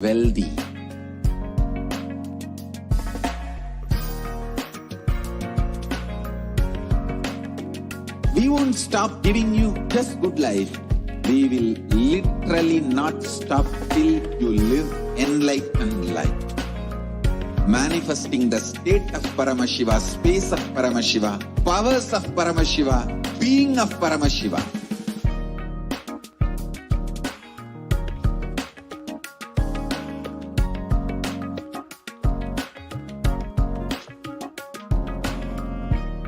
wealthy. We won't stop giving you just good life. We will literally not stop till you live enlightened life. Manifesting the state of Paramashiva, space of Paramashiva, powers of Paramashiva, being of Paramashiva.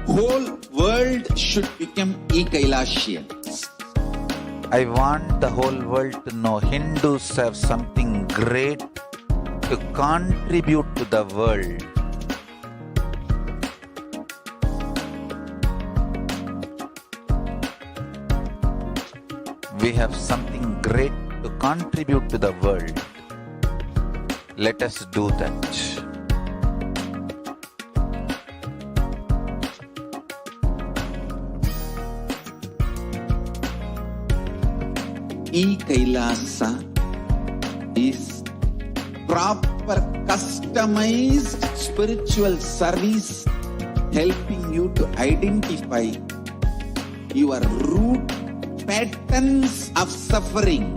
Whole world should become e-Kailashians. I want the whole world to know Hindus have something great to contribute to the world. We have something great to contribute to the world. Let us do that. E-Kailasa is proper customized spiritual service helping you to identify your root patterns of suffering.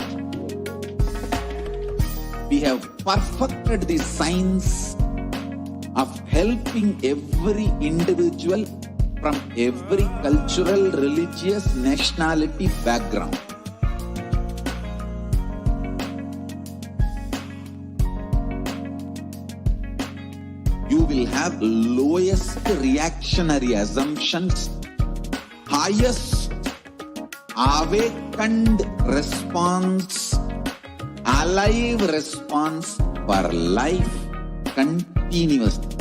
We have perfected the science of helping every individual from every cultural, religious, nationality background. You will have lowest reactionary assumptions, highest awakened response, alive response for life continuously.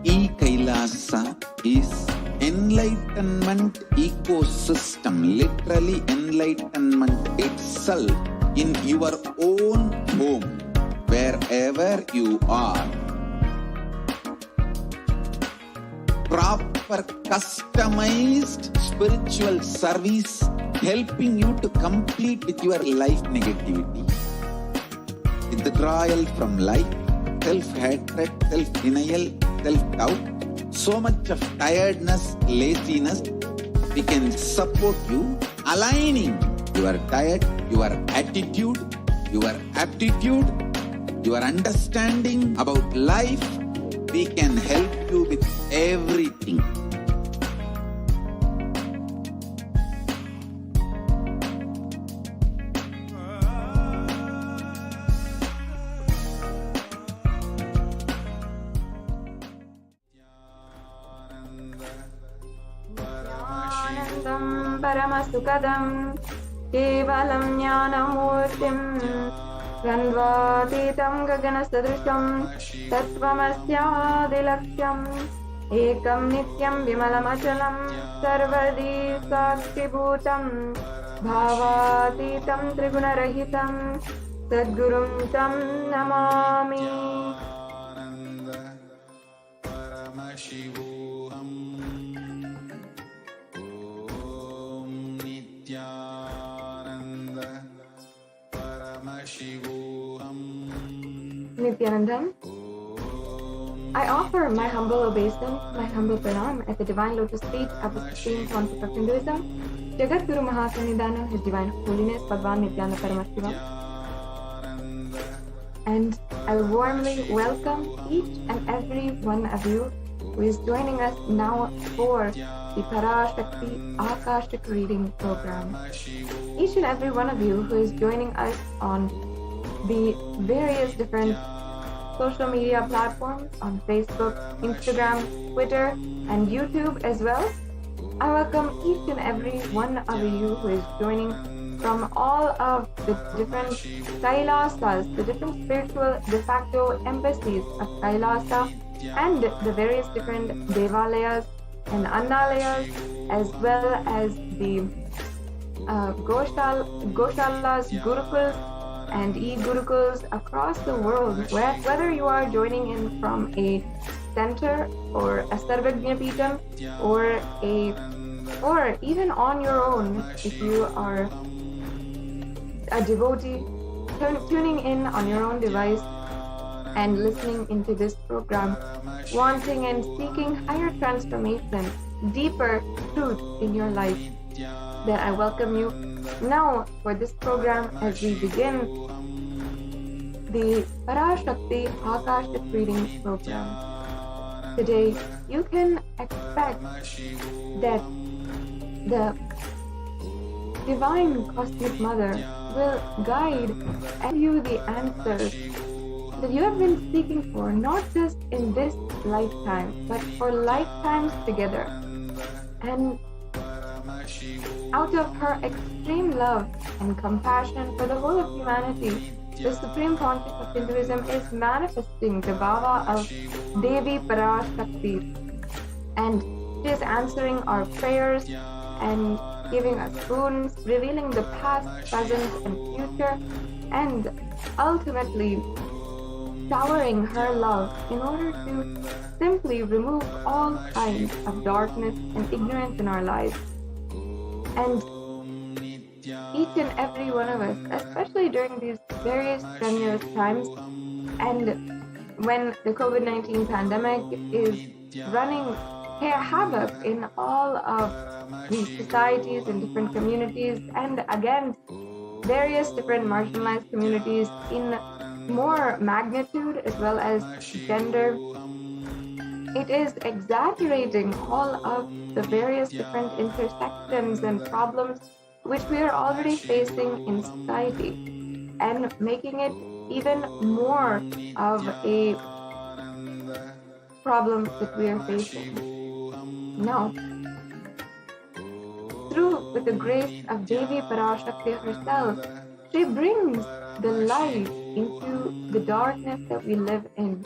E-Kailasa is enlightenment ecosystem, literally enlightenment itself in your own home, wherever you are. Proper customized spiritual service helping you to complete with your life negativity, withdrawal from life, self-hatred, self-denial, self-doubt, so much of tiredness, laziness. We can support you aligning your diet, your attitude, your aptitude, your understanding about life. We can help you with everything. Anandam Paramasukadam Kevalam Jnanamurtim Gandvatitam Gaganasadrisham Tattvamasyaadilaksham Ekam Nityam Vimalamachalam Sarvadi Sakshibhutam Bhavatitam Trigunarahitam Sadgurum Tam Namami. Nityanandam, I offer my humble obeisance, my humble pranam at the divine lotus feet of the supreme concept of Hinduism, Jagat Guru Mahasanidana, His Divine Holiness Bhagwan Nityananda Paramashiva. And I warmly welcome each and every one of you who is joining us now for the Parashakti Akashic Reading Program. Each and every one of you who is joining us on the various different social media platforms on Facebook, Instagram, Twitter, and YouTube as well. I welcome each and every one of you who is joining from all of the different Kailasas, the different spiritual de facto embassies of Kailasa, and the various different Devalayas and Annalayas, as well as the Goshalas, Gurukuls, and e-Gurukuls across the world, whether you are joining in from a center or a Sarvajna Peetham or a or even on your own, if you are a devotee, tuning in on your own device and listening into this program, wanting and seeking higher transformation, deeper truth in your life, then I welcome you now for this program as we begin the Parashakti Akashic Reading program. Today, you can expect that the Divine Cosmic Mother will guide and give you the answers that you have been seeking for, not just in this lifetime, but for lifetimes together. And out of her extreme love and compassion for the whole of humanity, the Supreme Pontiff of Hinduism is manifesting the Bhava of Devi Parashakti. And she is answering our prayers and giving us boons, revealing the past, present, and future, and ultimately showering her love in order to simply remove all kinds of darkness and ignorance in our lives. And each and every one of us, especially during these various strenuous times, and when the COVID-19 pandemic is running havoc in all of these societies and different communities, and against various different marginalized communities in more magnitude as well as gender, it is exaggerating all of the various different intersections and problems which we are already facing in society, and making it even more of a problem that we are facing. Now, with the grace of Devi Parashakti herself, she brings the light into the darkness that we live in.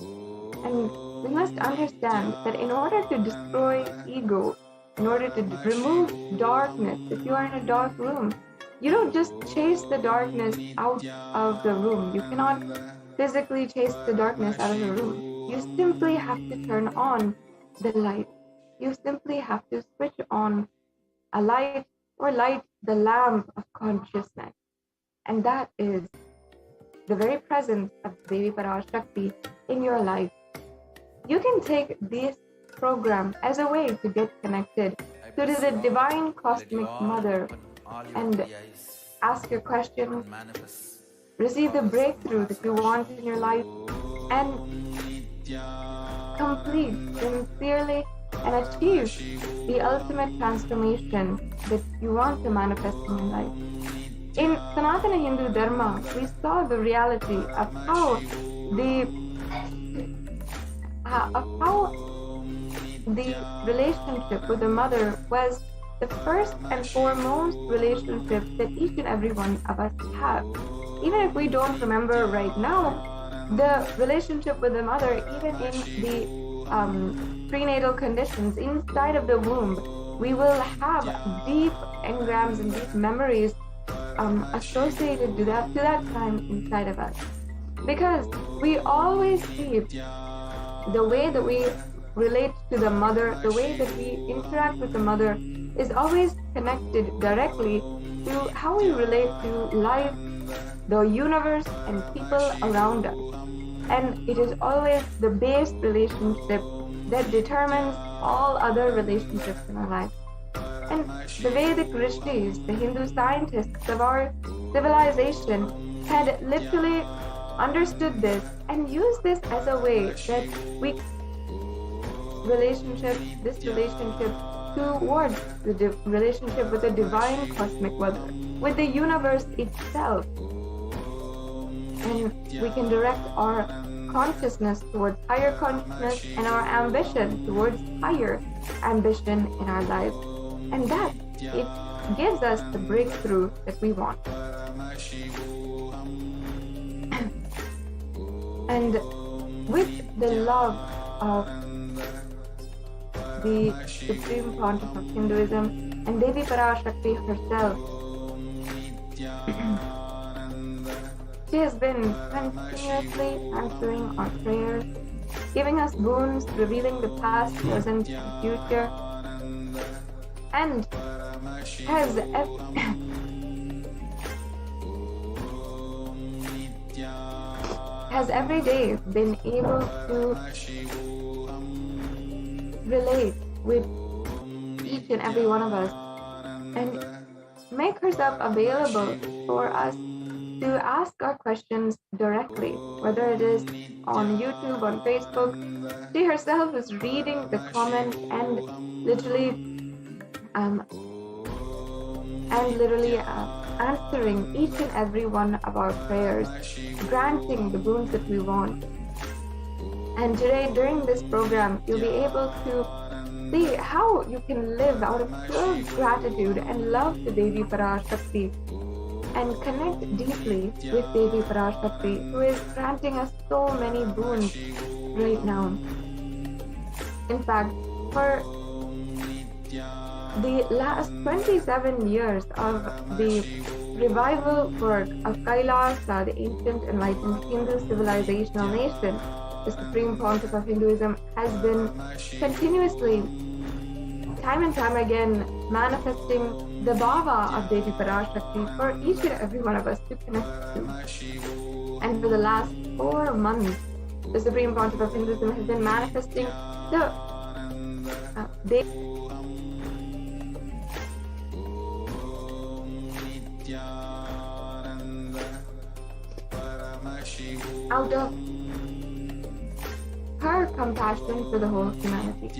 And we must understand that in order to destroy ego, in order to remove darkness, if you are in a dark room, you don't just chase the darkness out of the room. You cannot physically chase the darkness out of the room. You simply have to turn on the light. You simply have to switch on a light or light the lamp of consciousness. And that is the very presence of Devi Parashakti in your life. You can take this program as a way to get connected to the Divine Cosmic Mother and ask your questions, receive the breakthrough that you want in your life, and complete sincerely and achieve the ultimate transformation that you want to manifest in your life. In Sanatana Hindu Dharma, we saw the reality of how the relationship with the mother was the first and foremost relationship that each and every one of us have. Even if we don't remember right now, the relationship with the mother, even in the prenatal conditions inside of the womb, we will have deep engrams and deep memories associated to that time inside of us. Because we always see the way that we relate to the mother, the way that we interact with the mother is always connected directly to how we relate to life, the universe, and people around us. And it is always the base relationship that determines all other relationships in our life. And the Vedic rishis, the Hindu scientists of our civilization, had literally understood this and used this as a way that this relationship towards the relationship with the Divine Cosmic Mother, with the universe itself. And we can direct our consciousness towards higher consciousness and our ambition towards higher ambition in our lives. And that, it gives us the breakthrough that we want. And with the love of the Supreme Pontiff of Hinduism and Devi Parashakti herself, she has been continuously answering our prayers, giving us boons, revealing the past, present, and future. And has has every day been able to relate with each and every one of us and make herself available for us to ask our questions directly, whether it is on YouTube, on Facebook. She herself is reading the comments and literally answering each and every one of our prayers, granting the boons that we want. And today, during this program, you'll be able to see how you can live out of pure gratitude and love to Devi Parashakti and connect deeply with Devi Parashakti, who is granting us so many boons right now. In fact, for the last 27 years of the revival work of Kailasa, the ancient enlightened Hindu civilizational nation, the supreme pontiff of Hinduism, has been continuously, time and time again, manifesting the bhava of Devi Parashakti for each and every one of us to connect to. And for the last 4 months, the supreme pontiff of Hinduism has been manifesting the out of her compassion for the whole humanity.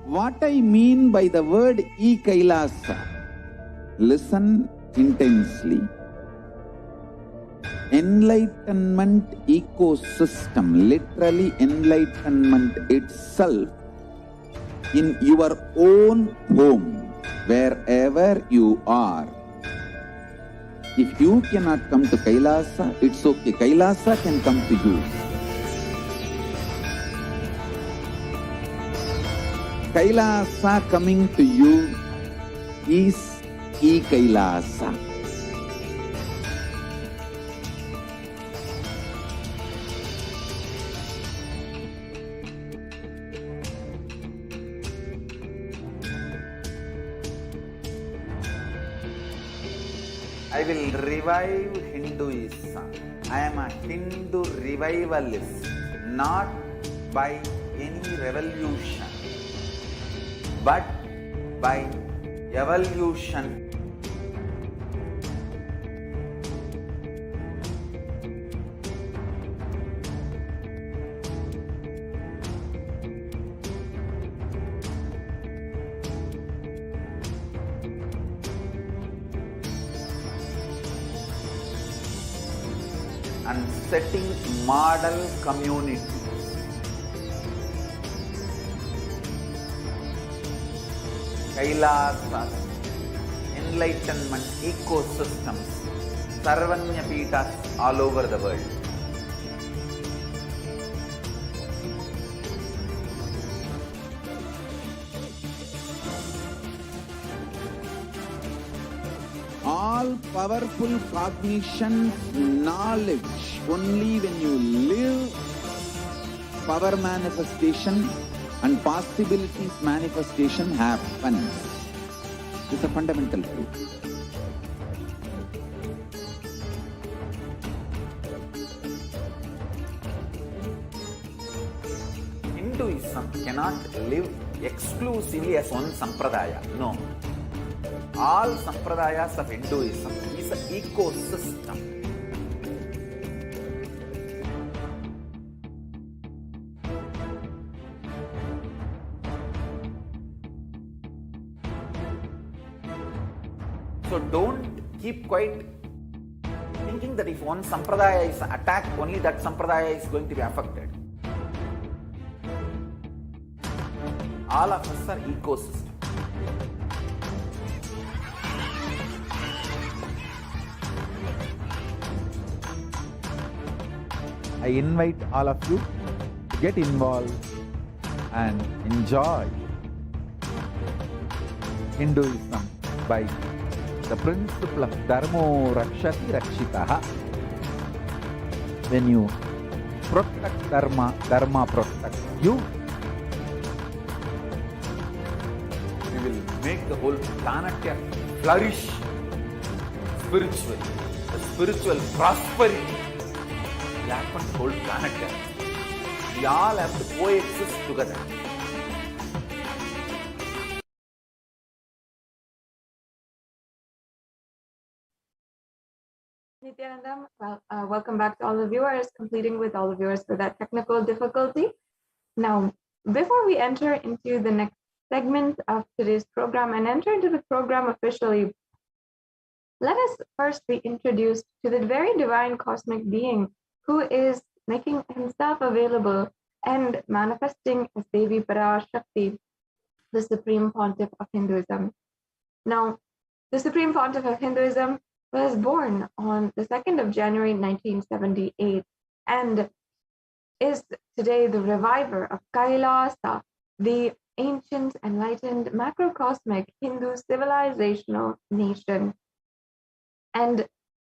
What I mean by the word E-Kailasa, listen intensely. Enlightenment ecosystem, literally enlightenment itself, in your own home, wherever you are. If you cannot come to Kailasa, it's okay. Kailasa can come to you. Kailasa coming to you is E-Kailasa. I will revive Hinduism. I am a Hindu revivalist, not by any revolution, but by evolution. And setting model community. Kailasas, enlightenment ecosystems, Sarvanya Peethas all over the world. All powerful cognition, knowledge, only when you live power manifestation and possibilities manifestation happens. It's a fundamental truth. Hinduism cannot live exclusively as one sampradaya. No. All sampradayas of Hinduism is an ecosystem. So don't keep quiet thinking that if one sampradaya is attacked, only that sampradaya is going to be affected. All of us are ecosystem. I invite all of you to get involved and enjoy Hinduism by the principle of Dharmo Rakshati Rakshitaha. When you protect Dharma, Dharma protects you. We will make the whole planet flourish spiritually. The spiritual prosperity will happen to the whole planet. We all have to coexist together. Nityanandam, welcome back to all the viewers, completing with all the viewers for that technical difficulty. Now, before we enter into the next segment of today's program and enter into the program officially, let us first be introduced to the very divine cosmic being who is making himself available and manifesting as Devi Parashakti, the Supreme Pontiff of Hinduism. Now, the Supreme Pontiff of Hinduism was born on the 2nd of January 1978 and is today the reviver of Kailasa, the ancient, enlightened, macrocosmic Hindu civilizational nation. And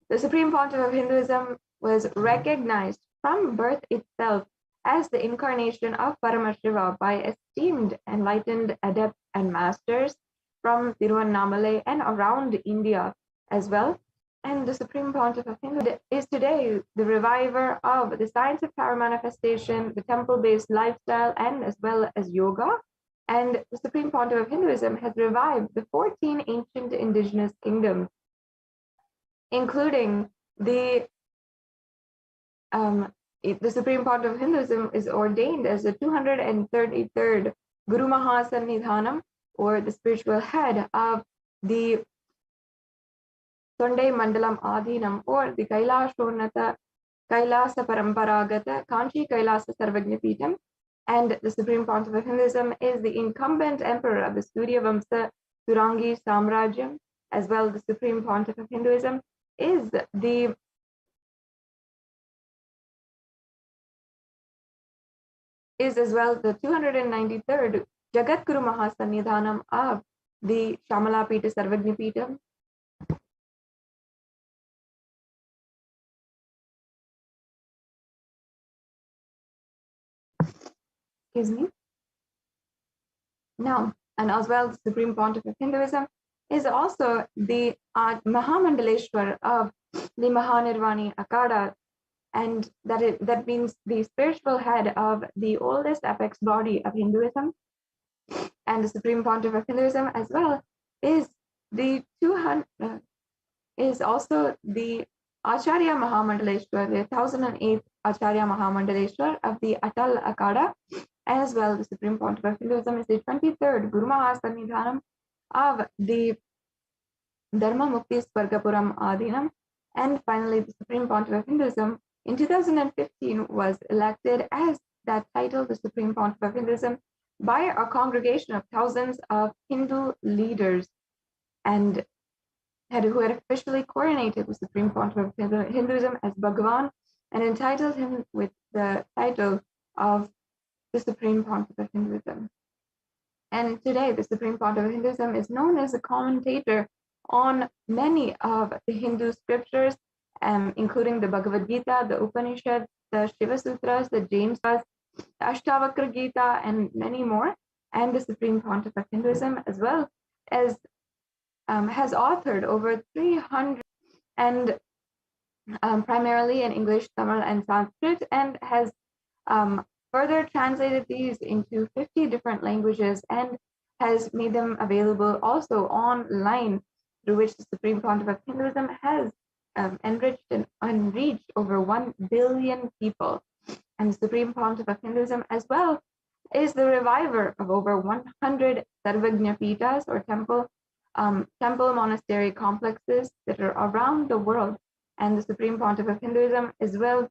the Supreme Pontiff of Hinduism was recognized from birth itself as the incarnation of Paramashiva by esteemed enlightened adepts and masters from Tiruvannamalai and around India as well. And the Supreme Pontiff of Hinduism is today the reviver of the science of power manifestation, the temple-based lifestyle, and as well as yoga. And the Supreme Pontiff of Hinduism has revived the 14 ancient indigenous kingdoms, including the Supreme Pontiff of Hinduism is ordained as the 233rd Guru Mahasannidhanam, or the spiritual head of the Sondai Mandalam Adhinam, or the Kailashonata Kailasa Paramparagata Kanchi Kailasa Sarvagnapitam. And the Supreme Pontiff of Hinduism is the incumbent emperor of the Surya Vamsa Turangi Samrajyam, as well. The Supreme Pontiff of Hinduism is as well the 293rd Jagat Guru Mahasannidhanam of the Shamalapita Sarvagnapitam. Excuse me. Now, and as well, the Supreme Pontiff of Hinduism is also the Mahamandaleshwar of the Mahanirvani Akada, and that means the spiritual head of the oldest apex body of Hinduism. And the Supreme Pontiff of Hinduism as well is also the Acharya Mahamandaleshwar, the 1008th Acharya Mahamandaleshwar of the Atal Akada. As well, the Supreme Pontiff of Hinduism is the 23rd Guru Mahasannidhanam of the Dharma Mukti Swargapuram Adhinam. And finally, the Supreme Pontiff of Hinduism in 2015 was elected as that title, the Supreme Pontiff of Hinduism, by a congregation of thousands of Hindu leaders, and who had officially coronated the Supreme Pontiff of Hinduism as Bhagavan and entitled him with the title of the Supreme Pontiff of Hinduism. And today, the Supreme Pontiff of Hinduism is known as a commentator on many of the Hindu scriptures, including the Bhagavad Gita, the Upanishads, the Shiva Sutras, the Jain Sutras, the Ashtavakra Gita, and many more, and the Supreme Pontiff of Hinduism, as well as has authored over 300, and primarily in English, Tamil, and Sanskrit, and has further translated these into 50 different languages and has made them available also online, through which the Supreme Pontiff of Hinduism has enriched and reached over 1 billion people. And the Supreme Pontiff of Hinduism as well is the reviver of over 100 Sarvagnya Pitas, or temple monastery complexes that are around the world. And the Supreme Pontiff of Hinduism as well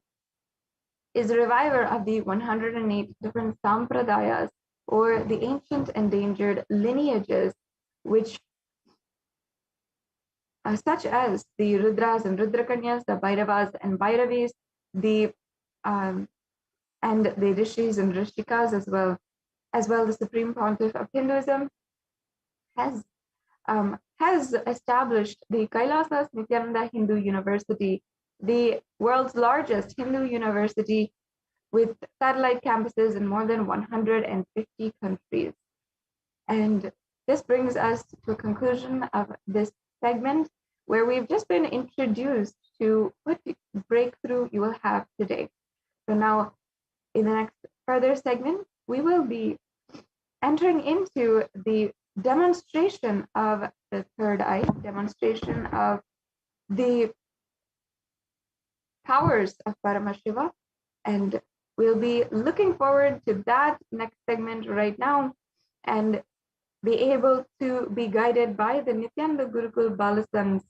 is the reviver of the 108 different sampradayas, or the ancient endangered lineages, which such as the Rudras and Rudrakanyas, the Bhairavas and Bhairavis, and the Rishis and Rishikas as well. The Supreme Pontiff of Hinduism has established the Kailasas Nityananda Hindu University, the world's largest Hindu university, with satellite campuses in more than 150 countries. And this brings us to a conclusion of this segment, where we've just been introduced to what breakthrough you will have today. So now, in the next further segment, we will be entering into the demonstration of the third eye, demonstration of the powers of Paramashiva, and we'll be looking forward to that next segment right now, and be able to be guided by the Nityananda Gurukul Balasans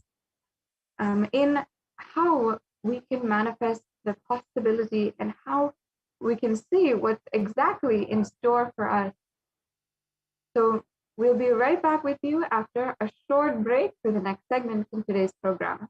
in how we can manifest the possibility and how we can see what's exactly in store for us. So we'll be right back with you after a short break for the next segment in today's program.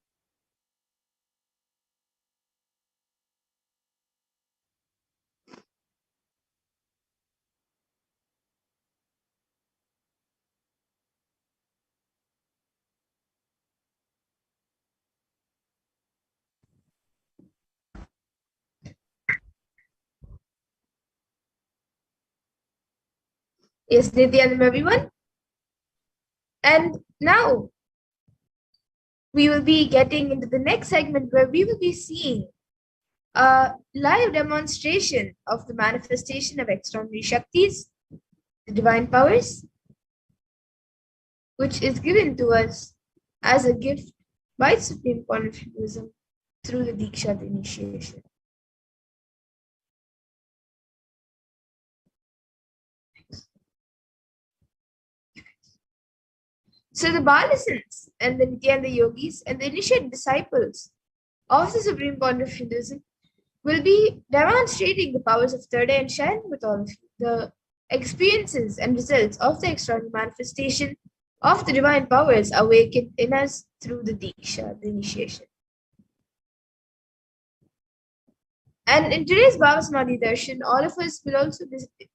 Yes, Nityanam, everyone. And now we will be getting into the next segment, where we will be seeing a live demonstration of the manifestation of extraordinary Shaktis, the divine powers, which is given to us as a gift by the Supreme Pontiff of Hinduism through the Diksha, the initiation. So the Balasans and the Nityananda yogis and the initiate disciples of the Supreme Pontiff of Hinduism will be demonstrating the powers of third eye and sharing with all of you the experiences and results of the extraordinary manifestation of the divine powers awakened in us through the Diksha, the initiation. And in today's Bhava Samadhi Darshan, all of us will also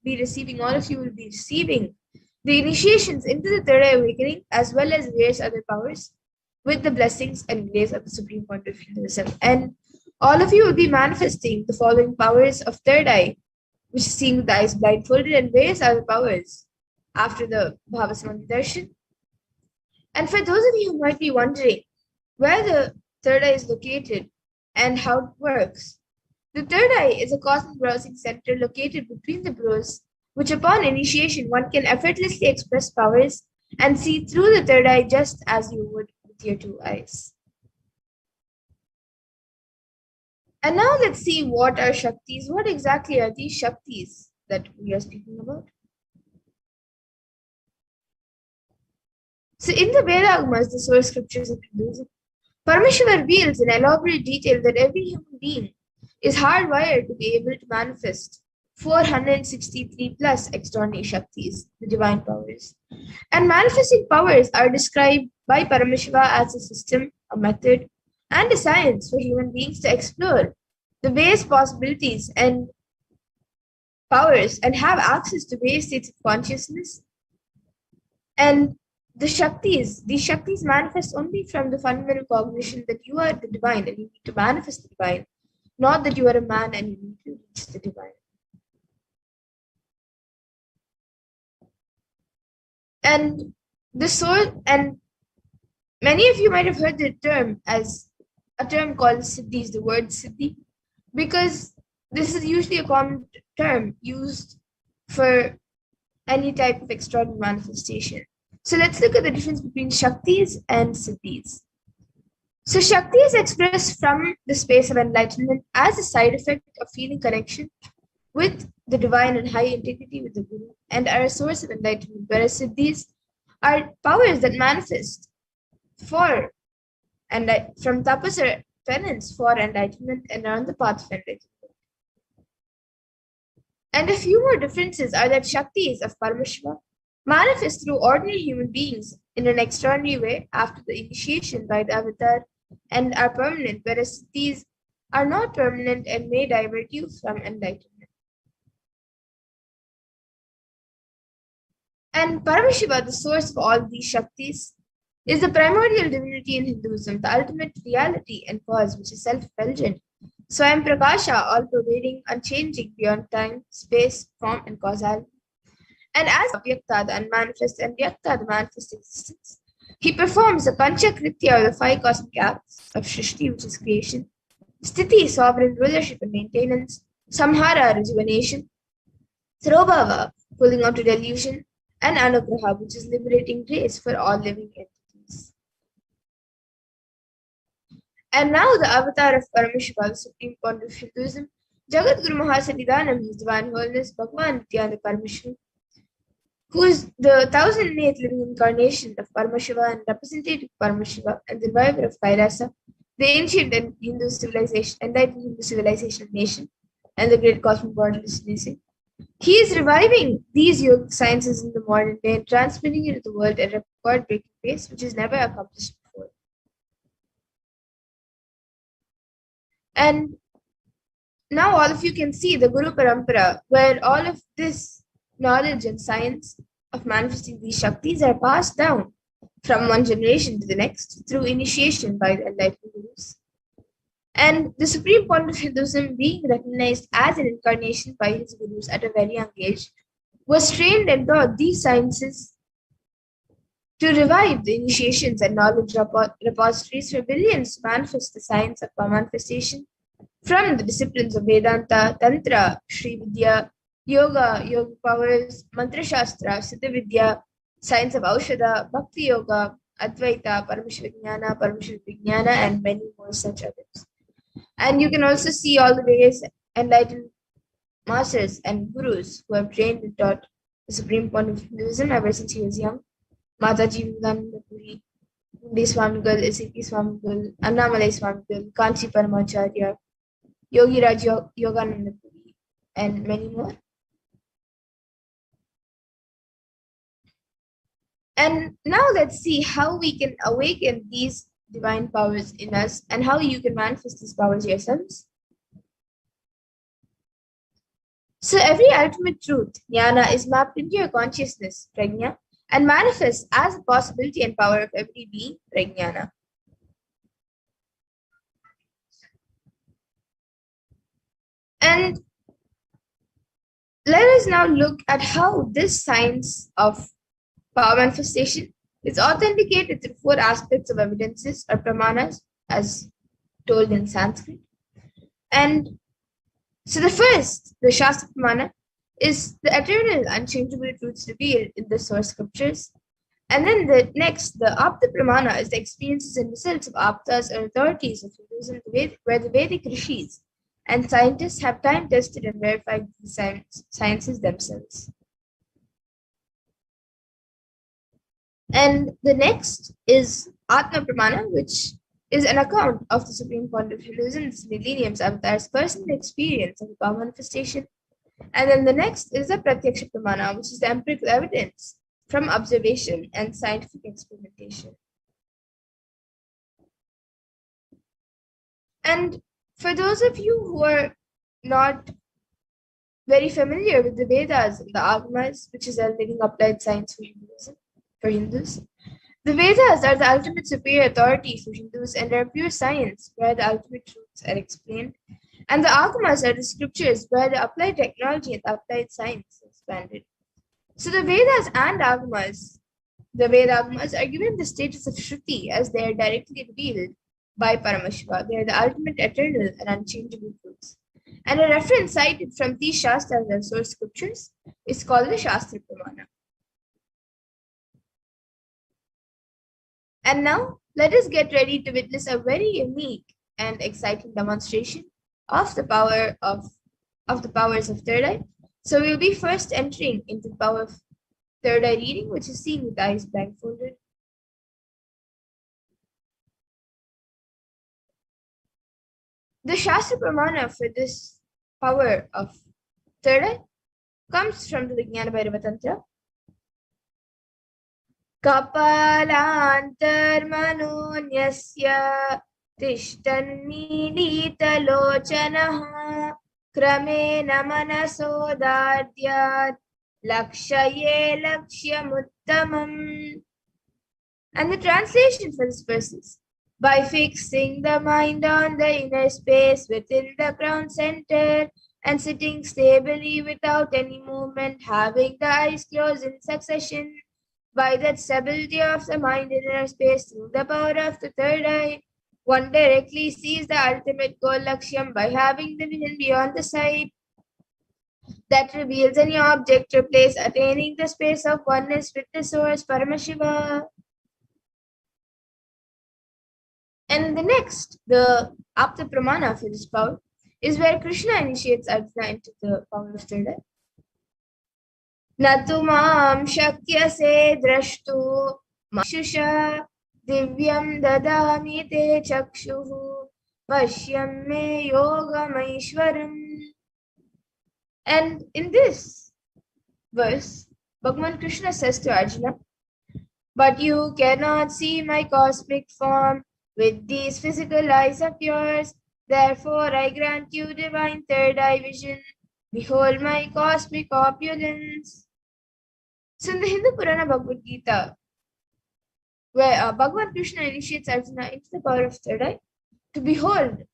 be receiving, all of you will be receiving the initiations into the third eye awakening, as well as various other powers, with the blessings and grace of the Supreme Pontiff of Hinduism. And all of you will be manifesting the following powers of third eye, which is seeing with the eyes blindfolded, and various other powers after the Bhava Samadhi Darshan. And for those of you who might be wondering where the third eye is located and how it works, the third eye is a cosmic browsing center located between the brows, which upon initiation one can effortlessly express powers and see through the third eye just as you would with your two eyes. And now let's see what are Shaktis. What exactly are these Shaktis that we are speaking about? So in the Vedagas, the source scriptures of Hinduism, Parameshwar reveals in elaborate detail that every human being is hardwired to be able to manifest 463 plus extraordinary Shaktis, the divine powers. And manifesting powers are described by Parameshwara as a system, a method, and a science for human beings to explore the various possibilities and powers and have access to various states of consciousness. And these Shaktis manifest only from the fundamental cognition that you are the divine and you need to manifest the divine, not that you are a man and you need to reach the divine. And the source, and many of you might have heard the term as a term called siddhis, the word siddhi, because this is usually a common term used for any type of extraordinary manifestation. So let's look at the difference between Shaktis and Siddhis. So Shakti is expressed from the space of enlightenment as a side effect of feeling connection with the divine and high integrity with the Guru and are a source of enlightenment, whereas Siddhis are powers that manifest for and from tapas or penance for enlightenment and are on the path of enlightenment. And a few more differences are that Shaktis of Paramashiva manifest through ordinary human beings in an extraordinary way after the initiation by the avatar and are permanent, whereas these are not permanent and may divert you from enlightenment. And Paramashiva, the source of all these Shaktis, is the primordial divinity in Hinduism, the ultimate reality and cause, which is self-effulgent. Swayam Prakasha, all-pervading, unchanging beyond time, space, form, and causality. And as Avyakta, the unmanifest, and Vyakta, the manifest existence, he performs the Panchakritya, or the 5 cosmic acts of Shrishti, which is creation, Sthiti, sovereign rulership and maintenance, Samhara, rejuvenation, Throbhava, pulling out to delusion, and Anugraha, which is liberating grace for all living entities. And now the avatar of Paramashiva, the Supreme Pontiff of Hinduism, Jagat Guru Mahasannidhanam, His Divine Holiness Bhagavan Nityananda Paramashiva, who is the 1008th living incarnation of Paramashiva and representative of Paramashiva and the reviver of Kailasa, the ancient and Hindu civilization, enlightened Hindu civilization nation, and the great cosmic borderless nation. He is reviving these yogic sciences in the modern day and transmitting it to the world at a record-breaking pace, which is never accomplished before. And now all of you can see the Guru Parampara, where all of this knowledge and science of manifesting these Shaktis are passed down from one generation to the next through initiation by the enlightened Gurus. And the Supreme Pontiff of Hinduism, being recognized as an incarnation by his Gurus at a very young age, was trained and taught these sciences to revive the initiations and knowledge repositories for billions to manifest the science of manifestation from the disciplines of Vedanta, Tantra, Sri Vidya, Yoga, Yoga powers, Mantra Shastra, Siddha Vidya, science of Aushadha, Bhakti Yoga, Advaita, Parameshwar Vijnana, and many more such others. And you can also see all the various enlightened masters and gurus who have trained and taught the Supreme Pontiff of Hinduism ever since he was young. Mataji Vivekananda Puri, Mundi Swamigal, S.A.P. Swamigal, Annamalai Swamigal, Kanchi Paramacharya, Yogi Raj Yogananda Puri, and many more. And now let's see how we can awaken these divine powers in us and how you can manifest these powers yourselves. So every ultimate truth, jnana, is mapped into your consciousness, prajna, and manifests as a possibility and power of every being, prajnana. And let us now look at how this science of power manifestation is authenticated through 4 aspects of evidences or pramanas, as told in Sanskrit. And so the first, the Shastra Pramana, is the eternal, unchangeable truths revealed in the source scriptures. And then the next, the Apta Pramana, is the experiences and results of Aptas or authorities of Hinduism, where the Vedic rishis and scientists have time-tested and verified these sciences themselves. And the next is Atma Pramana, which is an account of the Supreme Pontiff of Hinduism's millennium's avatar's personal experience of the power manifestation. And then the next is the Pratyaksha Pramana, which is the empirical evidence from observation and scientific experimentation. And for those of you who are not very familiar with the Vedas and the Agamas, which is a living applied science for Hinduism, for Hindus, the Vedas are the ultimate superior authority for Hindus and are pure science where the ultimate truths are explained. And the Agamas are the scriptures where the applied technology and the applied science is expanded. So the Vedas and Agamas the Vedagmas are given the status of Shruti as they are directly revealed by Paramashiva. They are the ultimate eternal and unchangeable truths. And a reference cited from these Shastras as source scriptures is called the Shastra Pramana. And now, let us get ready to witness a very unique and exciting demonstration of the power of the powers of third eye. So we'll be first entering into the power of third eye reading, which is seen with eyes blindfolded. The Shastra Pramana for this power of third eye comes from the Vijnana Bhairava Tantra. Kapalantarmanonyasya tishtannilitalochanaha kramena manasodadyat lakshaye lakshyamuttamam. And the translation for this verse is, by fixing the mind on the inner space within the crown center and sitting stably without any movement, having the eyes closed in succession, by that stability of the mind in inner space through the power of the third eye, one directly sees the ultimate goal Lakshyam by having the vision beyond the sight that reveals any object or place, attaining the space of oneness with the source Paramashiva. And the next, the Apta Pramana for this power, is where Krishna initiates Arjuna into the power of third eye. Natu mam shakyase drashtu mashusha divyam dadami te chakshuhu vashyam me yogamaishwaram. And in this verse, Bhagavan Krishna says to Arjuna, but you cannot see my cosmic form with these physical eyes of yours. Therefore, I grant you divine third eye vision. Behold my cosmic opulence. So in the Hindu Purana Bhagavad Gita, where Bhagavan Krishna initiates Arjuna into the power of third eye to behold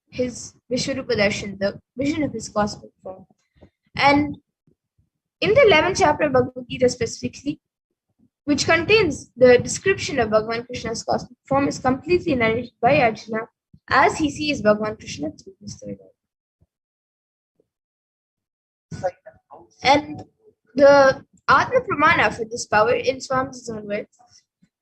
his Vishwarupa Darshan, the vision of his cosmic form. And in the 11th chapter of Bhagavad Gita specifically, which contains the description of Bhagavan Krishna's cosmic form, is completely narrated by Arjuna as he sees Bhagavan Krishna through his third eye. And the Atma Pramana for this power in Swami's own words,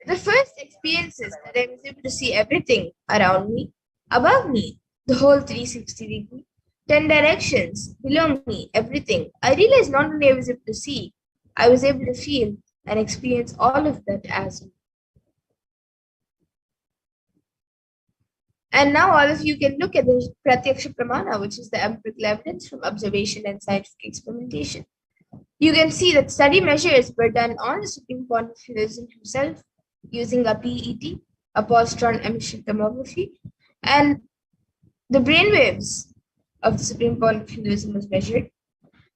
the first experience is that I was able to see everything around me, above me, the whole 360 degree, 10 directions, below me, everything. I realized not only I was able to see, I was able to feel and experience all of that as me. And now all of you can look at the Pratyaksha Pramana, which is the empirical evidence from observation and scientific experimentation. You can see that study measures were done on the Supreme Pontiff himself using a PET, a positron emission tomography, and the brainwaves of the Supreme Pontiff was measured.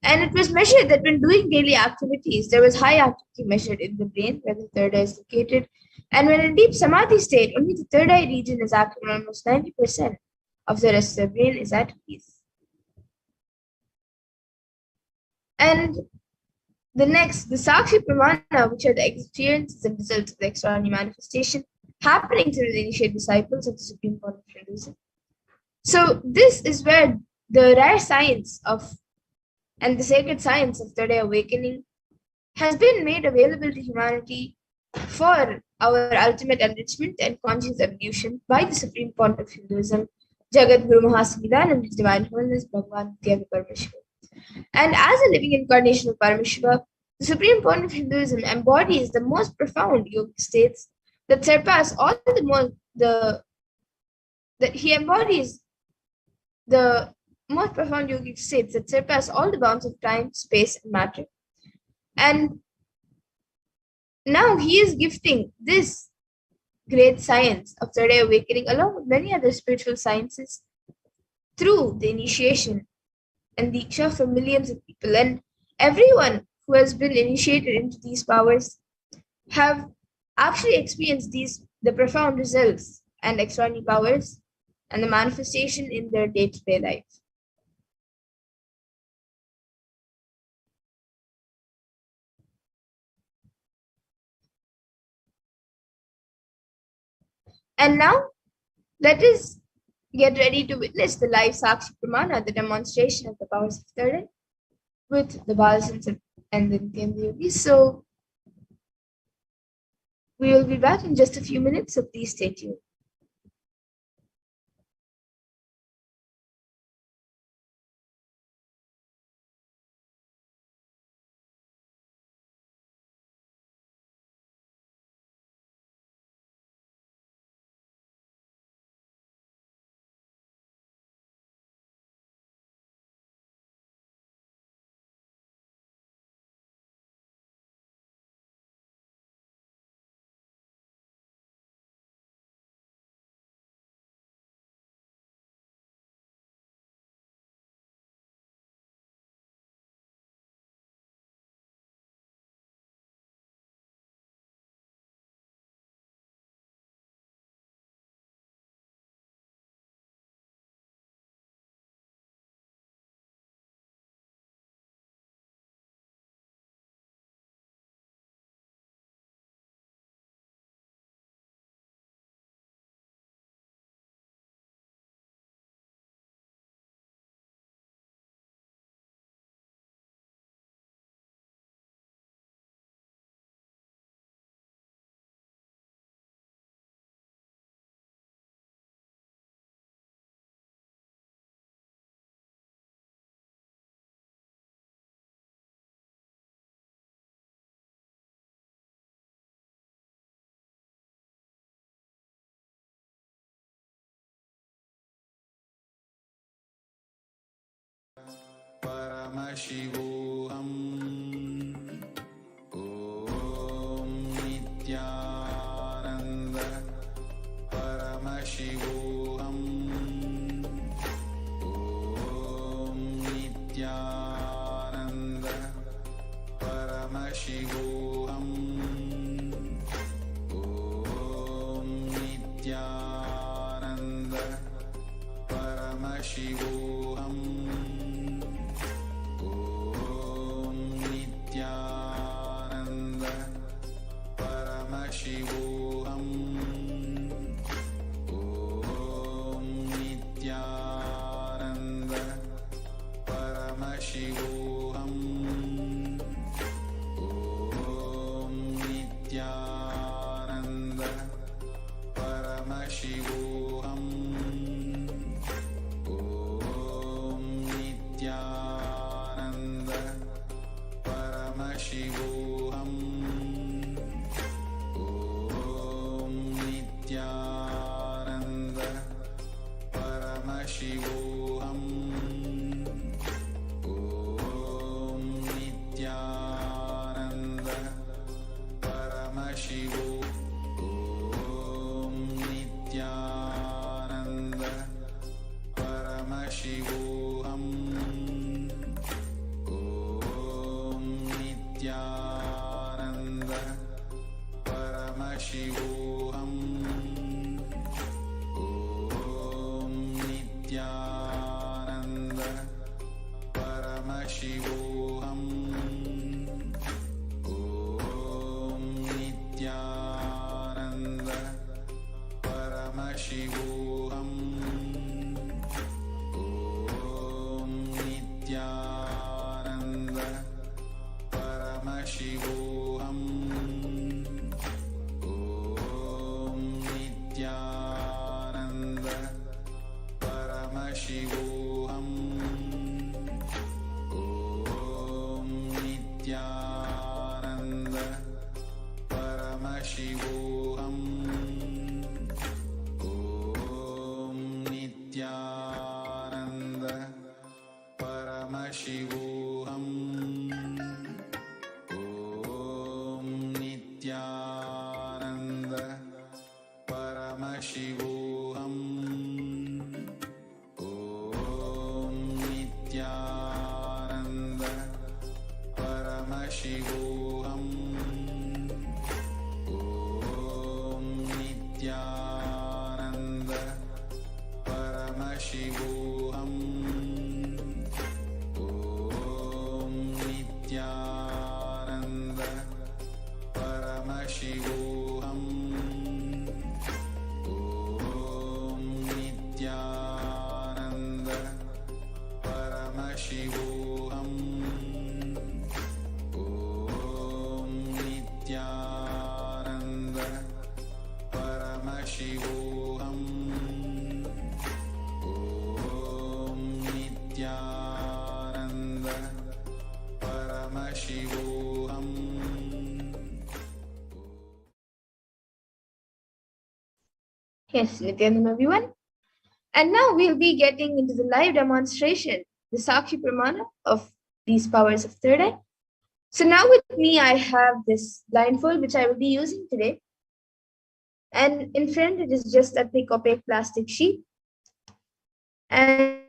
And it was measured that when doing daily activities, there was high activity measured in the brain where the third eye is located. And when in deep samadhi state, only the third eye region is active, and almost 90% of the rest of the brain is at peace. And the next, the Sakshi Pramana, which are the experiences and results of the extraordinary manifestation happening through the initiate disciples of the Supreme Pontiff Hinduism. So this is where the rare science of and the sacred science of third eye awakening has been made available to humanity for our ultimate enrichment and conscious evolution by the Supreme Pontiff Hinduism, Jagat Guru Mahasamidhan, and His Divine Holiness Bhagavan Nitya Parmeshwar. And as a living incarnation of Parameshwar, the Supreme Pontiff Hinduism embodies the most profound yogic states that surpass all he embodies the most profound yogic states that surpass all the bounds of time, space, and matter. And now he is gifting this great science of third eye awakening along with many other spiritual sciences through the initiation and Diksha for millions of people. And everyone who has been initiated into these powers have actually experienced the profound results and extraordinary powers and the manifestation in their day-to-day life. And now, let us get ready to witness the live Sakshi Pramana, the demonstration of the powers of third eye, with the Balasans and the Nityananda Yogis. So, we will be back in just a few minutes, so please stay tuned. Paramashivoham. Om Nityananda. Paramashivoham. Om Nityananda. Paramashivoham. Om Nityananda. Paramashivoham. Paramashivoham. Om Nityananda. Paramashivoham. Om Nityananda. Paramashivoham. Om Nityananda. Paramashivoham. Nityananda. Paramashivoham. Om Nityananda. Paramashivoham. Om Nityananda. Paramashivoham. Om Nityananda. Paramashivoham. Om Nityananda. Paramashivoham. Om Nityananda. Paramashivoham. Om Nityananda. Paramashivoham. Om Nityananda. Paramashivoham. Om Nityananda. Paramashivoham. Om Nityananda. Paramashivoham. Om Nityananda. Paramashivoham. Om Nityananda. Paramashivoham. Om Nityananda. Paramashivoham. Om Nityananda. Paramashivoham. Yes, Nityanand everyone. And now we'll be getting into the live demonstration, the Sakshi Pramana of these powers of third eye. So now with me, I have this blindfold which I will be using today. And in front, it is just a thick opaque plastic sheet. And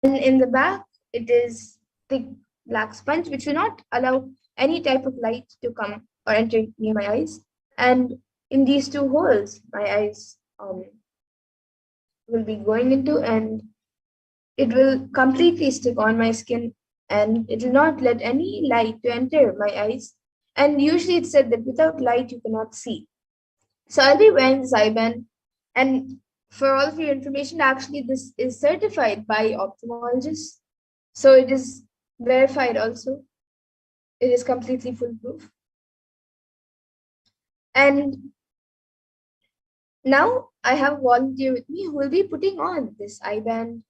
in the back, it is thick black sponge, which will not allow any type of light to come or enter near my eyes. And in these two holes, my eyes will be going into, and it will completely stick on my skin, and it will not let any light to enter my eyes. And usually it's said that without light you cannot see. So I'll be wearing this eye band, and for all of your information, actually this is certified by ophthalmologists. So it is verified also. It is completely foolproof. And now I have a volunteer with me who will be putting on this eye band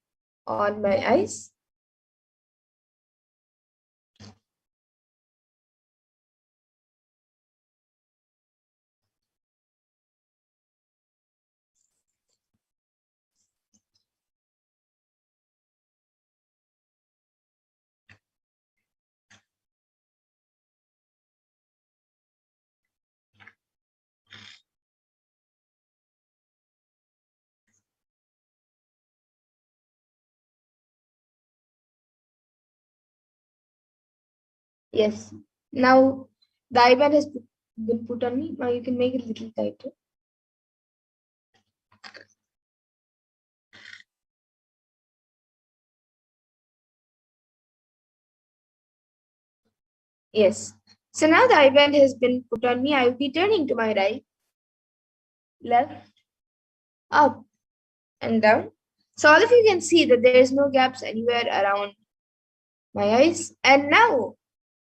on my eyes. Yes. Now the eye band has been put on me. Now you can make it a little tighter. Yes. So now the eye band has been put on me. I will be turning to my right, left, up, and down. So all of you can see that there is no gaps anywhere around my eyes. And now,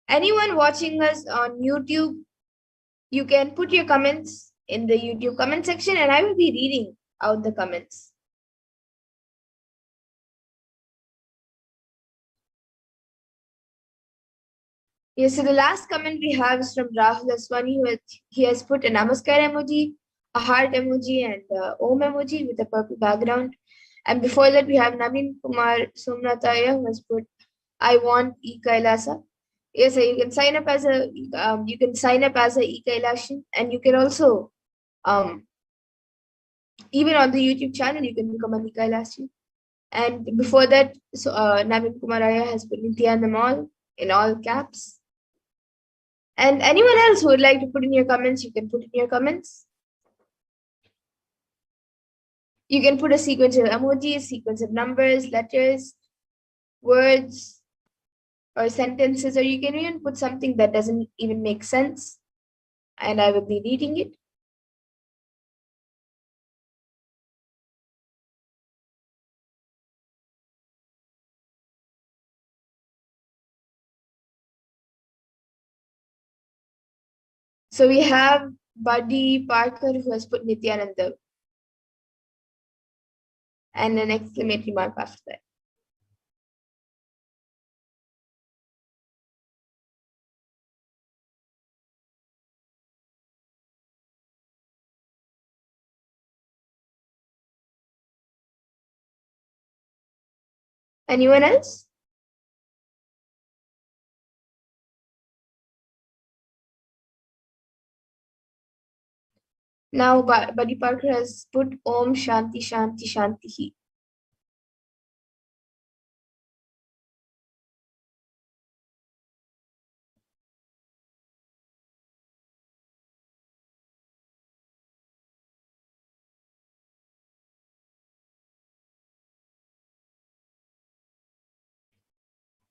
anyone watching us on YouTube, you can put your comments in the YouTube comment section, and I will be reading out the comments. Yes, so the last comment we have is from Rahul Aswani, he has put a namaskar emoji, a heart emoji, and a Om emoji with a purple background. And before that, we have Naveen Kumar Somnathaya, who has put, I want e-Kailasa. Yes, so you can sign up as a e-Kailashan, and you can also even on the YouTube channel you can become an e-Kailashan. And before that, so Naveen Kumaraya has put Nityanand in all caps. And anyone else who would like to put in your comments, you can put in your comments. You can put a sequence of emojis, sequence of numbers, letters, words, or sentences, or you can even put something that doesn't even make sense, and I will be reading it. So we have Buddy Parker who has put Nityananda and an exclamatory mark after that. Anyone else? Now Buddy Parker has put Om Shanti Shanti Shanti.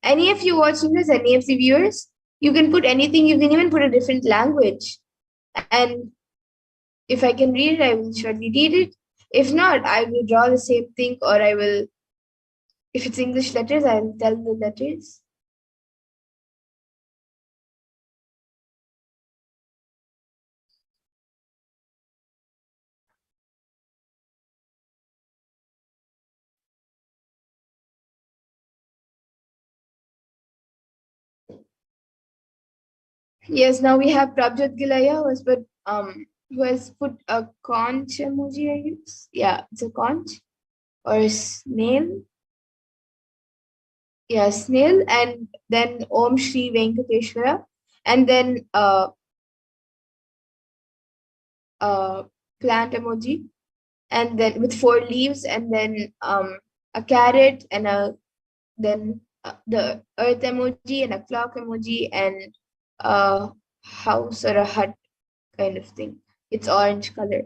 Any of you watching this, any of the viewers, you can put anything, you can even put a different language. And if I can read it, I will surely read it. If not, I will draw the same thing, or I will, if it's English letters, I will tell the letters. Yes, now we have Prabjot Gilaya who has put who has put a conch emoji, I guess. Yeah, it's a conch or a snail. Yeah, snail, and then Om Shri Venkateshwara, and then plant emoji, and then with four leaves, and then a carrot, and then the earth emoji, and a clock emoji, and a house or a hut kind of thing. It's orange color.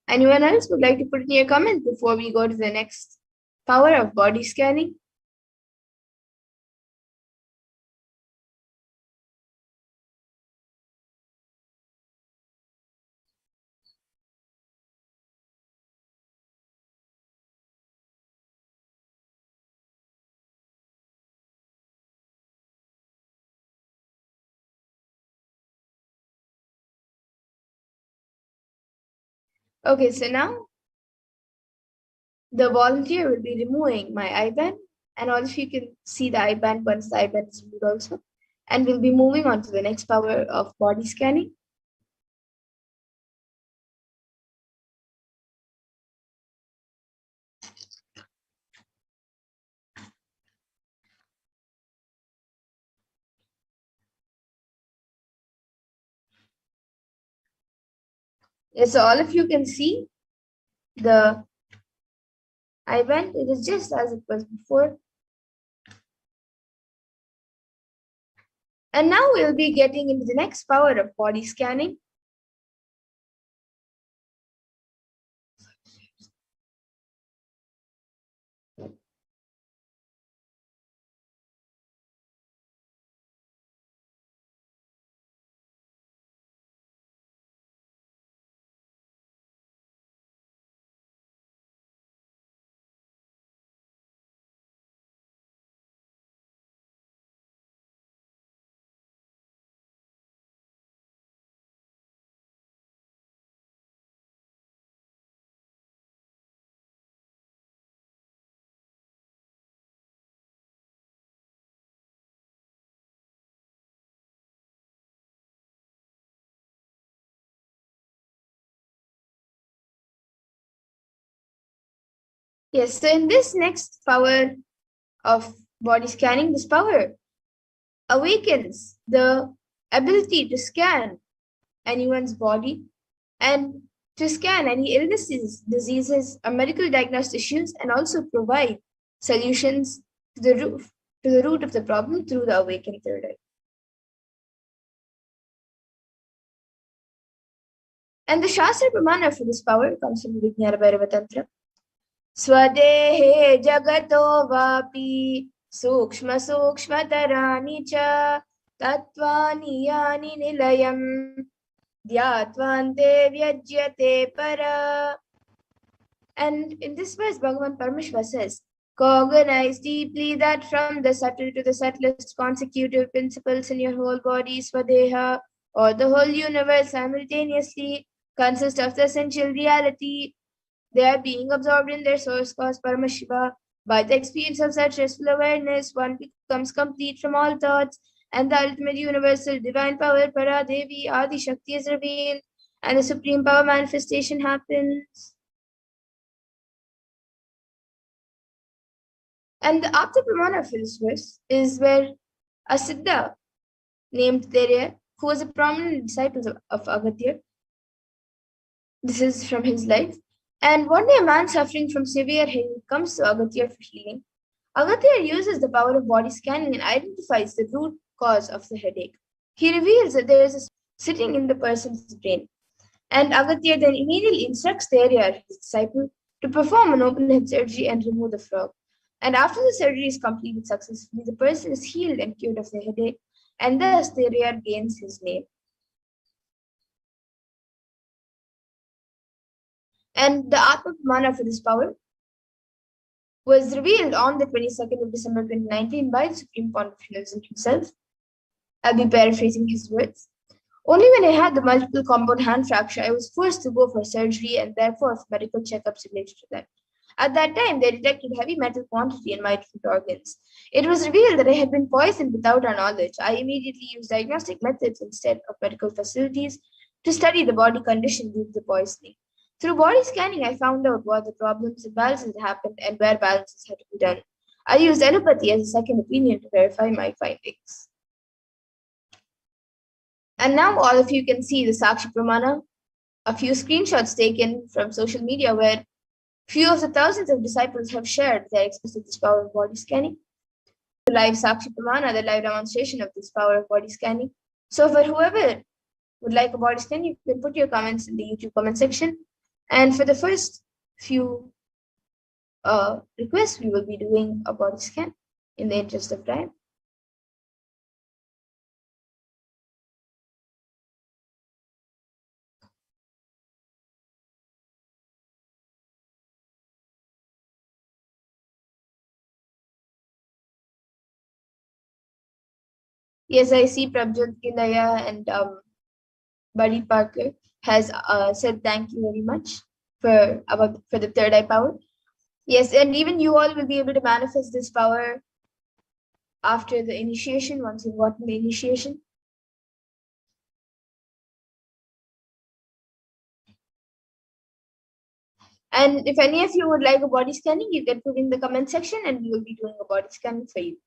Anyone else would like to put in your comment before we go to the next power of body scanning? Okay, so now the volunteer will be removing my IBAN, and also you can see the IBAN once the IBAN is removed also. And we'll be moving on to the next power of body scanning. Yes, so all of you can see the IBAN. It is just as it was before. And now we'll be getting into the next power of body scanning. Yes, so in this next power of body scanning, this power awakens the ability to scan anyone's body and to scan any illnesses, diseases, or medical diagnosticians, and also provide solutions to the root of the problem through the awakened third eye. And the Shastra Pramana for this power comes from Vijnana Bhairava Tantra. Swadehe jagato vapi sukshma sukshmatarani cha tattvani yani nilayam dhyatvante vyajyate para. And in this verse, Bhagavan Parameshwara says, cognize deeply that from the subtle to the subtlest consecutive principles in your whole body, Swadeha, or the whole universe simultaneously consist of the essential reality. They are being absorbed in their source cause, Paramashiva. By the experience of such restful awareness, one becomes complete from all thoughts, and the ultimate universal divine power, Paradevi, Adi Shakti, is revealed, and the supreme power manifestation happens. And the Apta Pramana for this verse is where a Siddha named Terya, who was a prominent disciple of Agatya, this is from his life. And one day, a man suffering from severe headache comes to Agatya for healing. Agatya uses the power of body scanning and identifies the root cause of the headache. He reveals that there is a sitting in the person's brain. And Agatya then immediately instructs Terya, his disciple, to perform an open head surgery and remove the frog. And after the surgery is completed successfully, the person is healed and cured of the headache, and thus Terya gains his name. And the Atma Pramana for this power was revealed on the 22nd of December 2019 by the Supreme Pontiff himself. I'll be paraphrasing his words. Only when I had the multiple compound hand fracture, I was forced to go for surgery and therefore for medical checkups related to that. At that time, they detected heavy metal quantity in my different organs. It was revealed that I had been poisoned without our knowledge. I immediately used diagnostic methods instead of medical facilities to study the body condition due to the poisoning. Through body scanning, I found out what the problems and balances had happened and where balances had to be done. I used allopathy as a second opinion to verify my findings. And now all of you can see the Sakshi Pramana, a few screenshots taken from social media where few of the thousands of disciples have shared their experience of this power of body scanning. The live Sakshi Pramana, the live demonstration of this power of body scanning. So for whoever would like a body scan, you can put your comments in the YouTube comment section. And for the first few requests, we will be doing a body scan in the interest of time. Yes, I see Prabjot Kilaya and Buddy Parker has said thank you very much for the third eye power. Yes, and even you all will be able to manifest this power after the initiation, once you've gotten the initiation. And if any of you would like a body scanning, you can put in the comment section and we will be doing a body scanning for you.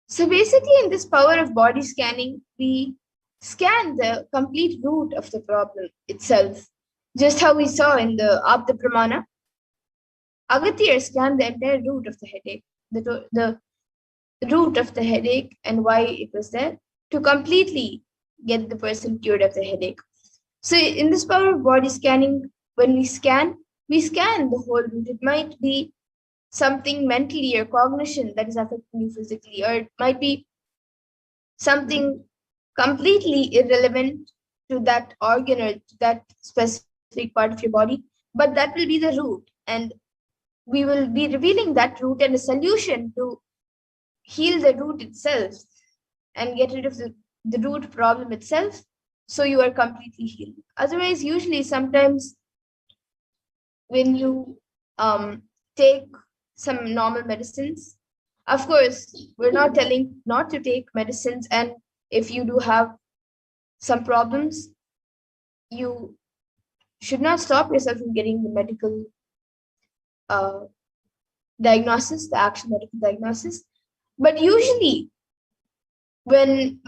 So basically, in this power of body scanning, we scan the complete root of the problem itself. Just how we saw in the Abda Pramana, Agathir scanned the entire root of the headache, the root of the headache and why it was there to completely get the person cured of the headache. So in this power of body scanning, when we scan the whole root. It might be something mentally or cognition that is affecting you physically, or it might be something completely irrelevant to that organ or to that specific part of your body, but that will be the root. And we will be revealing that root and a solution to heal the root itself and get rid of the root problem itself, so you are completely healed. Otherwise, usually sometimes when you take some normal medicines, of course, we're not telling not to take medicines, and if you do have some problems, you should not stop yourself from getting the medical diagnosis, the actual medical diagnosis. But usually, when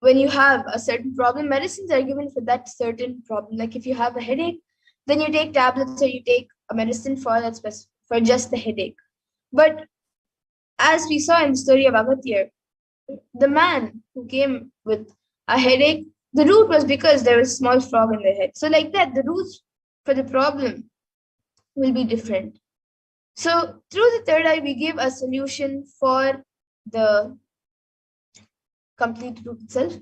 you have a certain problem, medicines are given for that certain problem. Like if you have a headache, then you take tablets or you take a medicine for that for just the headache. But as we saw in the story of Agathir, the man who came with a headache, the root was because there was a small frog in the head. So like that, the roots for the problem will be different. So through the third eye, we give a solution for the complete root itself.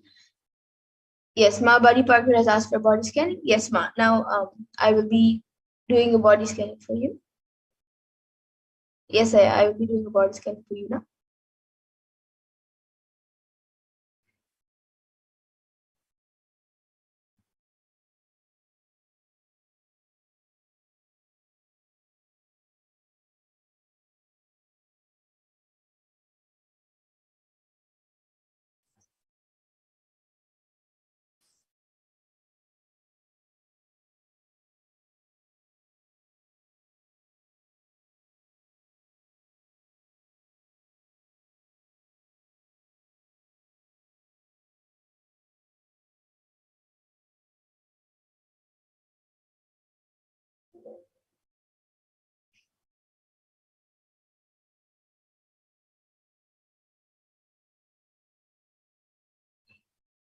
Yes, Ma Buddy Parker has asked for body scanning. Yes, Ma. Now I will be doing a body scanning for you. Yes, I will be doing a body scan for you now.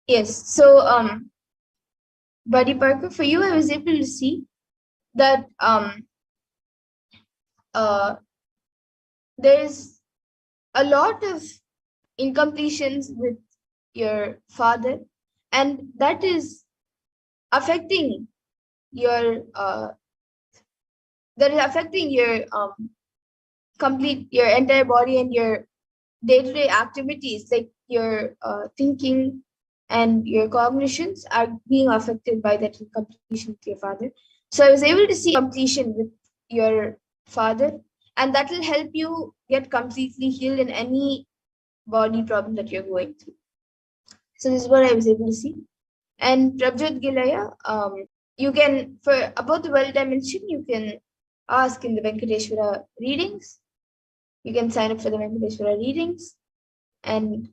Yes. So, Buddy Parker, for you, I was able to see that there's a lot of incompletions with your father, and that is affecting your complete your entire body and your day-to-day activities, like your thinking and your cognitions are being affected by that incompletion with your father. So I was able to see completion with your father, and that will help you get completely healed in any body problem that you're going through. So this is what I was able to see. And Prabjot Gilaya, you can, for about the well dimension, you can ask in the Venkateshwara readings. You can sign up for the Venkateshwara readings and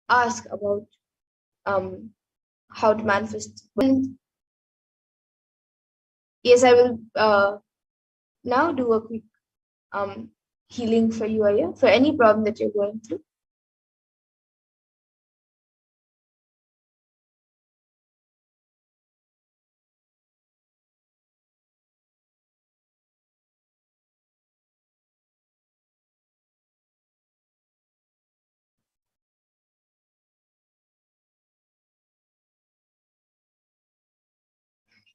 ask about how to manifest. And yes, I will now do a quick healing for you, Aya, for any problem that you're going through.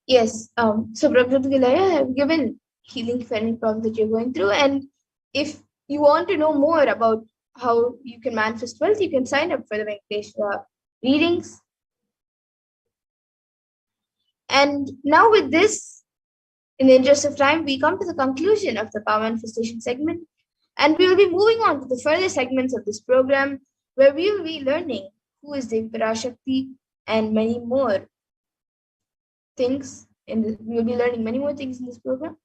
Yes, so Prabhupada Gilaya, I have given healing for any problem that you're going through. And if you want to know more about how you can manifest wealth, you can sign up for the Venkateshwara readings. And now with this, in the interest of time, we come to the conclusion of the power manifestation segment. And we will be moving on to the further segments of this program, where we will be learning who is Devi Parashakti and many more things. We will be learning many more things in this program.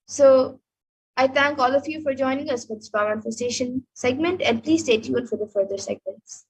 So I thank all of you for joining us for this power manifestation segment, and please stay tuned for the further segments.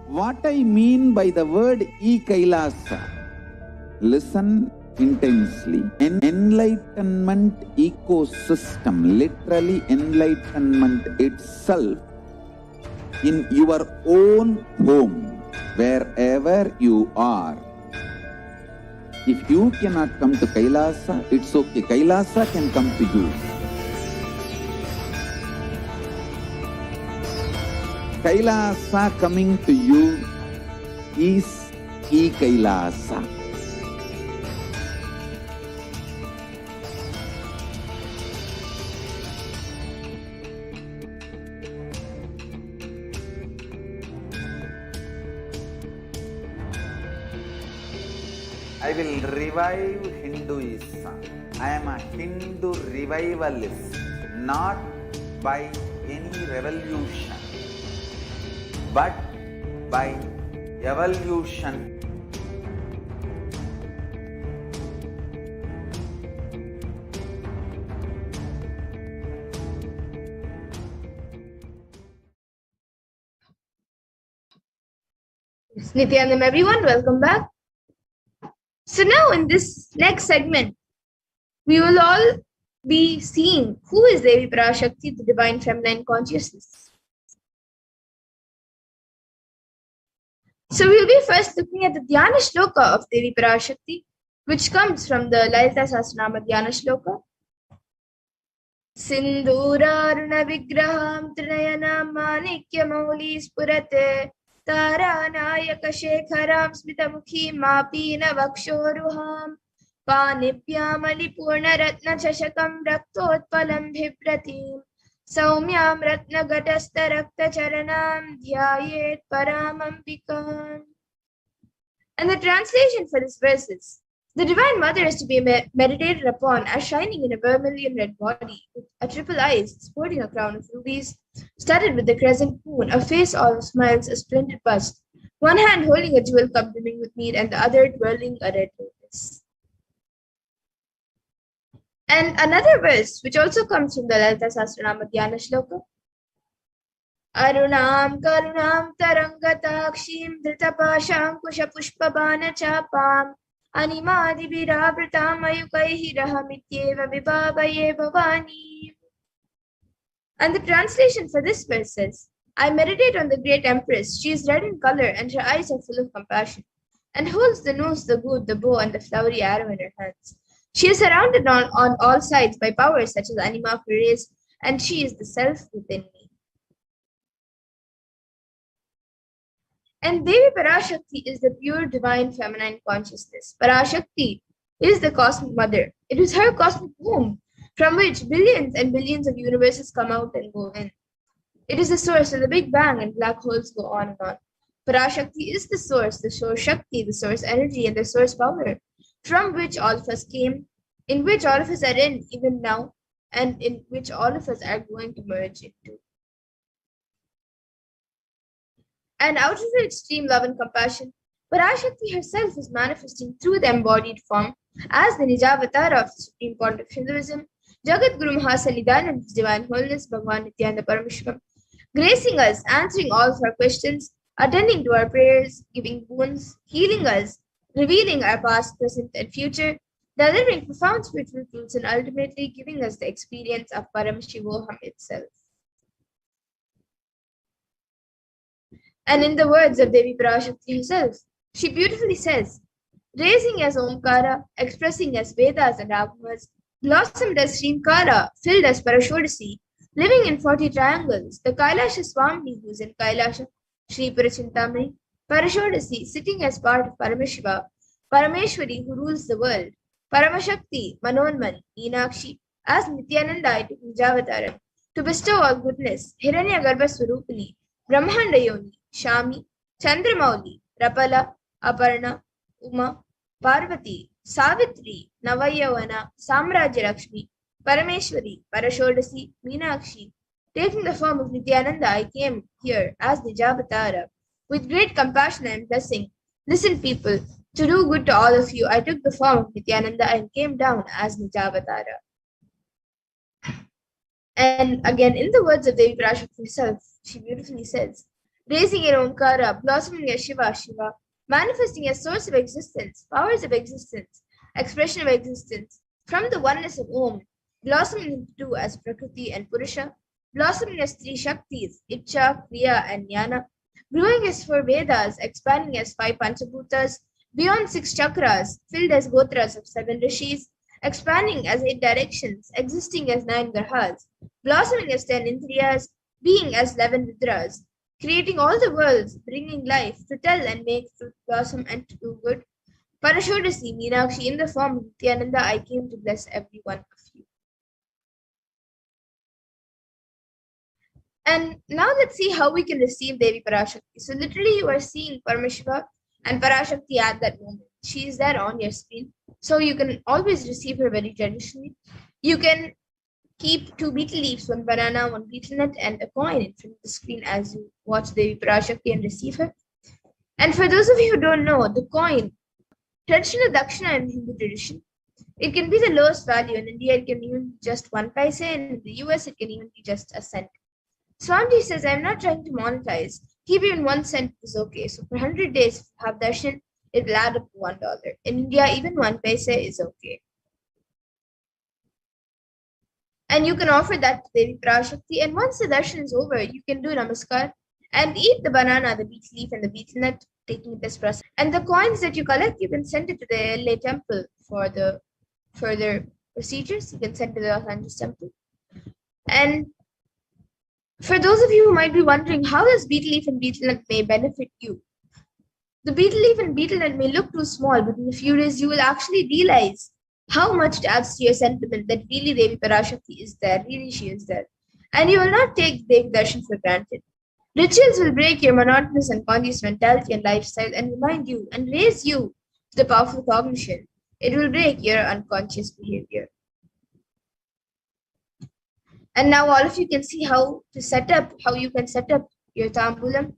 What I mean by the word e-Kailasa, listen intensely. An enlightenment ecosystem, literally enlightenment itself, in your own home, wherever you are. If you cannot come to Kailasa, it's okay. Kailasa can come to you. Kailasa coming to you is e-Kailasa. I will revive Hinduism. I am a Hindu revivalist, not by any revolution, but by evolution. Nityanam, everyone, welcome back. So now in this next segment, we will all be seeing who is Devi Parashakti, the divine feminine consciousness. So we'll be first looking at the Dhyana Shloka of Devi Parashakti, which comes from the Lalita Sahasranama Dhyana Shloka. Sindhuraruna Vigraham Trinayanam Manikya Mauli Spurate Taranayaka Shekharam Smitamukhi Mapina Vakshoruham Panipyamali Purna Ratna Chashakam Raktotpalam Bhipratim Saumyam Ratna Gatasta Rakta Charanam Dhyayet Paramambikam. And the translation for this verse is: the Divine Mother is to be meditated upon as shining in a vermilion red body, with a triple eyes, sporting a crown of rubies, studded with the crescent moon, a face all smiles, a splendid bust, one hand holding a jewel cup brimming with mead, and the other twirling a red lotus. And another verse, which also comes from the Lalita Sahasranama Dhyana Shloka. Arunam karunam tarangatakshim dritapashankusha pushpabana chapam animadibhiravrtam ayukaihi rahamityeva vibhabaye bhavani. And the translation for this verse says, I meditate on the great empress. She is red in color and her eyes are full of compassion, and holds the nose, the good, the bow, and the flowery arrow in her hands. She is surrounded on all sides by powers such as anima purace, and she is the self within me. And Devi Parashakti is the pure divine feminine consciousness. Parashakti is the cosmic mother. It is her cosmic womb from which billions and billions of universes come out and go in. It is the source of the Big Bang, and black holes go on and on. Parashakti is the source Shakti, the source energy, and the source power from which all of us came, in which all of us are in even now, and in which all of us are going to merge into. And out of her extreme love and compassion, Parashakti herself is manifesting through the embodied form as the Nijavatara of the Supreme Court of Hinduism, Jagat Guru Mahasanidanand, His Divine Holiness Bhagavan Nityananda Parameshwaram, gracing us, answering all of our questions, attending to our prayers, giving boons, healing us, revealing our past, present, and future, delivering profound spiritual truths, and ultimately giving us the experience of Paramashivoham itself. And in the words of Devi Parashakti herself, she beautifully says, raising as Omkara, expressing as Vedas and Agamas, blossomed as Srimkara, filled as Parashodasi, living in 40 triangles, the Kailasha Swami who is in Kailasha, Sri Parachintamani, Parashodasi, sitting as part of Parameshva, Parameshwari who rules the world, Paramashakti, Manonman, Meenakshi, as Nityananda to Nijavataram, to bestow all goodness, Hiranyagarbha Swarupini, Brahmanda Yoni, Shami, Chandramauli, Rapala, Aparna, Uma, Parvati, Savitri, Navayavana, Samrajya Lakshmi, Parameshwari, Parashodasi, Meenakshi. Taking the form of Nityananda, I came here as Nijavatara. With great compassion and blessing, listen people, to do good to all of you, I took the form of Nityananda and came down as Nijavatara. And again, in the words of Devi Parashakti herself, she beautifully says, raising in Omkara, blossoming as Shiva, Shiva, manifesting as source of existence, powers of existence, expression of existence, from the oneness of Om, blossoming into two as Prakriti and Purusha, blossoming as three Shaktis, Icha, Kriya, and Jnana, growing as 4 Vedas, expanding as 5 Panchabhutas, beyond 6 chakras, filled as Gotras of 7 Rishis, expanding as 8 directions, existing as 9 Grahas, blossoming as 10 Indriyas, being as 11 Vidras, creating all the worlds, bringing life, to tell and make fruit blossom and to do good. Parashodasi, Meenakshi, in the form of Nityananda, I came to bless every one of you. And now let's see how we can receive Devi Parashakti. So literally you are seeing Parameshwara and Parashakti at that moment. She is there on your screen. So you can always receive her very traditionally. You can keep 2 betel leaves, 1 banana, 1 betel nut, and a coin in front of the screen as you watch Devi Parashakti and receive her. And for those of you who don't know, the coin, traditional Dakshina in Hindu tradition, it can be the lowest value. In India, it can even be just 1 paise, and in the US, it can even be just a cent. Swamiji says, I'm not trying to monetize. Keep even 1 cent is okay. So for 100 days, if you have darshan, it will add up to $1. In India, even 1 paise is okay. And you can offer that to Devi Parashakti. And once the darshan is over, you can do namaskar and eat the banana, the beech leaf, and the betel nut, taking it as prasad. And the coins that you collect, you can send it to the LA temple for the further procedures. You can send it to the Los Angeles temple. And for those of you who might be wondering, how does betel leaf and betel nut may benefit you? The betel leaf and betel nut may look too small, but in a few days you will actually realize how much it adds to your sentiment that really Devi Parashakti is there, really she is there. And you will not take Devi Darshan for granted. Rituals will break your monotonous and conscious mentality and lifestyle and remind you and raise you to the powerful cognition. It will break your unconscious behavior. And now all of you can see how you can set up your tambulam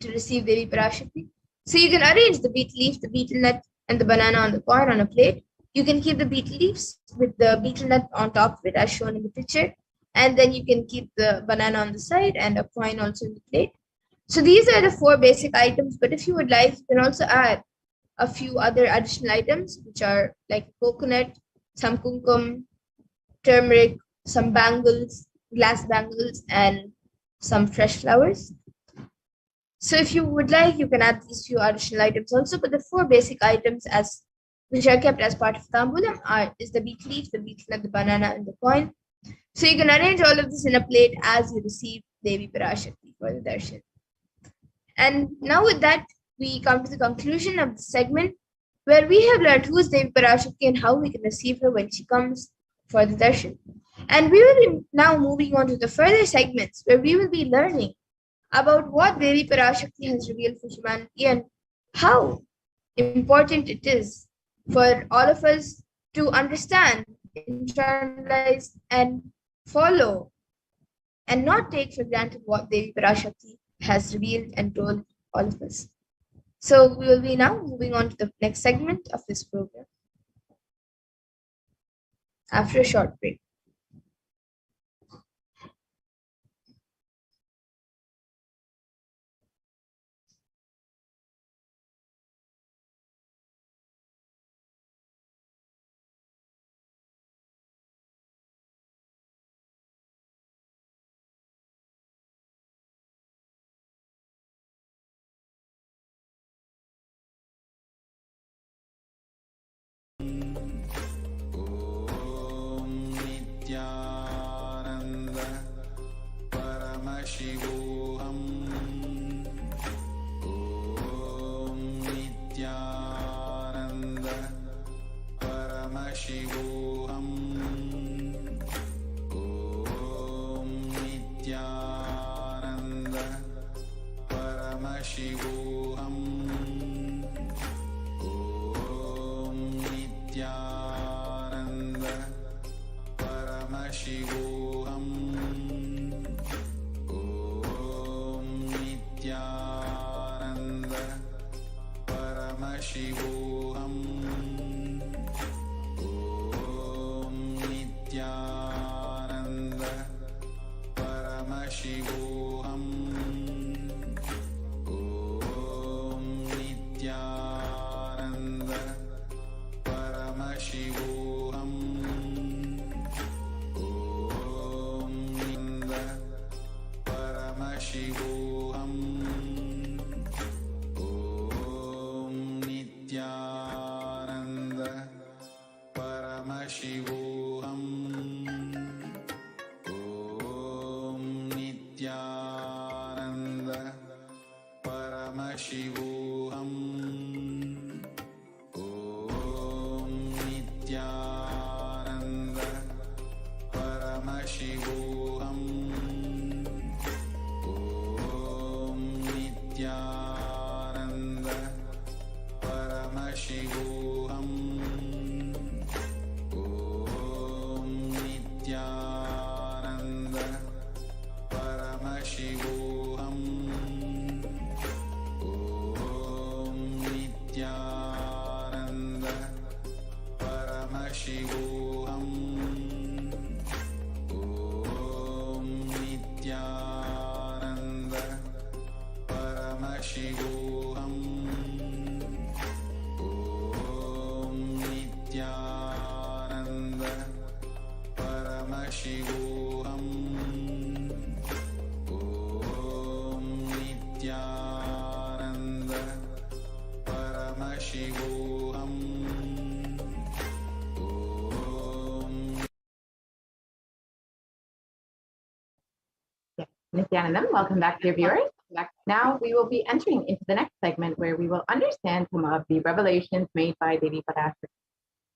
to receive Devi Parashakti. So you can arrange the betel leaf, the betel nut, and the banana on the coin on a plate. You can keep the betel leaves with the betel nut on top of it as shown in the picture. And then you can keep the banana on the side and a coin also in the plate. So these are the 4 basic items, but if you would like, you can also add a few other additional items, which are like coconut, some kumkum, turmeric, some bangles, glass bangles, and some fresh flowers. So if you would like, you can add these few additional items also, but the 4 basic items which are kept as part of tambulam is the betel leaf, the betel nut, the banana, and the coin. So you can arrange all of this in a plate as you receive Devi Parashakti for the darshan. And now with that, we come to the conclusion of the segment where we have learned who is Devi Parashakti and how we can receive her when she comes for the darshan. And we will be now moving on to the further segments where we will be learning about what Devi Parashakti has revealed for humanity and how important it is for all of us to understand, internalize, and follow and not take for granted what Devi Parashakti has revealed and told all of us. So we will be now moving on to the next segment of this program after a short break. Nityanand परमशिवोऽहम् ॐ नित्यानन्द परमशिवोऽहम् ॐ नित्यानन्द परमशिवोऽहम् ॐ नित्यानन्द परमशिवोऽहम् ॐ नित्यानन्द परमशिवोऽहम् ॐ नित्यानन्द परमशिवोऽहम् ॐ नित्यानन्द परमशिवोऽहम् परमशिवोऽहम् ॐ नित्यानन्द परमशिवोऽहम् ॐ नित्यानन्द परमशिवोऽहम् ॐ नित्यानन्द परमशिवोऽहम् नित्यानन्द परमशिवोऽहम् ॐ नित्यानन्द परमशिवोऽहम् ॐ नित्यानन्द परमशिवोऽहम् ॐ नित्यानन्द परमशिवोऽहम् ॐ नित्यानन्द परमशिवोऽहम् Nityanandam. Welcome back, dear viewers. Now we will be entering into the next segment where we will understand some of the revelations made by Devi Parashakti.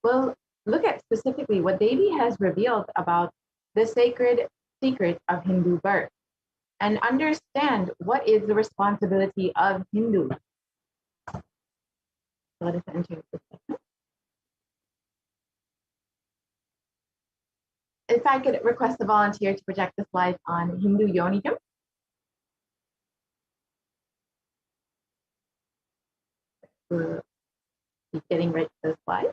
We'll look at specifically what Devi has revealed about the sacred secrets of Hindu birth and understand what is the responsibility of Hindus. So let us enter this segment. If I could request a volunteer to project the slides on Hindu Yonidom. We'll be getting right to those slides.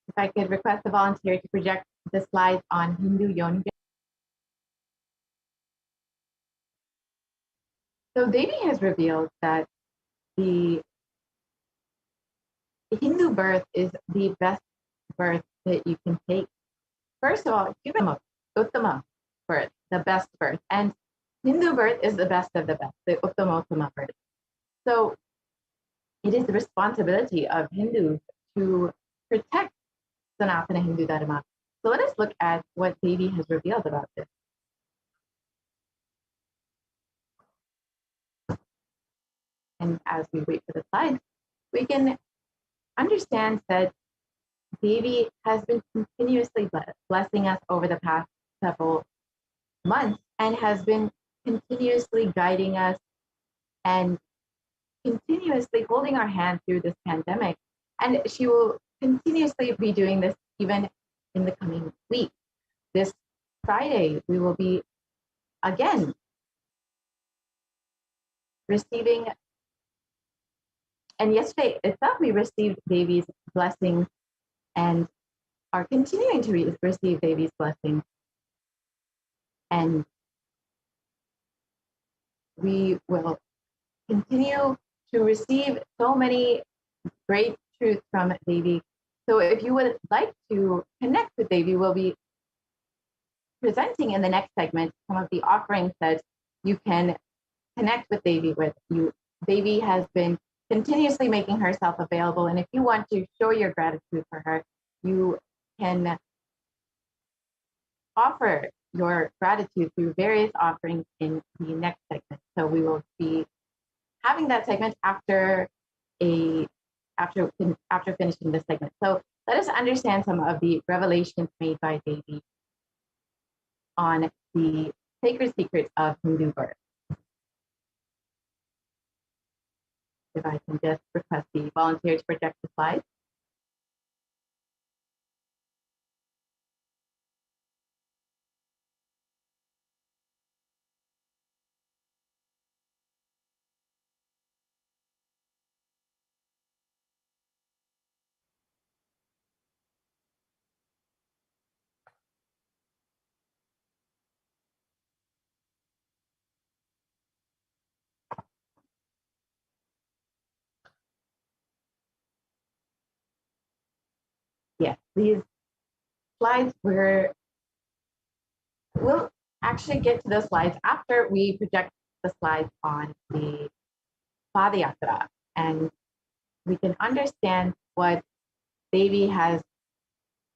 If I could request a volunteer to project the slides on Hindu Yonidom. So Devi has revealed that the Hindu birth is the best birth that you can take. First of all, Uttama birth, the best birth. And Hindu birth is the best of the best, the Uttama birth. So it is the responsibility of Hindus to protect Sanatana Hindu Dharma. So let us look at what Devi has revealed about this. And as we wait for the slides, we can understand that Devi has been continuously blessing us over the past several months and has been continuously guiding us and continuously holding our hand through this pandemic. And she will continuously be doing this even in the coming week. This Friday, we will be again receiving, and yesterday itself, we received Devi's blessings and are continuing to receive Devi's blessings. And we will continue to receive so many great truths from Devi. So if you would like to connect with Devi, we'll be presenting in the next segment some of the offerings that you can connect with Devi with. Devi has been continuously making herself available. And if you want to show your gratitude for her, you can offer your gratitude through various offerings in the next segment. So we will be having that segment after finishing this segment. So let us understand some of the revelations made by Devi on the sacred secrets of Hindu birth. If I can just request the volunteer to project the slides. Yes, these slides we'll actually get to those slides after we project the slides on the Padayatra, and we can understand what Devi has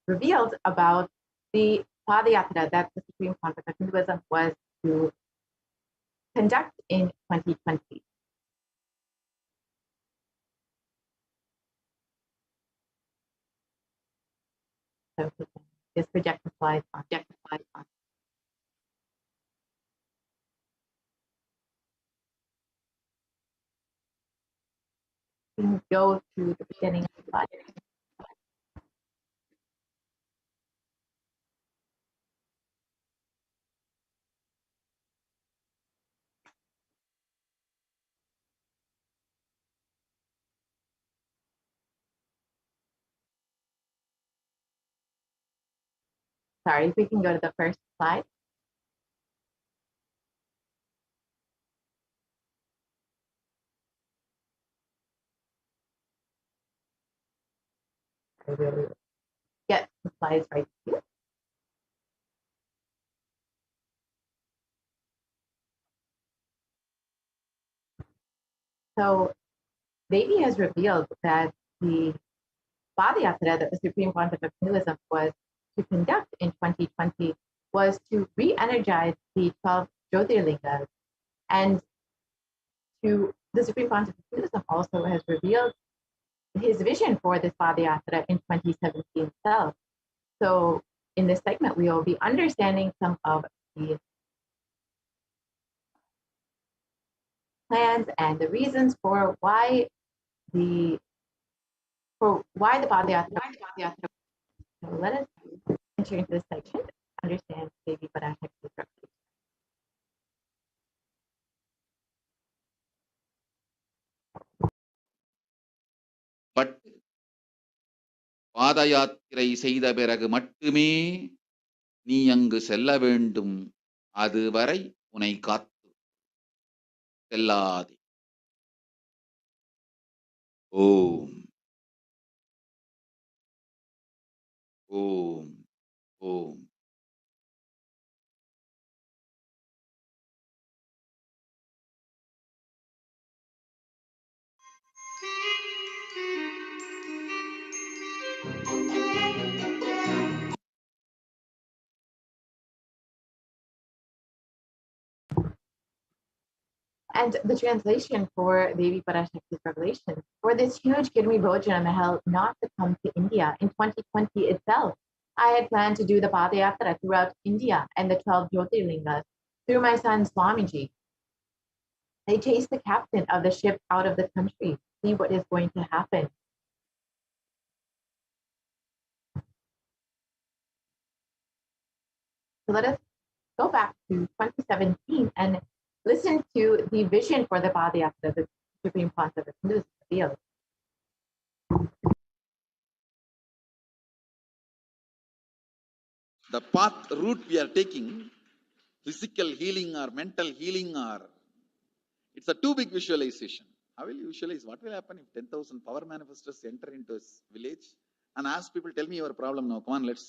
revealed about the Padayatra that the Supreme Conference of Hinduism was to conduct in 2020. So we can just project the slides on. We can go to the beginning of the slide. Sorry, if we can go to the first slide. We'll get the slides right here. So Devi has revealed that the Padayatra that the Supreme Pontiff of Hinduism was to conduct in 2020 was to re-energize the 12 Jyotirlingas. And the Supreme Pontiff of Hinduism also has revealed his vision for this Padayatra in 2017 itself. So in this segment, we will be understanding some of the plans and the reasons for why the Padayatra. So let us enter into this section to understand Devi Parashakti's revelation. பட்டு பாத யாத்திரை செய்த பிறகு மட்டுமே நீ அங்கு செல்ல வேண்டும், அதுவரை உன்னை காத்து செல்லாதே. ஓம் ஓம் ஓம். And the translation for Devi Parashakti's revelation for this huge Girmi Bhojana Mahal not to come to India in 2020 itself. I had planned to do the Padayatra throughout India and the 12 Jyotirlingas through my son Swamiji. They chased the captain of the ship out of the country. See what is going to happen. So let us go back to 2017 and listen to the vision for the Padayatra the Supreme Pontiff of Hinduism revealed. The path route we are taking, physical healing or mental healing, or it's a too big visualization. How will you visualize? What will happen if 10,000 power manifestors enter into a village and ask people, tell me your problem now, come on, let's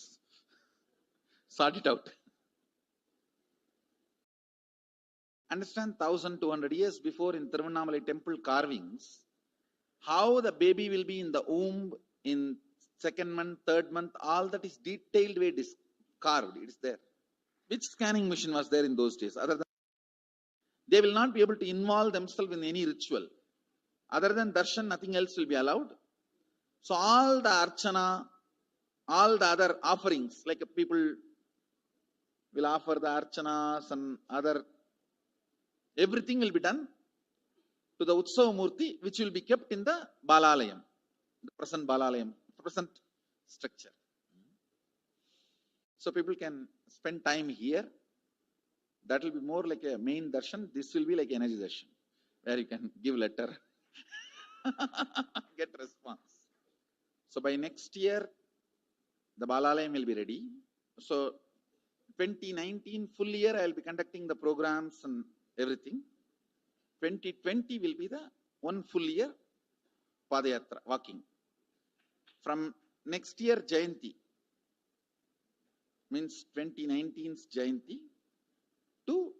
sort it out. Understand 1,200 years before in Tiruvannamalai temple carvings, how the baby will be in the womb in second month, third month, all that is detailed way carved, it is there. Which scanning machine was there in those days? Other than they will not be able to involve themselves in any ritual. Other than darshan, nothing else will be allowed. So all the archana, all the other offerings, like people will offer the archanas and other, everything will be done to the Utsava Murti, which will be kept in the Balalayam, the present Balalayam, present structure. So people can spend time here. That will be more like a main darshan. This will be like energy darshan, where you can give letter, get response. So by next year, the Balalayam will be ready. So 2019 full year, I will be conducting the programs and everything. 2020 will be the one full year Padayatra, walking. From next year, Jayanti, means 2019's Jayanti to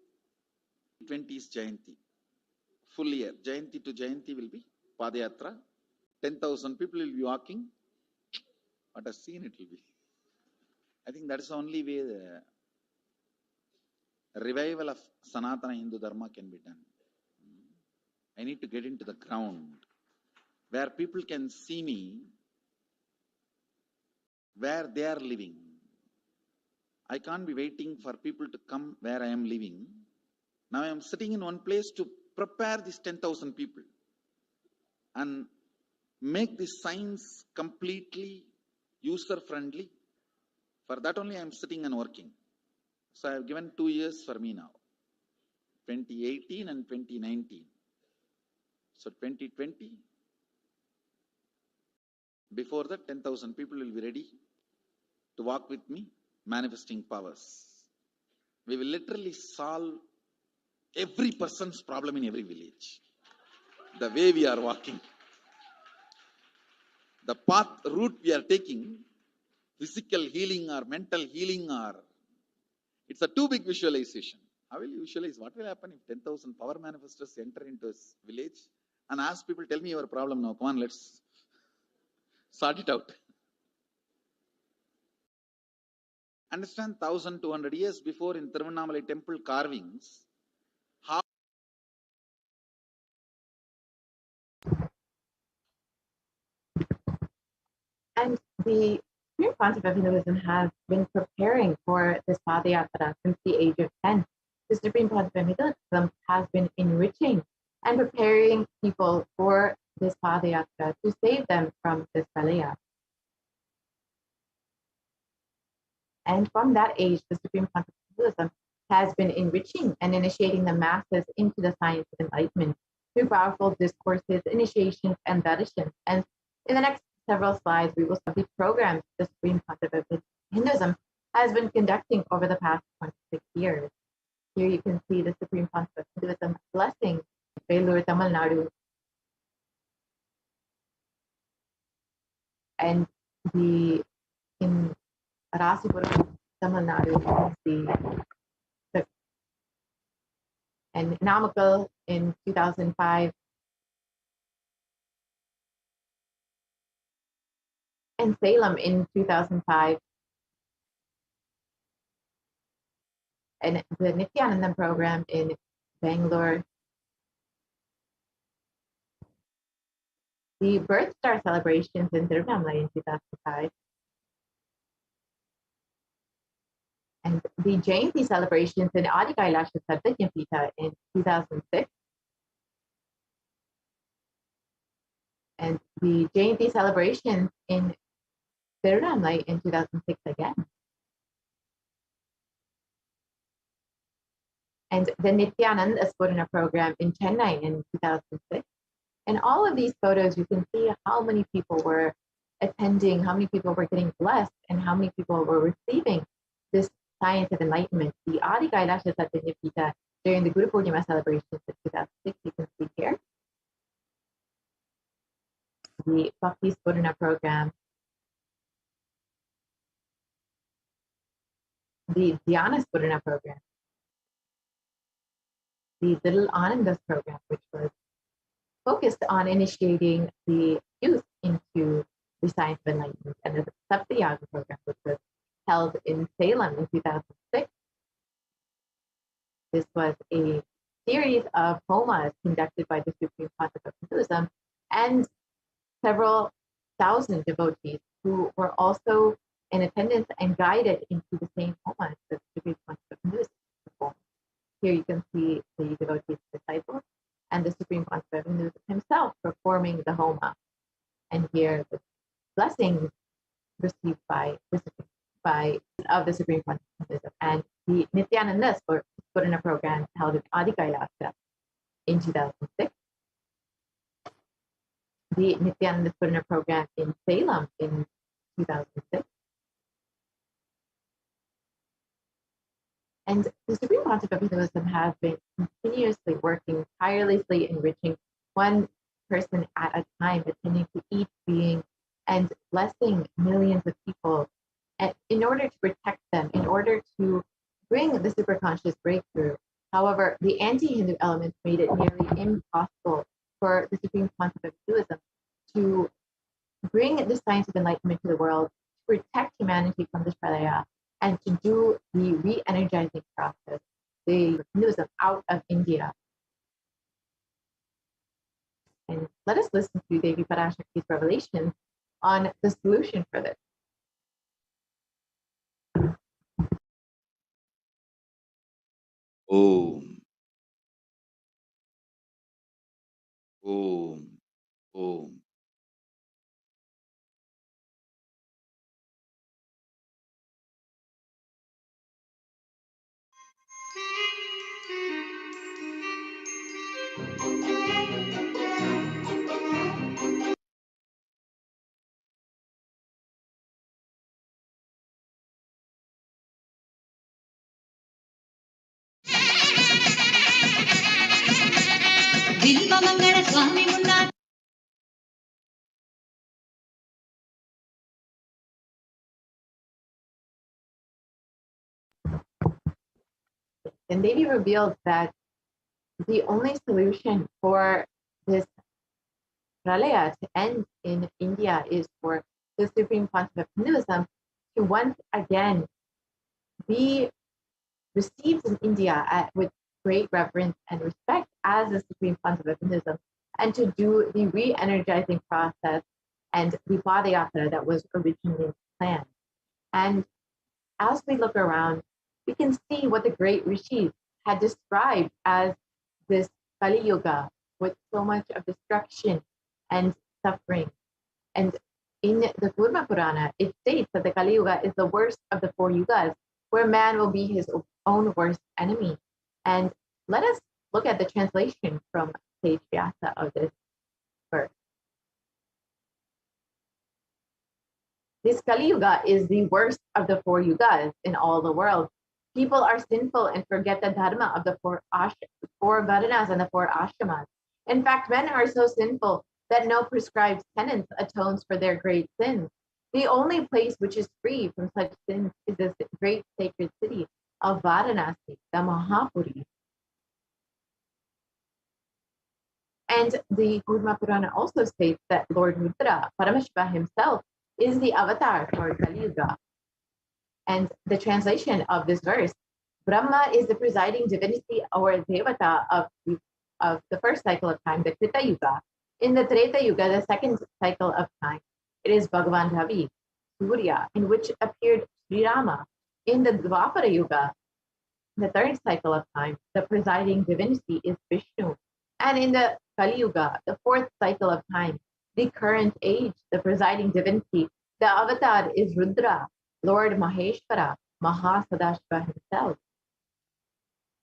20's Jayanti. Full year, Jayanti to Jayanti will be Padayatra. 10,000 people will be walking. What a scene it will be. I think that is the only way the revival of Sanatana Hindu Dharma can be done. I need to get into the ground where people can see me, where they are living. I can't be waiting for people to come where I am living. Now I am sitting in one place to prepare these 10,000 people and make this science completely user-friendly. For that only I am sitting and working. So I have given 2 years for me now, 2018 and 2019. So 2020, before that 10,000 people will be ready to walk with me, manifesting powers. We will literally solve every person's problem in every village. The way we are walking, the path route we are taking, physical healing or mental healing, or it's a too big visualization. How will you visualize? What will happen if 10,000 power manifestors enter into a village and ask people, tell me your problem now, come on, let's Sort it out. Understand 1200 years before in Tiruvannamalai temple carvings, how And the Supreme Council of Hinduism has been preparing for this Padayatra since the age of 10. The Supreme Council of Hinduism has been enriching and preparing people for this Padayatra to save them from this Pralaya. And from that age, the Supreme Council of Hinduism has been enriching and initiating the masses into the science of enlightenment through powerful discourses, initiations, and darshans. And in the next several slides, we will see the programs the Supreme Council of Hinduism has been conducting over the past 26 years. Here you can see the Supreme Council of Hinduism blessing Vellore, Tamil Nadu, and in Rasipuram, Tamil Nadu, and Namakkal in 2005, and Salem in 2005, and the Nityanandam program in Bangalore, the Birth Star celebrations in Tiruvannamalai in 2005, and the Jayanti celebrations in Adi Kailasha Sarvajñapita in 2006, and the Jayanti celebrations in Tiruvannamalai in 2006 again. And the Nityananda Spurana program in Chennai in 2006. And all of these photos, you can see how many people were attending, how many people were getting blessed, and how many people were receiving this science of enlightenment. The Adi Kailasha Sarvajñapita during the Guru Purnima celebrations of 2006, you can see here. The Bhakti Spurana program, the Dhyana Spurana program, the Little Anandas program, which was focused on initiating the youth into the science of enlightenment, and the Saptayaga program, which was held in Salem in 2006. This was a series of homas conducted by the Supreme Council of Hinduism and several thousand devotees who were also in attendance and guided into the same homas that the Supreme Council of Hinduism performed. Here you can see the devotees' disciples and the Supreme Council of Hinduism himself performing the homa. And here the blessings received by the Supreme Council of Hinduism, and the Nityananda Spurana program held in Adi Kailasha in 2006. The Nityananda Spurana program in Salem in 2006. And the Supreme Council of Hinduism has been continuously working, tirelessly enriching one person at a time, attending to each being and blessing millions of people in order to protect them, in order to bring the superconscious breakthrough. However, the anti-Hindu elements made it nearly impossible for the Supreme Council of Hinduism to bring the science of enlightenment to the world, to protect humanity from this pralaya, and to do the re-energizing process, the Hinduism out of India. And let us listen to Devi Parashakti's revelation on the solution for this. Om. Om. Om. బిల్వమంగళ స్వామి ఉన్నారు. And Devi revealed that the only solution for this Pralaya to end in India is for the Supreme Pontiff of Hinduism to once again be received in India with great reverence and respect as the Supreme Pontiff of Hinduism, and to do the re-energizing process and the Padayatra that was originally planned. And as we look around, we can see what the great rishis had described as this Kali Yuga with so much of destruction and suffering. And in the Kurma Purana, it states that the Kali Yuga is the worst of the 4 yugas, where man will be his own worst enemy. And let us look at the translation from page Vyasa of this verse. This Kali Yuga is the worst of the 4 yugas in all the world. People are sinful and forget the dharma of the 4 varanas and the 4 ashramas. In fact, men are so sinful that no prescribed penance atones for their great sins. The only place which is free from such sins is this great sacred city of Varanasi, the Mahapuri. And the Kurma Purana also states that Lord Rudra, Paramashiva himself, is the avatar for Kali Yuga. And the translation of this verse, Brahma is the presiding divinity or Devata of the first cycle of time, the Krita Yuga. In the Treta Yuga, the second cycle of time, it is Bhagavan Ravi, Surya, in which appeared Sri Rama. In the Dvapara Yuga, the third cycle of time, the presiding divinity is Vishnu. And in the Kali Yuga, the fourth cycle of time, the current age, the presiding divinity, the avatar is Rudra, Lord Maheshwara, Mahasadashiva himself.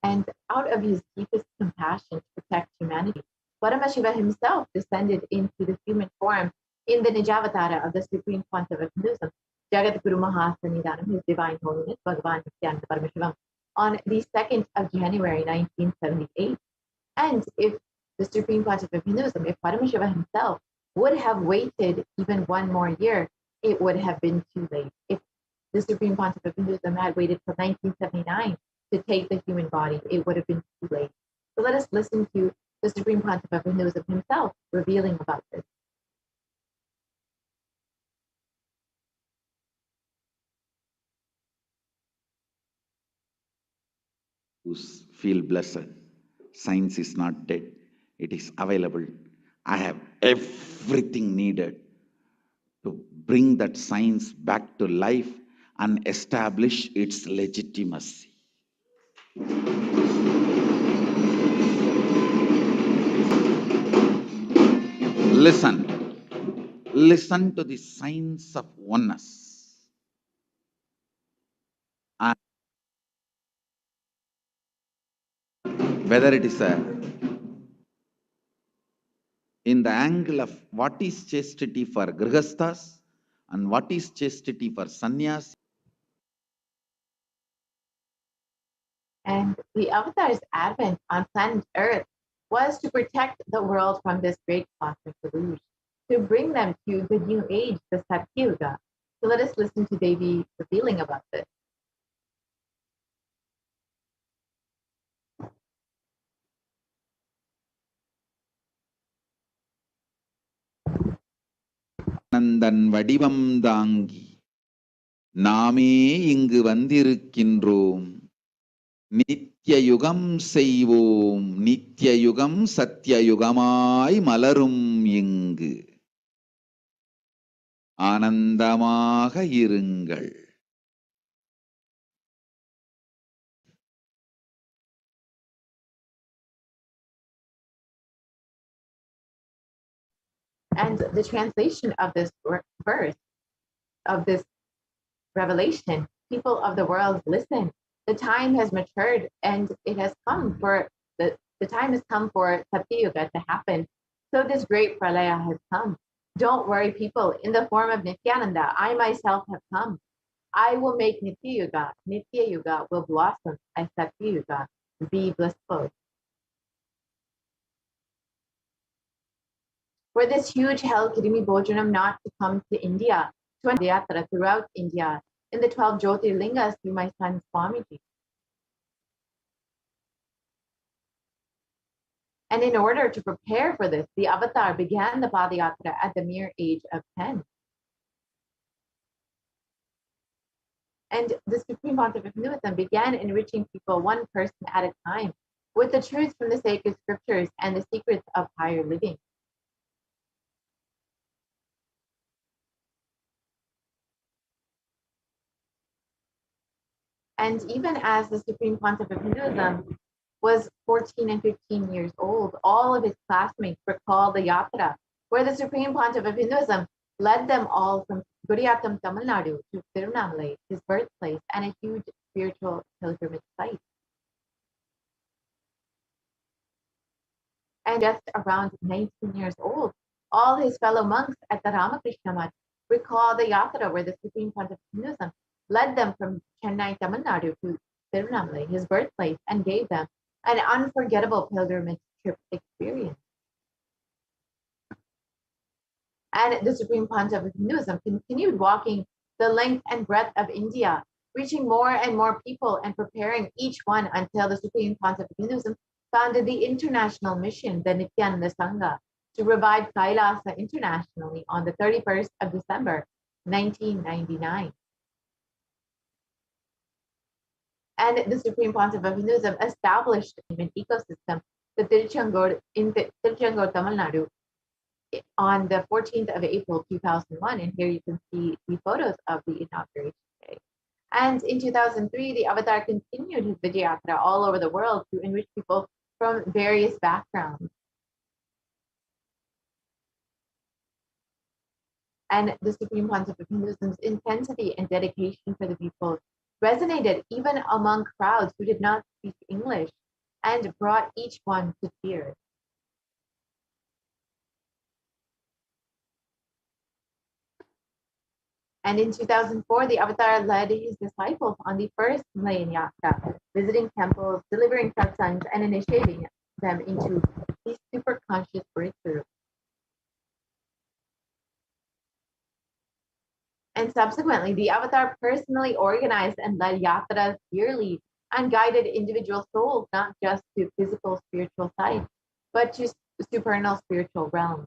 And out of his deepest compassion to protect humanity, Paramashiva himself descended into the human form in the Nijavatara of the Supreme Pontiff of Hinduism, Jagat Guru Mahasanidanam, His Divine Holiness, Bhagavan Nityananda Paramashivam, on the 2nd of January, 1978. And if the Supreme Pontiff of Hinduism, if Paramashiva himself would have waited even one more year, it would have been too late. If the Supreme Pontiff of Hinduism had waited till 1979 to take the human body, it would have been too late. So let us listen to the Supreme Pontiff of Hinduism himself revealing about this. Feel blessed. Science is not dead. It is available. I have everything needed to bring that science back to life and establish its legitimacy. Listen to the science of oneness. And whether it is in the angle of what is chastity for grihasthas and what is chastity for sannyas. And the Avatar's advent on planet Earth was to protect the world from this great cosmic deluge, to bring them to the new age, the Satyuga. So let us listen to Devi revealing about this. Nandan வடிவம் தாங்கி நாமே இங்கு வந்திருக்கின்றோம். நித்திய யுகம் செய்வோம், நித்திய யுகம் சத்தியயுகமாய் மலரும் இங்கு. ஆனந்தமாக இருங்கள். And the translation of this verse, of this revelation, people of the world, listen. The time has matured and it has come for the time has come for Satyuga to happen. So this great pralaya has come. Don't worry, people. In the form of Nityananda, I myself have come. I will make Nitya Yuga. Nitya Yuga will blossom as Satyuga. Be blissful. For this huge hell Kirimi Bhojanam not to come to India, to Yatra throughout India, in the 12 Jyotirlingas through my son Swamiji. And in order to prepare for this, the avatar began the Padayatra at the mere age of 10. And the Supreme Pontiff of Hinduism began enriching people one person at a time with the truths from the sacred scriptures and the secrets of higher living. And even as the Supreme Pontiff of Hinduism was 14 and 15 years old, all of his classmates recalled the Yatra, where the Supreme Pontiff of Hinduism led them all from Guriyatam, Tamil Nadu to Tirunamalai, his birthplace, and a huge spiritual pilgrimage site. And just around 19 years old, all his fellow monks at the Ramakrishna Mutt recall the Yatra, where the Supreme Pontiff of Hinduism led them from Chennai, Tamil Nadu to Tirunamalai, his birthplace, and gave them an unforgettable pilgrimage trip experience. And the Supreme Pontiff of Hinduism continued walking the length and breadth of India, reaching more and more people and preparing each one until the Supreme Pontiff of Hinduism founded the international mission, the Nityananda Sangha, to revive Kailasa internationally on the 31st of December, 1999. And the Supreme Pontiff of Hinduism established an ecosystem, the Tiruchengood in Tiruchengood, Tamil Nadu, on the 14th of April, 2001. And here you can see the photos of the inauguration day. And in 2003, the Avatar continued his Vijayatra all over the world to enrich people from various backgrounds. And the Supreme Pontiff of Hinduism's intensity and dedication for the people resonated even among crowds who did not speak English and brought each one to tears. And in 2004, the Avatar led his disciples on the first Malayan Yatra, visiting temples, delivering satsangs, and initiating them into the super conscious breakthrough. And subsequently, the Avatar personally organized and led yatras yearly and guided individual souls not just to physical spiritual sites, but to supernal spiritual realms.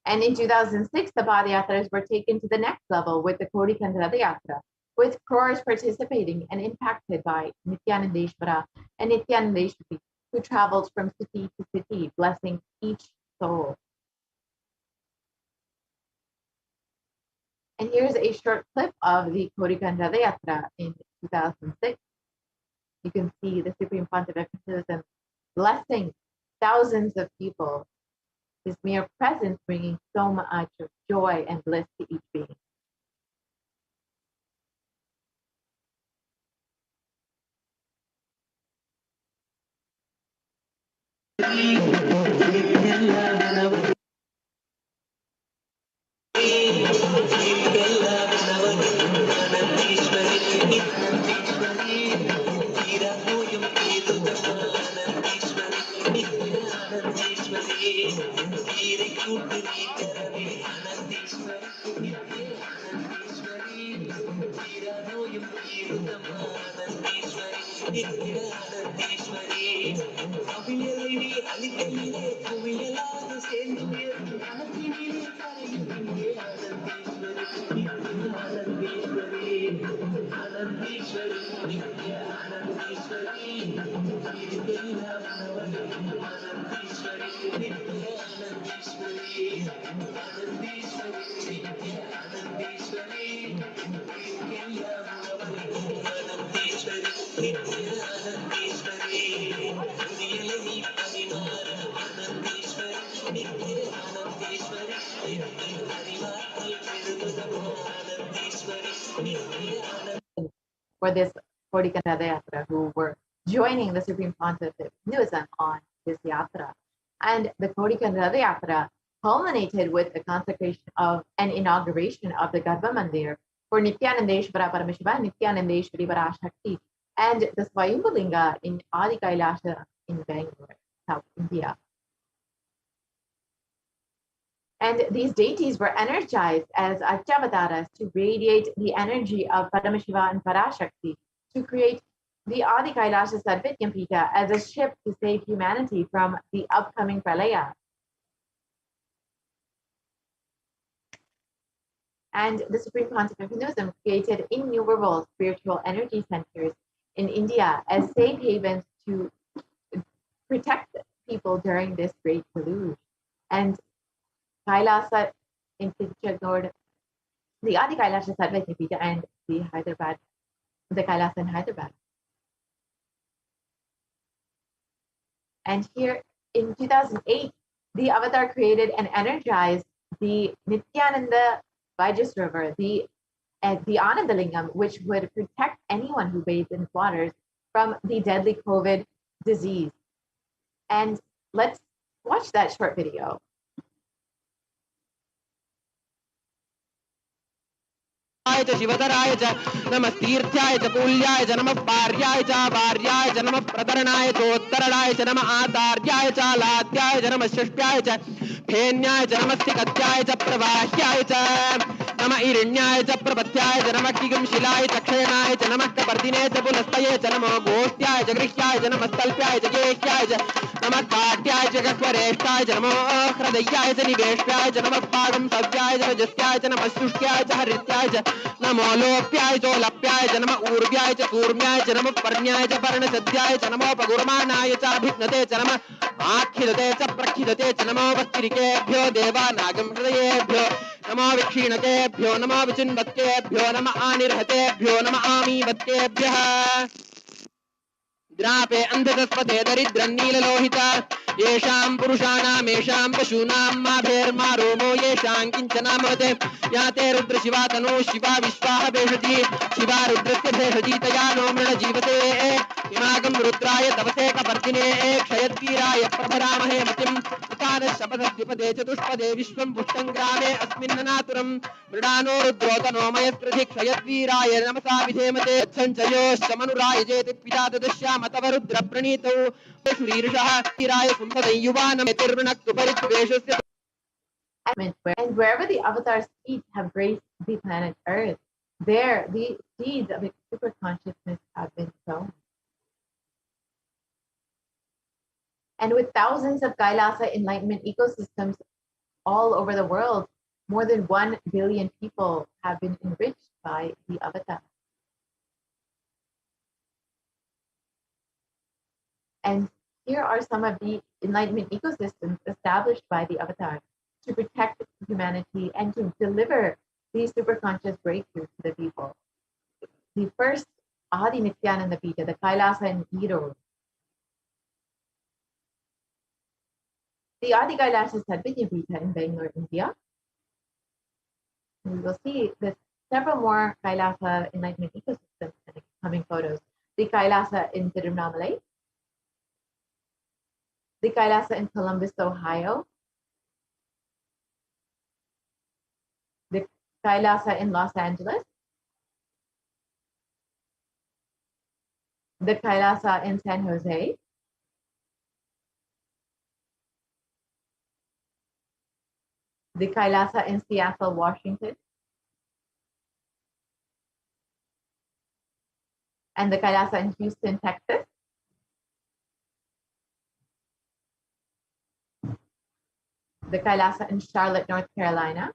And in 2006, the Padayatras were taken to the next level with the Kodikand Ratha Yatra, with crores participating and impacted by Nityanandeshwara and Nityanandeshwari, who traveled from city to city, blessing each soul. And here's a short clip of the Kodikand Ratha Yatra in 2006. You can see the Supreme Pontiff of Hinduism blessing thousands of people, his mere presence bringing so much of joy and bliss to each being. For this Kodikand Ratha Yatra, who were joining the Supreme Pontiff of Hinduism on this yatra. And the Kodikand Ratha Yatra culminated with the consecration of an inauguration of the Garbha Mandir for Nityanandeshwara Paramashiva, Nityanandeshwari Parashakti, and the Swayambhulinga in Adi Kailasa in Bangalore, South India. And these deities were energized as Archavataras to radiate the energy of Paramashiva and Parashakti to create the Adi Kailasha Sarvijñapita as a ship to save humanity from the upcoming pralaya. And the Supreme Council of Hinduism created innumerable spiritual energy centers in India as safe havens to protect people during this great deluge. And Kailasa in Tiruchendur, the Adi Kailasha Sarvijñapita and the Kailasa in Hyderabad. And here in 2008, the Avatar created and energized the Nityananda Vajas River, the Anandalingam, which would protect anyone who bathes in its waters from the deadly COVID disease. And let's watch that short video. च शिवतराय च नमः तीर्थ्याय च कूल्याय च नमः पार्याय च वार्याय च नमः प्रतरणाय चोत्तरणाय च नमः आतार्याय च लाद्याय च नमः षष्ट्याय च फेन्याय च नमः सिकत्याय च प्रवाह्याय च नमः ईरण्याय च प्रपत्याय च नमः किगंशिलाय च क्षयणाय च नमः कपर्दिने च पुलस्तये च नमः गोष्ट्याय च गृह्याय च नमः तल्प्याय च गेह्याय च नमः काट्याय च गह्वरेष्ठाय च नमो हृदयाय च निवेष्ट्याय च नमः पागं सव्याय च रजस्याय च नमः शुष्ट्याय च हरित्याय च नमो लोप्याय चोलप्याय च नमः ऊर्व्याय च कूर्म्याय च नमः पर्ण्याय च पर्णसद्याय च नमो पगुर्माणाय च अभिघ्नते च नमः आखिलते च प्रखिलते च नमो वक्तिरिकेभ्यो देवानागं हृदयेभ्यो नमो विक्षीणतेभ्यो नमो विचिन्वत्केभ्यो नमः आनिर्हतेभ्यो नमः आमीवत्केभ्यः द्रापे अन्धतस्पते दरिद्रन्नीललोहिता येषां पुरुषाणामेषां पशूनां माभेर्मा रोमो येषां किञ्चनामवते या ते रुद्रशिवा तनु शिवा विश्वाः भेषजी शिवा रुद्रस्य भेषजी तया नो मृणजीवते इमागं रुद्राय तवसे कपर्दिने क्षयद्वीराय प्रभरामहे मतिं उतानः शपथद्विपदे चतुष्पदे विश्वं पुष्टं ग्रामे अस्मिन्ननातुरं मृडानो रुद्रोतनो मयस्पृथि क्षयद्वीराय नमसा विधेमते सञ्चयोश्च मनुराय जेति पिता ददश्याम तव Rudra प्रणीतौ शुरीर्षः वीराय सुम्भदै युवानमितिर्वृणक्तु परित्वेषस्य. And wherever the Avatar's feet have graced the planet Earth, there the seeds of its super consciousness have been sown. And with thousands of Kailasa enlightenment ecosystems all over the world, more than 1 billion people have been enriched by the Avatar. And here are some of the enlightenment ecosystems established by the Avatar to protect humanity and to deliver these superconscious breakthroughs to the people. The first, Adi Nityananda Pita, the Kailasa in Erode. The Adi Kailasa Sarvijñapita in Bangalore, India. And we will see there's several more Kailasa enlightenment ecosystems in the coming photos. The Kailasa in Tiruvannamalai, the Kailasa in Columbus, Ohio, the Kailasa in Los Angeles, the Kailasa in San Jose, the Kailasa in Seattle, Washington, and the Kailasa in Houston, Texas, the Kailasa in Charlotte, North Carolina,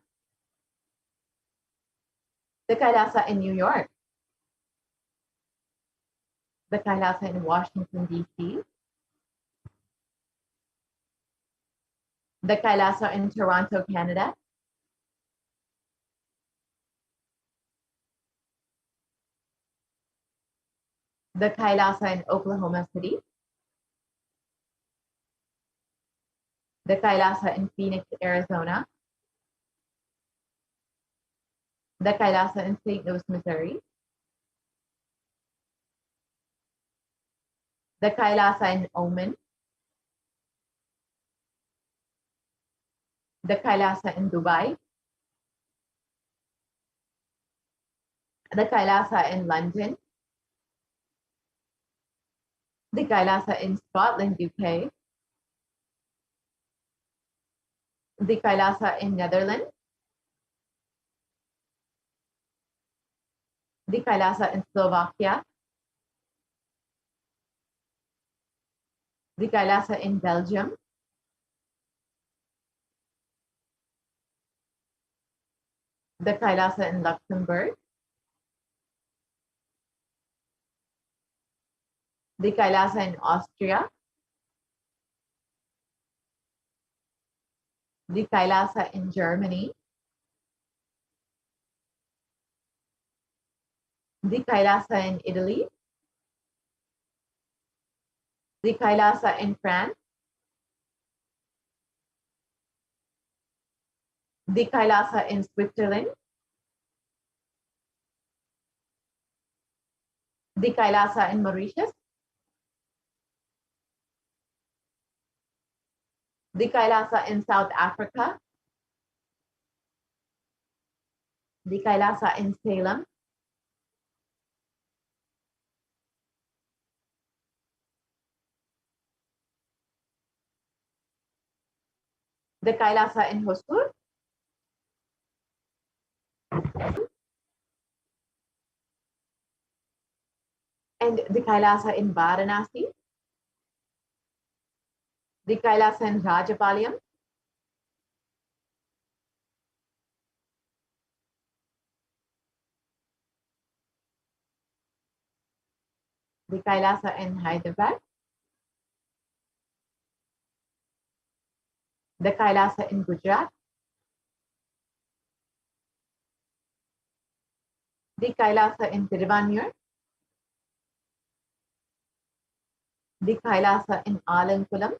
the Kailasa in New York, the Kailasa in Washington, D.C., the Kailasa in Toronto, Canada, the Kailasa in Oklahoma City, the Kailasa in Phoenix, Arizona, the Kailasa in St. Louis, Missouri, the Kailasa in Oman, the Kailasa in Dubai, the Kailasa in London, the Kailasa in Scotland, UK, the Kailasa in Netherlands, the Kailasa in Slovakia, the Kailasa in Belgium, the Kailasa in Luxembourg, the Kailasa in Austria, the Kailasa in Germany, the Kailasa in Italy, the Kailasa in France, the Kailasa in Switzerland, the Kailasa in Mauritius, the Kailasa in South Africa, the Kailasa in Salem, the Kailasa in Hosur, and the Kailasa in Varanasi, the Kailasa in Rajapalayam, the Kailasa in Hyderabad, the Kailasa in Gujarat, the Kailasa in Tiruvanmiyur, the Kailasa in Alankulam,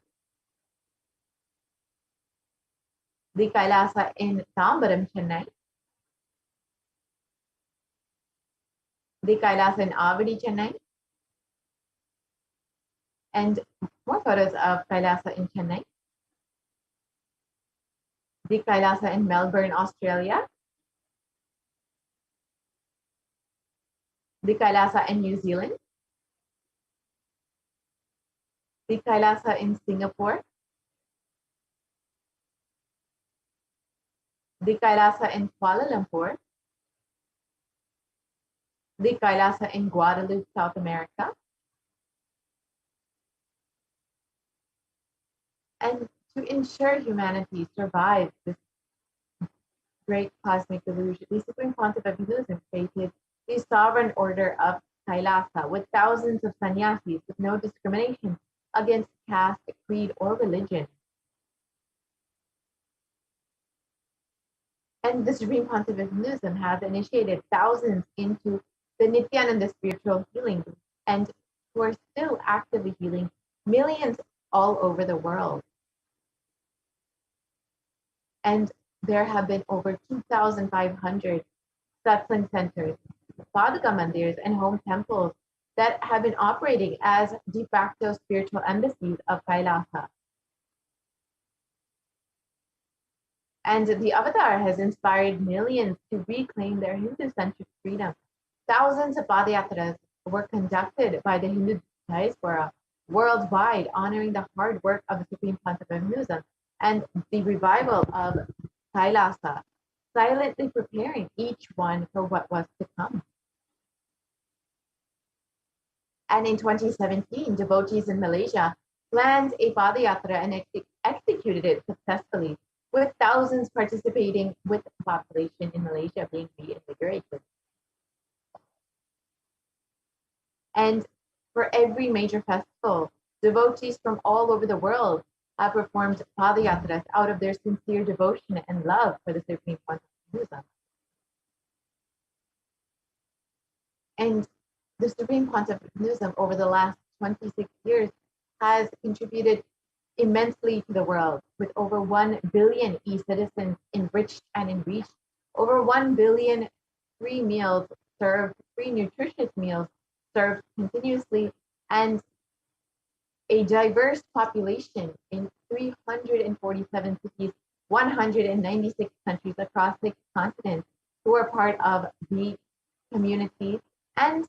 the Kailasa in Tambaram, Chennai, the Kailasa in Avadi, Chennai, and more photos of Kailasa in Chennai, the Kailasa in Melbourne, Australia, the Kailasa in New Zealand, the Kailasa in Singapore, the Kailasa in Kuala Lumpur, the Kailasa in Guadeloupe, South America, and to ensure humanity survives this great cosmic delusion, the Supreme Pontiff of Hinduism created the sovereign order of Kailasa with thousands of sannyasis with no discrimination against caste, creed, or religion. And the Supreme Pontiff of Hinduism has initiated thousands into the Nityananda spiritual healing and who are still actively healing millions all over the world. And there have been over 2,500 satsang centers, sadhaka mandirs, and home temples that have been operating as de facto spiritual embassies of Kailasa. And the avatar has inspired millions to reclaim their Hindu-centric freedom. Thousands of padayatras were conducted by the Hindu diaspora worldwide, honoring the hard work of the Supreme Pontiff of Hinduism and the revival of Kailasa, silently preparing each one for what was to come. And in 2017, devotees in Malaysia planned a padayatra and executed it successfully, with thousands participating, with the population in Malaysia being reinvigorated. And for every major festival, devotees from all over the world have performed padayatras out of their sincere devotion and love for the Supreme Pontiff of Hinduism. And the Supreme Pontiff of Hinduism over the last 26 years has contributed immensely to the world, with over 1 billion e-citizens enriched and enriched, over 1 billion free meals served, free nutritious meals served continuously, and a diverse population in 347 cities, 196 countries across 6 continents who are part of the community, and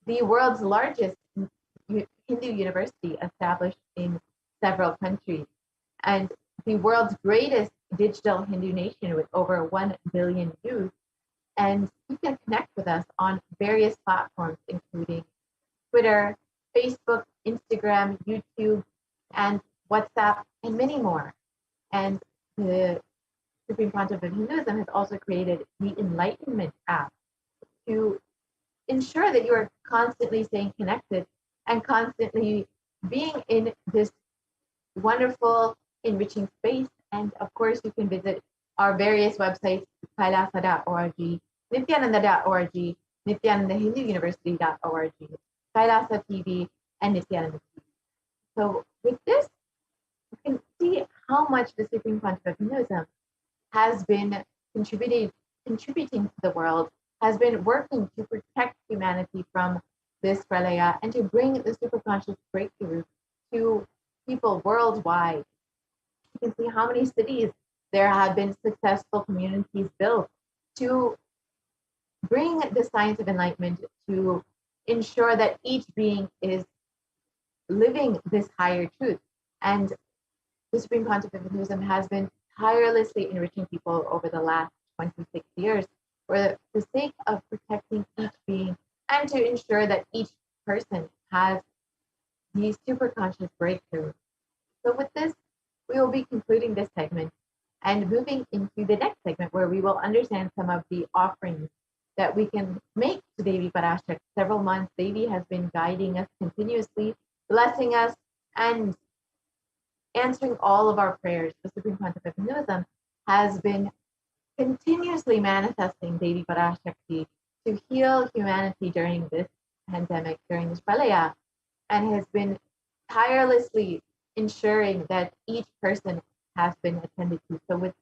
the world's largest Hindu university established in several countries, and the world's greatest digital Hindu nation with over 1 billion youth. And you can connect with us on various platforms, including Twitter, Facebook, Instagram, YouTube, and WhatsApp, and many more. And the Supreme Pontiff of Hinduism has also created the Enlightenment app to ensure that you are constantly staying connected and constantly being in this wonderful, enriching space. And of course, you can visit our various websites, kailasa.org, nityananda.org, nityanandahinduuniversity.org, Kailasa TV, and Nityananda TV. So with this, you can see how much the Supreme Pontiff of Hinduism has been contributing to the world, has been working to protect humanity from this pralaya and to bring the superconscious breakthrough to people worldwide. You can see how many cities there have been successful communities built to bring the science of enlightenment, to ensure that each being is living this higher truth. And the Supreme Pontiff of Hinduism has been tirelessly enriching people over the last 26 years for the sake of protecting each being and to ensure that each person has these superconscious breakthroughs. So with this, we will be concluding this segment and moving into the next segment where we will understand some of the offerings that we can make to Devi Parashakti. Several months, Devi has been guiding us continuously, blessing us, and answering all of our prayers. The Supreme Pontiff of Hinduism has been continuously manifesting Devi Parashakti to heal humanity during this pandemic, during this pralaya, and has been tirelessly ensuring that each person has been attended to. So with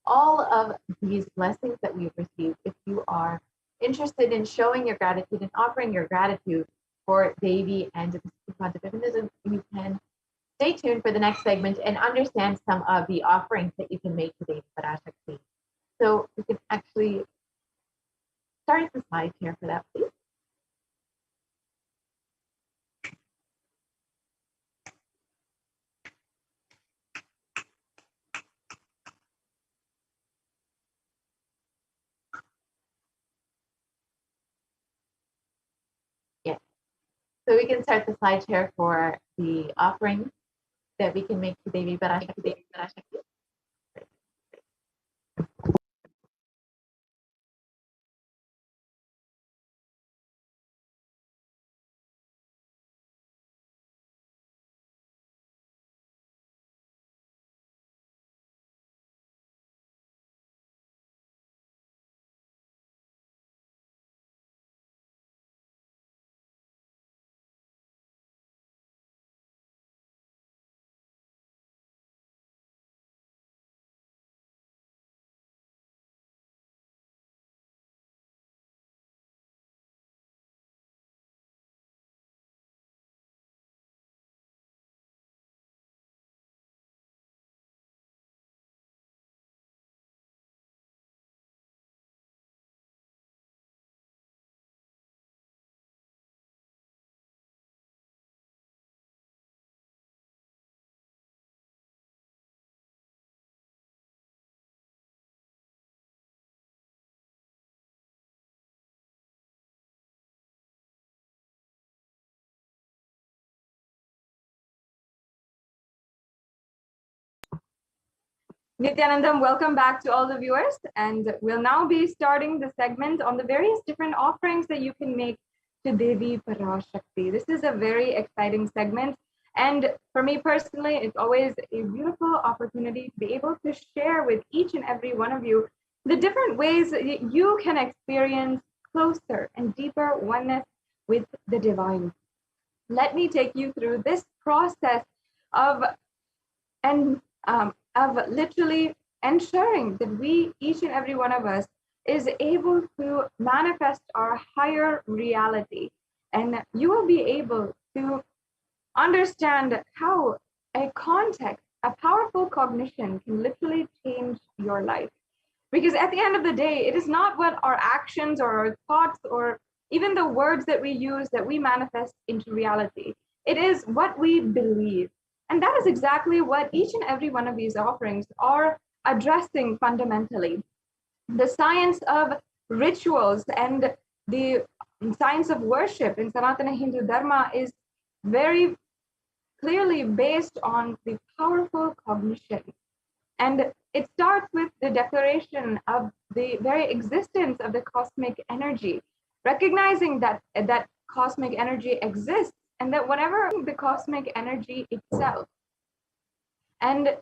all of these blessings that we've received, if you are interested in showing your gratitude and offering your gratitude for Devi and the Supreme Pontiff of Hinduism, you can stay tuned for the next segment and understand some of the offerings that you can make to Devi Parashakti. So we can actually start the slide here for that, please. Yes. So we can start the slide share for the offerings that we can make to Devi Parashakti. Nityanandam, welcome back to all the viewers. And we'll now be starting the segment on the various different offerings that you can make to Devi Parashakti. This is a very exciting segment. And for me personally, it's always a beautiful opportunity to be able to share with each and every one of you the different ways that you can experience closer and deeper oneness with the divine. Let me take you through this process of literally ensuring that we, each and every one of us, is able to manifest our higher reality. And you will be able to understand how a context, a powerful cognition can literally change your life. Because at the end of the day, it is not what our actions or our thoughts or even the words that we use that we manifest into reality. It is what we believe. And that is exactly what each and every one of these offerings are addressing fundamentally. The science of rituals and the science of worship in Sanatana Hindu Dharma is very clearly based on the powerful cognition. And it starts with the declaration of the very existence of the cosmic energy, recognizing that cosmic energy exists and that whatever the cosmic energy itself. And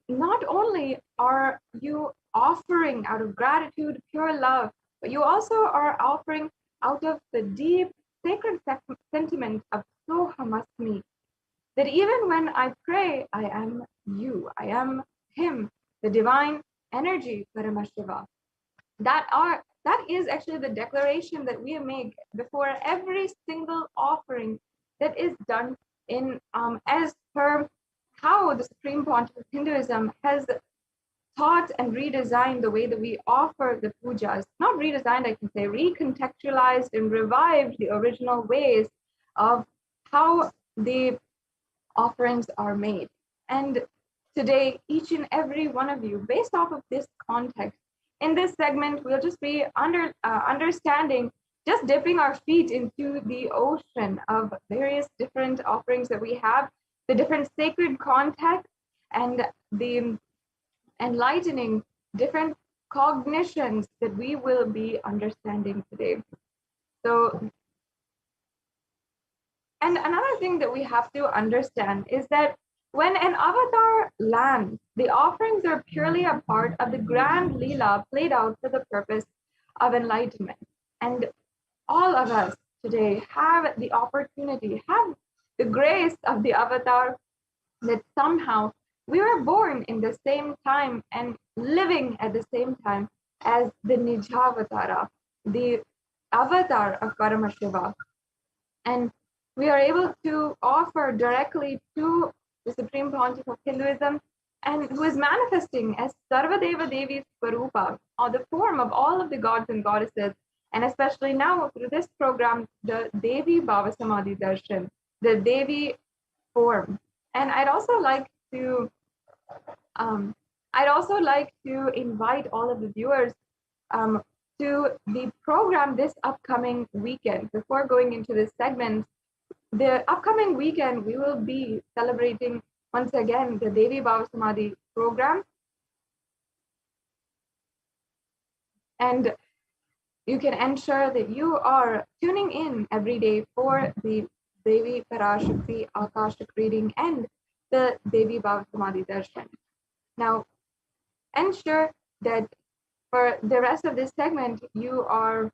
not only are you offering out of gratitude, pure love, but you also are offering out of the deep sacred sentiment of Sohamasmi, that even when I pray, I am you, I am him, the divine energy, Paramashiva. That is actually the declaration that we make before every single offering that is done in as per how the Supreme Pontiff of Hinduism has taught and redesigned the way that we offer the pujas. Not redesigned, I can say, recontextualized and revived the original ways of how the offerings are made. And today, each and every one of you, based off of this context, in this segment, we'll just be understanding, just dipping our feet into the ocean of various different offerings that we have, the different sacred contexts, and the enlightening different cognitions that we will be understanding today. So, and another thing that we have to understand is that when an avatar lands, the offerings are purely a part of the grand Leela played out for the purpose of enlightenment. And all of us today have the opportunity, have the grace of the avatar, that somehow we were born in the same time and living at the same time as the Nijavatara, the avatar of Paramashiva. And we are able to offer directly to the Supreme Pontiff of Hinduism, and who is manifesting as Sarvadeva Devi Swarupa, or the form of all of the gods and goddesses, and especially now through this program, the Devi Bhava Samadhi Darshan, the Devi form. And I'd also like to invite all of the viewers to the program this upcoming weekend. Before going into this segment, the upcoming weekend, we will be celebrating once again the Devi Bhava Samadhi program. And you can ensure that you are tuning in every day for the Devi Parashakti Akashic reading and the Devi Bhava Samadhi Darshan. Now, ensure that for the rest of this segment, you are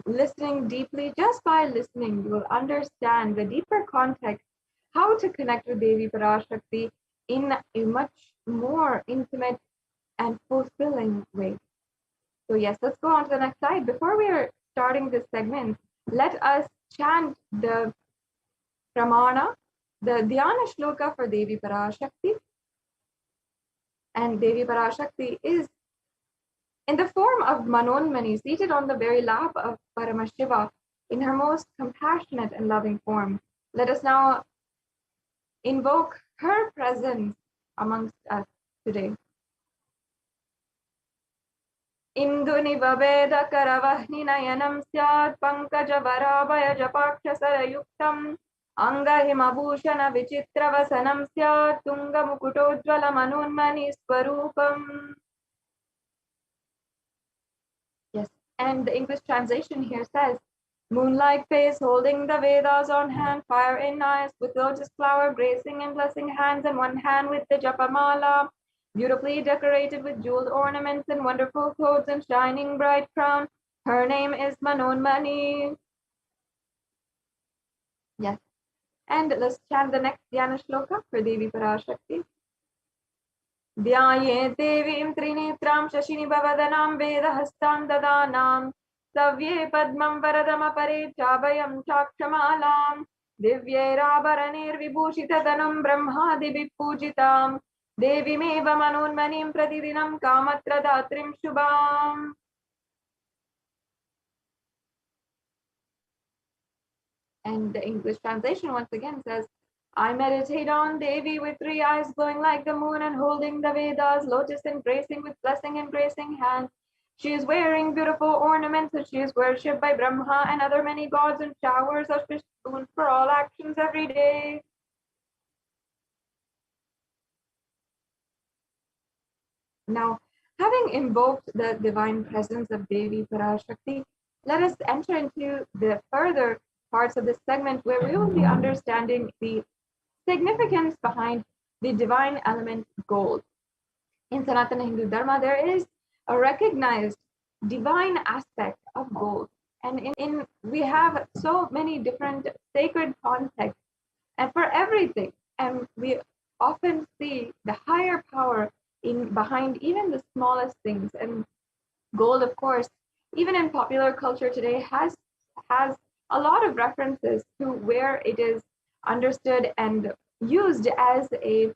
listening deeply. Just by listening, you will understand the deeper context, how to connect with Devi Parashakti in a much more intimate and fulfilling way. So yes, let's go on to the next slide. Before we are starting this segment, let us chant the Pramana, the Dhyana Shloka for Devi Parashakti. And Devi Parashakti is in the form of Manonmani, seated on the very lap of Paramashiva in her most compassionate and loving form. Let us now invoke her presence amongst us today. Induniva Veda Karavahni Nayanam Syat Pankaja Varabhaya Japaksha Sarayuktam Anga Himabhushana Vichitra Vasanam Syat Tunga Mukutojvala Manonmani Swarupam. Yes, and the English translation here says, moonlight face holding the Vedas on hand, fire in eyes, with lotus flower gracing and blessing hands, and one hand with the Japamala, beautifully decorated with jeweled ornaments and wonderful clothes and shining bright crown. Her name is Manonmani. Yes, and let's chant the next Dhyana Shloka for Devi Parashakti. Dhyaye Devim Trinitram Shashini Bhavadanam Vedahastam Dadanam Savye Padmam Varadama Pare Chabhayam Chakshamalam Divye Rabaranir Vibhushitadanam Brahmadi Vipujitam Devi Meva Manonmanim Pratidinam Kamatra Datrim Shubham. And the English translation once again says, I meditate on Devi with three eyes glowing like the moon and holding the Vedas, lotus embracing with blessing and gracing hands. She is wearing beautiful ornaments and she is worshipped by Brahma and other many gods and showers of spoon for all actions every day. Now, having invoked the divine presence of Devi Parashakti, let us enter into the further parts of this segment where we will be understanding the significance behind the divine element gold. In Sanatana Hindu Dharma, there is a recognized divine aspect of gold. And we have so many different sacred contexts, and for everything. And we often see the higher power in behind even the smallest things. And gold, of course, even in popular culture today, has a lot of references to where it is understood and used as a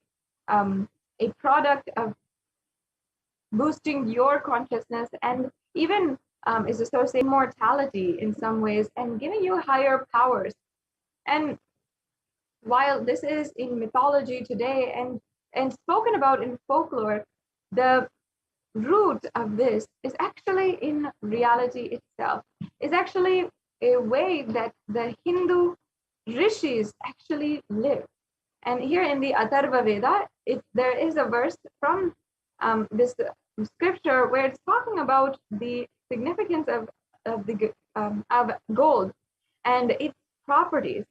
product of boosting your consciousness, and even is associated with mortality in some ways and giving you higher powers. And while this is in mythology today and spoken about in folklore, the root of this is actually in reality itself, is actually a way that the Hindu rishis actually live. And here in the Atharva Veda, there is a verse from this scripture where it's talking about the significance of gold and its properties.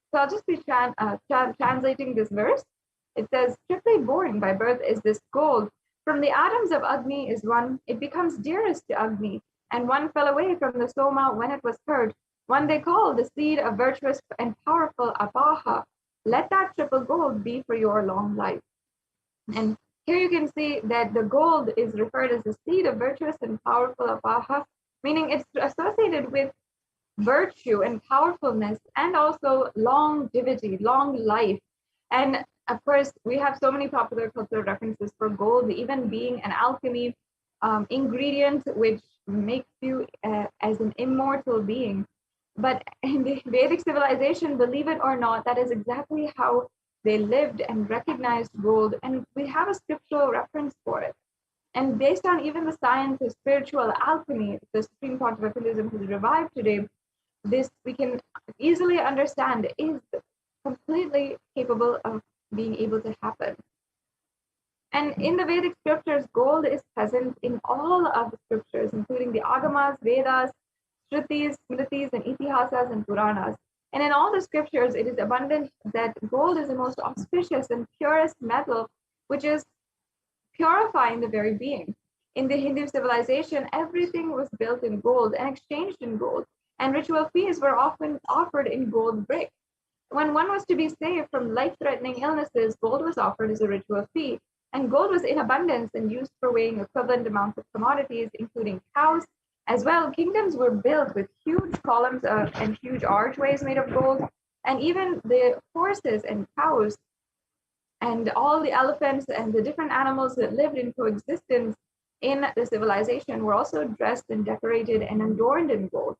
So I'll just be translating this verse. It says, "Strictly born by birth is this gold. From the atoms of Agni is one. It becomes dearest to Agni. And one fell away from the Soma when it was heard. One they call the seed of virtuous and powerful Apaha. Let that triple gold be for your long life." And here you can see that the gold is referred as the seed of virtuous and powerful Apaha, meaning it's associated with virtue and powerfulness, and also longevity, long life. And of course, we have so many popular cultural references for gold, even being an alchemy ingredient which makes you as an immortal being. But in the Vedic civilization, believe it or not, that is exactly how they lived and recognized gold. And we have a scriptural reference for it. And based on even the science of spiritual alchemy, the Supreme Pontificalism has revived today, this we can easily understand is completely capable of being able to happen. And in the Vedic scriptures, gold is present in all of the scriptures, including the Agamas, Vedas, Shrutis, Smritis, and Itihasas and Puranas. And in all the scriptures, it is abundant that gold is the most auspicious and purest metal, which is purifying the very being. In the Hindu civilization, everything was built in gold and exchanged in gold, and ritual feasts were often offered in gold bricks. When one was to be saved from life-threatening illnesses, gold was offered as a ritual fee, and gold was in abundance and used for weighing equivalent amounts of commodities, including cows. As well, kingdoms were built with huge columns and huge archways made of gold, and even the horses and cows and all the elephants and the different animals that lived in coexistence in the civilization were also dressed and decorated and adorned in gold.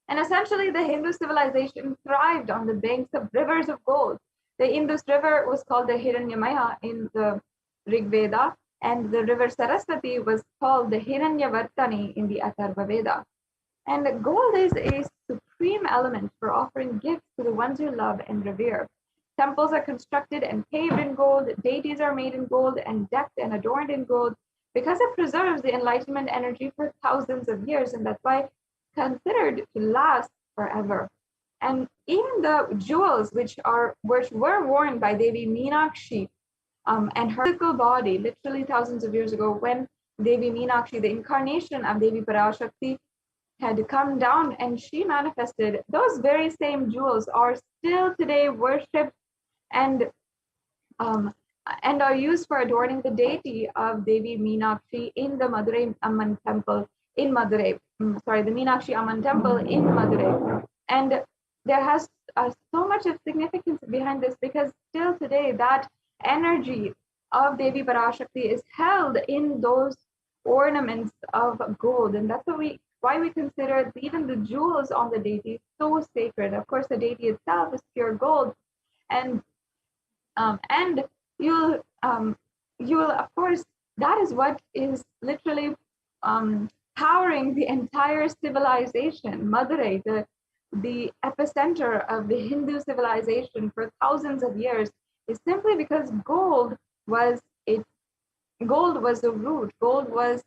And essentially, the Hindu civilization thrived on the banks of rivers of gold. The Indus River was called the Hiranyamaya in the Rig Veda, and the river Saraswati was called the Hiranyavartani in the Atharva Veda. And gold is a supreme element for offering gifts to the ones you love and revere. Temples are constructed and paved in gold, deities are made in gold and decked and adorned in gold, because it preserves the enlightenment energy for thousands of years, and that's why it's considered to last forever. And even the jewels which were worn by Devi Meenakshi and her physical body, literally thousands of years ago, when Devi Meenakshi, the incarnation of Devi Parashakti, had come down and she manifested, those very same jewels are still today worshipped and are used for adorning the deity of Devi Meenakshi in the Madurai Amman temple in Madurai. The Meenakshi Amman temple in Madurai. And there has so much of significance behind this, because still today that energy of Devi Parashakti is held in those ornaments of gold. And that's why we consider even the jewels on the deity so sacred. Of course, the deity itself is pure gold. And you'll of course, that is what is literally powering the entire civilization. Madurai, the epicenter of the Hindu civilization for thousands of years is simply because gold was the root. Gold was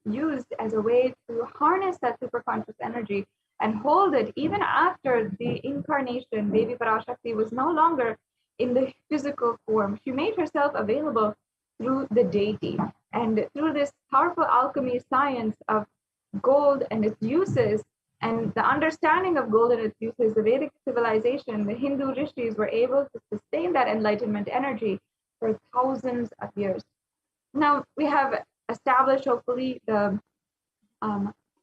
used as a way to harness that superconscious energy and hold it even after the incarnation. Devi Parashakti was no longer in the physical form. She made herself available through the deity. And through this powerful alchemy science of gold and its uses, and the understanding of gold and its uses, the Vedic civilization, the Hindu rishis were able to sustain that enlightenment energy for thousands of years. Now we have established, hopefully, the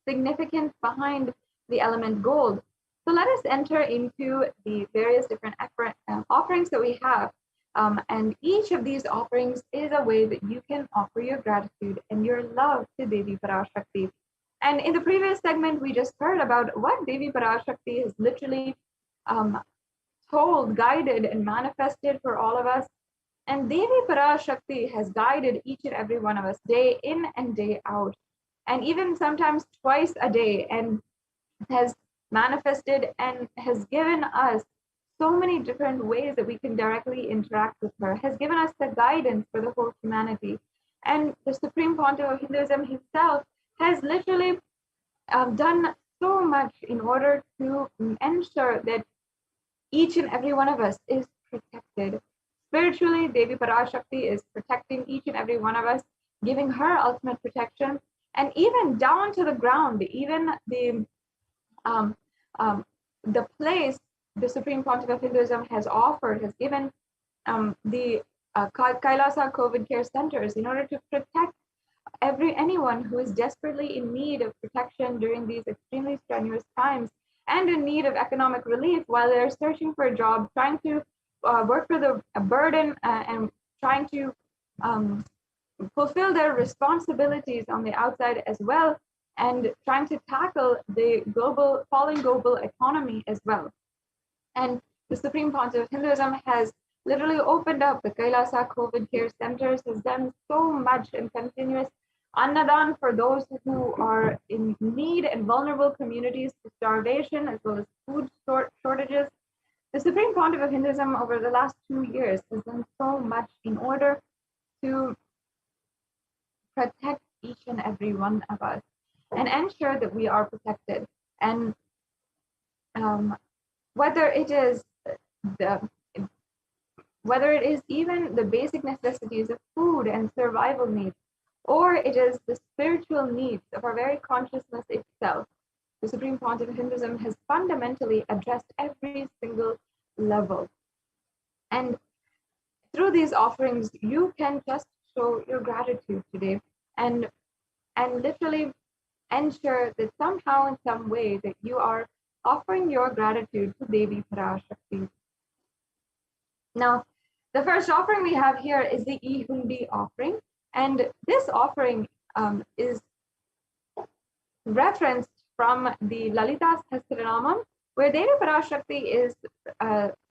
significance behind the element gold. So let us enter into the various different offerings that we have. And each of these offerings is a way that you can offer your gratitude and your love to Devi Parashakti. And in the previous segment, we just heard about what Devi Parashakti has literally told, guided, and manifested for all of us. And Devi Parashakti has guided each and every one of us day in and day out, and even sometimes twice a day, and has manifested and has given us so many different ways that we can directly interact with her, has given us the guidance for the whole humanity. And the Supreme Pontiff of Hinduism himself has literally done so much in order to ensure that each and every one of us is protected. Spiritually, Devi Parashakti is protecting each and every one of us, giving her ultimate protection, and even down to the ground, even the place the Supreme Pontiff of Hinduism has offered, has given the Kailasa COVID care centers in order to protect anyone who is desperately in need of protection during these extremely strenuous times and in need of economic relief while they're searching for a job, trying to work for the burden and trying to fulfill their responsibilities on the outside as well, and trying to tackle the falling global economy as well. And the Supreme Pontiff of Hinduism has literally opened up the Kailasa COVID care centers, has done so much in continuous annadan for those who are in need and vulnerable communities to starvation as well as food shortages. The Supreme Pontiff of Hinduism over the last 2 years has done so much in order to protect each and every one of us and ensure that we are protected. And whether it is even the basic necessities of food and survival needs, or it is the spiritual needs of our very consciousness itself, the Supreme Pontiff of Hinduism has fundamentally addressed every single level. And through these offerings, you can just show your gratitude today and literally ensure that somehow in some way that you are offering your gratitude to Devi Parashakti. Now, the first offering we have here is the Ihundi offering, and this offering is referenced from the Lalita Sahasranamam, where Devi Parashakti is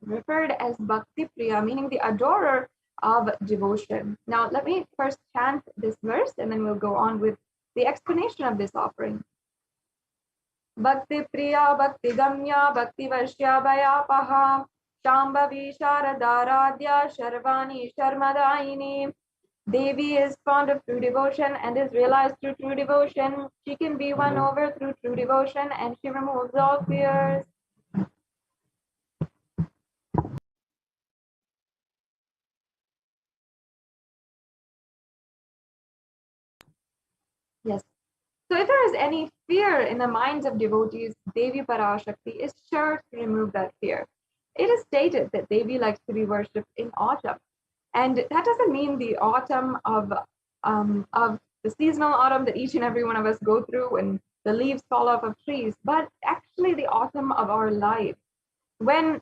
referred as Bhakti Priya, meaning the adorer of devotion. Now, let me first chant this verse, and then we'll go on with the explanation of this offering. Bhakti Priya, Bhakti Gamya, Bhakti Vashya Bhayapaha, Shambhavi Sharadaradhya, Sharvani Sharmadaini. Devi is fond of true devotion and is realized through true devotion. She can be won over through true devotion, and she removes all fears. Yes. So if there is any fear in the minds of devotees, Devi Parashakti is sure to remove that fear. It is stated that Devi likes to be worshipped in autumn. And that doesn't mean the autumn of the seasonal autumn that each and every one of us go through when the leaves fall off of trees, but actually the autumn of our life, when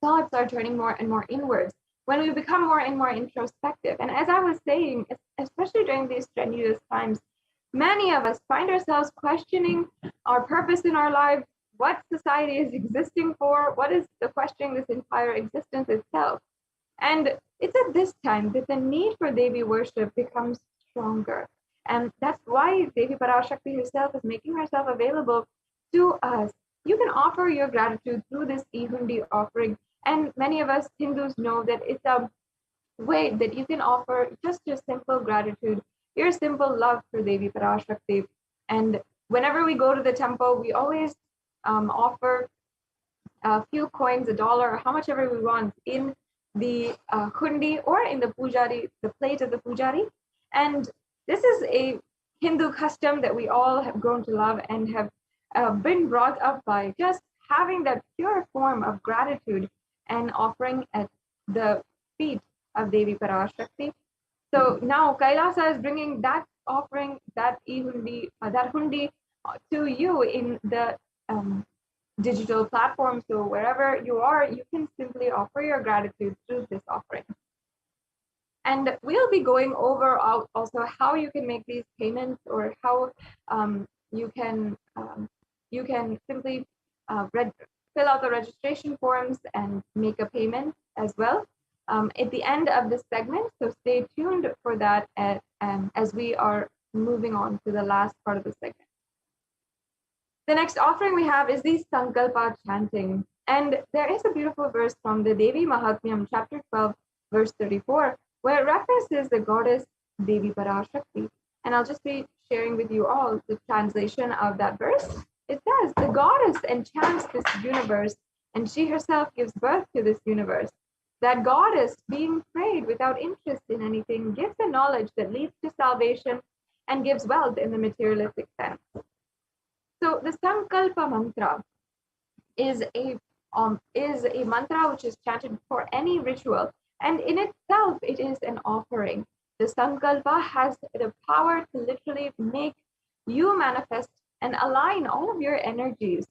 thoughts are turning more and more inwards, when we become more and more introspective. And as I was saying, especially during these strenuous times, many of us find ourselves questioning our purpose in our life, what society is existing for, what is the questioning this entire existence itself. And it's at this time that the need for Devi worship becomes stronger. And that's why Devi Parashakti herself is making herself available to us you can offer your gratitude through this e-hundi offering. And many of us Hindus know that it's a way that you can offer just your simple gratitude, your simple love for Devi Parashakti. And whenever we go to the temple, we always offer a few coins, $1, or how much ever we want in the hundi or in the pujari, the plate of the pujari. And this is a Hindu custom that we all have grown to love and have been brought up by just having that pure form of gratitude and offering at the feet of Devi Parashakti. So now Kailasa is bringing that offering, that e-hundi, that hundi to you in the digital platform. So wherever you are, you can simply offer your gratitude through this offering. And we'll be going over also how you can make these payments, or how you can simply fill out the registration forms and make a payment as well at the end of this segment. So stay tuned for that as we are moving on to the last part of the segment. The next offering we have is the Sankalpa chanting. And there is a beautiful verse from the Devi Mahatmyam, chapter 12, verse 34, where it references the goddess Devi Parashakti. And I'll just be sharing with you all the translation of that verse. It says, the goddess enchants this universe, and she herself gives birth to this universe. That goddess, being prayed without interest in anything, gives a knowledge that leads to salvation and gives wealth in the materialistic sense. So the Sankalpa mantra is a mantra which is chanted for any ritual, and in itself it is an offering. The Sankalpa has the power to literally make you manifest and align all of your energies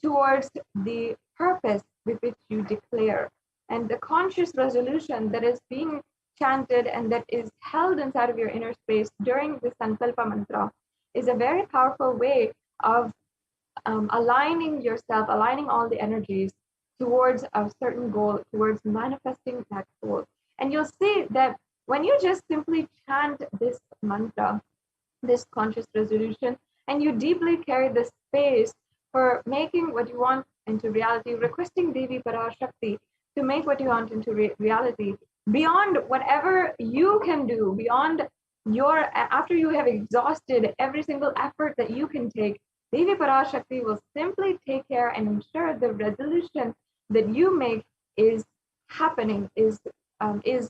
towards the purpose with which you declare. And the conscious resolution that is being chanted and that is held inside of your inner space during the Sankalpa mantra is a very powerful way of aligning yourself, aligning all the energies towards a certain goal, towards manifesting that goal. And you'll see that when you just simply chant this mantra, this conscious resolution, and you deeply carry the space for making what you want into reality, requesting Devi Parashakti to make what you want into reality, beyond whatever you can do, beyond after you have exhausted every single effort that you can take, Devi Parashakti will simply take care and ensure the resolution that you make is happening, is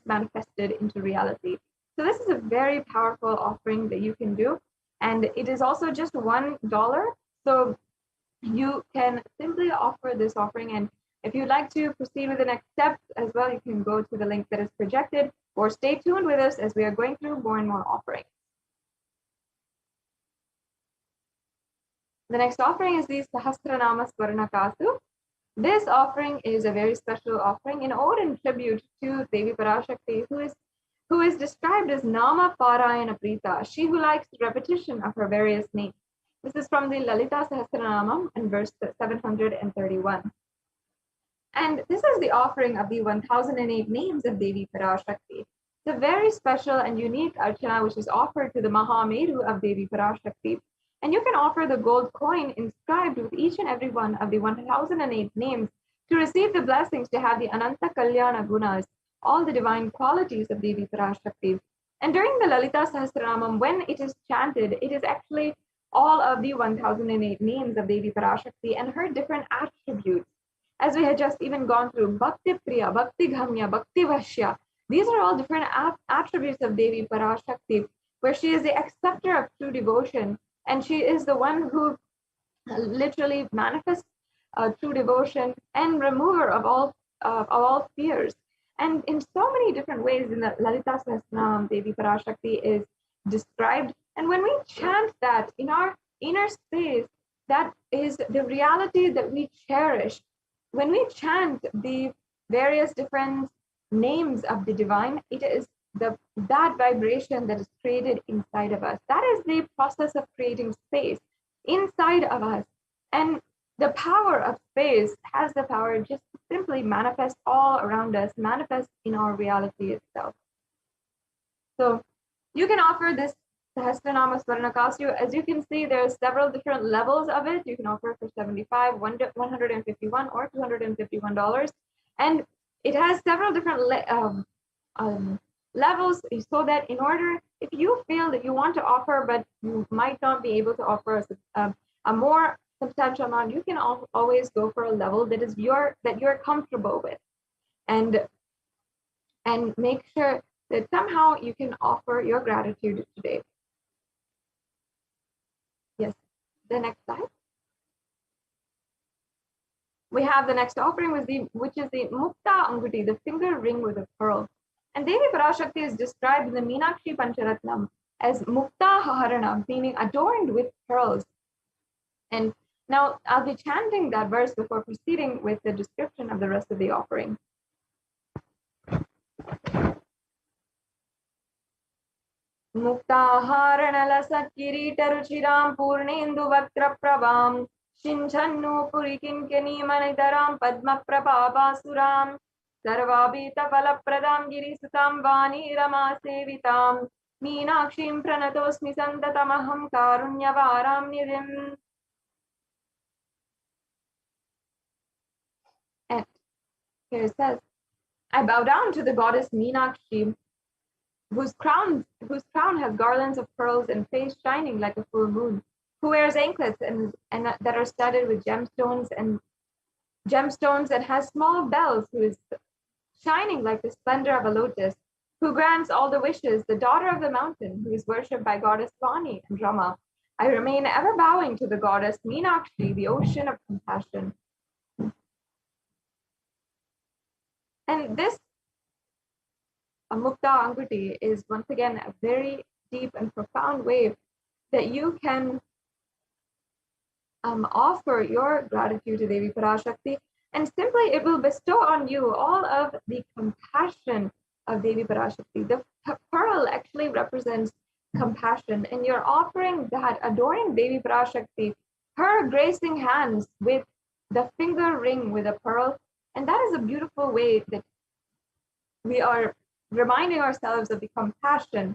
manifested into reality. So this is a very powerful offering that you can do, and it is also just $1. So you can simply offer this offering, and if you'd like to proceed with the next steps as well, you can go to the link that is projected, or stay tuned with us as we are going through more and more offerings. The next offering is the Sahasranama Swarnakasu. This offering is a very special offering in ode and tribute to Devi Parashakti, who is described as Nama Parayana Prita, she who likes repetition of her various names. This is from the Lalita Sahasranamam in verse 731. And this is the offering of the 1008 names of Devi Parashakti. It's a very special and unique archana which is offered to the Mahameru of Devi Parashakti. And you can offer the gold coin inscribed with each and every one of the 1008 names to receive the blessings to have the Ananta Kalyana Gunas, all the divine qualities of Devi Parashakti. And during the Lalita Sahasranamam, when it is chanted, it is actually all of the 1008 names of Devi Parashakti and her different attributes. As we had just even gone through, Bhakti Priya, Bhakti Ghamya, Bhakti Vashya. These are all different attributes of Devi Parashakti, where she is the acceptor of true devotion, and she is the one who literally manifests true devotion and remover of all fears. And in so many different ways in the Lalita Sahasranam, Devi Parashakti is described. And when we chant that in our inner space, that is the reality that we cherish. When we chant the various different names of the divine, it is that vibration that is created inside of us. That is the process of creating space inside of us. And the power of space has the power just to simply manifest all around us, manifest in our reality itself. So you can offer this Sahasranama Swarnakasyu. As you can see, there are several different levels of it. You can offer for 75, $151, or $251. And it has several different levels, so that in order, if you feel that you want to offer, but you might not be able to offer a more substantial amount, you can always go for a level that is that you're comfortable with, and make sure that somehow you can offer your gratitude today. Yes, the next slide. We have the next offering, which is the Mukta Anguti, the finger ring with a pearl. And Devi Parashakti is described in the Meenakshi Pancharatnam as Mukta Haharana, meaning adorned with pearls. And now I'll be chanting that verse before proceeding with the description of the rest of the offering. Muktaharanalasatkiritaruchiram purnendu vaktraprabham Shinchanu purikinkenimanidaram padmaprabhavasuram Sarvabhita falapradam girisutam vani rama sevitam Meenakshim pranatosmi santatamaham karunyavaram nidhim. And here it says, I bow down to the goddess Meenakshi, whose crown has garlands of pearls and face shining like a full moon, who wears anklets and that are studded with gemstones and has small bells, who is shining like the splendor of a lotus, who grants all the wishes, the daughter of the mountain, who is worshipped by goddess Vani and Rama. I remain ever bowing to the goddess Meenakshi, the ocean of compassion. And this Mukta Anguti is once again a very deep and profound way that you can offer your gratitude to Devi Parashakti, and simply it will bestow on you all of the compassion of Devi Parashakti. The pearl actually represents compassion, and you're offering that, adoring Devi Parashakti, her gracing hands with the finger ring with a pearl. And that is a beautiful way that we are reminding ourselves of the compassion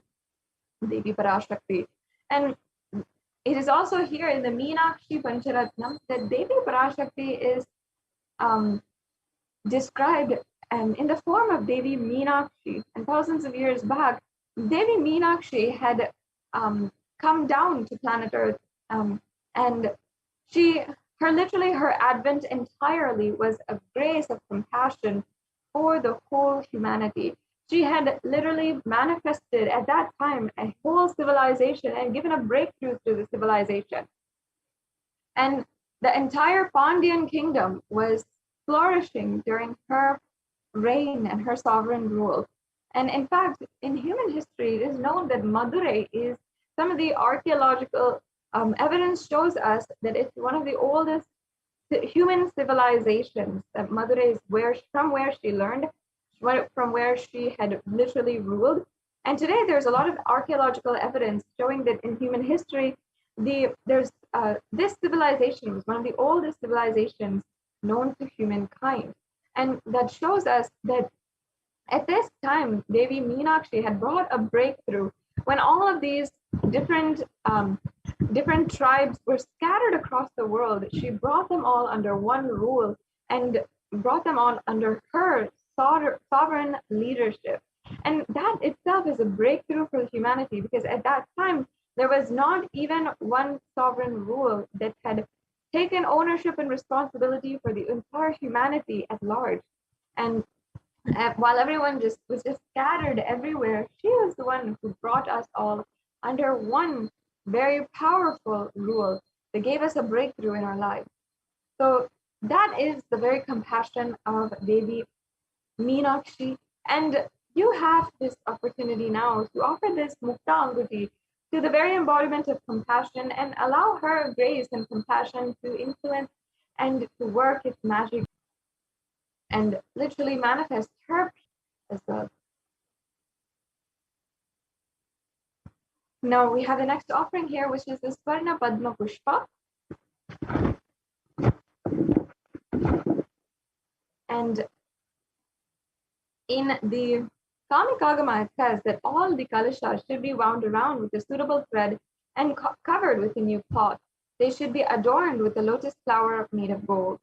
of Devi Parashakti. And it is also here in the Meenakshi Pancharatnam that Devi Parashakti is described in the form of Devi Meenakshi. And thousands of years back, Devi Meenakshi had come down to planet Earth, and her advent entirely was a grace of compassion for the whole humanity. She had literally manifested at that time a whole civilization and given a breakthrough to the civilization. And the entire Pandyan kingdom was flourishing during her reign and her sovereign rule. And in fact, in human history, it is known that Madurai is, some of the archaeological evidence shows us that it's one of the oldest human civilizations. That Madurai is from where she learned, from where she had literally ruled. And today there's a lot of archaeological evidence showing that in human history, this civilization was one of the oldest civilizations known to humankind. And that shows us that at this time, Devi Meenakshi had brought a breakthrough when all of these different tribes were scattered across the world. She brought them all under one rule and brought them all under her sovereign leadership. And that itself is a breakthrough for humanity, because at that time, there was not even one sovereign rule that had taken ownership and responsibility for the entire humanity at large. And while everyone was just scattered everywhere, she was the one who brought us all under one very powerful rule that gave us a breakthrough in our lives. So that is the very compassion of Devi Meenakshi. And you have this opportunity now to offer this Mukta Anguti to the very embodiment of compassion, and allow her grace and compassion to influence and to work its magic and literally manifest her peace as well. Now we have the next offering here, which is the Swarna Padma Pushpa. And in the Kamikagama says that all the kalashas should be wound around with a suitable thread and covered with a new cloth. They should be adorned with a lotus flower made of gold.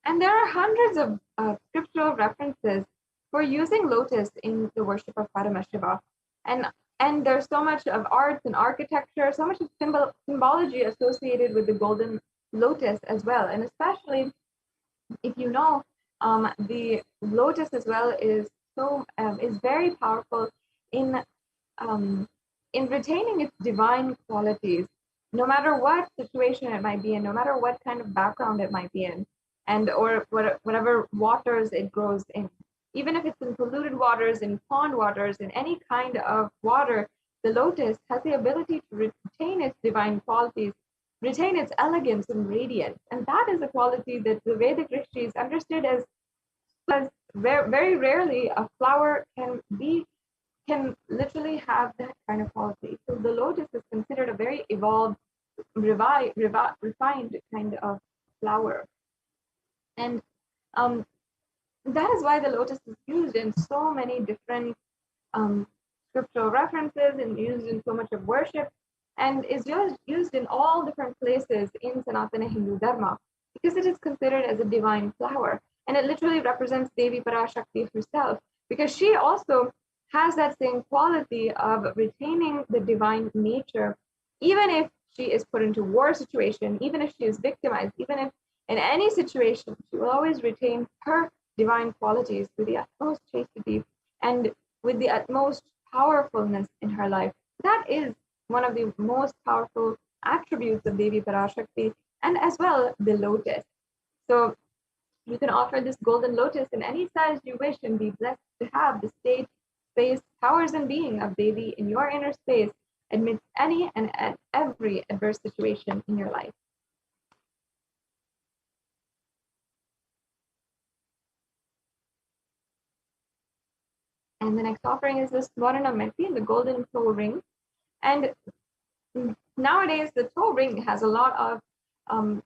And there are hundreds of scriptural references for using lotus in the worship of Paramashiva. And there's so much of art and architecture, so much of symbology associated with the golden lotus as well. And especially if you know, the lotus as well is very powerful in retaining its divine qualities, no matter what situation it might be in, no matter what kind of background it might be in, and or whatever waters it grows in. Even if it's in polluted waters, in pond waters, in any kind of water, the lotus has the ability to retain its divine qualities, retain its elegance and radiance. And that is a quality that the Vedic rishis understood as very, very rarely a flower can literally have that kind of quality. So the lotus is considered a very evolved, refined kind of flower. And that is why the lotus is used in so many different scriptural references and used in so much of worship, and is just used in all different places in Sanatana Hindu Dharma because it is considered as a divine flower. And it literally represents Devi Parashakti herself, because she also has that same quality of retaining the divine nature, even if she is put into war situation, even if she is victimized, even if in any situation, she will always retain her divine qualities with the utmost chastity and with the utmost powerfulness in her life. That is one of the most powerful attributes of Devi Parashakti, and as well the lotus. So you can offer this golden lotus in any size you wish and be blessed to have the state, space, powers, and being of Devi in your inner space amidst any and every adverse situation in your life. And the next offering is this Swarna Meti, the golden toe ring. And nowadays, the toe ring has a lot of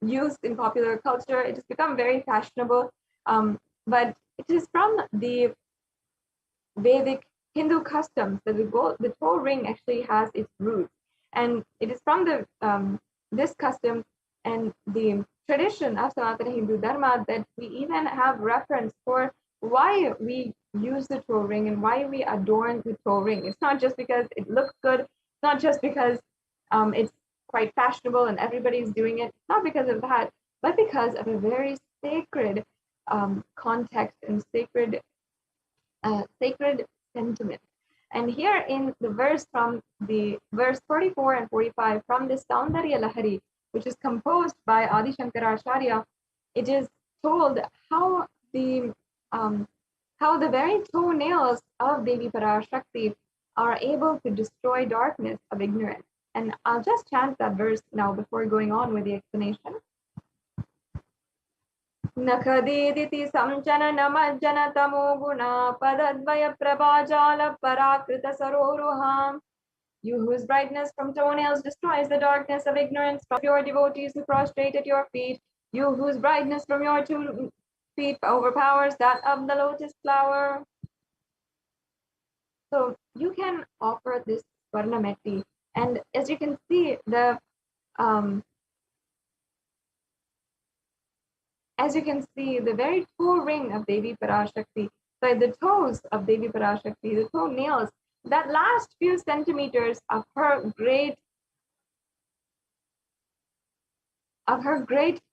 use in popular culture. It has become very fashionable, but it is from the Vedic Hindu customs that the toe ring actually has its roots. And it is from this custom and the tradition of Sanatana Hindu Dharma that we even have reference for why we use the toe ring and why we adorn the toe ring. It's not just because it looks good, it's not just because it's quite fashionable and everybody's doing it, not because of that, but because of a very sacred context and sacred sentiment. And here in the verse from the verse 44 and 45 from the Saundarya Lahari, which is composed by Adi Shankaracharya, it is told how the very toenails of Devi Parashakti are able to destroy darkness of ignorance. And I'll just chant that verse now before going on with the explanation. Nakhadiditi samjana namajjana tamo guna padadvaya prabhajala parakrita saroruham. You whose brightness from toenails destroys the darkness of ignorance from your devotees who prostrate at your feet. You whose brightness from your 2 feet overpowers that of the lotus flower. So you can offer this Swarnameti. And as you can see, the very toe ring of Devi Parashakti, the toes of Devi Parashakti, the toenails, that last few centimeters of her great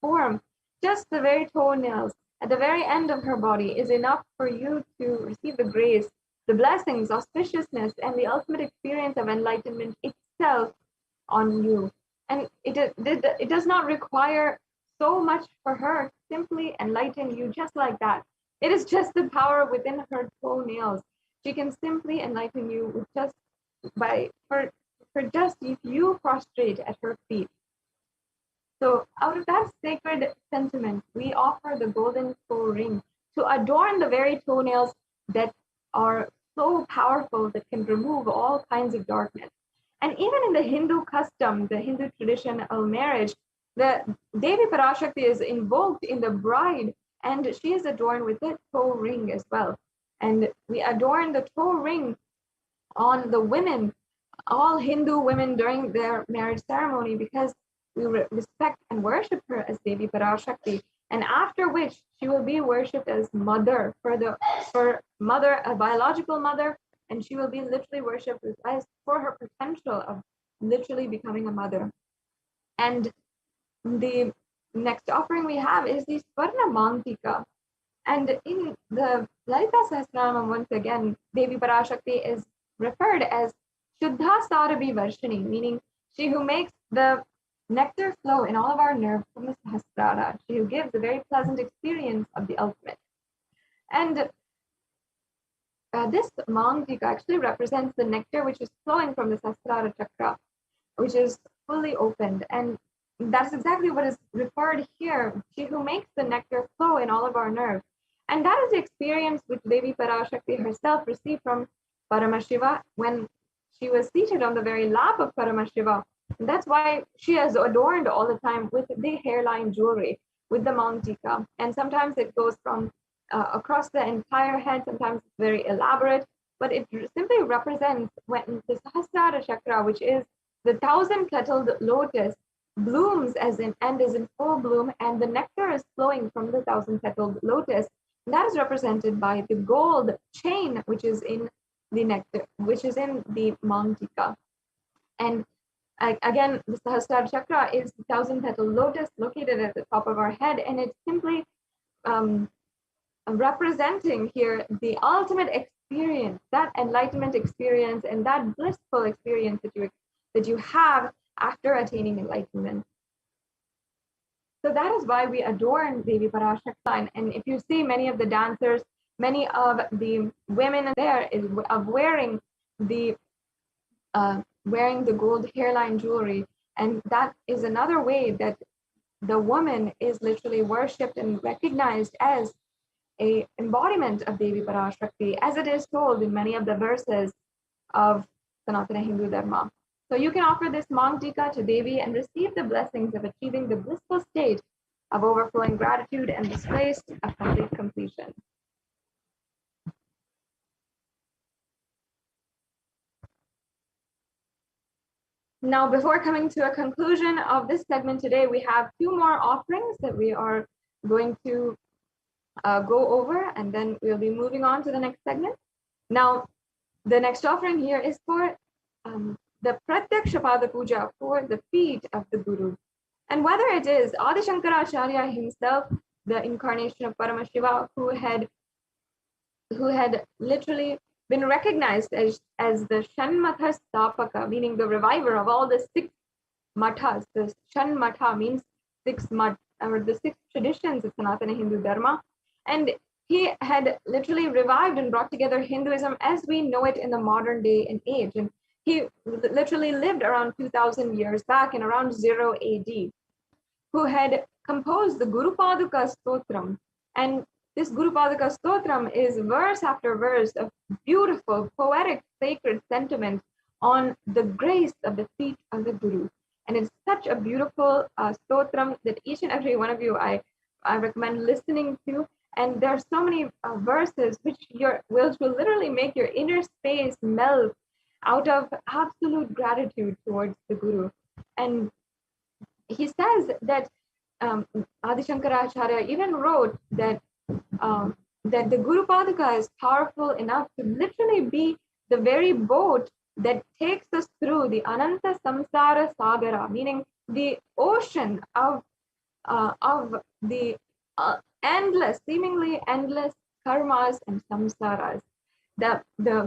form, just the very toenails at the very end of her body is enough for you to receive the grace, the blessings, auspiciousness, and the ultimate experience of enlightenment itself on you. And it does not require so much for her to simply enlighten you just like that. It is just the power within her toenails. She can simply enlighten you with just if you prostrate at her feet. So out of that sacred sentiment, we offer the golden toe ring to adorn the very toenails that are so powerful that can remove all kinds of darkness. And even in the Hindu custom, the Hindu tradition of marriage, The Devi Parashakti is invoked in the bride, and she is adorned with a toe ring as well. And we adorn the toe ring on the women, all Hindu women during their marriage ceremony, because we respect and worship her as Devi Parashakti. And after which she will be worshipped as mother for mother, a biological mother, and she will be literally worshipped as for her potential of literally becoming a mother. And the next offering we have is the Swarna Mantika. And in the Lalita Sahasranamam, once again, Devi Parashakti is referred as Shuddha Sarabhi Varshini, meaning she who makes the nectar flow in all of our nerves from the Sahasrara, she who gives a very pleasant experience of the ultimate. And this Mantika actually represents the nectar which is flowing from the Sahasrara Chakra, which is fully opened. And that's exactly what is referred here. She who makes the nectar flow in all of our nerves. And that is the experience which Devi Parashakti herself received from Paramashiva when she was seated on the very lap of Paramashiva. And that's why she is adorned all the time with the hairline jewelry, with the Mantika. And sometimes it goes from across the entire head, sometimes it's very elaborate, but it simply represents when the Sahasrara Chakra, which is the 1,000-petaled lotus, blooms and is in full bloom, and the nectar is flowing from the 1,000-petaled lotus. That is represented by the gold chain, which is in the nectar, which is in the Mantika. And again, the Sahasrara Chakra is the 1,000-petaled lotus located at the top of our head, and it's simply representing here the ultimate experience, that enlightenment experience, and that blissful experience that you have after attaining enlightenment. So that is why we adorn Devi Parashakti. And if you see many of the dancers, many of the women there is of wearing the gold hairline jewelry, and that is another way that the woman is literally worshipped and recognized as a embodiment of Devi Parashakti, as it is told in many of the verses of Sanatana Hindu Dharma. So you can offer this Mantika to Devi and receive the blessings of achieving the blissful state of overflowing gratitude and this place of complete completion. Now, before coming to a conclusion of this segment today, we have 2 more offerings that we are going to go over, and then we'll be moving on to the next segment. Now, the next offering here is for the Pratyaksha Pada Puja, for the feet of the Guru. And whether it is Adi Shankaracharya himself, the incarnation of Paramashiva, who had literally been recognized as the Shanmatha Stapaka, meaning the reviver of all the 6 mathas. The Shanmatha means 6 math, or the 6 traditions of Sanatana Hindu Dharma. And he had literally revived and brought together Hinduism as we know it in the modern day and age. And he literally lived around 2,000 years back in around 0 AD, who had composed the Guru Paduka Stotram. And this Guru Paduka Stotram is verse after verse of beautiful, poetic, sacred sentiment on the grace of the feet of the Guru. And it's such a beautiful stotram that each and every one of you I recommend listening to. And there are so many verses which will literally make your inner space melt out of absolute gratitude towards the Guru. And he says that Adi Shankaracharya even wrote that that the Guru Paduka is powerful enough to literally be the very boat that takes us through the Ananta Samsara Sagara, meaning the ocean of the endless, seemingly endless karmas and samsaras. The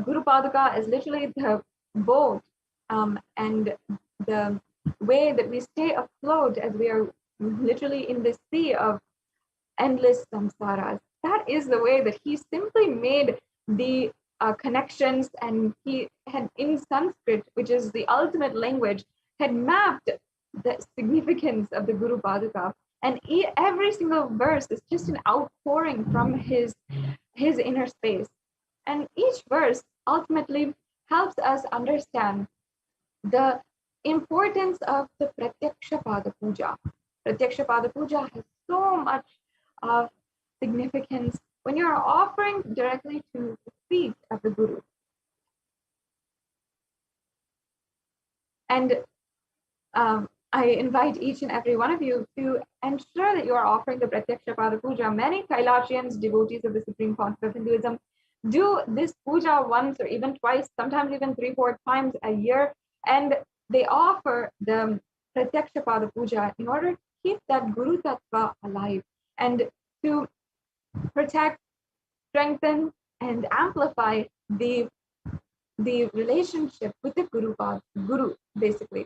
Guru Paduka is literally the boat and the way that we stay afloat as we are literally in the sea of endless samsaras. That is the way that he simply made the connections, and he had in Sanskrit, which is the ultimate language, had mapped the significance of the Guru Paduka. And every single verse is just an outpouring from his inner space. And each verse ultimately helps us understand the importance of the Pratyaksha Pada Puja. Pratyaksha Pada Puja has so much of significance when you're offering directly to the feet of the Guru. And I invite each and every one of you to ensure that you are offering the Pratyaksha Pada Puja. Many Kailashians, devotees of the Supreme Pontiff of Hinduism, do this puja once or even twice, sometimes even 3-4 times a year, and they offer the Pratyaksha Pada Puja in order to keep that Guru Tattva alive and to protect, strengthen, and amplify the relationship with the Guru, basically.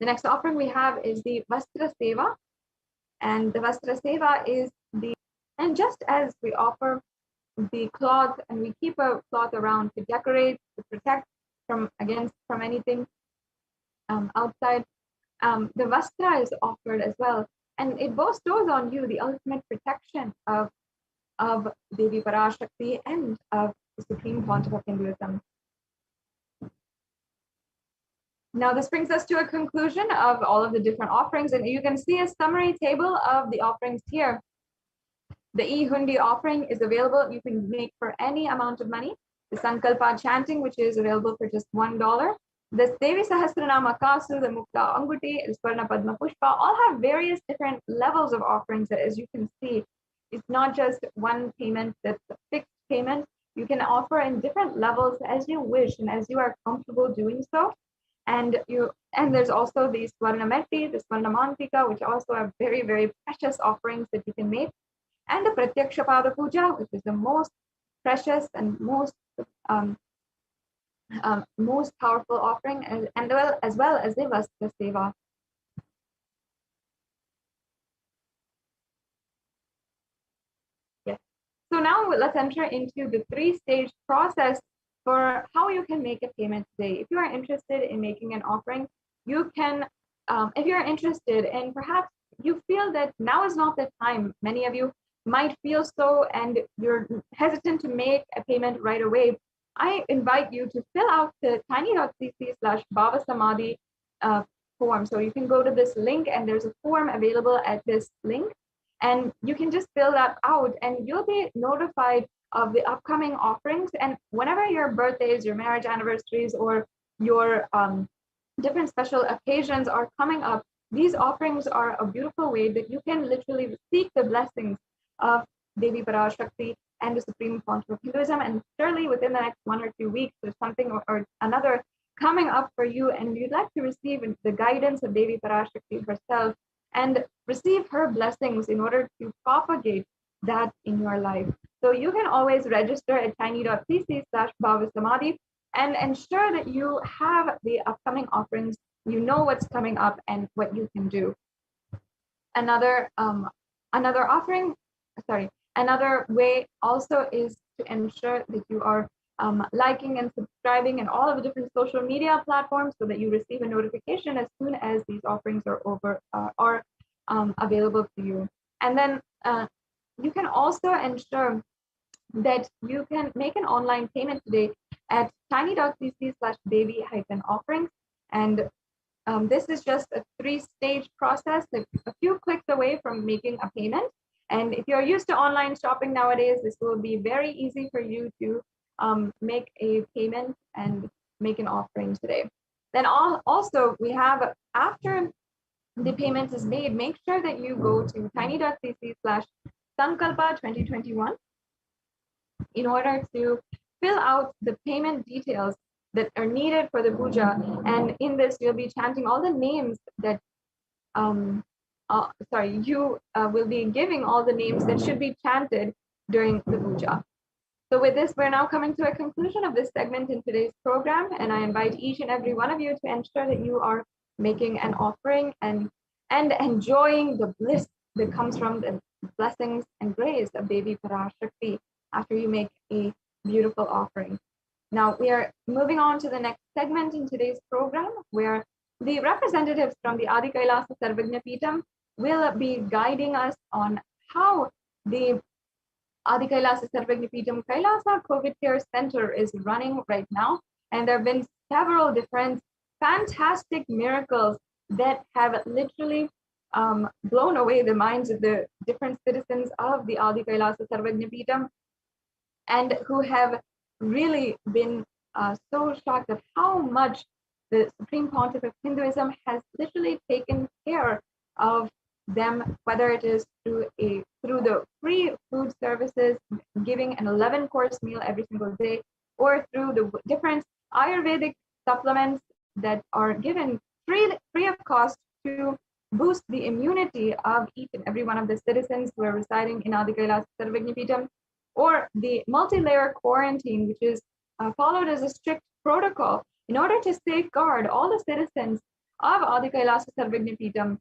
The next offering we have is the Vastra Seva, and the Vastra Seva is and just as we offer the cloth and we keep a cloth around to decorate, to protect from anything outside, the Vastra is offered as well, and it bestows on you the ultimate protection of Devi Parashakti and of the Supreme Pontiff of Hinduism. Now, this brings us to a conclusion of all of the different offerings, and you can see a summary table of the offerings here. The e-hundi offering is available. You can make for any amount of money. The Sankalpa chanting, which is available for just $1. The Devi Sahasranama Kasu, the Mukta Anguti, the Swarna Padma Pushpa, all have various different levels of offerings. As you can see, it's not just one payment that's a fixed payment. You can offer in different levels as you wish and as you are comfortable doing so. And there's also the Swarna Metti, the Swarna Mantika, which also are very, very precious offerings that you can make. And the Pratyaksha Pada Puja, which is the most precious and most powerful offering, as well as the Vastra Seva. Yes. So now let's enter into the 3-stage process for how you can make a payment today. If you are interested in making an offering, you can, if you're interested and perhaps you feel that now is not the time, many of you might feel so and you're hesitant to make a payment right away, I invite you to fill out the tiny.cc/Bhavasamadhi form. So you can go to this link and there's a form available at this link, and you can just fill that out and you'll be notified of the upcoming offerings. And whenever your birthdays, your marriage anniversaries, or your different special occasions are coming up, these offerings are a beautiful way that you can literally seek the blessings of Devi Parashakti and the Supreme Pontiff of Hinduism. And surely within the next 1 or 2 weeks, there's something or another coming up for you, and you'd like to receive the guidance of Devi Parashakti herself and receive her blessings in order to propagate that in your life. So you can always register at tiny.cc/Bhavasamadhi and ensure that you have the upcoming offerings, you know what's coming up and what you can do. Another way also is to ensure that you are liking and subscribing in all of the different social media platforms so that you receive a notification as soon as these offerings are available to you. And then you can also ensure that you can make an online payment today at tiny.cc/Devi-offerings. And this is just a 3-stage process, like a few clicks away from making a payment. And if you're used to online shopping nowadays, this will be very easy for you to make a payment and make an offering today. Then also we have, after the payment is made, make sure that you go to tiny.cc/Sankalpa 2021 in order to fill out the payment details that are needed for the puja. And in this, you'll be chanting all the names that, you will be giving all the names that should be chanted during the puja. So with this, we're now coming to a conclusion of this segment in today's program, and I invite each and every one of you to ensure that you are making an offering and enjoying the bliss that comes from the blessings and grace of Devi Parashakti after you make a beautiful offering. Now we are moving on to the next segment in today's program, where the representatives from the Adi Kailasa Sarvagna Peetham will be guiding us on how the Adi Kailasa Sarvagna Peetham Kailasa COVID Care Center is running right now. And there have been several different fantastic miracles that have literally blown away the minds of the different citizens of the Adi Kailasa Sarvajna Peetham, and who have really been so shocked at how much the Supreme Pontiff of Hinduism has literally taken care of them, whether it is through the free food services, giving an 11-course meal every single day, or through the different Ayurvedic supplements that are given free of cost to boost the immunity of each and every one of the citizens who are residing in Adi Kailasa Sarvajna Peetham, or the multi-layer quarantine, which is followed as a strict protocol in order to safeguard all the citizens of Adi Kailasa Sarvajna Peetham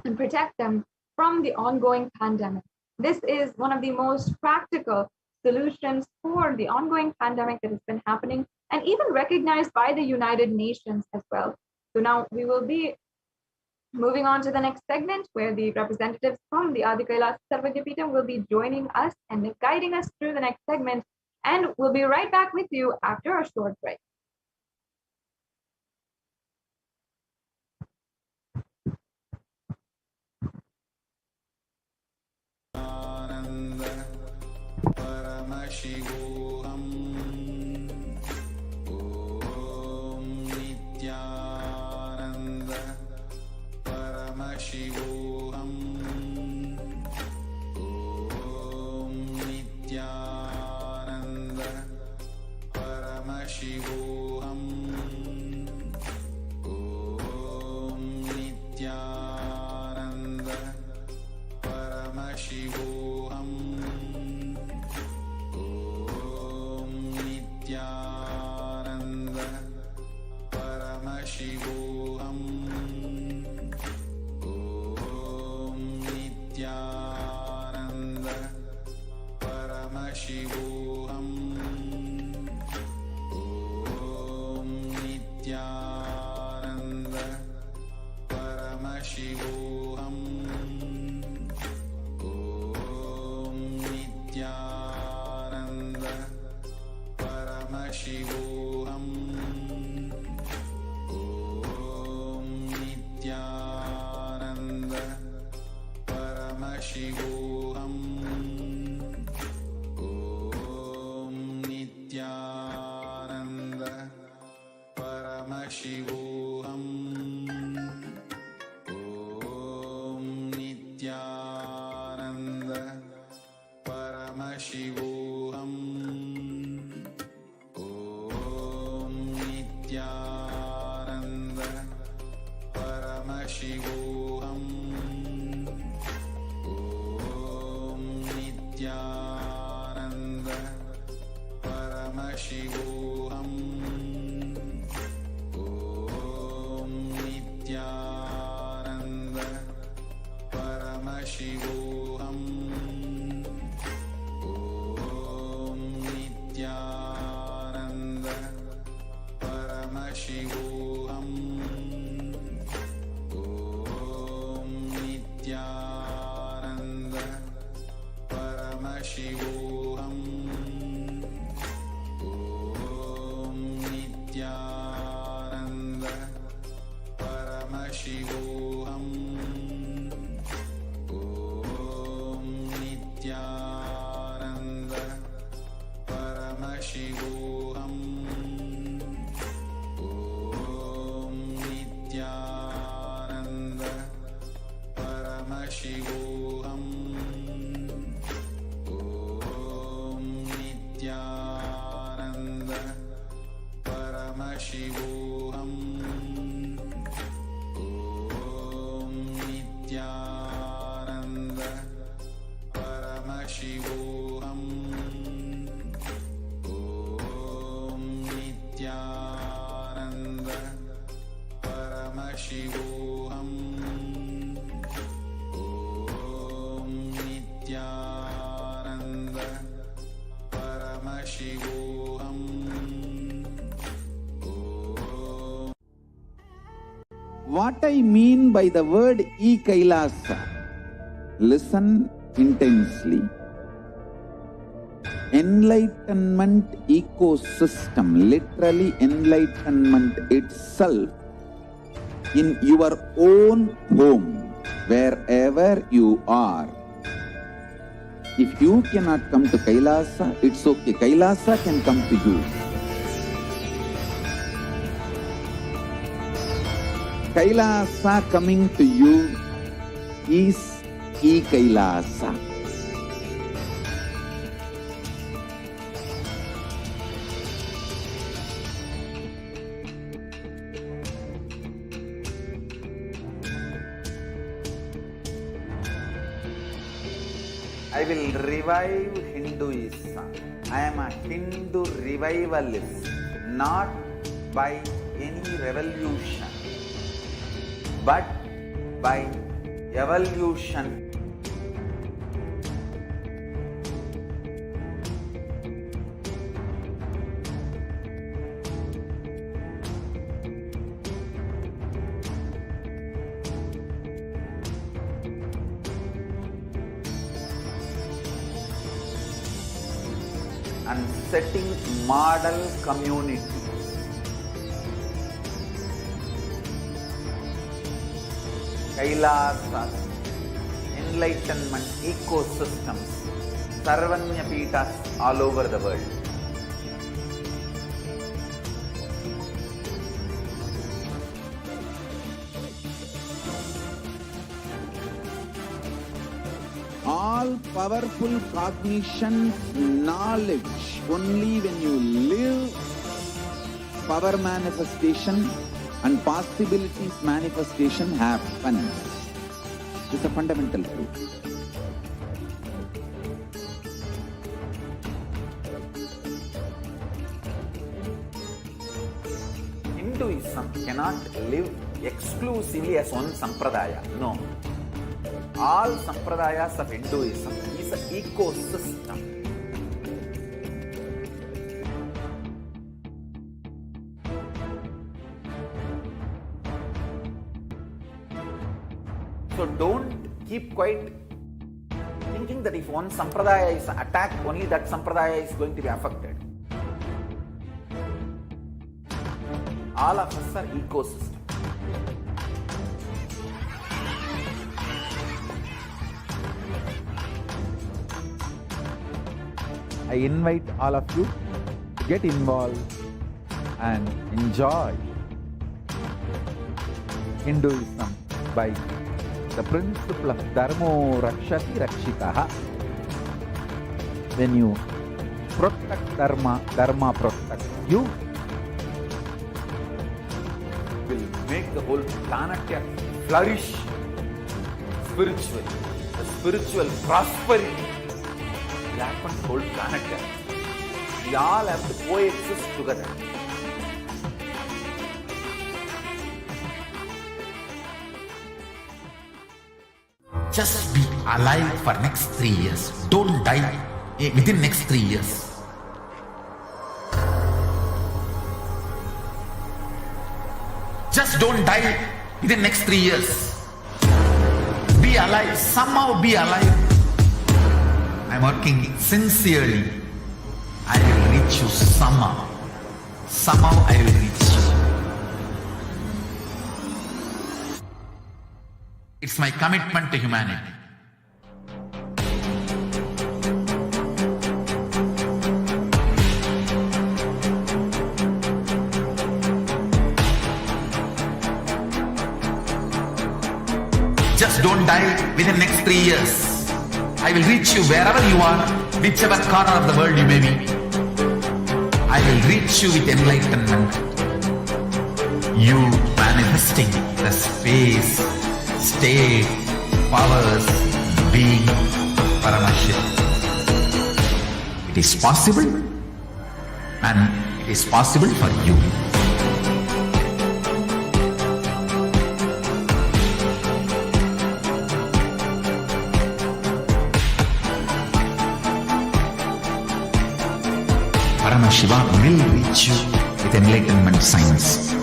and protect them from the ongoing pandemic. This is one of the most practical solutions for the ongoing pandemic that has been happening, and even recognized by the United Nations as well. So now we will be moving on to the next segment, where the representatives from the Adi Kailasa Sarvajna Peetham will be joining us and guiding us through the next segment. And we'll be right back with you after a short break. What I mean by the word e-Kailasa, listen intensely. Enlightenment ecosystem, literally enlightenment itself in your own home. wherever you are. If you cannot come to Kailasa, it's okay. Kailasa can come to you. Kailasa coming to you is E-Kailasa. I will revive Hinduism. I am a Hindu revivalist, not by any revolution, but by evolution. And setting model community. Kailasas, enlightenment ecosystems, Sarvanya Peethas all over the world. All powerful cognition, knowledge, only when you live power manifestation and possibilities manifestation happen. It's a fundamental truth. Hinduism cannot live exclusively as one sampradaya. No. All sampradayas of Hinduism is an ecosystem. So don't keep quiet thinking that if one sampradaya is attacked, only that sampradaya is going to be affected. All of us are ecosystem. I invite all of you to get involved and enjoy Hinduism by the principle of Dharmo Rakshati Rakshitaha. When you protect Dharma, Dharma protects you. Will make the whole planet flourish spiritually. The spiritual prosperity will happen to the whole planet. We all have to coexist together. Just be alive for next 3 years. Don't die within next 3 years. Just don't die within next 3 years. Be alive. Somehow be alive. I'm working sincerely. I will reach you somehow. Somehow I will reach you. It's my commitment to humanity. Just don't die within next 3 years. I will reach you wherever you are, whichever corner of the world you may be. I will reach you with enlightenment. You manifesting the space, state, powers, being, Paramashiva. It is possible, and it is possible for you. Paramashiva will reach you with enlightenment science.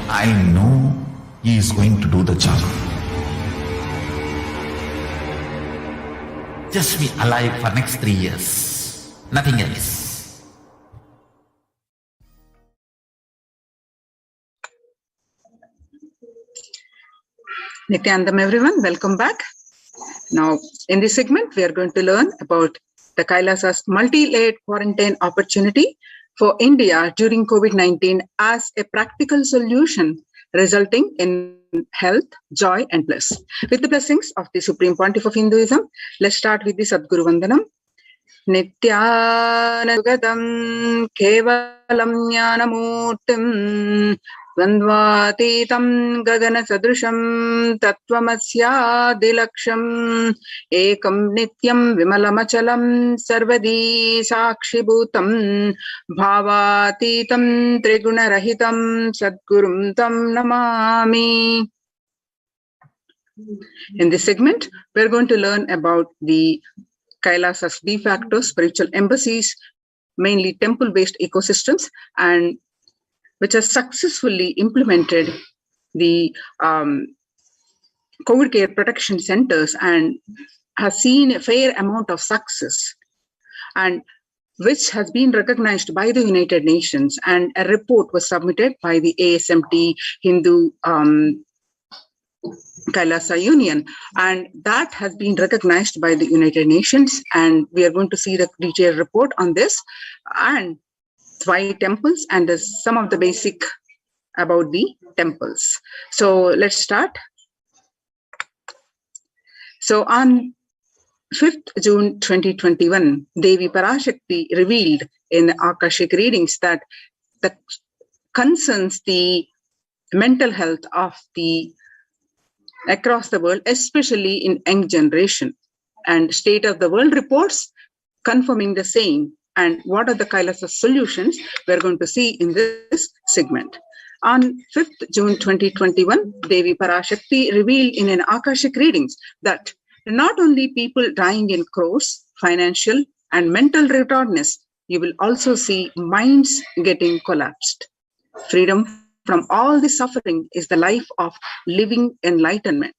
I know he is going to do the job. Just be alive for next 3 years. Nothing else. Nityanandam, everyone, welcome back. Now, in this segment, we are going to learn about the Kailasa's multi-layered quarantine opportunity for India during COVID-19 as a practical solution resulting in health, joy, and bliss. With the blessings of the Supreme Pontiff of Hinduism, let's start with the Sadguru Vandanam. Nityanugadam kevalam jnanamurtim Dvandvatītam gagana sadrusham tattvamasya ekam nityam vimalamachalam sarvadi sakshibhutam bhavatītam trigunarahitam sadgurum tam namami. In this segment, we're going to learn about the Kailasa's de facto spiritual embassies, mainly temple-based ecosystems, and which has successfully implemented the COVID care protection centers and has seen a fair amount of success, and which has been recognized by the United Nations. And a report was submitted by the ASMT Hindu Kailasa Union, and that has been recognized by the United Nations. And we are going to see the detailed report on this and why temples and some of the basic about the temples. So let's start. So on 5th June 2021, Devi Parashakti revealed in the Akashic readings that the concerns the mental health of the across the world, especially in young generation, and State of the World reports confirming the same. And what are the Kailasa solutions we're going to see in this segment. On 5th June 2021, Devi Parashakti revealed in an Akashic readings that not only people dying in crores, financial and mental retardedness, you will also see minds getting collapsed. Freedom from all the suffering is the life of living enlightenment.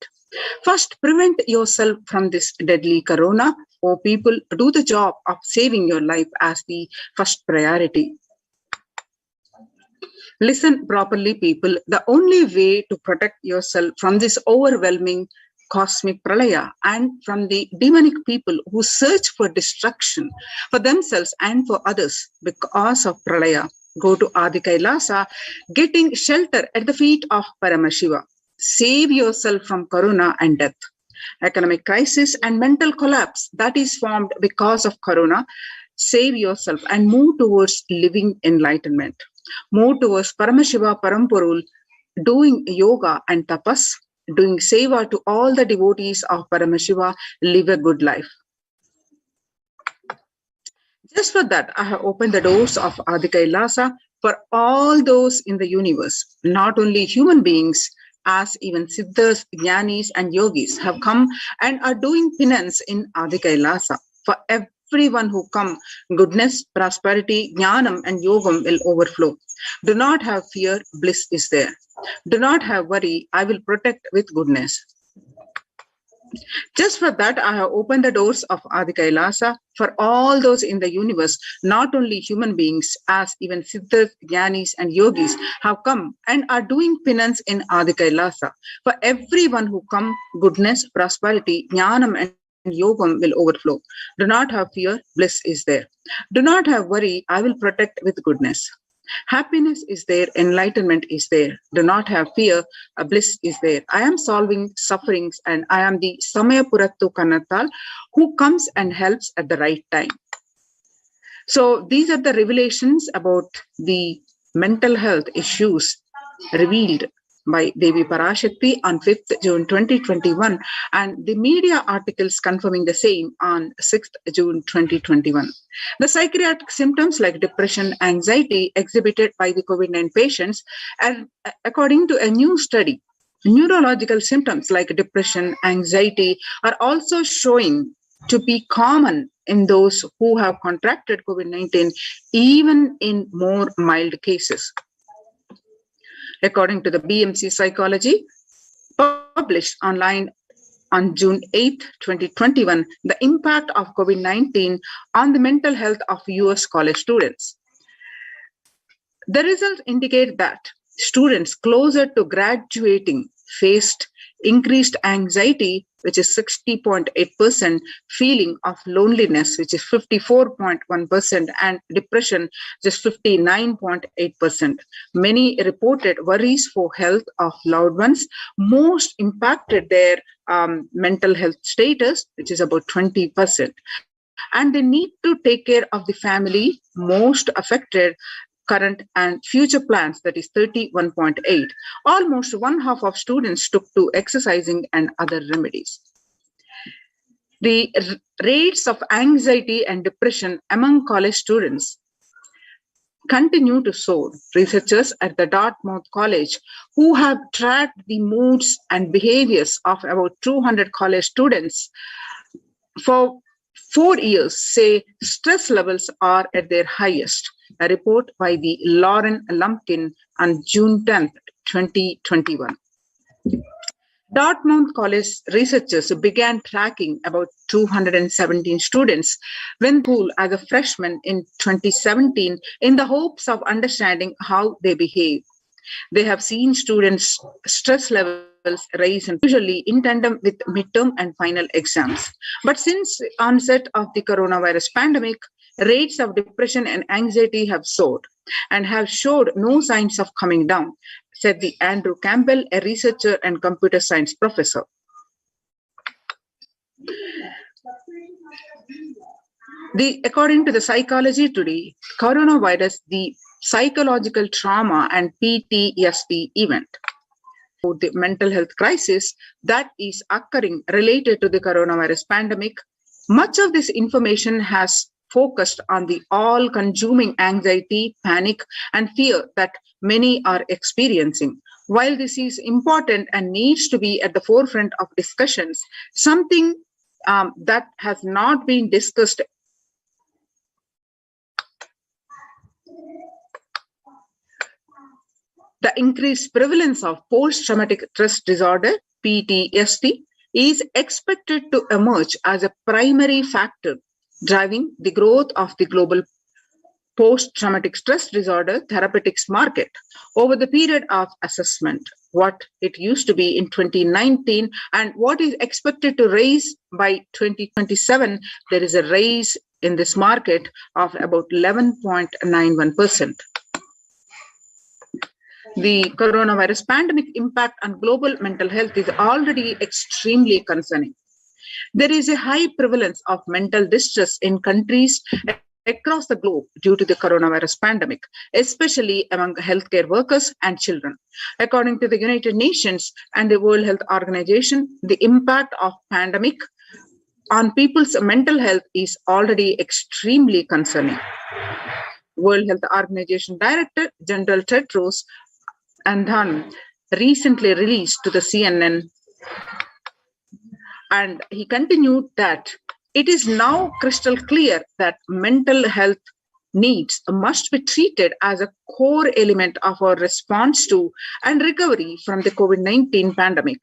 First, prevent yourself from this deadly corona, or people do the job of saving your life as the first priority. Listen properly, people. The only way to protect yourself from this overwhelming cosmic pralaya and from the demonic people who search for destruction for themselves and for others because of pralaya, go to Adi Kailasa, getting shelter at the feet of Paramashiva. Save yourself from corona and death. Economic crisis and mental collapse that is formed because of corona. Save yourself and move towards living enlightenment. Move towards Paramashiva Parampurul, doing yoga and tapas, doing seva to all the devotees of Paramashiva. Live a good life. Just for that, I have opened the doors of Adi Kailasa for all those in the universe, not only human beings, as even Siddhas, Jnanis and Yogis have come and are doing penance in Adi Kailasa. For everyone who come, goodness, prosperity, Jnanam and Yogam will overflow. Do not have fear, bliss is there. Do not have worry, I will protect with goodness. Just for that, I have opened the doors of Adi Kailasa for all those in the universe, not only human beings, as even Siddhas, Jnanis and Yogis have come and are doing penance in Adi Kailasa. For everyone who come, goodness, prosperity, Jnanam and Yogam will overflow. Do not have fear, bliss is there. Do not have worry, I will protect with goodness. Happiness is there, enlightenment is there. Do not have fear, a bliss is there. I am solving sufferings and I am the Samaya Purattu Kanatal who comes and helps at the right time. So these are the revelations about the mental health issues revealed by Devi Parashakti on 5th June 2021 and the media articles confirming the same on 6th June 2021. The psychiatric symptoms like depression, anxiety exhibited by the COVID-19 patients, and according to a new study, neurological symptoms like depression, anxiety are also showing to be common in those who have contracted COVID-19, even in more mild cases. According to the BMC Psychology, published online on June 8, 2021, the impact of COVID-19 on the mental health of US college students. The results indicate that students closer to graduating faced increased anxiety, which is 60.8%, feeling of loneliness, which is 54.1%, and depression, just 59.8%. Many reported worries for health of loved ones. Most impacted their mental health status, which is about 20%. And they need to take care of the family most affected current and future plans, that is 31.8. Almost one half of students took to exercising and other remedies. The rates of anxiety and depression among college students continue to soar. Researchers at the Dartmouth College, who have tracked the moods and behaviors of about 200 college students for 4 years, say stress levels are at their highest. A report by the Lauren Lumpkin on June 10th, 2021. Dartmouth College researchers began tracking about 217 students when school as a freshman in 2017 in the hopes of understanding how they behave. They have seen students' stress levels rise, and usually in tandem with midterm and final exams. But since the onset of the coronavirus pandemic, rates of depression and anxiety have soared and have showed no signs of coming down, said the Andrew Campbell, a researcher and computer science professor. According to the Psychology Today, coronavirus, the psychological trauma and PTSD event, the mental health crisis that is occurring related to the coronavirus pandemic. Much of this information has focused on the all-consuming anxiety, panic, and fear that many are experiencing. While this is important and needs to be at the forefront of discussions, something that has not been discussed the increased prevalence of post-traumatic stress disorder, PTSD, is expected to emerge as a primary factor driving the growth of the global post-traumatic stress disorder therapeutics market over the period of assessment. What it used to be in 2019 and what is expected to rise by 2027, there is a rise in this market of about 11.91%. The coronavirus pandemic impact on global mental health is already extremely concerning. There is a high prevalence of mental distress in countries across the globe due to the coronavirus pandemic, especially among healthcare workers and children. According to the United Nations and the World Health Organization, the impact of pandemic on people's mental health is already extremely concerning. World Health Organization Director General Tedros Adhanom recently released to the CNN, and he continued that it is now crystal clear that mental health needs must be treated as a core element of our response to and recovery from the COVID-19 pandemic.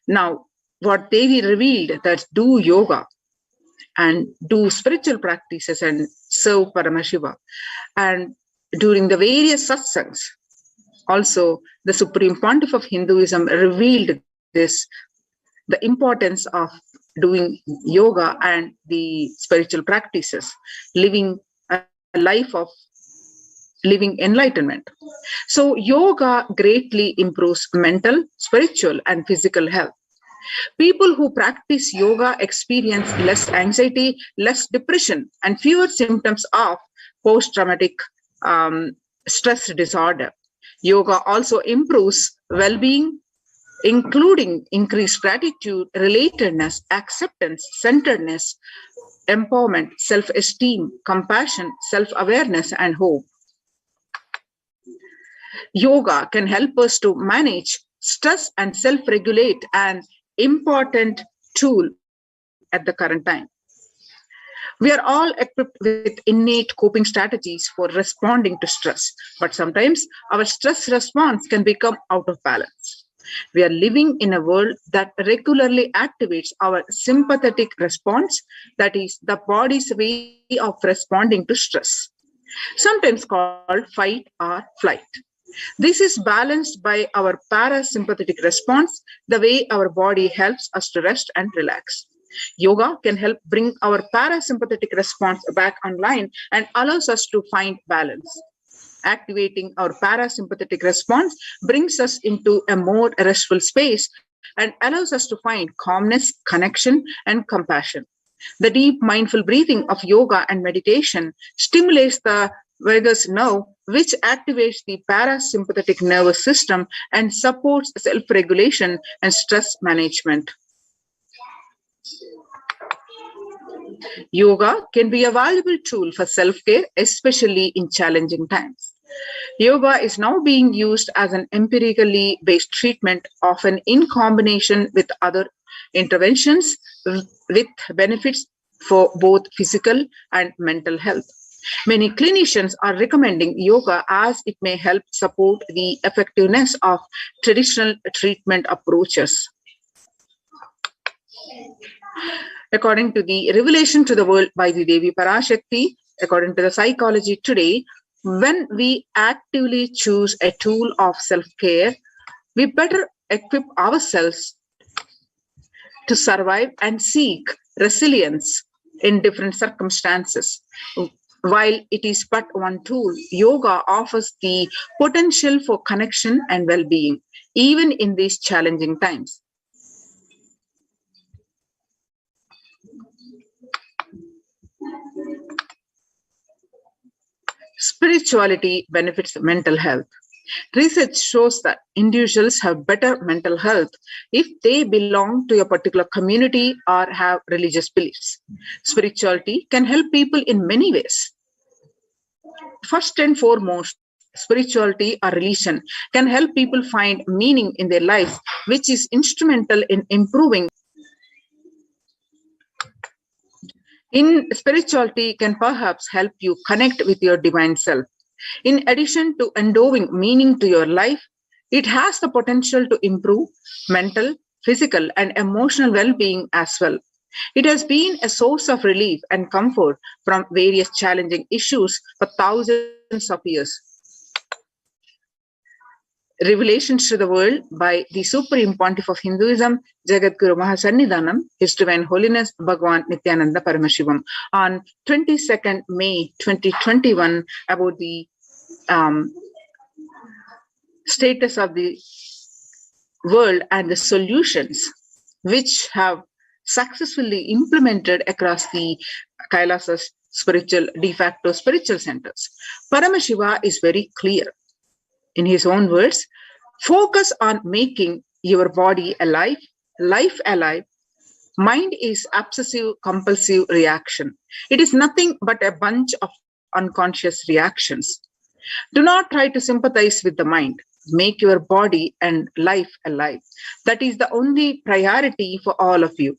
Now, what Devi revealed, that do yoga and do spiritual practices and serve Paramashiva. And during the various satsangs, also the Supreme Pontiff of Hinduism revealed this, the importance of doing yoga and the spiritual practices, living a life of living enlightenment. So yoga greatly improves mental, spiritual, and physical health. People who practice yoga experience less anxiety, less depression, and fewer symptoms of post-traumatic stress disorder. Yoga also improves well-being, including increased gratitude, relatedness, acceptance, centeredness, empowerment, self-esteem, compassion, self-awareness, and hope. Yoga can help us to manage stress and self-regulate, an important tool at the current time. We are all equipped with innate coping strategies for responding to stress, but sometimes our stress response can become out of balance. We are living in a world that regularly activates our sympathetic response, that is, the body's way of responding to stress, sometimes called fight or flight. This is balanced by our parasympathetic response, the way our body helps us to rest and relax. Yoga can help bring our parasympathetic response back online and allows us to find balance. Activating our parasympathetic response brings us into a more restful space and allows us to find calmness, connection, and compassion. The deep mindful breathing of yoga and meditation stimulates the vagus nerve, which activates the parasympathetic nervous system and supports self-regulation and stress management. Yoga can be a valuable tool for self-care, especially in challenging times. Yoga is now being used as an empirically based treatment, often in combination with other interventions with benefits for both physical and mental health. Many clinicians are recommending yoga as it may help support the effectiveness of traditional treatment approaches. According to the Revelation to the World by the Devi Parashakti, according to the Psychology Today, when we actively choose a tool of self-care, we better equip ourselves to survive and seek resilience in different circumstances. While it is but one tool, yoga offers the potential for connection and well-being, even in these challenging times. Spirituality benefits mental health. Research shows that individuals have better mental health if they belong to a particular community or have religious beliefs. Spirituality can help people in many ways. First and foremost, spirituality or religion can help people find meaning in their life, which is instrumental in improving. Spirituality can perhaps help you connect with your divine self. In addition to endowing meaning to your life, it has the potential to improve mental, physical, and emotional well-being as well. It has been a source of relief and comfort from various challenging issues for thousands of years. Revelations to the World by the Supreme Pontiff of Hinduism, Jagadguru Mahasannidhanam, His Divine Holiness Bhagavan Nityananda Paramashivam, on 22nd May 2021 about the status of the world and the solutions which have successfully implemented across the Kailasa's de facto spiritual centers. Paramashiva is very clear. In his own words, focus on making your body alive, life alive. Mind is obsessive compulsive reaction. It is nothing but a bunch of unconscious reactions. Do not try to sympathize with the mind. Make your body and life alive. That is the only priority for all of you.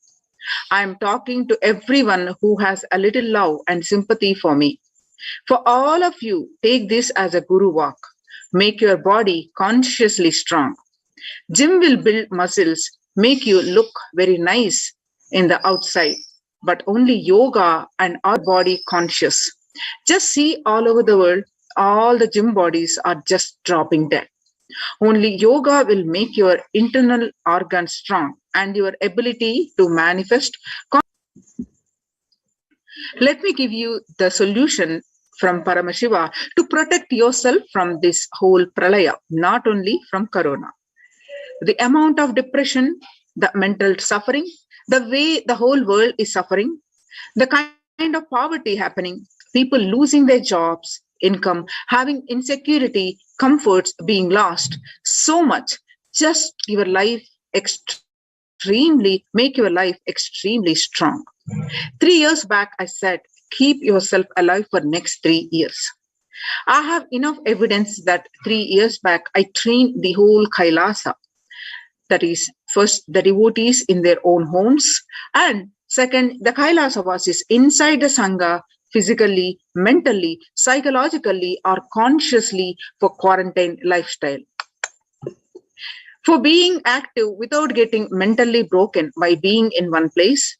I am talking to everyone who has a little love and sympathy for me. For all of you, take this as a guru walk. Make your body consciously strong. Gym will build muscles, make you look very nice in the outside, but only yoga and our body conscious. Just see all over the world, all the gym bodies are just dropping dead. Only yoga will make your internal organs strong and your ability to manifest. Let me give you the solution from Paramashiva to protect yourself from this whole pralaya, not only from corona. The amount of depression, the mental suffering, the way the whole world is suffering, the kind of poverty happening, people losing their jobs, income, having insecurity, comforts being lost, so much. Just your life make your life extremely strong. 3 years back, I said, keep yourself alive for next 3 years. I have enough evidence that 3 years back, I trained the whole Kailasa. That is, first, the devotees in their own homes, and second, the Kailasa inside the Sangha, physically, mentally, psychologically, or consciously for quarantine lifestyle. For being active without getting mentally broken by being in one place,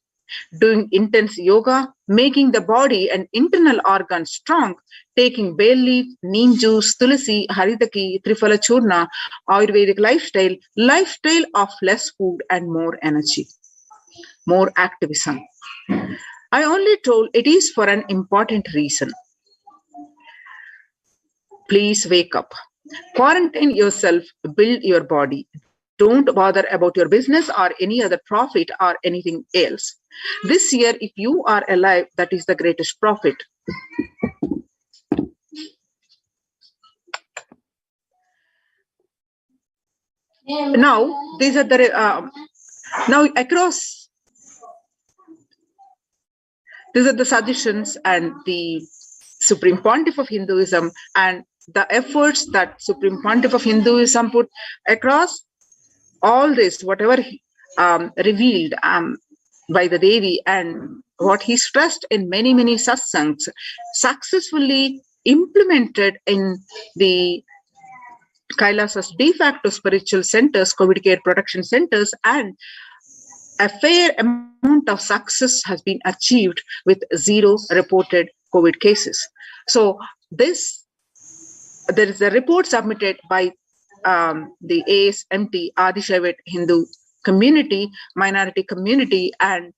doing intense yoga, making the body and internal organs strong, taking bay leaf, neem juice, tulsi, haridaki, triphala churna, Ayurvedic lifestyle of less food and more energy, more activism. I only told it is for an important reason. Please wake up. Quarantine yourself, build your body. Don't bother about your business or any other profit or anything else. This year, if you are alive, that is the greatest profit. Now, these are the now across. These are the suggestions and the Supreme Pontiff of Hinduism and the efforts that Supreme Pontiff of Hinduism put across all this, whatever revealed by the Devi and what he stressed in many satsangs, successfully implemented in the Kailasa's de facto spiritual centers, COVID care protection centers, and a fair amount of success has been achieved with 0 reported COVID cases. So there is a report submitted by the ASMT, Adi Shaivat Hindu community, minority community, and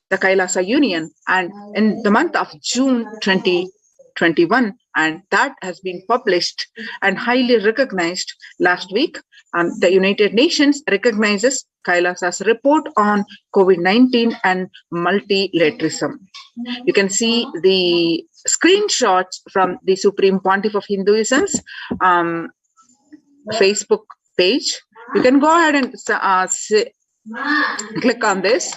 the Kailasa Union, and in the month of June 2021, and that has been published and highly recognized last week. The United Nations recognizes Kailasa's report on COVID-19 and multilateralism. You can see the screenshots from the Supreme Pontiff of Hinduism's Facebook page. You can go ahead and click on this.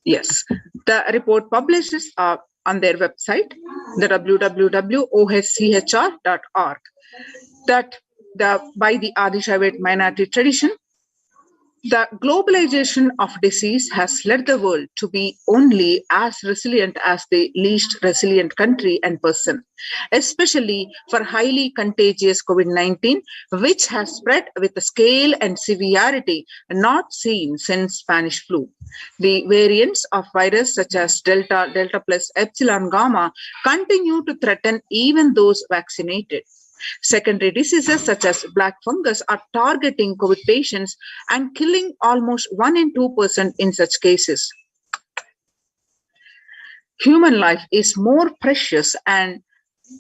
Yes, the report publishes on their website, the www.oschr.org, that by the Adi Shaivat minority tradition, the globalization of disease has led the world to be only as resilient as the least resilient country and person, especially for highly contagious COVID-19, which has spread with a scale and severity not seen since Spanish flu. The variants of virus such as Delta, Delta plus, Epsilon, Gamma continue to threaten even those vaccinated. Secondary diseases such as black fungus are targeting COVID patients and killing almost 1 in 2% in such cases. Human life is more precious and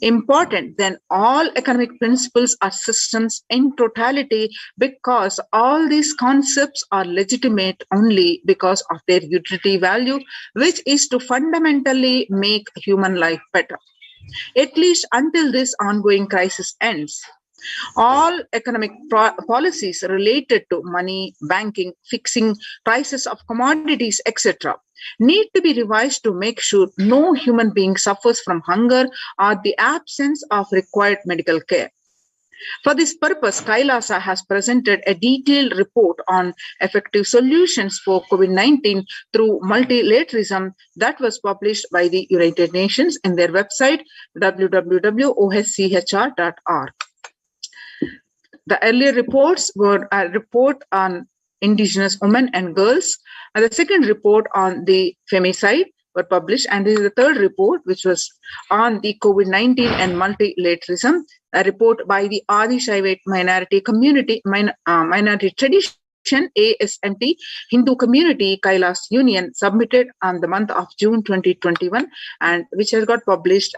important than all economic principles or systems in totality, because all these concepts are legitimate only because of their utility value, which is to fundamentally make human life better. At least until this ongoing crisis ends, all economic policies related to money, banking, fixing prices of commodities, etc., need to be revised to make sure no human being suffers from hunger or the absence of required medical care. For this purpose, Kailasa has presented a detailed report on effective solutions for COVID-19 through multilateralism that was published by the United Nations in their website, www.oschr.org. The earlier reports were a report on indigenous women and girls, and the second report on the femicide were published, and this is the third report, which was on the COVID-19 and multilateralism, a report by the Adi Shaivat minority community, minority tradition, ASMT, Hindu community, Kailas Union, submitted on the month of June 2021, and which has got published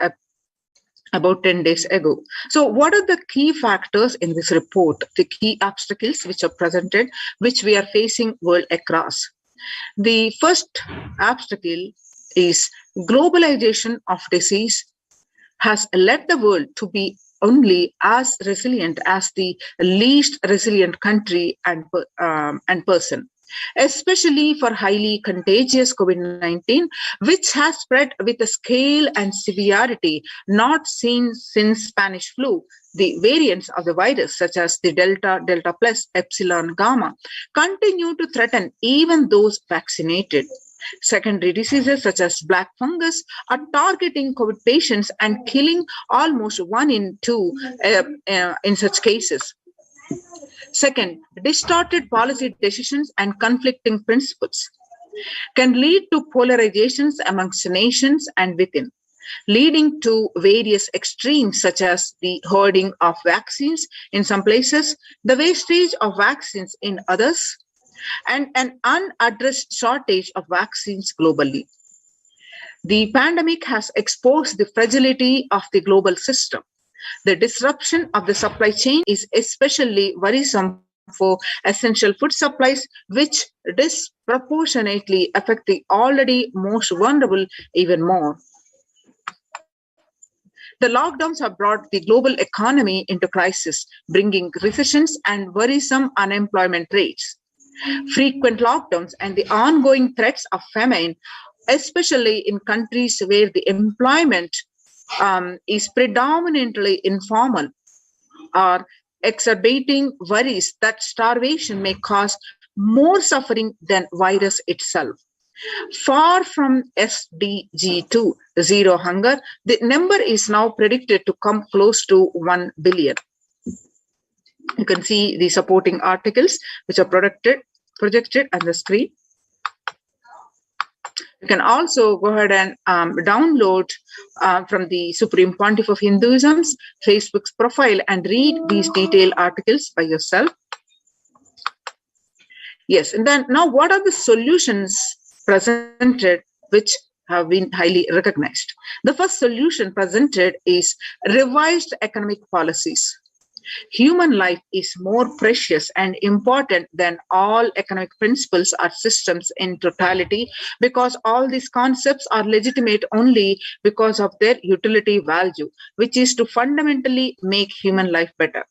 about 10 days ago. So what are the key factors in this report, the key obstacles which are presented, which we are facing world across? The first obstacle is globalization of disease has led the world to be only as resilient as the least resilient country and person. especially for highly contagious COVID-19, which has spread with a scale and severity not seen since Spanish flu. The variants of the virus, such as the Delta, Delta plus, Epsilon, Gamma, continue to threaten even those vaccinated. Secondary diseases such as black fungus are targeting COVID patients and killing almost 1 in 2 in such cases. Second, distorted policy decisions and conflicting principles can lead to polarizations amongst nations and within, leading to various extremes such as the hoarding of vaccines in some places, the wastage of vaccines in others, and an unaddressed shortage of vaccines globally. The pandemic has exposed the fragility of the global system. The disruption of the supply chain is especially worrisome for essential food supplies, which disproportionately affect the already most vulnerable even more. The lockdowns have brought the global economy into crisis, bringing recessions and worrisome unemployment rates. Frequent lockdowns and the ongoing threats of famine, especially in countries where the employment is predominantly informal, are exacerbating worries that starvation may cause more suffering than virus itself. Far from SDG 2, zero hunger, the number is now predicted to come close to 1 billion. You can see the supporting articles which are projected on the screen. You can also go ahead and download from the Supreme Pontiff of Hinduism's Facebook's profile and read these detailed articles by yourself. Yes, and then now what are the solutions presented which have been highly recognized? The first solution presented is revised economic policies. Human life is more precious and important than all economic principles or systems in totality, because all these concepts are legitimate only because of their utility value, which is to fundamentally make human life better.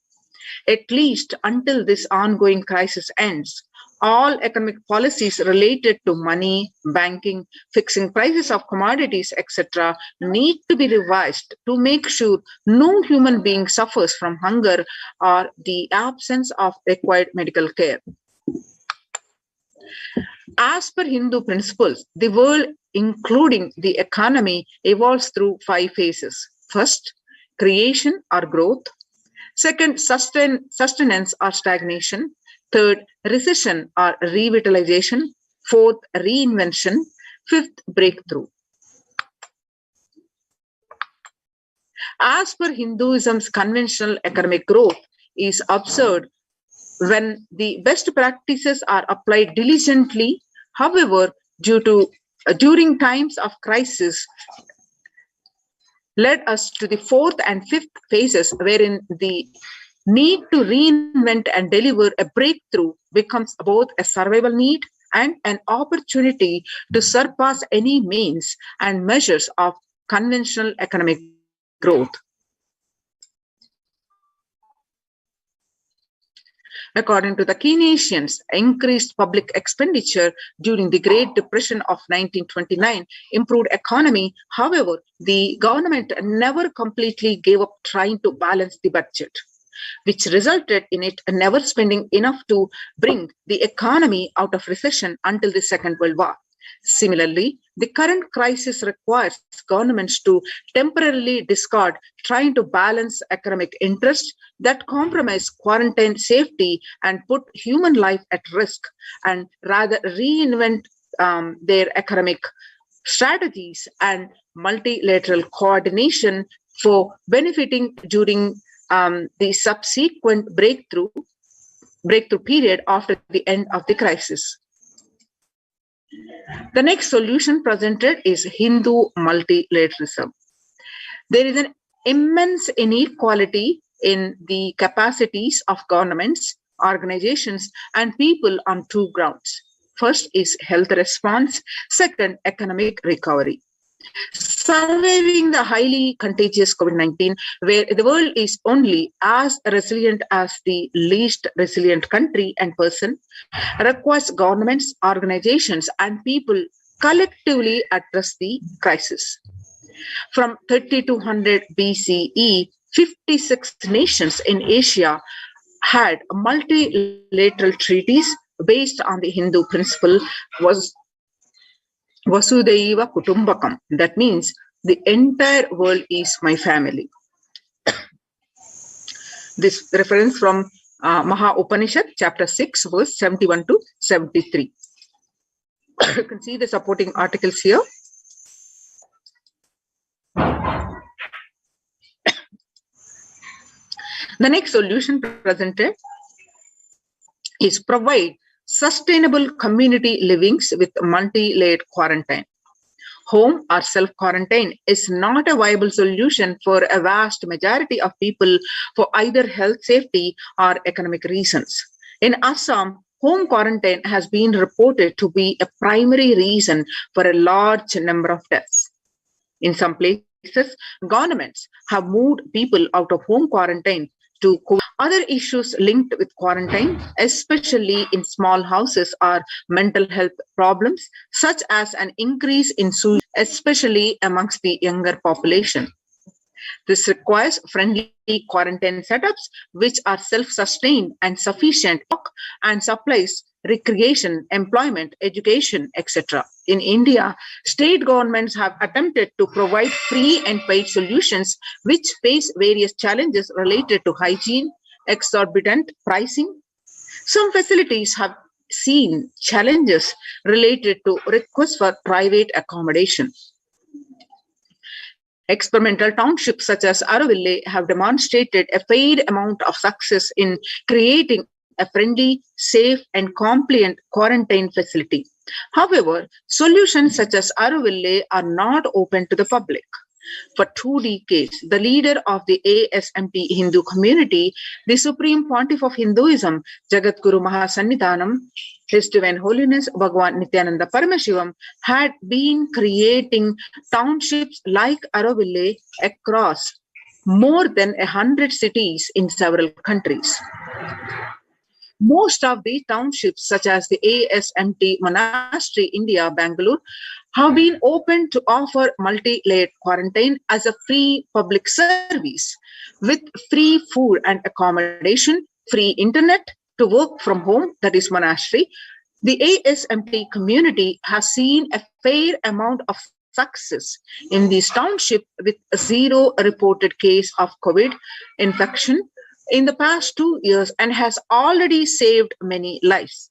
At least until this ongoing crisis ends, all economic policies related to money, banking, fixing prices of commodities, etc., need to be revised to make sure no human being suffers from hunger or the absence of required medical care. As per Hindu principles, the world, including the economy, evolves through 5 phases. First, creation or growth. Second, sustenance or stagnation. Third, recession or revitalization. Fourth, reinvention. Fifth, breakthrough. As per Hinduism's conventional economic growth is observed when the best practices are applied diligently. However, during times of crisis, led us to the 4th and 5th phases, wherein the need to reinvent and deliver a breakthrough becomes both a survival need and an opportunity to surpass any means and measures of conventional economic growth. According to the Keynesians, increased public expenditure during the Great Depression of 1929 improved economy. However, the government never completely gave up trying to balance the budget, which resulted in it never spending enough to bring the economy out of recession until the Second World War. Similarly, the current crisis requires governments to temporarily discard trying to balance economic interests that compromise quarantine safety and put human life at risk, and rather reinvent their economic strategies and multilateral coordination for benefiting during the subsequent breakthrough period after the end of the crisis. The next solution presented is Hindu multilateralism. There is an immense inequality in the capacities of governments, organizations, and people on 2 grounds. First is health response. Second, economic recovery. surviving the highly contagious COVID-19, where the world is only as resilient as the least resilient country and person, requires governments, organizations, and people collectively address the crisis. From 3200 BCE, 56 nations in Asia had multilateral treaties based on the Hindu principle was Vasudhaiva Kutumbakam. That means the entire world is my family. This reference from Maha Upanishad, chapter 6, verse 71 to 73. You can see the supporting articles here. The next solution presented is provide sustainable community livings with multi-layered quarantine. Home or self-quarantine is not a viable solution for a vast majority of people for either health, safety, or economic reasons. In Assam, home quarantine has been reported to be a primary reason for a large number of deaths. In some places, governments have moved people out of home quarantine to other issues linked with quarantine, especially in small houses, are mental health problems, such as an increase in suicide, especially amongst the younger population. This requires friendly quarantine setups which are self-sustained and sufficient and supplies recreation, employment, education, etc. In India, state governments have attempted to provide free and paid solutions which face various challenges related to hygiene, exorbitant pricing. Some facilities have seen challenges related to requests for private accommodation. Experimental townships such as Araville have demonstrated a fair amount of success in creating a friendly, safe, and compliant quarantine facility. However, solutions such as Araville are not open to the public. For 2 decades, the leader of the ASMT Hindu community, the Supreme Pontiff of Hinduism, Jagadguru Mahasannidhanam, His Divine Holiness Bhagavan Nityananda Paramashivam, had been creating townships like Araville across more than 100 cities in several countries. Most of these townships, such as the ASMT Monastery, India, Bangalore, have been open to offer multi-layered quarantine as a free public service with free food and accommodation, free internet to work from home, that is monastery. The ASMT community has seen a fair amount of success in this township with 0 reported case of COVID infection in the past 2 years and has already saved many lives.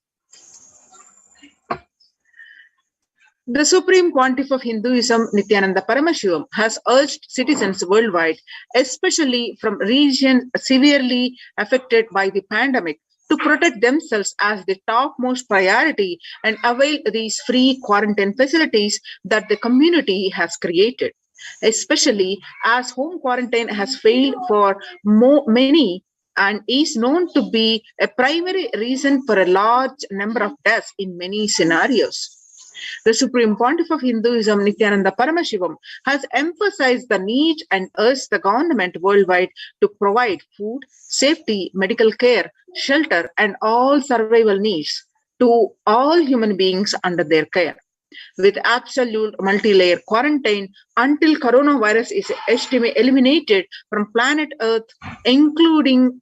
The Supreme Pontiff of Hinduism, Nityananda Paramashivam, has urged citizens worldwide, especially from regions severely affected by the pandemic, to protect themselves as the topmost priority and avail these free quarantine facilities that the community has created, especially as home quarantine has failed for many and is known to be a primary reason for a large number of deaths in many scenarios. The Supreme Pontiff of Hinduism, Nityananda Paramashivam, has emphasized the need and urged the government worldwide to provide food, safety, medical care, shelter, and all survival needs to all human beings under their care, with absolute multi-layer quarantine until coronavirus is eliminated from planet Earth, including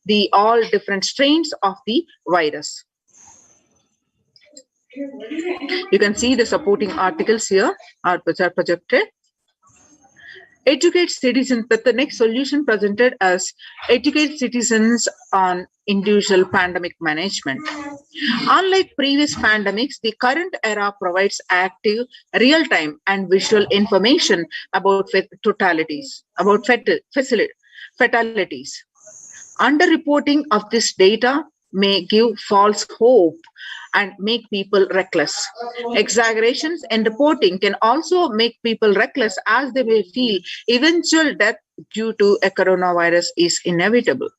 the all different strains of the virus. You can see the supporting articles here are projected. Educate citizens, that the next solution presented as educate citizens on individual pandemic management. Unlike previous pandemics, the current era provides active, real-time, and visual information about fatalities. Underreporting of this data may give false hope and make people reckless. Exaggerations in reporting can also make people reckless, as they may feel eventual death due to a coronavirus is inevitable.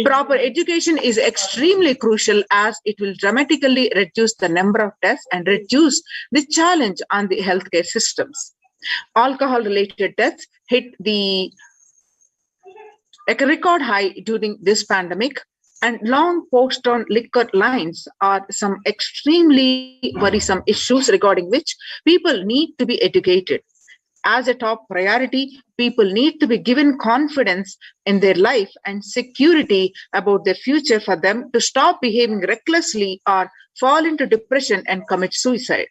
Proper education is extremely crucial, as it will dramatically reduce the number of deaths and reduce the challenge on the healthcare systems. Alcohol-related deaths hit a record high during this pandemic, and long post-on liquor lines are some extremely worrisome issues regarding which people need to be educated. As a top priority, people need to be given confidence in their life and security about their future for them to stop behaving recklessly or fall into depression and commit suicide.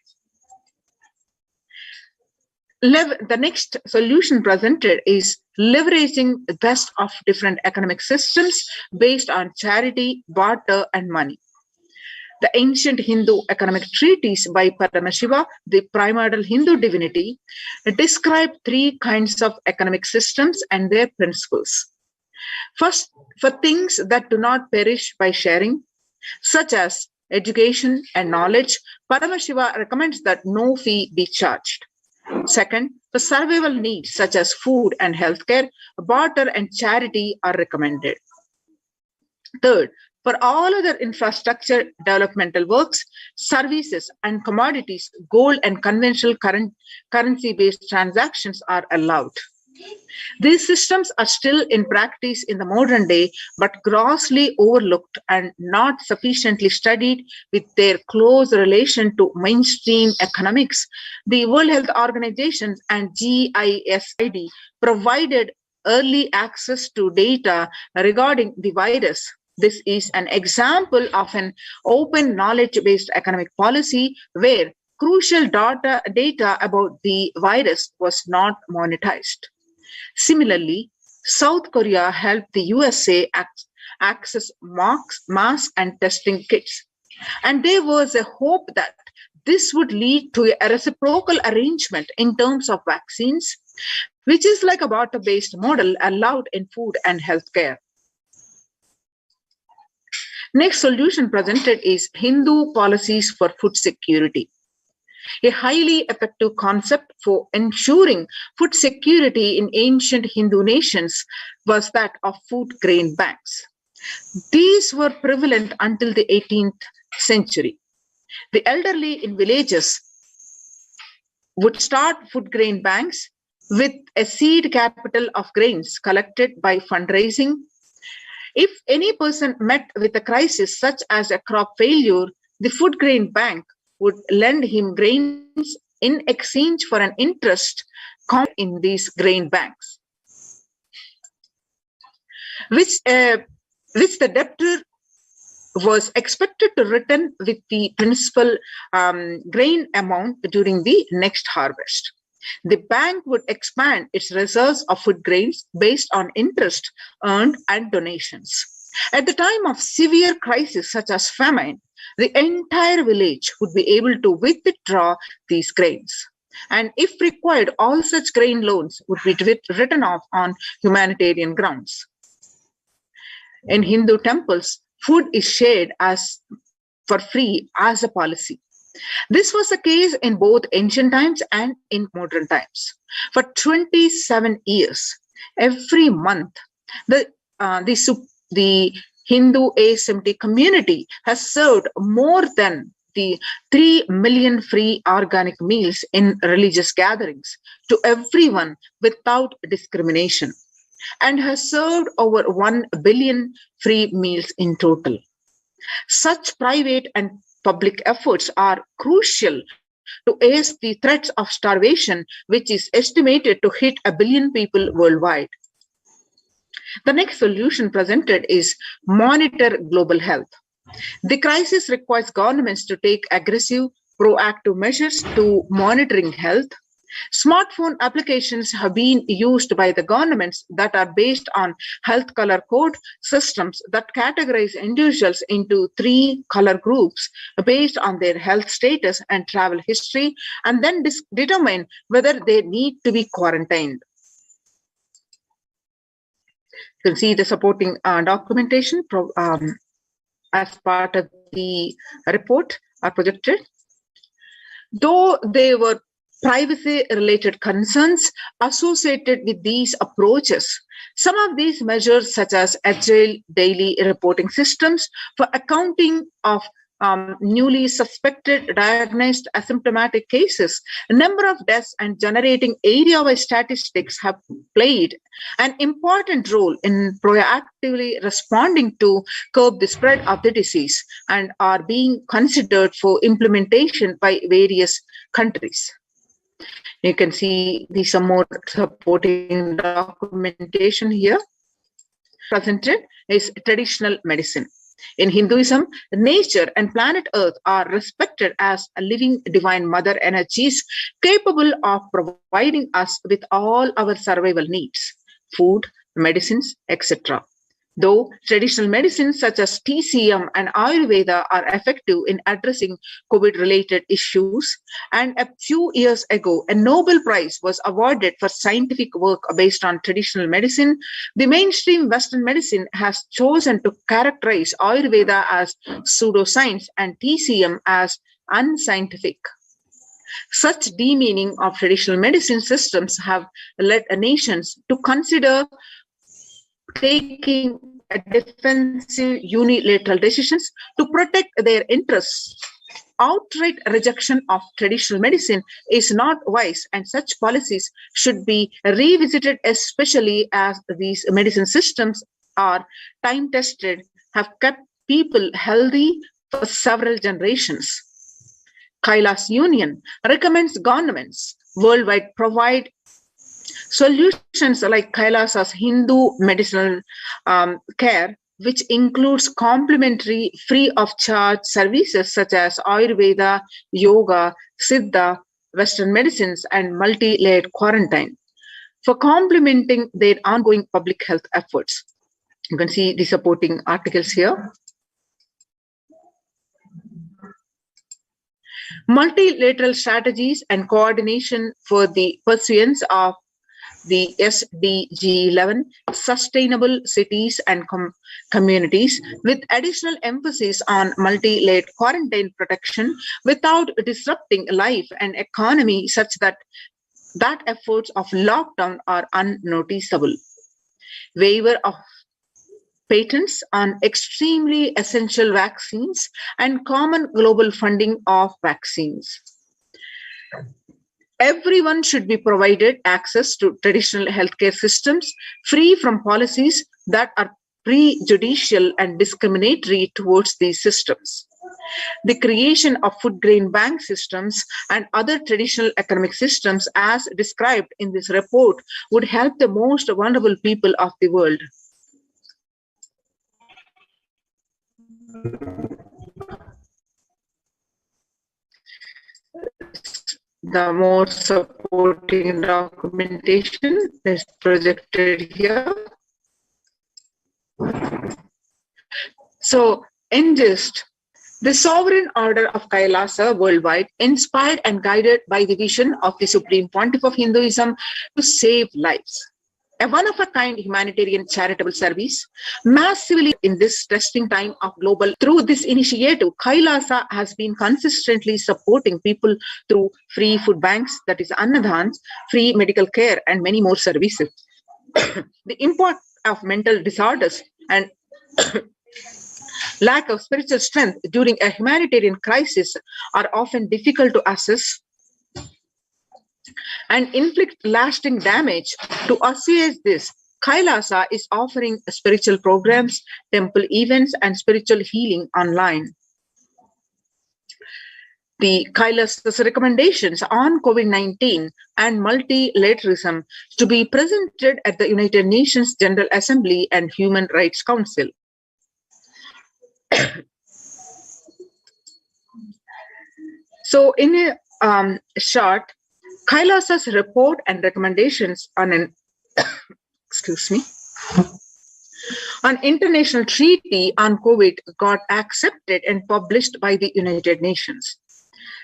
The next solution presented is leveraging the best of different economic systems based on charity, barter, and money. The ancient Hindu economic treatise by Paramashiva, the primordial Hindu divinity, described three kinds of economic systems and their principles. First, for things that do not perish by sharing, such as education and knowledge, Paramashiva recommends that no fee be charged. Second, for survival needs such as food and healthcare, barter and charity are recommended. Third, for all other infrastructure developmental works, services and commodities, gold and conventional currency-based transactions are allowed. These systems are still in practice in the modern day, but grossly overlooked and not sufficiently studied with their close relation to mainstream economics. The World Health Organization and GISID provided early access to data regarding the virus. This is an example of an open knowledge-based economic policy where crucial data about the virus was not monetized. Similarly, South Korea helped the USA access mask and testing kits. And there was a hope that this would lead to a reciprocal arrangement in terms of vaccines, which is like a barter-based model allowed in food and healthcare. Next solution presented is Hindu policies for food security. A highly effective concept for ensuring food security in ancient Hindu nations was that of food grain banks. These were prevalent until the 18th century. The elderly in villages would start food grain banks with a seed capital of grains collected by fundraising. If any person met with a crisis such as a crop failure, the food grain bank would lend him grains in exchange for an interest in these grain banks, which the debtor was expected to return with the principal grain amount during the next harvest. The bank would expand its reserves of food grains based on interest earned and donations. At the time of severe crisis such as famine, the entire village would be able to withdraw these grains. And if required, all such grain loans would be written off on humanitarian grounds. In Hindu temples, food is shared for free as a policy. This was the case in both ancient times and in modern times. For 27 years, every month, the Hindu ASMT community has served more than the 3 million free organic meals in religious gatherings to everyone without discrimination, and has served over 1 billion free meals in total. Such private and public efforts are crucial to ease the threats of starvation, which is estimated to hit 1 billion people worldwide. The next solution presented is monitor global health. The crisis requires governments to take aggressive, proactive measures to monitoring health. Smartphone applications have been used by the governments that are based on health color code systems that categorize individuals into 3 color groups based on their health status and travel history, and then determine whether they need to be quarantined. You can see the supporting documentation as part of the report are projected. Though there were privacy-related concerns associated with these approaches, some of these measures, such as agile daily reporting systems for accounting of newly suspected, diagnosed asymptomatic cases, a number of deaths and generating area-wise statistics have played an important role in proactively responding to curb the spread of the disease and are being considered for implementation by various countries. You can see these are more supporting documentation here. Presented is traditional medicine. In Hinduism, nature and planet Earth are respected as a living divine mother energies capable of providing us with all our survival needs, food, medicines, etc. Though traditional medicines such as TCM and Ayurveda are effective in addressing COVID-related issues, and a few years ago, a Nobel Prize was awarded for scientific work based on traditional medicine, the mainstream Western medicine has chosen to characterize Ayurveda as pseudoscience and TCM as unscientific. Such demeaning of traditional medicine systems have led nations to consider taking defensive unilateral decisions to protect their interests. Outright rejection of traditional medicine is not wise, and such policies should be revisited, especially as these medicine systems are time-tested, have kept people healthy for several generations. Kailas Union recommends governments worldwide provide solutions like Kailasa's Hindu medicinal care, which includes complementary free of charge services such as Ayurveda, yoga, Siddha, Western medicines, and multi-layered quarantine for complementing their ongoing public health efforts. You can see the supporting articles here. Multilateral strategies and coordination for the pursuance of the SDG 11, sustainable cities and communities, with additional emphasis on multi-layered quarantine protection without disrupting life and economy such that efforts of lockdown are unnoticeable. Waiver of patents on extremely essential vaccines and common global funding of vaccines. Everyone should be provided access to traditional healthcare systems free from policies that are prejudicial and discriminatory towards these systems. The creation of food grain bank systems and other traditional economic systems as described in this report would help the most vulnerable people of the world. The more supporting documentation is projected here. So, in gist, the sovereign order of Kailasa worldwide, inspired and guided by the vision of the Supreme Pontiff of Hinduism to save lives. A one-of-a-kind humanitarian charitable service, massively in this testing time of global. Through this initiative, Kailasa has been consistently supporting people through free food banks, that is Annadans, free medical care, and many more services. The impact of mental disorders and lack of spiritual strength during a humanitarian crisis are often difficult to assess and inflict lasting damage. To assuage this, Kailasa is offering spiritual programs, temple events, and spiritual healing online. The Kailasa's recommendations on COVID-19 and multilateralism to be presented at the United Nations General Assembly and Human Rights Council. So, in a short, Kailasa's report and recommendations on an an international treaty on COVID got accepted and published by the United Nations.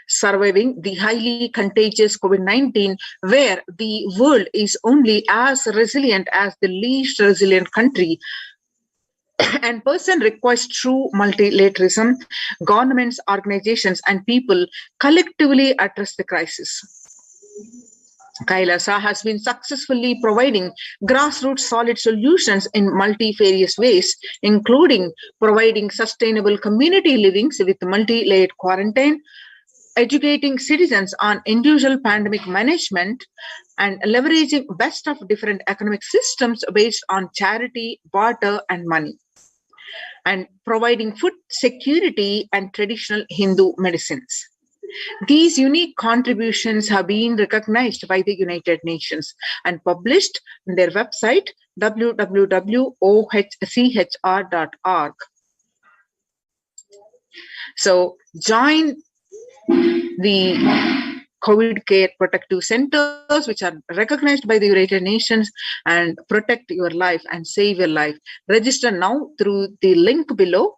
Surviving the highly contagious COVID-19, where the world is only as resilient as the least resilient country, and person requires true multilateralism, governments, organizations, and people collectively address the crisis. Kailasa has been successfully providing grassroots solid solutions in multifarious ways, including providing sustainable community livings with multi-layered quarantine, educating citizens on individual pandemic management, and leveraging best of different economic systems based on charity, barter, and money, and providing food security and traditional Hindu medicines. These unique contributions have been recognized by the United Nations and published on their website www.ohchr.org. So join the COVID care protective centers, which are recognized by the United Nations, and protect your life and save your life. Register now through the link below,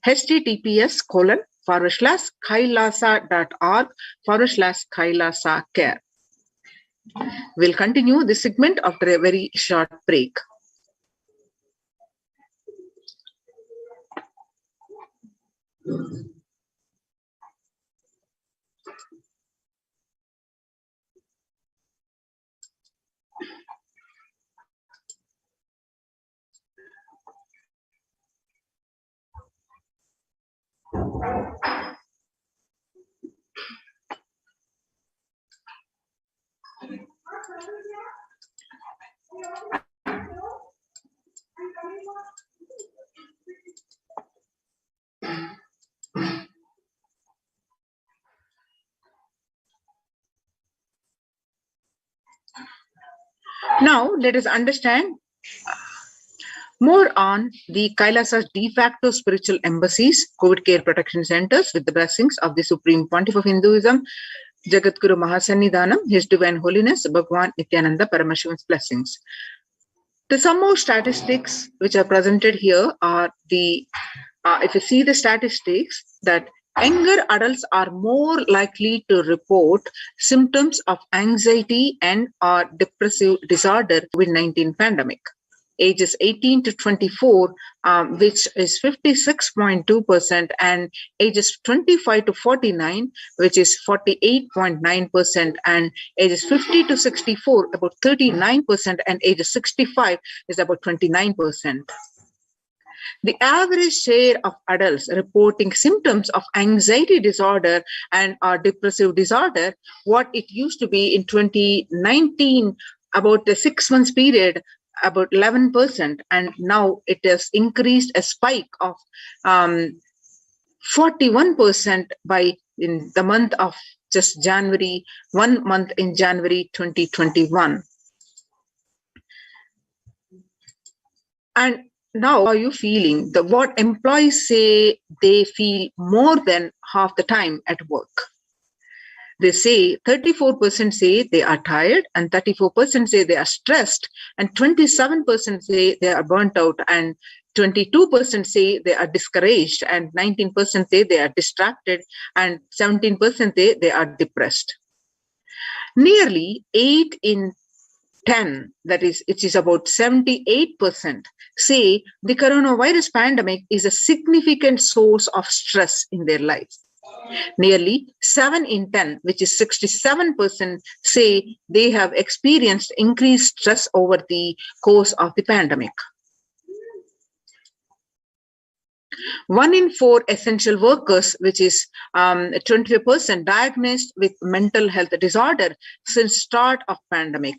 https://kailasa.org/Kailasa care. We'll continue this segment after a very short break. Now, let us understand more on the Kailasa's de facto spiritual embassies, COVID care protection centers, with the blessings of the Supreme Pontiff of Hinduism, Jagadguru Mahasannidhanam, His Divine Holiness, Bhagwan Nityananda Paramashivan's blessings. The some more statistics which are presented here are the, if you see the statistics, that younger adults are more likely to report symptoms of anxiety and or depressive disorder COVID-19 pandemic. Ages 18 to 24, which is 56.2%, and ages 25 to 49, which is 48.9%, and ages 50 to 64, about 39%, and ages 65 is about 29%. The average share of adults reporting symptoms of anxiety disorder and or depressive disorder, what it used to be in 2019, about the 6 months period, about 11%, and now it has increased a spike of 41% by in the month of just January, 1 month in January 2021. And now, how are you feeling? What employees say they feel more than half the time at work. They say 34% say they are tired, and 34% say they are stressed, and 27% say they are burnt out, and 22% say they are discouraged, and 19% say they are distracted, and 17% say they are depressed. Nearly 8 in 10, that is, it is about 78%, say the coronavirus pandemic is a significant source of stress in their lives. Nearly 7 in 10, which is 67%, say they have experienced increased stress over the course of the pandemic. 1 in 4 essential workers, which is 25%, diagnosed with mental health disorder since start of pandemic.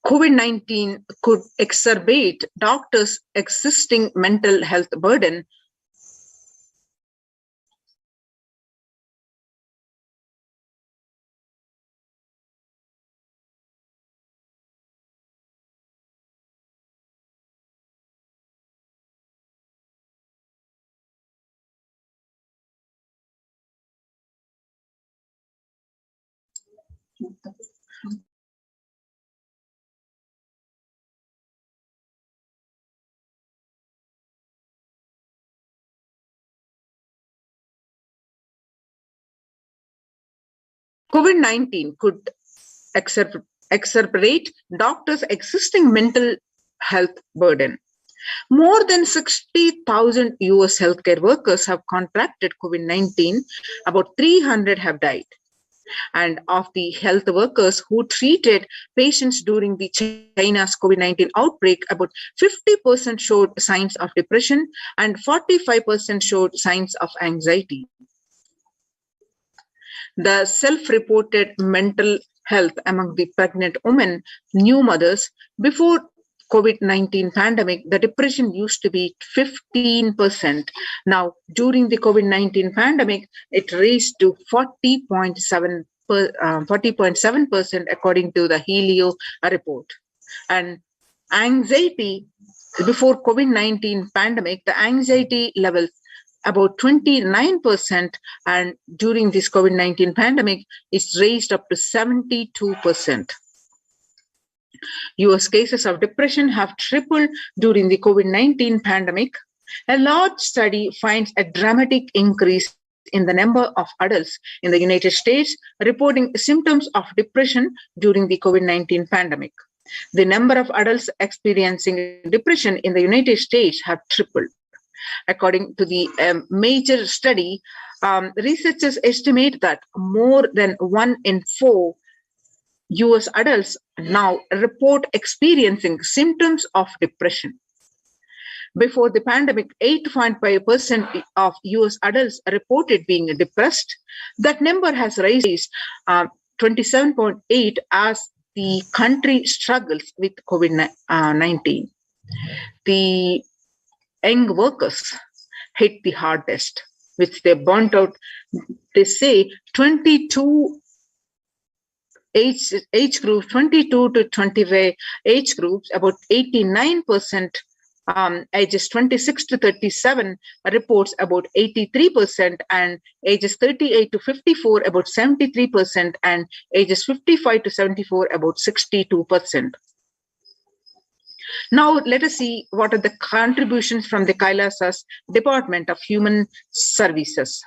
COVID-19 could exacerbate doctors' existing mental health burden. COVID-19 could exacerbate doctors' existing mental health burden. More than 60,000 US healthcare workers have contracted COVID-19. About 300 have died. And of the health workers who treated patients during the China's COVID-19 outbreak, about 50% showed signs of depression and 45% showed signs of anxiety. The self-reported mental health among the pregnant women, new mothers, before COVID-19 pandemic, the depression used to be 15%. Now, during the COVID-19 pandemic, it raised to 40.7% according to the Helio report. And anxiety, before COVID-19 pandemic, the anxiety levels about 29%, and during this COVID-19 pandemic, it's raised up to 72%. US cases of depression have tripled during the COVID-19 pandemic. A large study finds a dramatic increase in the number of adults in the United States reporting symptoms of depression during the COVID-19 pandemic. The number of adults experiencing depression in the United States have tripled. According to the major study, researchers estimate that more than 1 in 4 US adults now report experiencing symptoms of depression. Before the pandemic, 8.5% of US adults reported being depressed. That number has raised 27.8% as the country struggles with COVID-19. The young workers hit the hardest, which they burnt out. They say 22 age group, 22 to 25 age groups, about 89%, ages 26 to 37 reports about 83%, and ages 38 to 54 about 73%, and ages 55 to 74 about 62%. Now let us see what are the contributions from the Kailasa's Department of Human Services.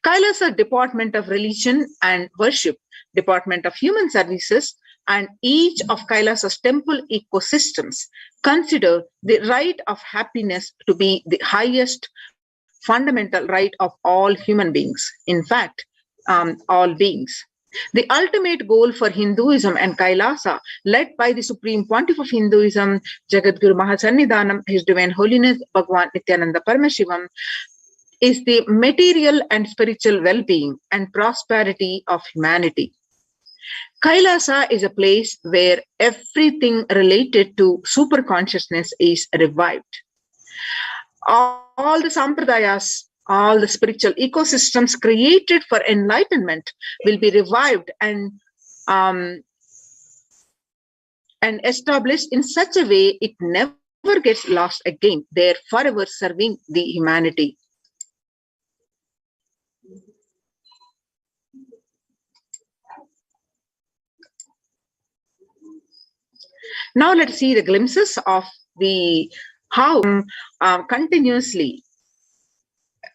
Kailasa Department of Religion and Worship, Department of Human Services, and each of Kailasa's temple ecosystems consider the right of happiness to be the highest fundamental right of all human beings. In fact, all beings. The ultimate goal for Hinduism and Kailasa, led by the Supreme Pontiff of Hinduism, Jagadguru Mahasannidhanam, His Divine Holiness Bhagwan Nityananda Paramashivam, is the material and spiritual well-being and prosperity of humanity. Kailasa is a place where everything related to super consciousness is revived. All the sampradayas, all the spiritual ecosystems created for enlightenment will be revived and established in such a way it never gets lost again. They're forever serving the humanity. Now let's see the glimpses of the how continuously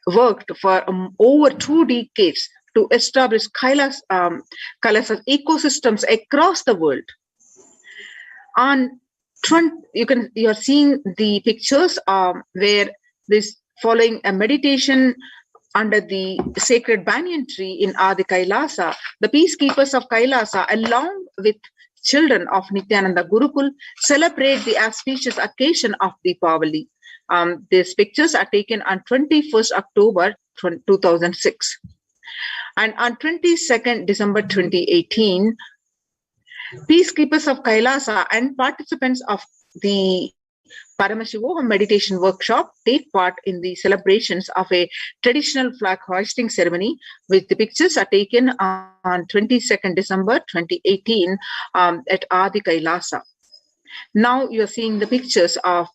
worked for over 2 decades to establish Kailasa's ecosystems across the world. You are seeing the pictures where this following a meditation under the sacred banyan tree in Adi Kailasa, the peacekeepers of Kailasa, along with children of Nityananda Gurukul, celebrate the auspicious occasion of Deepavali. These pictures are taken on 21st October 2006. And on 22nd December 2018, peacekeepers of Kailasa and participants of the Paramashivoham meditation workshop take part in the celebrations of a traditional flag hoisting ceremony, which the pictures are taken on 22nd December 2018 at Adi Kailasa. Now you are seeing the pictures of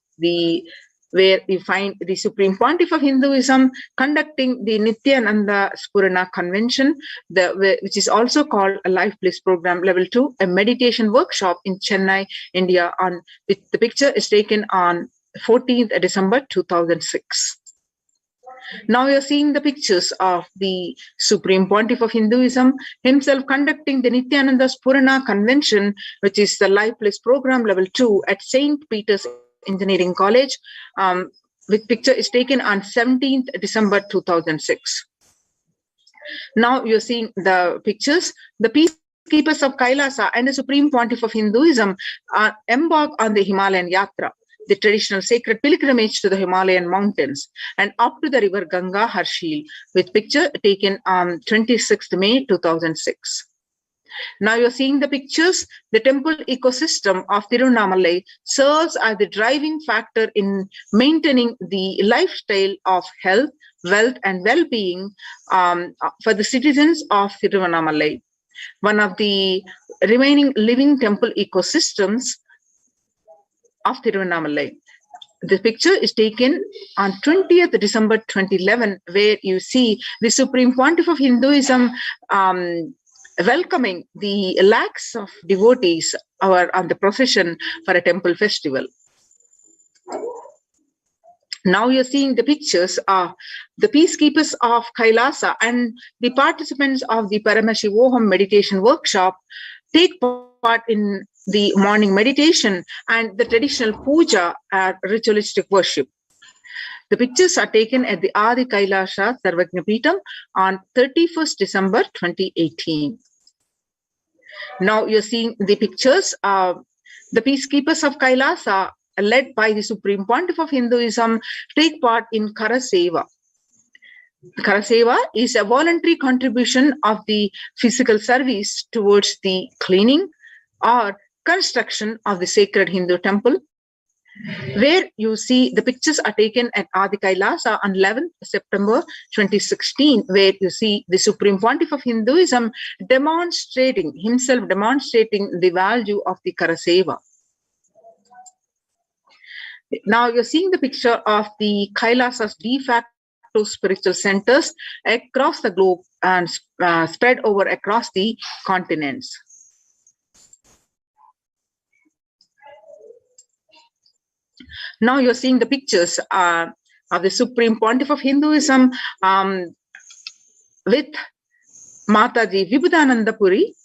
where you find the Supreme Pontiff of Hinduism conducting the Nityananda Spurana Convention, which is also called a Life Bliss Program Level 2, a meditation workshop in Chennai, India. The picture is taken on 14th December 2006. Now you're seeing the pictures of the Supreme Pontiff of Hinduism himself conducting the Nityananda Spurana Convention, which is the Lifeless Program Level 2 at St. Peter's Engineering College, with picture is taken on 17th December 2006. Now you're seeing the pictures. The peacekeepers of Kailasa and the Supreme Pontiff of Hinduism are embarked on the Himalayan Yatra, the traditional sacred pilgrimage to the Himalayan mountains and up to the river Ganga Harshil, with picture taken on 26th May 2006. Now you're seeing the pictures. The temple ecosystem of Tiruvannamalai serves as the driving factor in maintaining the lifestyle of health, wealth, and well-being for the citizens of Tiruvannamalai, one of the remaining living temple ecosystems of Tiruvannamalai. The picture is taken on 20th December 2011, where you see the Supreme Pontiff of Hinduism welcoming the lakhs of devotees on the procession for a temple festival. Now you're seeing the pictures of the peacekeepers of Kailasa and the participants of the Paramashivoham meditation workshop take part in the morning meditation and the traditional puja and ritualistic worship. The pictures are taken at the Adi Kailasha Sarvajna Peetham on 31st December 2018. Now you're seeing the pictures of the peacekeepers of Kailasa, led by the Supreme Pontiff of Hinduism, take part in Karaseva. Karaseva is a voluntary contribution of the physical service towards the cleaning or construction of the sacred Hindu temple, where you see the pictures are taken at Adi Kailasa on 11th September 2016, where you see the Supreme Pontiff of Hinduism demonstrating the value of the Karaseva. Now you're seeing the picture of the Kailasa's de facto spiritual centers across the globe and spread over across the continents. Now you're seeing the pictures of the Supreme Pontiff of Hinduism with Mataji Vibhudananda Puri,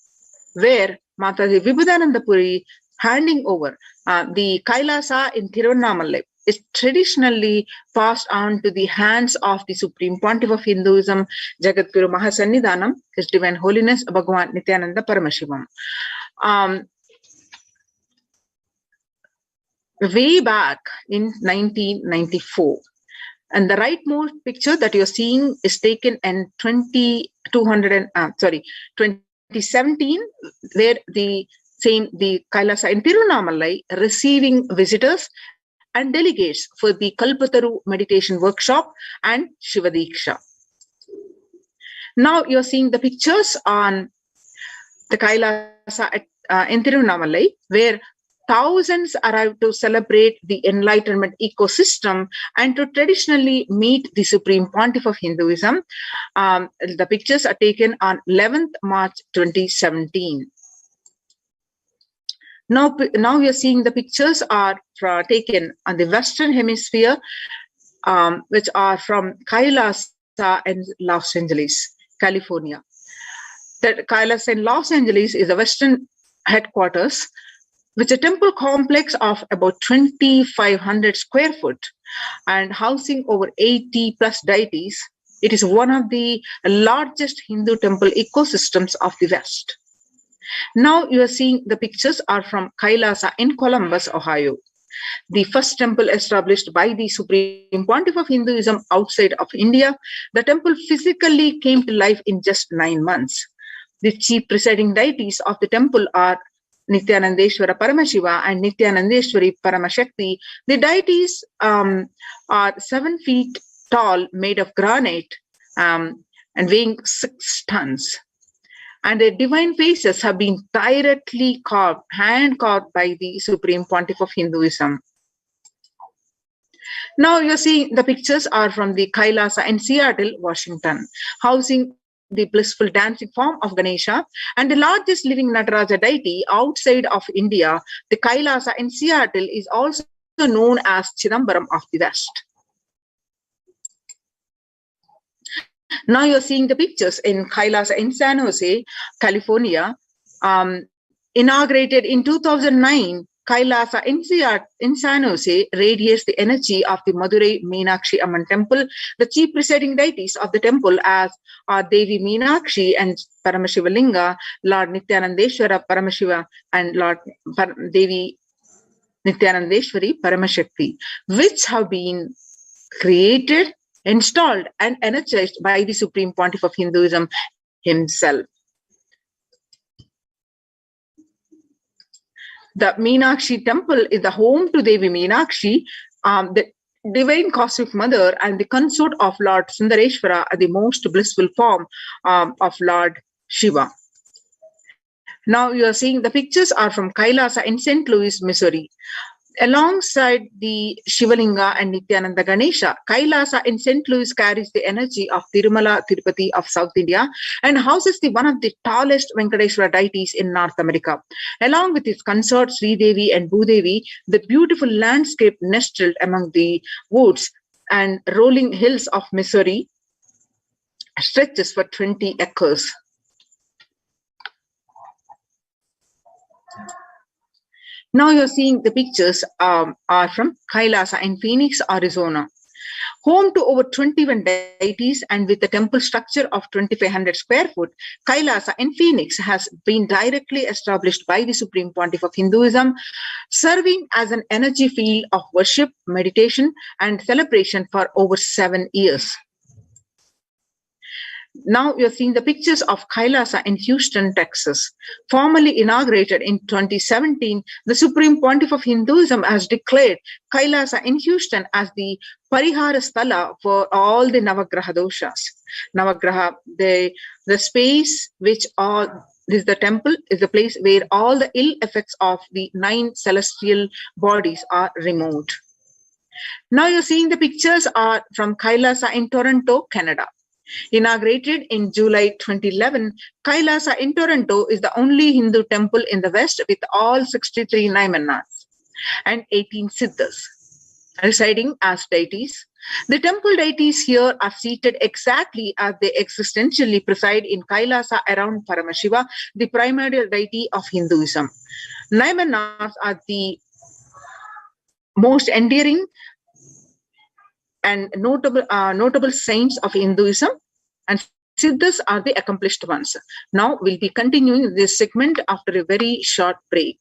where Mataji Vibhudananda Puri handing over the Kailasa in Tiruvannamalai is traditionally passed on to the hands of the Supreme Pontiff of Hinduism, Jagadguru Mahasannidhanam, His Divine Holiness Bhagavan Nityananda Paramashivam. Way back in 1994. And the rightmost picture that you're seeing is taken in 2017, where the Kailasa in Tiruvannamalai receiving visitors and delegates for the Kalpataru meditation workshop and Shiva Diksha. Now you're seeing the pictures on the Kailasa in Tiruvannamalai, where thousands arrive to celebrate the enlightenment ecosystem and to traditionally meet the Supreme Pontiff of Hinduism. The pictures are taken on 11th March 2017. Now we are seeing the pictures are taken on the Western Hemisphere, which are from Kailasa and Los Angeles, California. The Kailasa in Los Angeles is the Western headquarters, which is a temple complex of about 2,500 square foot and housing over 80 plus deities. It is one of the largest Hindu temple ecosystems of the West. Now you are seeing the pictures are from Kailasa in Columbus, Ohio, the first temple established by the Supreme Pontiff of Hinduism outside of India. The temple physically came to life in just 9 months. The chief presiding deities of the temple are Nityanandeshwara Paramashiva and Nityanandeshwari Paramashakti. The deities are 7 feet tall, made of granite and weighing 6 tons. And their divine faces have been directly carved, hand carved by the Supreme Pontiff of Hinduism. Now you're seeing the pictures are from the Kailasa in Seattle, Washington, housing the blissful dancing form of Ganesha and the largest living Nataraja deity outside of India. The Kailasa in Seattle is also known as Chidambaram of the West. Now you're seeing the pictures in Kailasa in San Jose, California, inaugurated in 2009. Kailasa in San Jose radiates the energy of the Madurai Meenakshi Amman temple. The chief presiding deities of the temple as are Devi Meenakshi and Paramashiva Linga, Lord Nityanandeshwara Paramashiva and Lord Devi Nityanandeshwari Paramashakti, which have been created, installed and energized by the Supreme Pontiff of Hinduism himself. The Meenakshi temple is the home to Devi Meenakshi, the divine cosmic mother and the consort of Lord Sundareshwara, the most blissful form of Lord Shiva. Now you are seeing the pictures are from Kailasa in St. Louis, Missouri. Alongside the Shivalinga and Nityananda Ganesha, Kailasa in St. Louis carries the energy of Tirumala Tirupati of South India and houses one of the tallest Venkateshwara deities in North America. Along with his consort Sri Devi and Bhudevi, the beautiful landscape nestled among the woods and rolling hills of Missouri stretches for 20 acres. Now you're seeing the pictures are from Kailasa in Phoenix, Arizona. Home to over 21 deities and with a temple structure of 2,500 square foot, Kailasa in Phoenix has been directly established by the Supreme Pontiff of Hinduism, serving as an energy field of worship, meditation, and celebration for over 7 years. Now you're seeing the pictures of Kailasa in Houston, Texas. Formally inaugurated in 2017, the Supreme Pontiff of Hinduism has declared Kailasa in Houston as the Parihara Sthala for all the Navagraha doshas. Navagraha, the space which all is the temple is the place where all the ill effects of the 9 celestial bodies are removed. Now you're seeing the pictures are from Kailasa in Toronto, Canada. Inaugurated in July 2011, Kailasa in Toronto is the only Hindu temple in the West with all 63 Naimanas and 18 Siddhas residing as deities. The temple deities here are seated exactly as they existentially preside in Kailasa around Paramashiva, the primordial deity of Hinduism. Naimanas are the most endearing and notable saints of Hinduism, and Siddhas are the accomplished ones. Now we'll be continuing this segment after a very short break.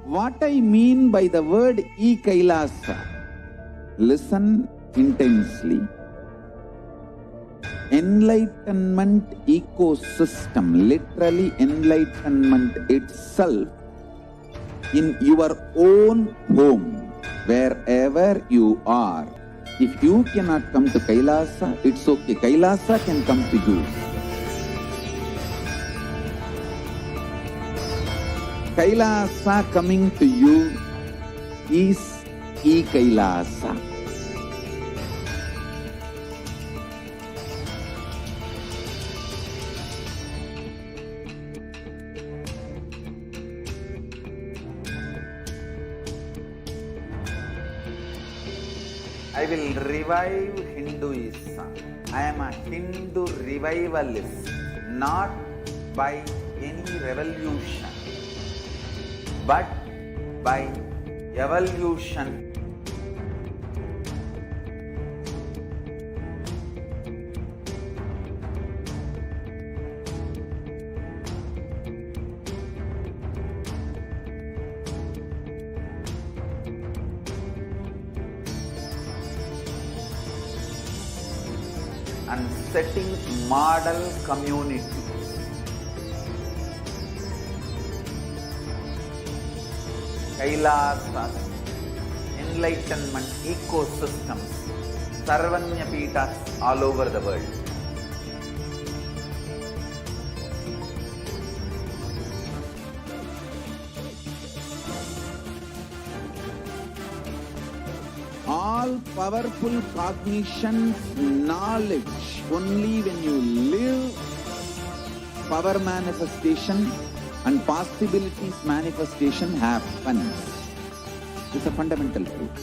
What I mean by the word e-Kailasa, listen intensely. Enlightenment ecosystem, literally enlightenment itself, in your own home, wherever you are. If you cannot come to Kailasa, it's okay. Kailasa can come to you. Kailasa coming to you is e-Kailasa. I will revive Hinduism. I am a Hindu revivalist, not by any revolution, but by evolution. And setting model community. Kailasas, enlightenment ecosystems, Sarvanya Peethas all over the world. All powerful cognition, knowledge, only when you live, power manifestation and possibilities manifestation happens. It's a fundamental truth.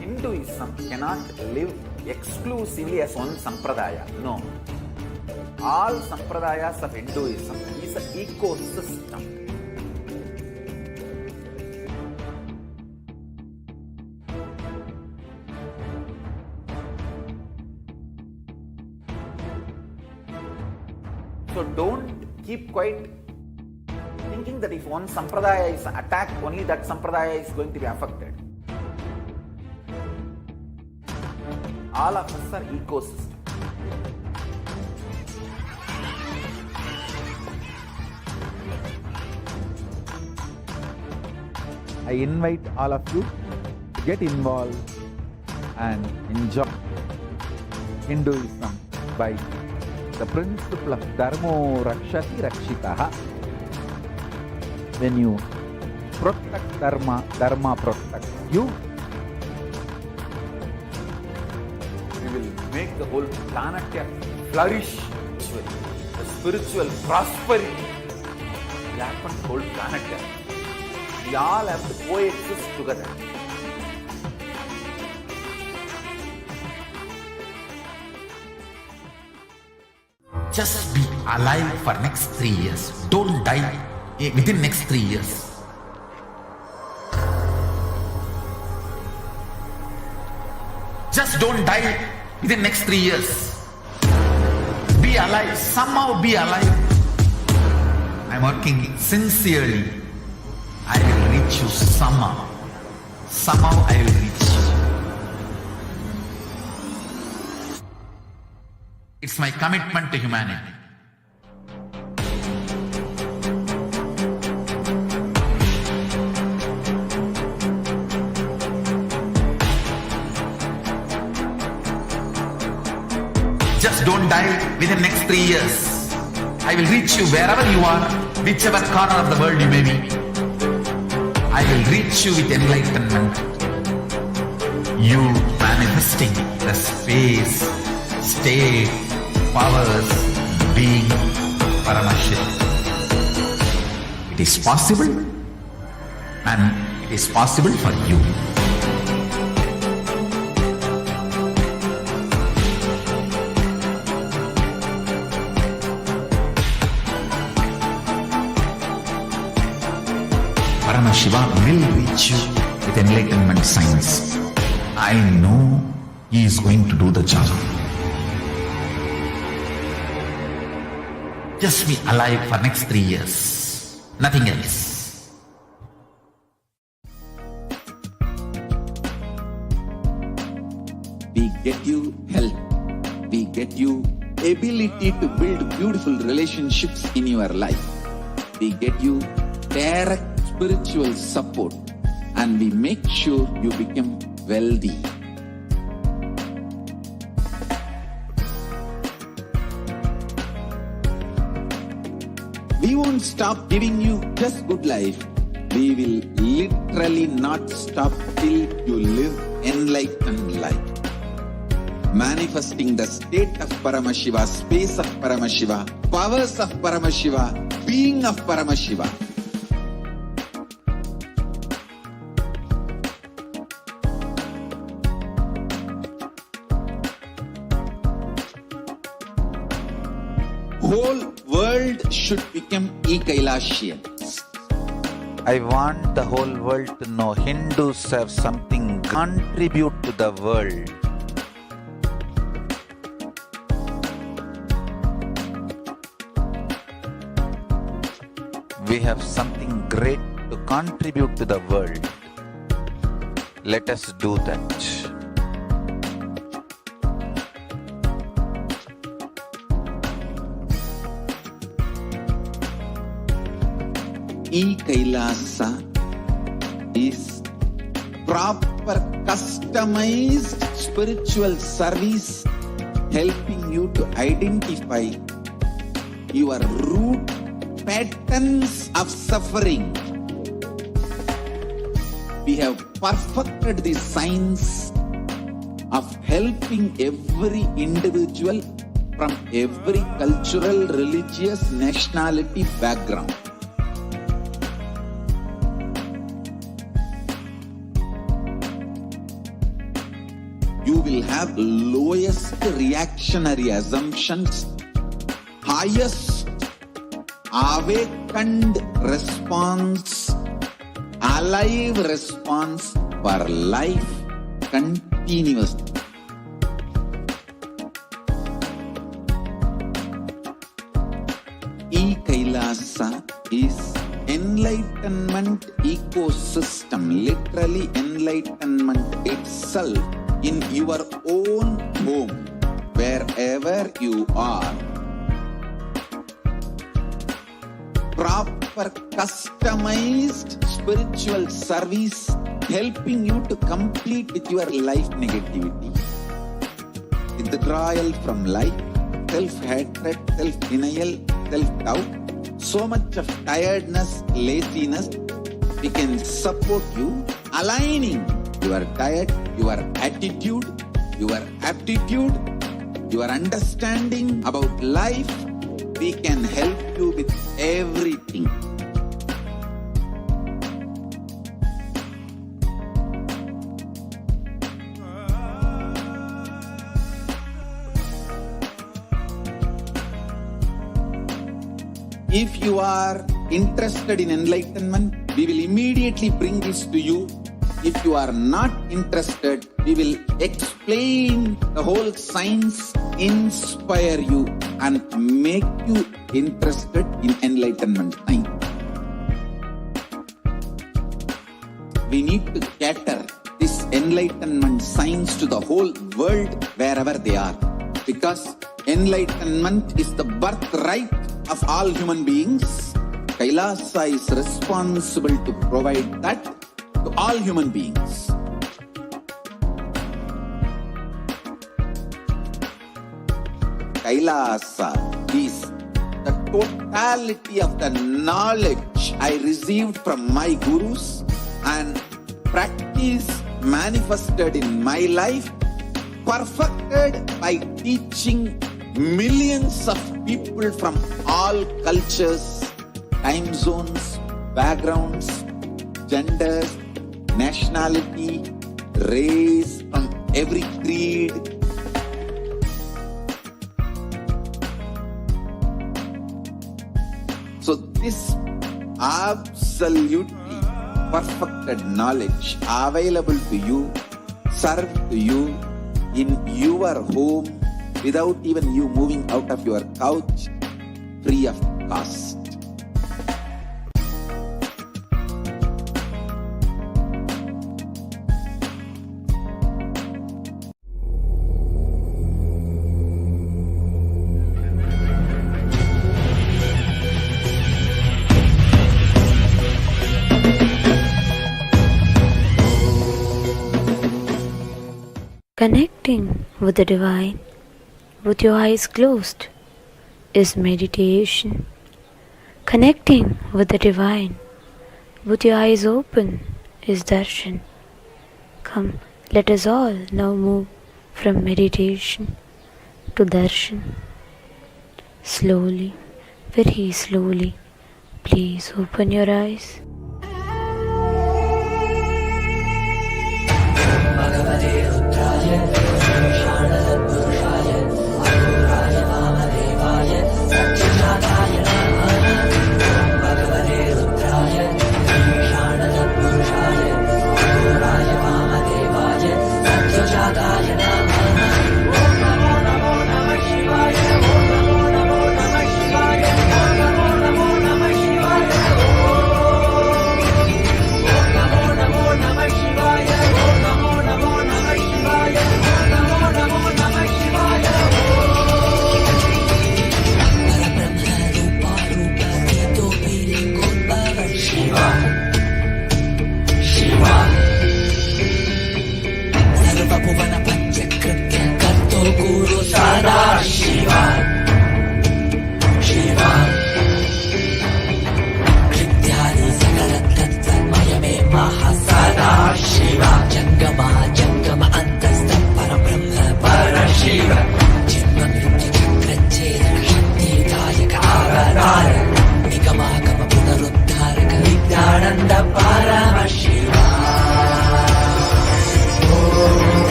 Hinduism cannot live exclusively as one sampradaya. No. All sampradayas of Hinduism is an ecosystem. So don't keep quiet thinking that if one sampradaya is attacked, only that sampradaya is going to be affected. All of us are ecosystem. I invite all of you to get involved and enjoy Hinduism by the principle of Dharmo Rakshati Rakshitaha. When you protect Dharma, Dharma protects you. We will make the whole planet flourish, the spiritual prosperity will happen to the whole planet. We all have to coexist together. Just be alive for next 3 years. Don't die within next 3 years. Just don't die within next 3 years. Be alive. Somehow be alive. I'm working sincerely. I will reach you somehow. Somehow I will reach you. It's my commitment to humanity. Just don't die within next 3 years. I will reach you wherever you are, whichever corner of the world you may be. I will reach you with enlightenment. You manifesting the space, state, powers, being Paramashiva. It is possible, and it is possible for you. Paramashiva will reach you with enlightenment science. I know he is going to do the job. just be alive for next 3 years. Nothing else. We get you health. We get you ability to build beautiful relationships in your life. We get you direct spiritual support, and we make sure you become wealthy. We won't stop giving you just good life. We will literally not stop till you live enlightened life. Manifesting the state of Paramashiva, space of Paramashiva, powers of Paramashiva, being of Paramashiva. Whole world should become e-Kailashian. I want the whole world to know Hindus have something to contribute to the world. We have something great to contribute to the world. Let us do that. E-Kailasa is proper customized spiritual service helping you to identify your root patterns of suffering. We have perfected the science of helping every individual from every cultural, religious, nationality background. You will have lowest reactionary assumptions, highest awakened response, alive response for life continuously. E-Kailasa is enlightenment ecosystem, literally enlightenment itself in your own home, wherever you are. Proper customized spiritual service helping you to complete with your life negativity. Withdrawal from life, self-hatred, self-denial, self-doubt, so much of tiredness, laziness. We can support you aligning your diet, your attitude, your aptitude, your understanding about life. We can help you with everything. If you are interested in enlightenment, we will immediately bring this to you. If you are not interested, we will explain the whole science, inspire you, and make you interested in enlightenment time. We need to cater this enlightenment science to the whole world wherever they are, because enlightenment is the birthright of all human beings. Kailasa is responsible to provide that to all human beings. Kailasa is the totality of the knowledge I received from my gurus and practice manifested in my life, perfected by teaching millions of people from all cultures, time zones, backgrounds, genders, nationality, race, from every creed. So this absolutely perfected knowledge available to you, served to you in your home without even you moving out of your couch, free of cost. Connecting with the divine with your eyes closed is meditation. Connecting with the divine with your eyes open is darshan. Come, let us all now move from meditation to darshan. Slowly, very slowly, please open your eyes.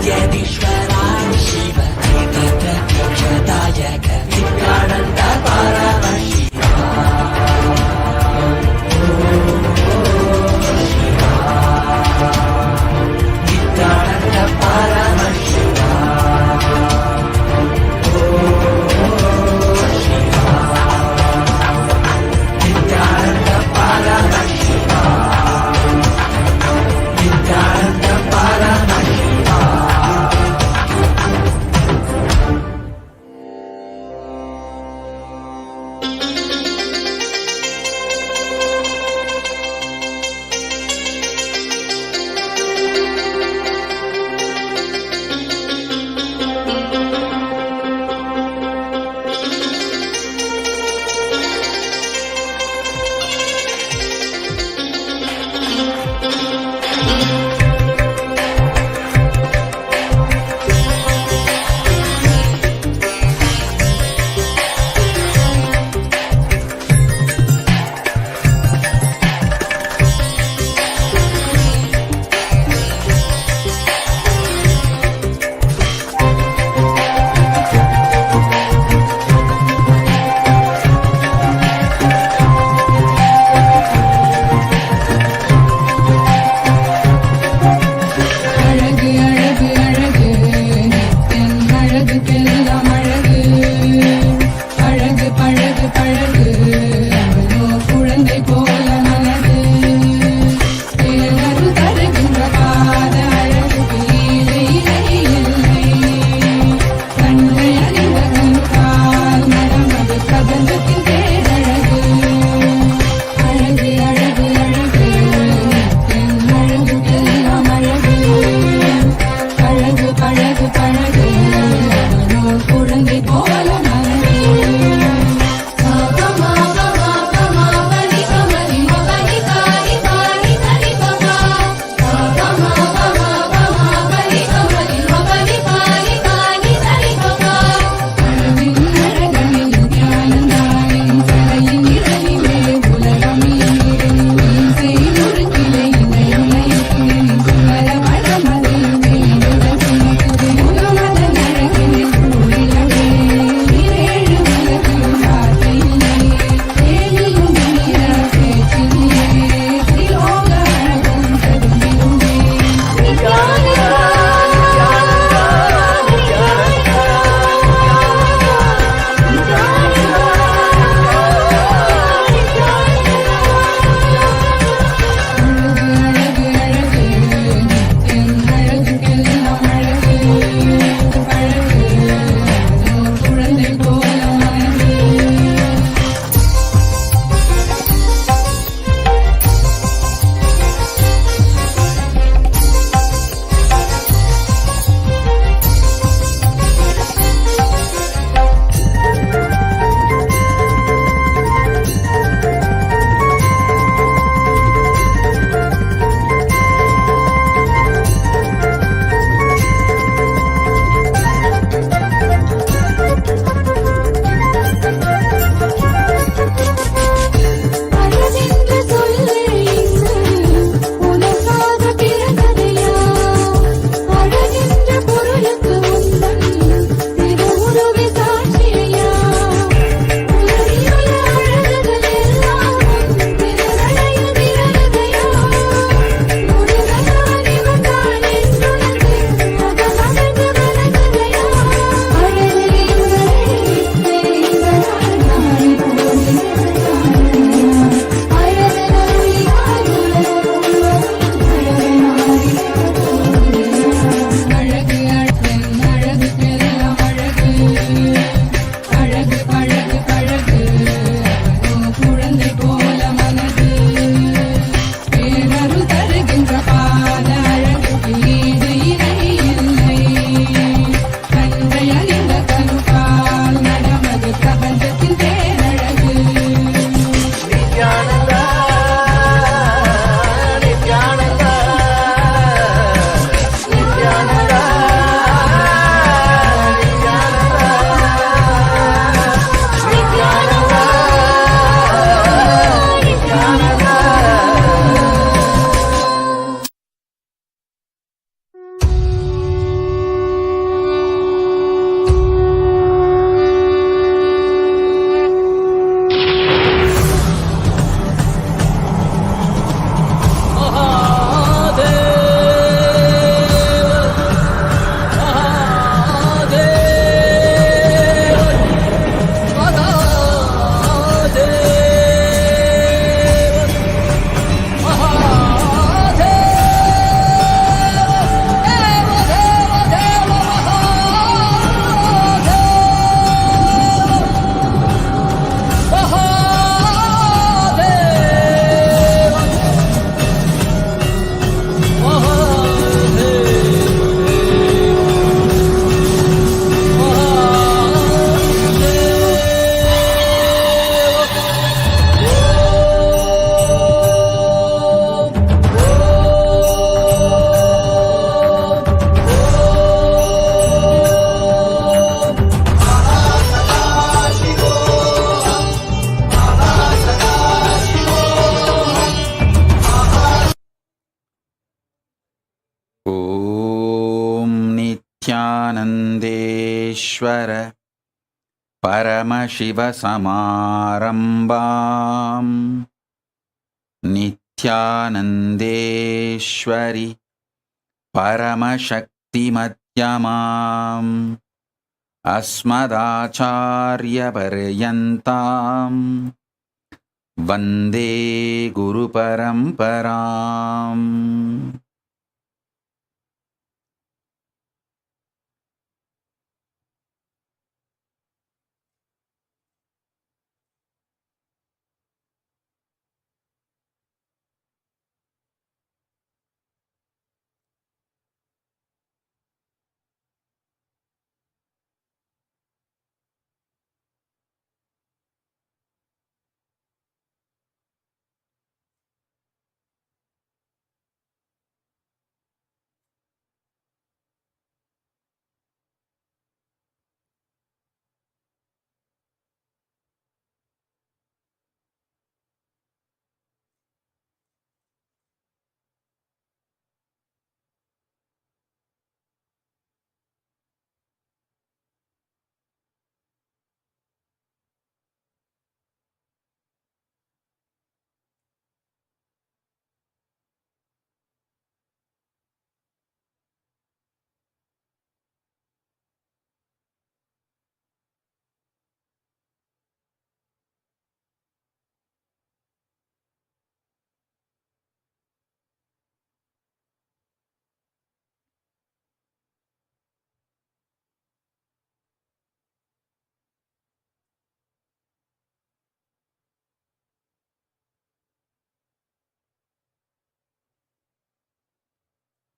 Jadishwara Shiva Ekatra Dayak Nikara नित्यानन्देश्वर परमशिवसमारम्भाम् नित्यानन्देश्वरि परमशक्तिमध्यमाम् अस्मदाचार्यपर्यन्ताम् वन्दे गुरुपरम्पराम्.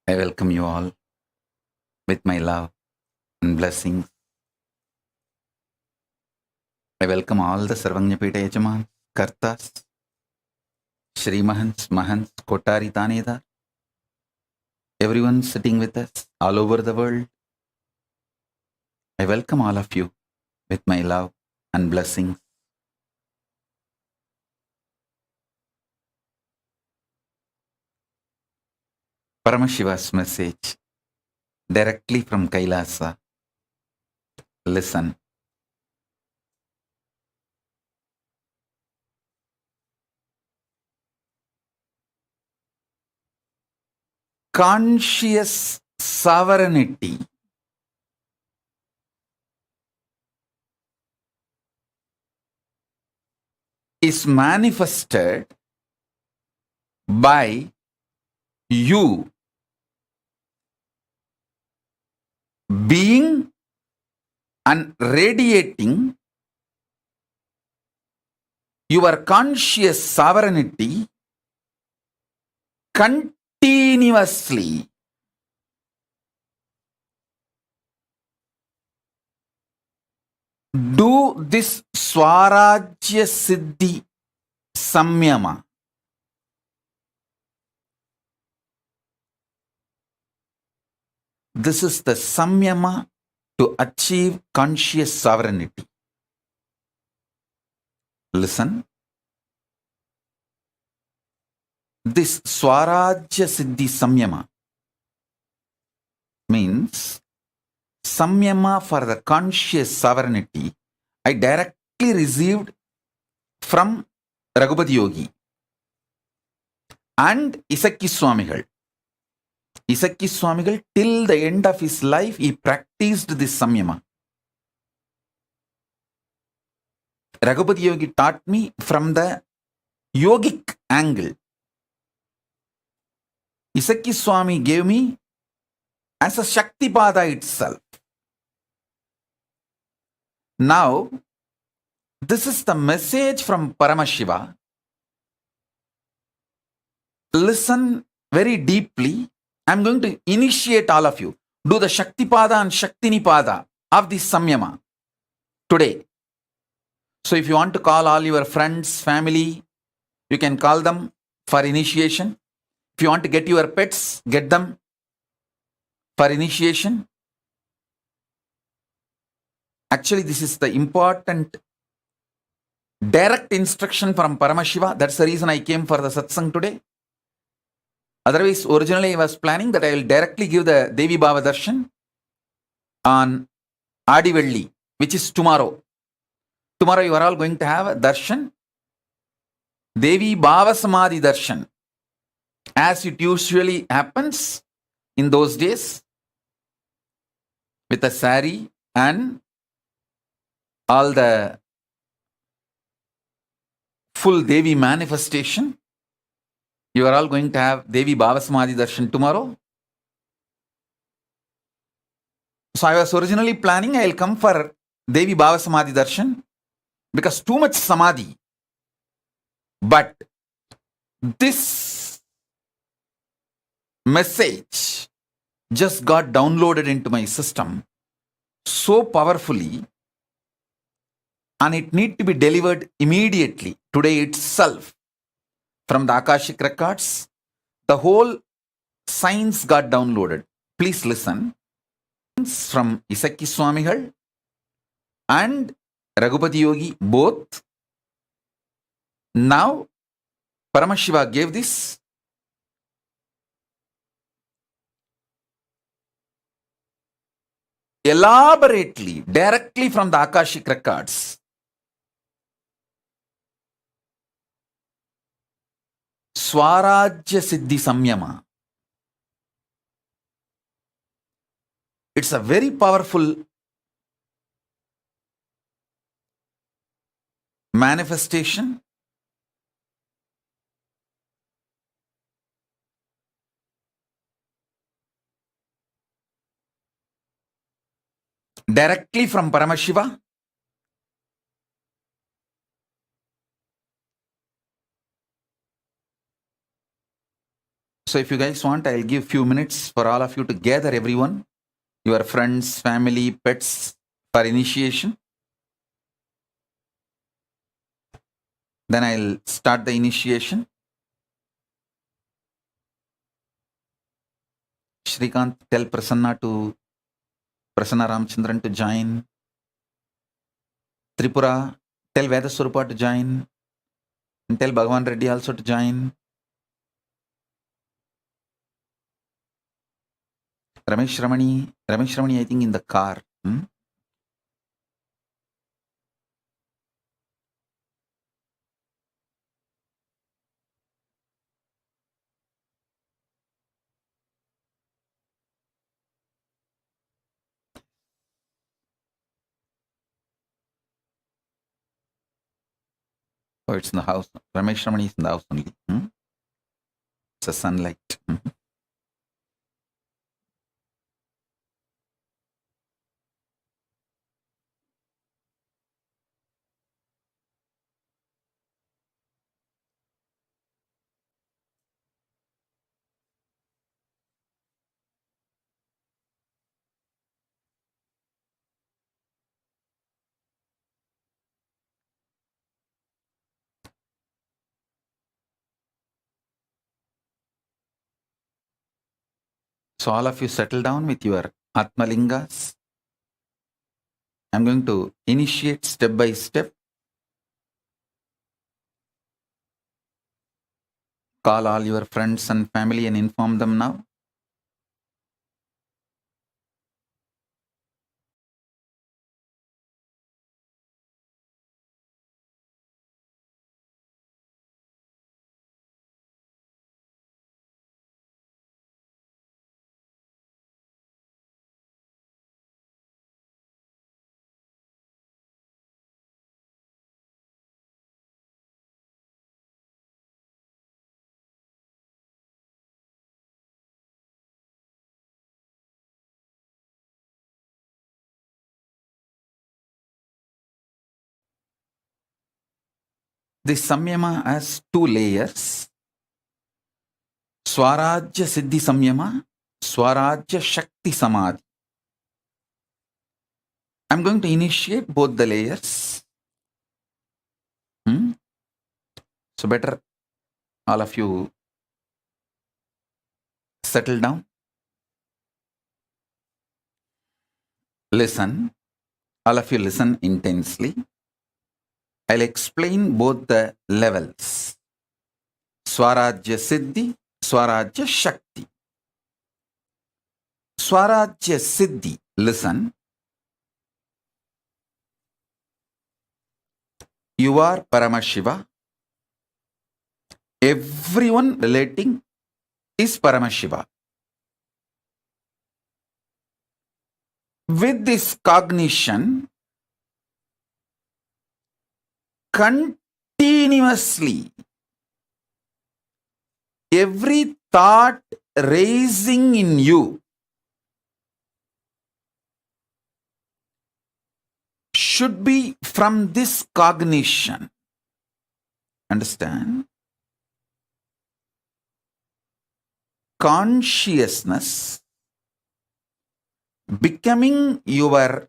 I welcome you all with my love and blessings. I welcome all the Sarvajñapita Yajaman, Kartas, Shri Mahants, Mahants, Kotari Tanedar, everyone sitting with us all over the world. I welcome all of you with my love and blessings. Paramashiva's message directly from Kailasa. Listen. Conscious sovereignty is manifested by you being and radiating your conscious sovereignty continuously. Do this Swarajya Siddhi Samyama. This is the samyama to achieve conscious sovereignty. Listen. This Swarajya Siddhi Samyama means samyama for the conscious sovereignty I directly received from Raghupati Yogi and Isakki Swamigal. Isakki Swamigal, till the end of his life, he practiced this samyama. Raghupati Yogi taught me from the yogic angle. Isakki Swami gave me as a Shaktipada itself. Now, this is the message from Paramashiva. Listen very deeply. I'm going to initiate all of you. Do the Shaktipada and Shaktinipada of this Samyama today. So if you want to call all your friends, family, you can call them for initiation. If you want to get your pets, get them for initiation. Actually, this is the important direct instruction from Paramashiva. That's the reason I came for the satsang today. Otherwise, originally I was planning that I will directly give the Devi Bhava Darshan. on Adivelli, which is tomorrow. Tomorrow you are all going to have a darshan, Devi Bhava Samadhi darshan, as it usually happens in those days, with a sari and all the full Devi manifestation. You are all going to have Devi Bhava Samadhi darshan tomorrow. So I was originally planning I will come for Devi Bhava Samadhi darshan because too much samadhi. But this message just got downloaded into my system so powerfully, and it need to be delivered immediately, today itself, from the Akashic records. The whole science got downloaded. Please listen. From Isakki Swamigal and Raghupati Yogi both. Now Paramashiva gave this. Elaborately, directly from the Akashic records. Swarajya Siddhi Samyama. It's a very powerful manifestation. Directly from Paramashiva. So if you guys want, I'll give few minutes for all of you to gather everyone, your friends, family, pets, for initiation. Then I'll start the initiation. Shrikant, tell Prasanna Ramchandran to join. Tripura, tell Vedaswarupa to join. And tell Bhagavan Reddy also to join. Ramesh Ramani, I think in the car. Oh, it's in the house. Ramesh Ramani is in the house only. It's a sunlight. So all of you settle down with your Atmalingas. I'm going to initiate step by step. Call all your friends and family and inform them now. This Samyama has two layers. Swarajya Siddhi Samyama, Swarajya Shakti Samadhi. I'm going to initiate both the layers. So better all of you settle down. Listen. All of you listen intensely. I'll explain both the levels. Swarajya Siddhi, Swarajya Shakti. Swarajya Siddhi listen. You are Paramashiva. Everyone relating is Paramashiva. With this cognition, continuously, every thought raising in you should be from this cognition. Understand? Consciousness becoming your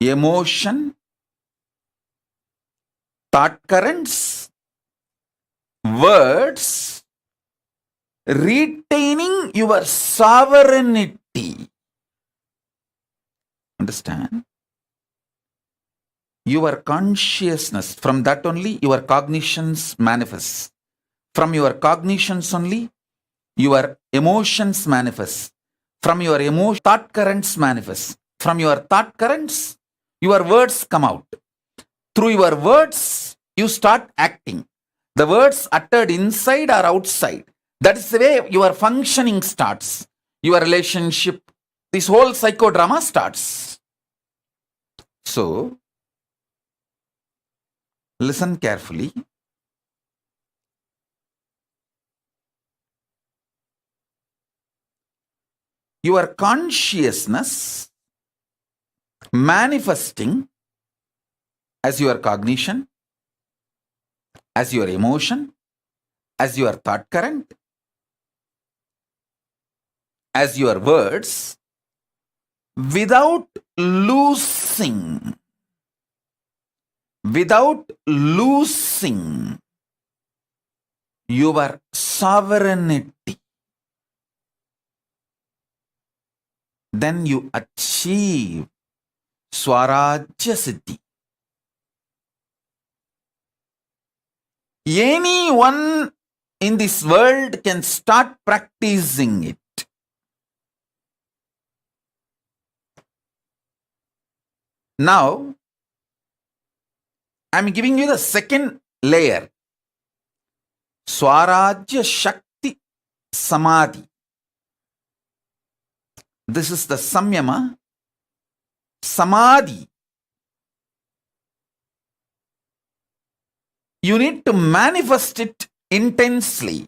emotion, thought currents, words, retaining your sovereignty. Understand? Your consciousness, from that only your cognitions manifest. From your cognitions only your emotions manifest. From your thought currents manifest. From your thought currents, your words come out. Through your words, you start acting. The words uttered inside or outside. That is the way your functioning starts. Your relationship, this whole psychodrama starts. So, listen carefully. Your consciousness manifesting as your cognition, as your emotion, as your thought current, as your words, without losing your sovereignty. Then you achieve Swarajya Siddhi. Anyone in this world can start practicing it. Now, I am giving you the second layer. Swarajya Shakti Samadhi. This is the Samyama. Samadhi. You need to manifest it intensely.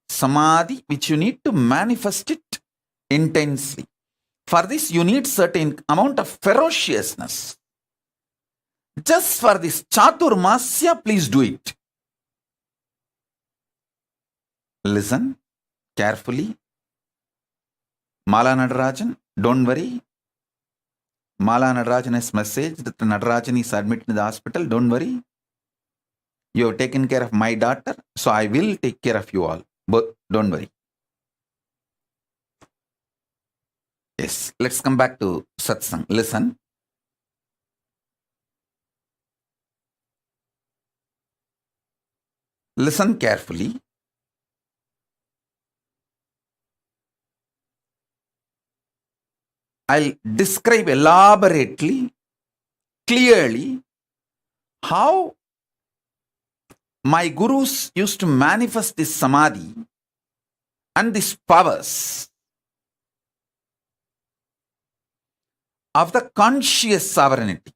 Samadhi, which you need to manifest it intensely. For this, you need certain amount of ferociousness. Just for this Chaturmasya, please do it. Listen carefully. Mala Nadarajan, don't worry. Mala Nadarajan has messaged that Nadarajan is admitted in the hospital. Don't worry. You have taken care of my daughter, so I will take care of you all. But don't worry. Yes, let's come back to Satsang. Listen. Listen carefully. I'll describe elaborately, clearly, how my gurus used to manifest this samadhi and these powers of the conscious sovereignty.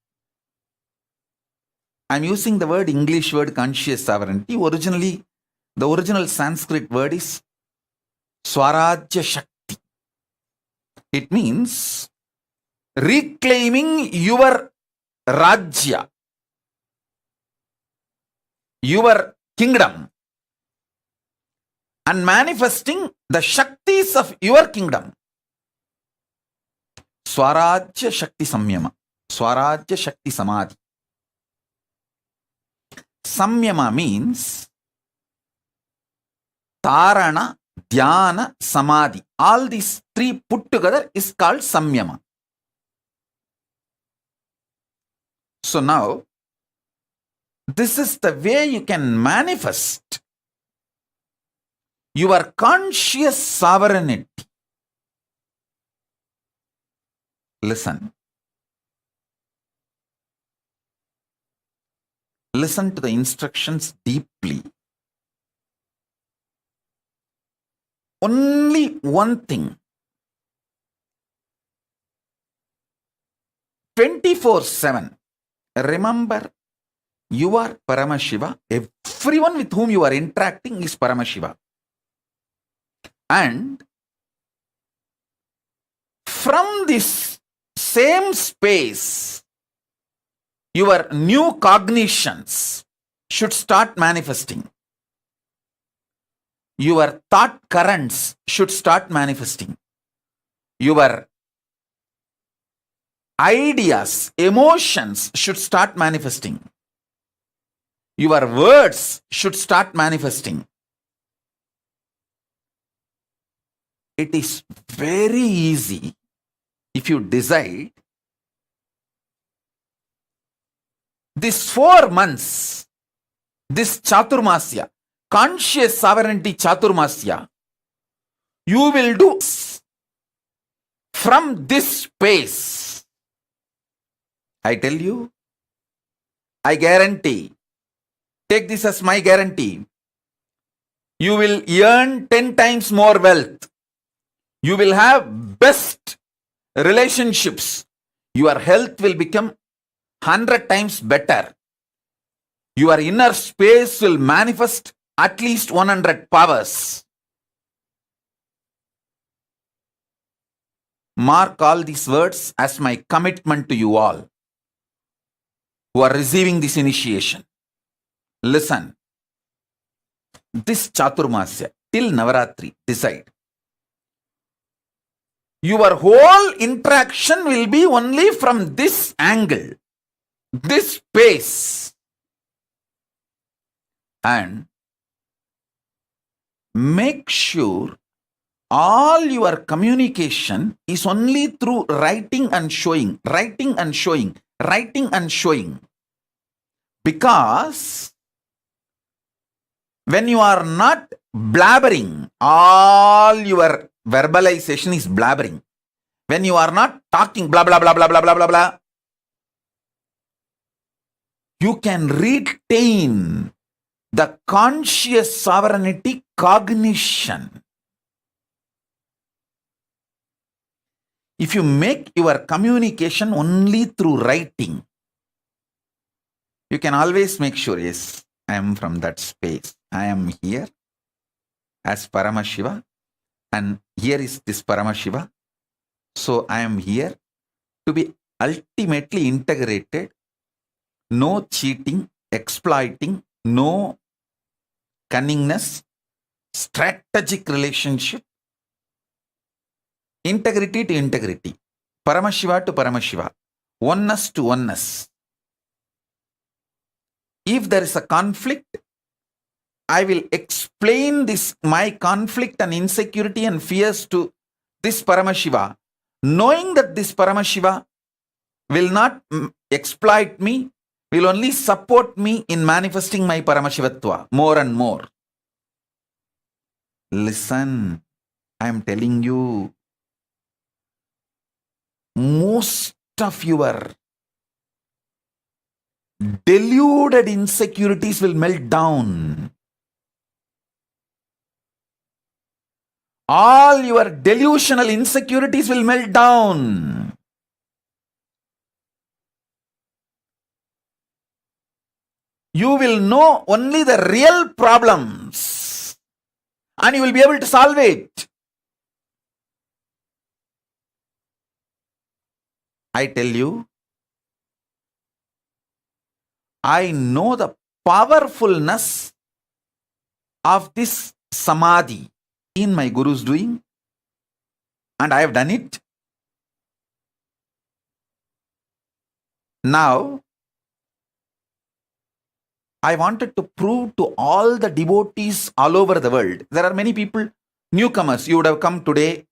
I'm using the word English word conscious sovereignty. Originally, the original Sanskrit word is Swarajya Shakti. It means reclaiming your Rajya, your kingdom, and manifesting the Shaktis of your kingdom. Swarajya Shakti Samyama, Swarajya Shakti Samadhi. Samyama means Tarana, Dhyana, Samadhi. All these three put together is called Samyama. So now, this is the way you can manifest your conscious sovereignty. Listen. Listen to the instructions deeply. Only one thing. 24/7. Remember, you are Paramashiva. Everyone with whom you are interacting is Paramashiva. And from this same space, your new cognitions should start manifesting. Your thought currents should start manifesting. Your ideas, emotions should start manifesting. Your words should start manifesting. It is very easy if you decide. This 4 months, this Chaturmasya, conscious sovereignty Chaturmasya, you will do from this space. I tell you, I guarantee, take this as my guarantee, you will earn 10 times more wealth. You will have best relationships. Your health will become 100 times better. Your inner space will manifest at least 100 powers. Mark all these words as my commitment to you all who are receiving this initiation. Listen. This Chaturmasya till Navaratri, decide. Your whole interaction will be only from this angle, this space. And make sure all your communication is only through writing and showing, writing and showing, writing and showing. Because when you are not blabbering, all your verbalization is blabbering. When you are not talking blah blah blah blah blah blah blah blah, you can retain the conscious sovereignty cognition. If you make your communication only through writing, you can always make sure, yes, I am from that space. I am here as Paramashiva, and here is this Paramashiva. So I am here to be ultimately integrated. No cheating, exploiting, no cunningness, strategic relationship, integrity to integrity, Paramashiva to Paramashiva, oneness to oneness. If there is a conflict, I will explain this, my conflict and insecurity and fears to this Paramashiva, knowing that this Paramashiva will not exploit me, will only support me in manifesting my Paramashivatva more and more. Listen, I am telling you, most of your deluded insecurities will melt down. All your delusional insecurities will melt down. You will know only the real problems and you will be able to solve it. I tell you, I know the powerfulness of this samadhi in my Guru's doing, and I have done it. Now, I wanted to prove to all the devotees all over the world. There are many people, newcomers, you would have come today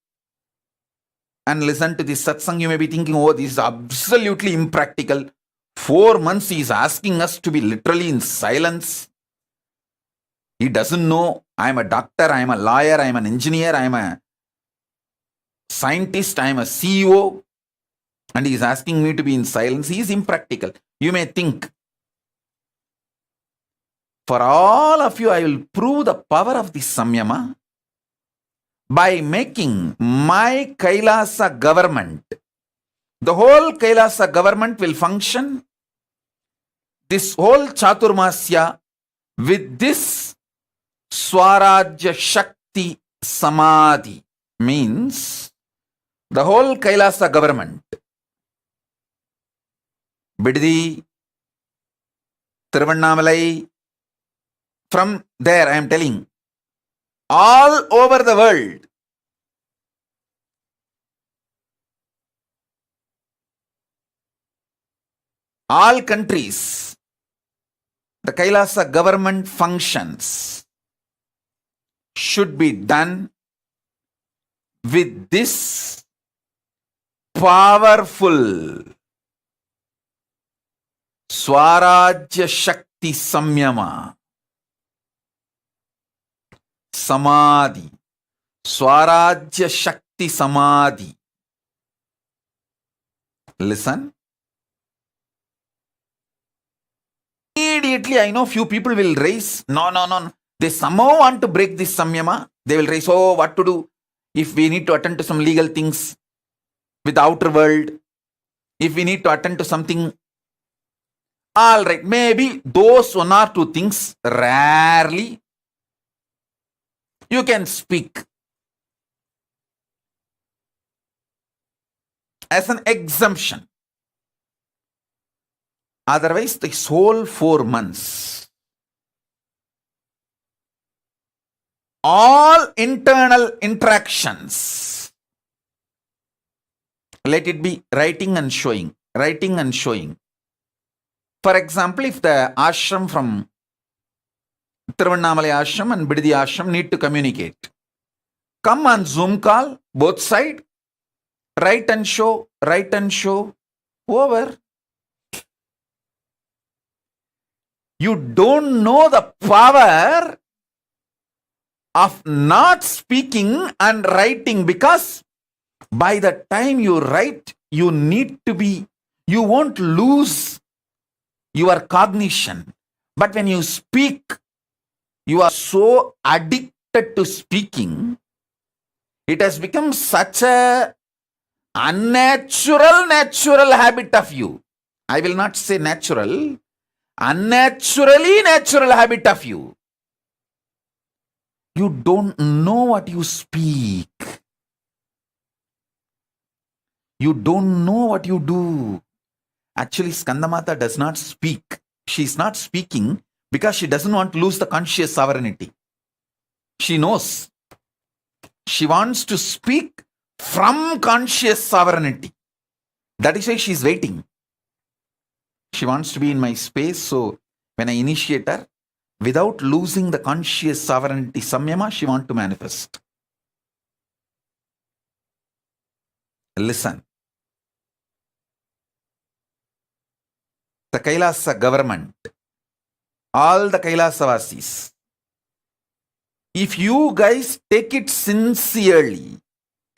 and listened to this satsang. You may be thinking, oh, this is absolutely impractical. 4 months he is asking us to be literally in silence. He doesn't know I am a doctor, I am a lawyer, I am an engineer, I am a scientist, I am a CEO. and he is asking me to be in silence, he is impractical. You may think, for all of you, I will prove the power of this Samyama by making my Kailasa government. The whole Kailasa government will function, this whole Chaturmasya, with this Swarajya Shakti Samadhi. Means the whole Kailasa government, Biddi, Tiruvannamalai, from there I am telling, all over the world, all countries, the Kailasa government functions should be done with this powerful Swarajya Shakti Samyama. Samadhi. Swarajya Shakti Samadhi. Listen. Immediately I know few people will raise, no. They somehow want to break this Samyama. They will raise, oh, what to do if we need to attend to some legal things with the outer world, if we need to attend to something. All right, maybe those one or two things, rarely you can speak as an exemption. Otherwise, this whole 4 months, all internal interactions, let it be writing and showing, writing and showing. For example, if the ashram from Tiruvannamalai ashram and Biddi ashram need to communicate, come on Zoom call, both side, write and show, over. You don't know the power of not speaking and writing, because by the time you write, you need to be, you won't lose your cognition. But when you speak, you are so addicted to speaking, it has become such a natural habit of you. I will not say natural, unnaturally natural habit of you. You don't know what you speak. You don't know what you do. Actually, Skandamata does not speak. She is not speaking because she doesn't want to lose the conscious sovereignty. She knows. She wants to speak from conscious sovereignty. That is why she is waiting. She wants to be in my space, so when I initiate her, without losing the conscious sovereignty Samyama, she wants to manifest. Listen. The Kailasa government, all the Kailasavasis, if you guys take it sincerely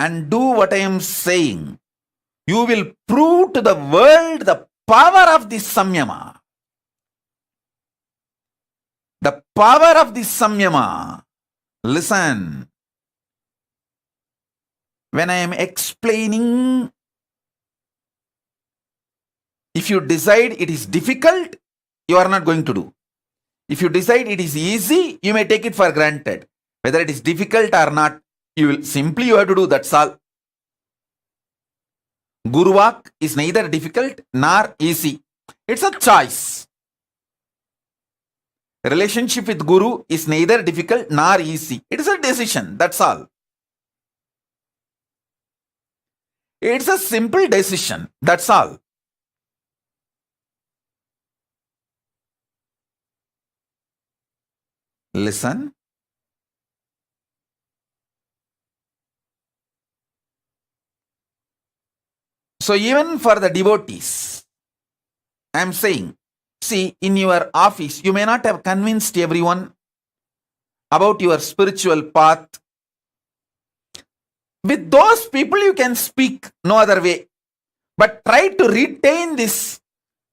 and do what I am saying, you will prove to the world the power of this Samyama. The power of this Samyama. Listen. When I am explaining, if you decide it is difficult, you are not going to do. If you decide it is easy, you may take it for granted. Whether it is difficult or not, you have to do, that's all. Guruvak is neither difficult nor easy. It's a choice. Relationship with Guru is neither difficult nor easy. It is a decision, that's all. It's a simple decision, that's all. Listen. So even for the devotees, I am saying, see, in your office, you may not have convinced everyone about your spiritual path. With those people, you can speak no other way. But try to retain this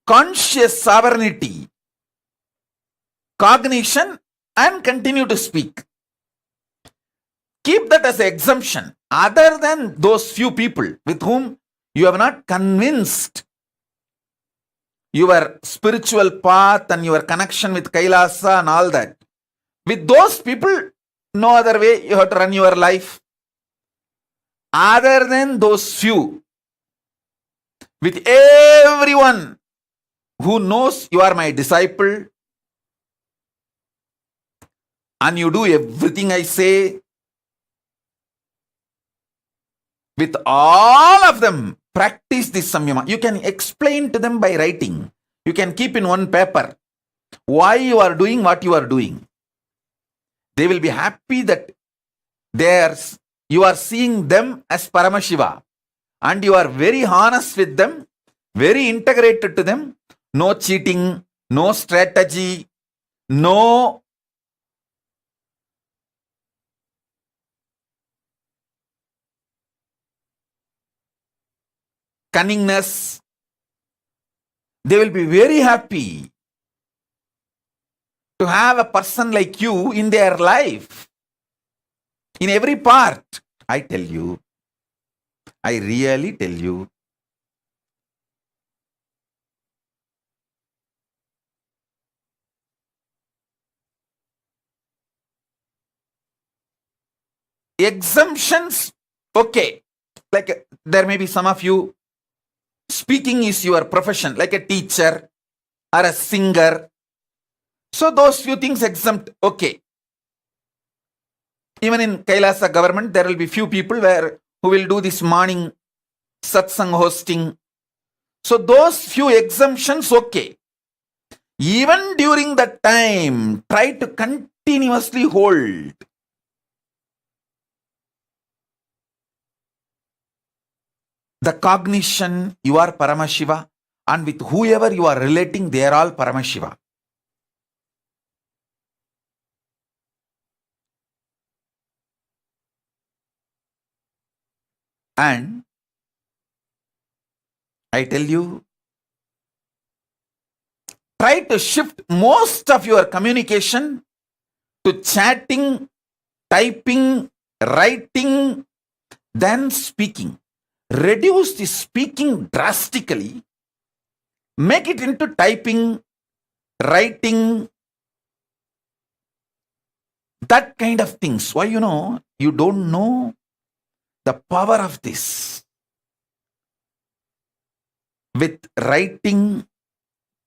conscious sovereignty, cognition, and continue to speak. Keep that as an exemption. Other than those few people with whom you have not convinced your spiritual path and your connection with Kailasa and all that, with those people, no other way you have to run your life. Other than those few, with everyone who knows you are my disciple and you do everything I say, with all of them, practice this samyama. You can explain to them by writing. You can keep in one paper why you are doing what you are doing. They will be happy that you are seeing them as Paramashiva and you are very honest with them, very integrated to them. No cheating, no strategy, no cunningness. They will be very happy to have a person like you in their life, in every part. I tell you, I really tell you, exemptions, okay. Like there may be some of you, speaking is your profession, like a teacher or a singer. So those few things exempt, okay. Even in Kailasa government, there will be few people who will do this morning satsang hosting. So those few exemptions, okay. Even during that time, try to continuously hold the cognition you are Paramashiva, and with whoever you are relating, they are all Paramashiva. And I tell you, try to shift most of your communication to chatting, typing, writing, than speaking. Reduce the speaking drastically. Make it into typing, writing, that kind of things. Why? You don't know the power of this. With writing,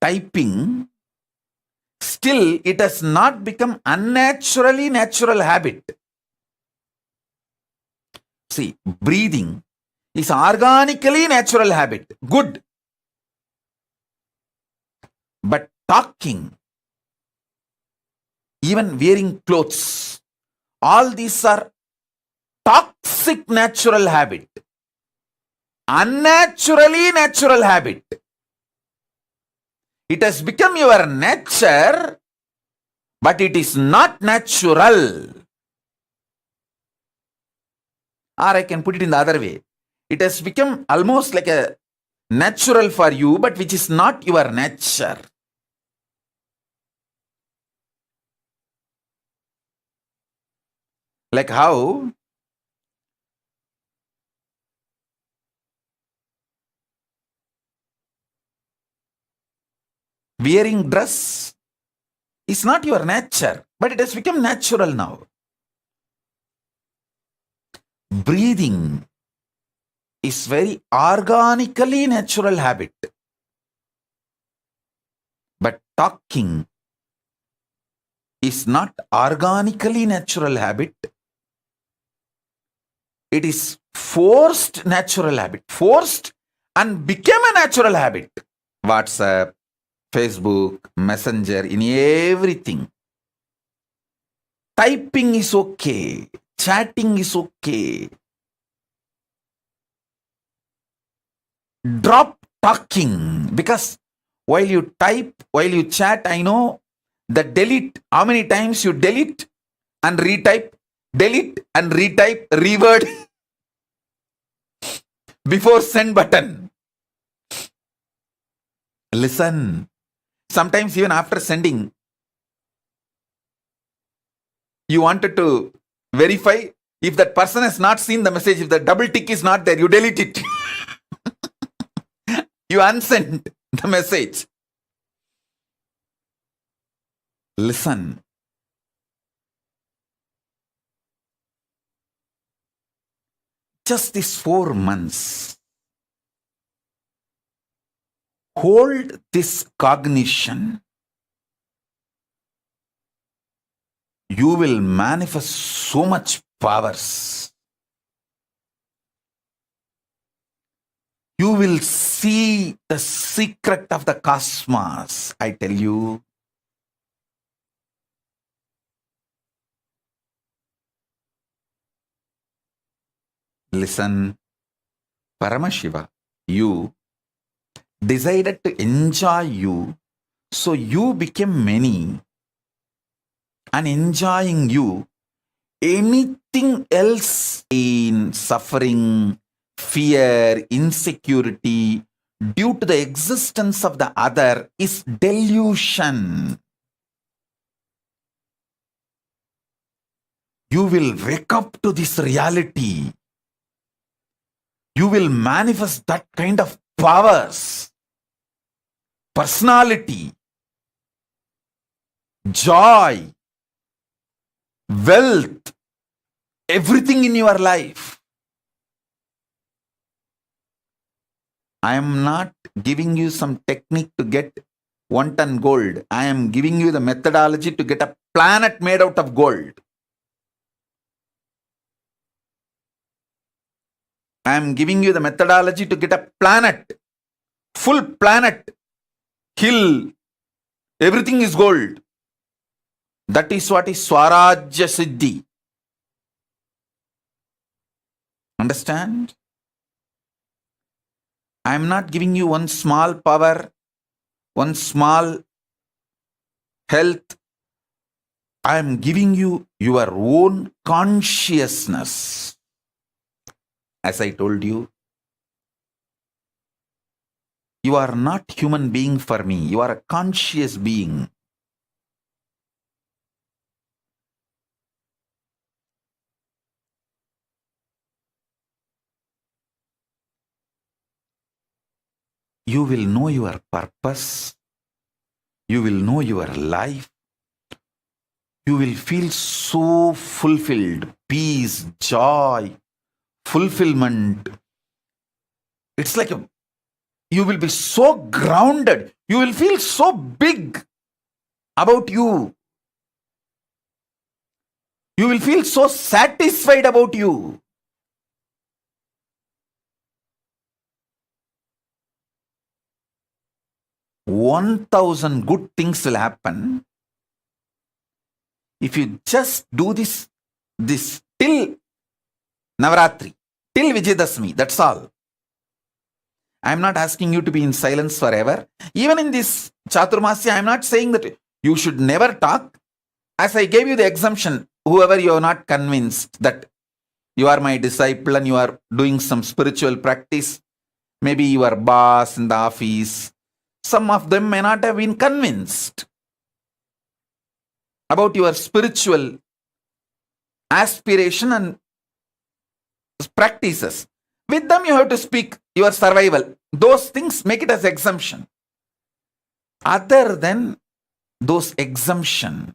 typing, still it has not become unnaturally natural habit. See, breathing is organically natural habit. Good. But talking, even wearing clothes, all these are toxic natural habit. Unnaturally natural habit. It has become your nature, but it is not natural. Or I can put it in the other way. It has become almost like a natural for you, but which is not your nature. Like how wearing dress is not your nature, but it has become natural now. Breathing is very organically natural habit. But talking is not organically natural habit. It is forced natural habit. Forced and became a natural habit. WhatsApp, Facebook, Messenger, in everything. Typing is okay. Chatting is okay. Drop talking, because while you type, while you chat, I know that delete, how many times you delete and retype, delete and retype, reword before send button. Listen. Sometimes even after sending, you wanted to verify if that person has not seen the message, if the double tick is not there, you delete it. You unsend the message. Listen. Just these 4 months, hold this cognition. You will manifest so much powers. You will see the secret of the cosmos, I tell you. Listen, Paramashiva, you decided to enjoy you, so you became many. And enjoying you, anything else in suffering, fear, insecurity, due to the existence of the other is delusion. You will wake up to this reality. You will manifest that kind of powers, personality, joy, wealth, everything in your life. I am not giving you some technique to get 1 ton gold. I am giving you the methodology to get a planet made out of gold. I am giving you the methodology to get a planet, full planet, hill, everything is gold. That is what is Swarajya Siddhi. Understand? I am not giving you one small power, one small health. I am giving you your own consciousness. As I told you, you are not human being for me. You are a conscious being. You will know your purpose. You will know your life. You will feel so fulfilled, peace, joy, fulfillment. It's like you will be so grounded. You will feel so big about you. You will feel so satisfied about you. $1,000 good things will happen if you just do this till Navaratri, till Vijayadashmi. That's all. I am not asking you to be in silence forever. Even in this Chaturmasya, I am not saying that you should never talk. As I gave you the exemption, whoever you are not convinced that you are my disciple and you are doing some spiritual practice, maybe your boss in the office, some of them may not have been convinced about your spiritual aspiration and practices. With them you have to speak your survival. Those things, make it as exemption. Other than those exemption,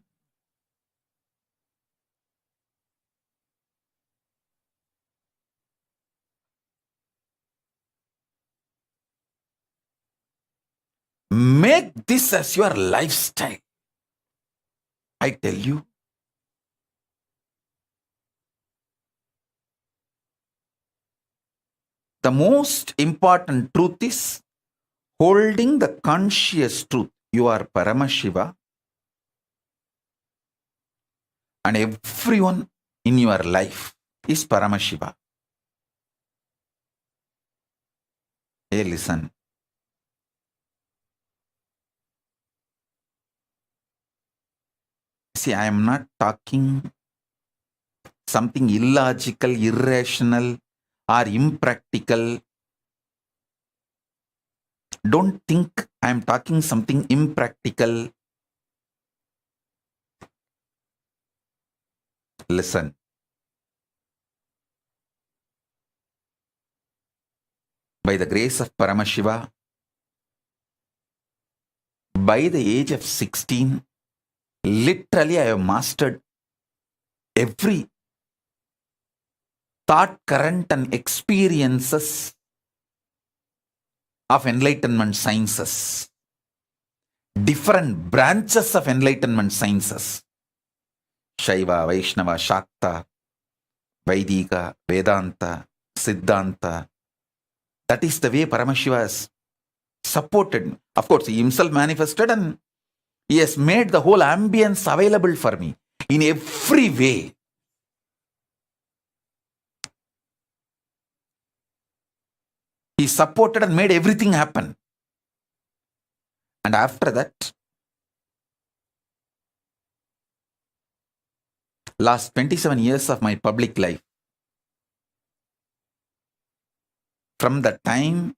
make this as your lifestyle. I tell you. The most important truth is holding the conscious truth. You are Paramashiva, and everyone in your life is Paramashiva. Hey, listen. See, I am not talking something illogical, irrational, or impractical. Don't think I am talking something impractical. Listen. By the grace of Paramashiva, by the age of 16, literally I have mastered every thought current and experiences of enlightenment sciences. Different branches of enlightenment sciences. Shaiva, Vaishnava, Shakta, Vaidika, Vedanta, Siddhanta. That is the way Paramashiva has supported. Of course, he himself manifested and he has made the whole ambience available for me in every way. He supported and made everything happen. And after that, last 27 years of my public life, from the time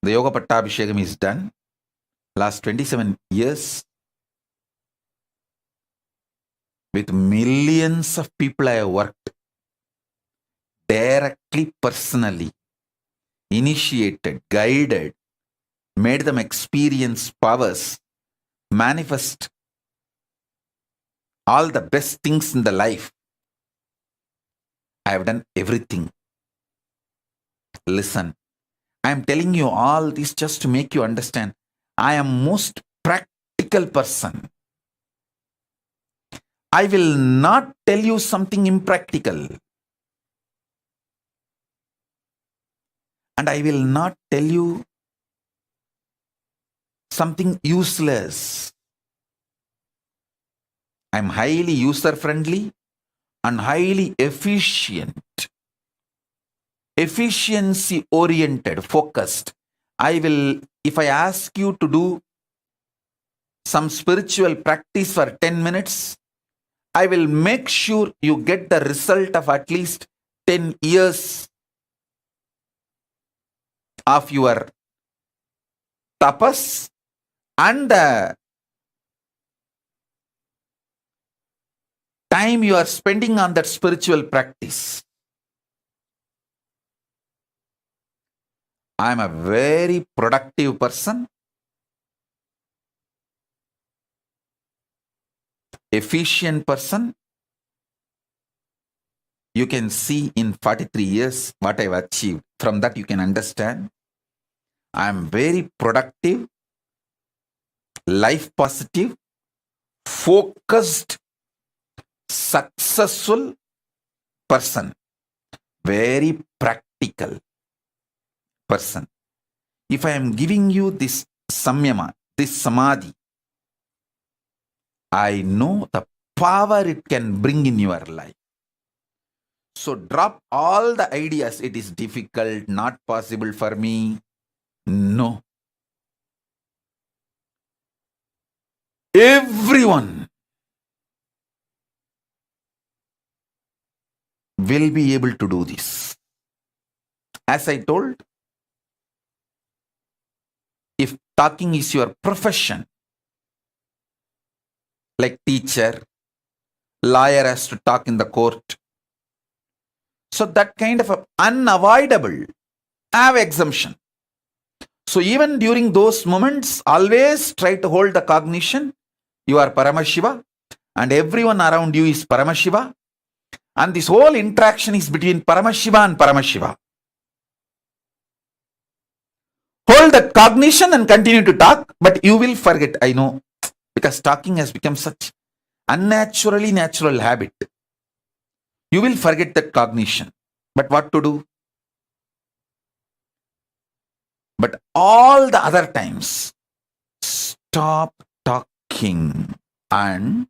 the Yoga Pattabhishekam is done, last 27 years, with millions of people I have worked, directly, personally, initiated, guided, made them experience powers, manifest all the best things in the life. I have done everything. Listen, I am telling you all this just to make you understand. I am most practical person. I will not tell you something impractical. And I will not tell you something useless. I am highly user-friendly and highly efficient. Efficiency-oriented, focused. If I ask you to do some spiritual practice for 10 minutes, I will make sure you get the result of at least 10 years of your tapas and the time you are spending on that spiritual practice. I am a very productive person, efficient person. You can see in 43 years what I have achieved. From that you can understand. I am very productive, life positive, focused, successful person. Very practical person. If I am giving you this samyama, this samadhi, I know the power it can bring in your life. So drop all the ideas. It is difficult, not possible for me. No. Everyone will be able to do this. As I told, if talking is your profession, like teacher, lawyer has to talk in the court. So that kind of unavoidable, have exemption. So even during those moments, always try to hold the cognition, you are Paramashiva and everyone around you is Paramashiva. And this whole interaction is between Paramashiva and Paramashiva. Hold that cognition and continue to talk, but you will forget, I know, because talking has become such unnaturally natural habit. You will forget that cognition. But what to do? But all the other times, stop talking and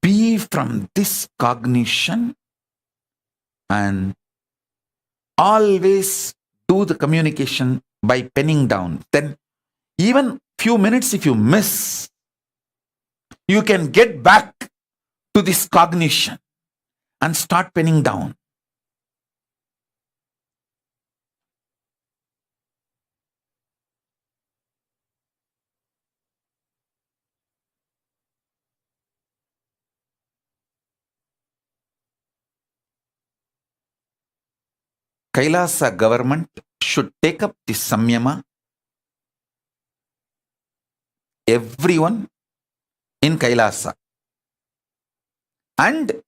be from this cognition and always do the communication by penning down. Then even few minutes if you miss, you can get back to this cognition and start penning down. Kailasa government should take up this samyama. Everyone in Kailasa. And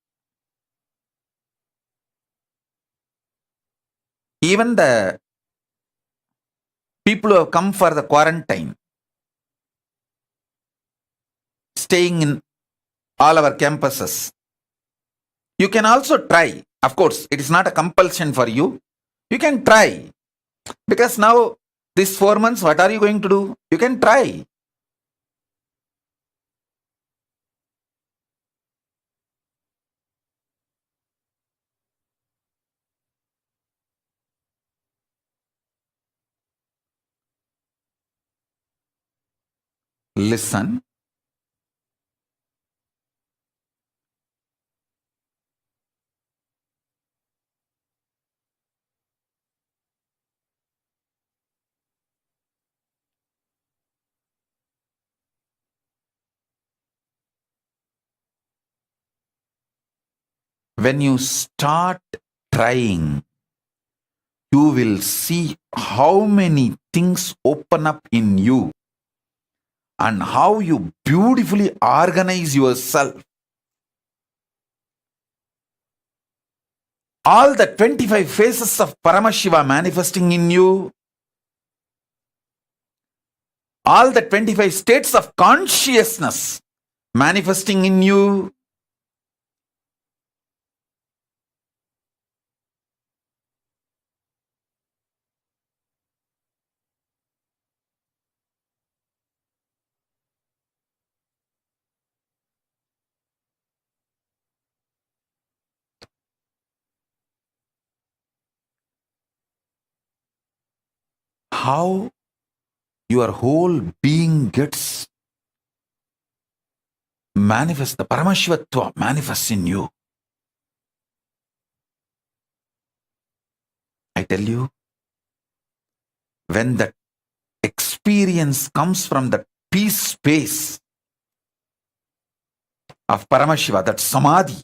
even the people who have come for the quarantine, staying in all our campuses, you can also try. Of course, it is not a compulsion for you. You can try. Because now, these 4 months, what are you going to do? You can try. Listen. When you start trying, you will see how many things open up in you and how you beautifully organize yourself. All the 25 faces of Paramashiva manifesting in you, all the 25 states of consciousness manifesting in you, how your whole being gets manifest, the Paramashivatva manifests in you. I tell you, when that experience comes from the peace space of Paramashiva, that samadhi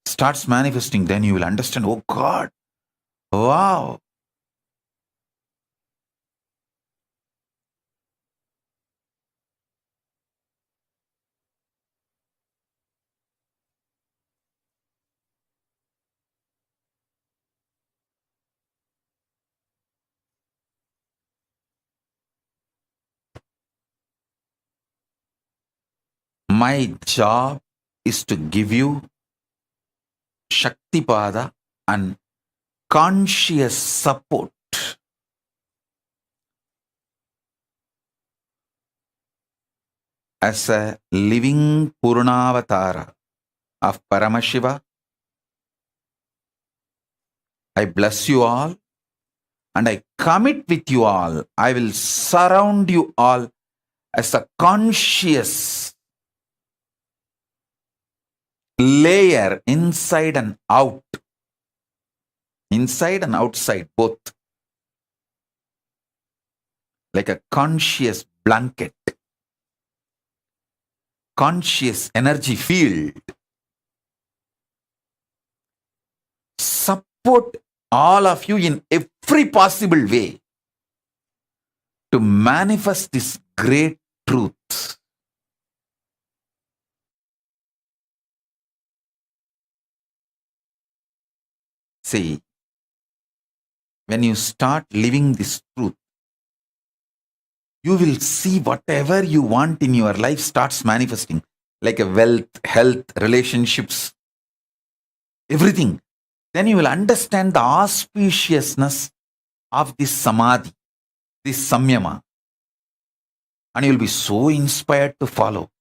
starts manifesting, then you will understand, oh God, wow. My job is to give you Shaktipada and conscious support as a living Purnavatara of Paramashiva. I bless you all and I commit with you all. I will surround you all as a conscious layer inside and out. Inside and outside, both. Like a conscious blanket. Conscious energy field. Support all of you in every possible way to manifest this great truth. See, when you start living this truth, you will see whatever you want in your life starts manifesting, like a wealth, health, relationships, everything. Then you will understand the auspiciousness of this samadhi, this samyama, and you will be so inspired to follow.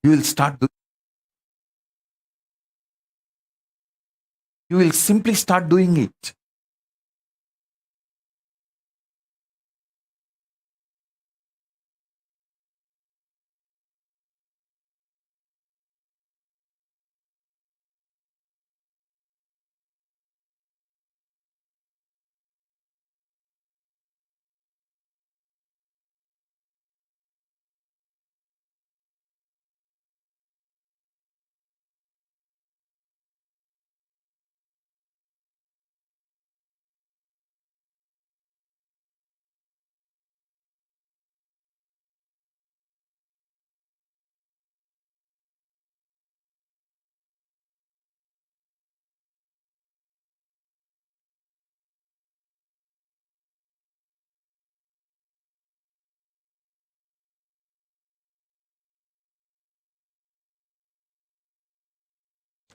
You will you will simply start doing it.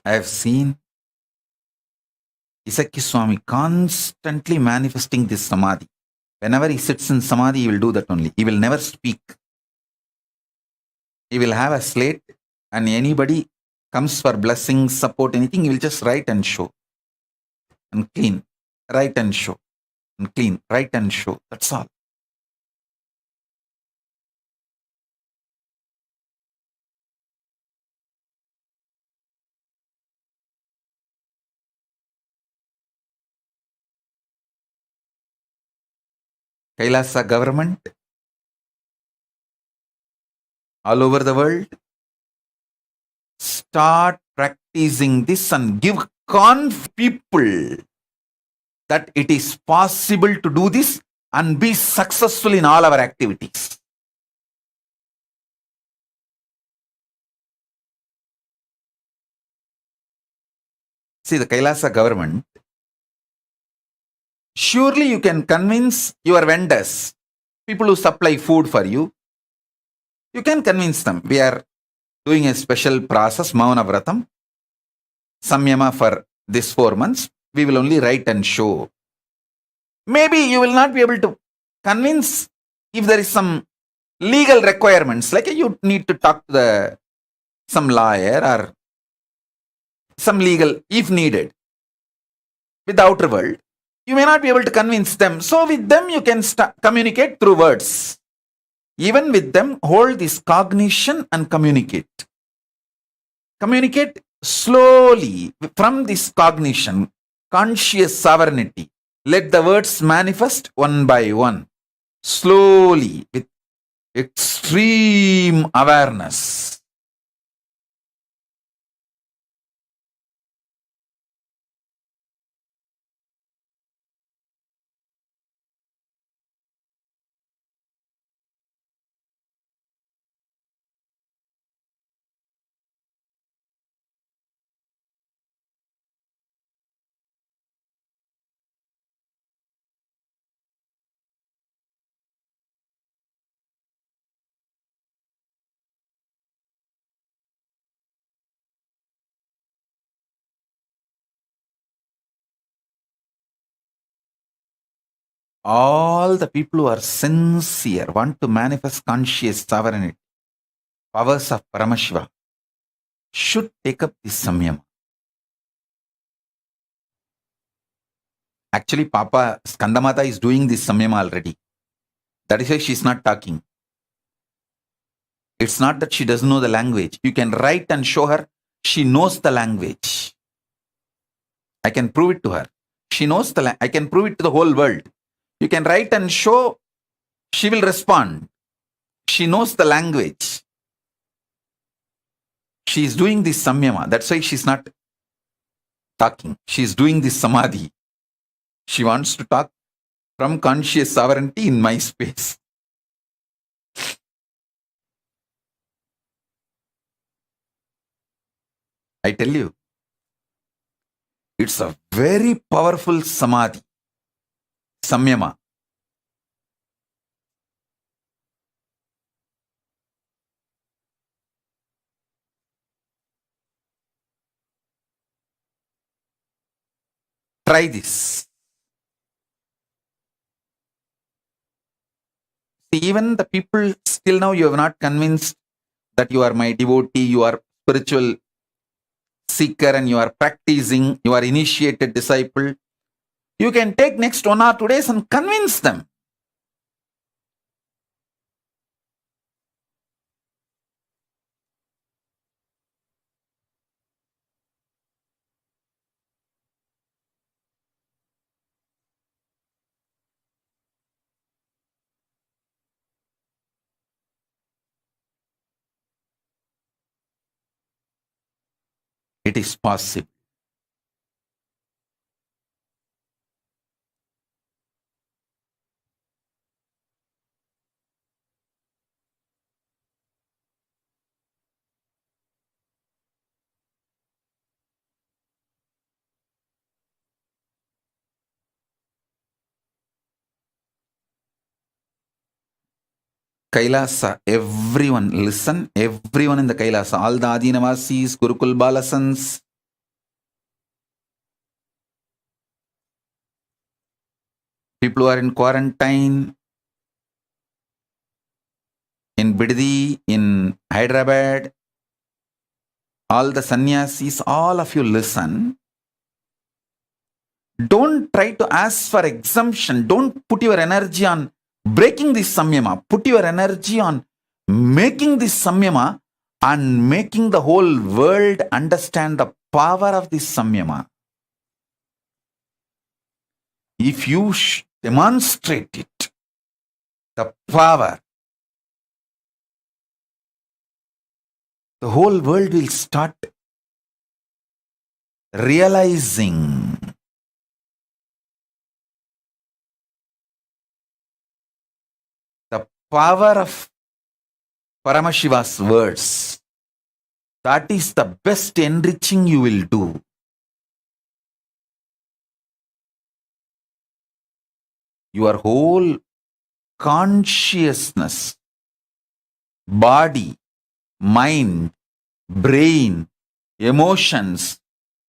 I have seen Isaki Swami constantly manifesting this samadhi. Whenever he sits in samadhi, he will do that only. He will never speak. He will have a slate, and anybody comes for blessings, support, anything, he will just write and show. And clean. Write and show. And clean. Write and show. That's all. Kailasa government all over the world, start practicing this and give people that it is possible to do this and be successful in all our activities. See, the Kailasa government, surely you can convince your vendors, people who supply food for you, you can convince them. We are doing a special process, Mauna Vratam, Samyama for this 4 months. We will only write and show. Maybe you will not be able to convince if there is some legal requirements, like you need to talk to some lawyer or some legal, if needed, with the outer world. You may not be able to convince them. So with them, you can communicate through words. Even with them, hold this cognition and communicate. Communicate slowly from this cognition, conscious sovereignty. Let the words manifest one by one, slowly, with extreme awareness. All the people who are sincere, want to manifest conscious sovereignty, powers of Paramashiva, should take up this samyama. Actually, Papa Skandamata is doing this samyama already. That is why she is not talking. It's not that she doesn't know the language. You can write and show her. She knows the language. I can prove it to her. She knows the language. I can prove it to the whole world. You can write and show. She will respond. She knows the language. She is doing this samyama. That's why she's not talking. She is doing this samadhi. She wants to talk from conscious sovereignty in my space. I tell you, it's a very powerful samadhi, samyama. Try this. See, even the people, still now you have not convinced that you are my devotee, you are spiritual seeker and you are practicing, you are initiated disciple. You can take next 1 or 2 days and convince them. It is possible. Kailasa, everyone listen, everyone in the Kailasa, all the Adinavasis, Gurukul Balasans, people who are in quarantine, in Biddi, in Hyderabad, all the sannyasis, all of you listen. Don't try to ask for exemption. Don't put your energy on breaking this samyama. Put your energy on making this samyama and making the whole world understand the power of this samyama. If you demonstrate it, the power, the whole world will start realizing the power of Paramashiva's words. That is the best enriching you will do. Your whole consciousness, body, mind, brain, emotions,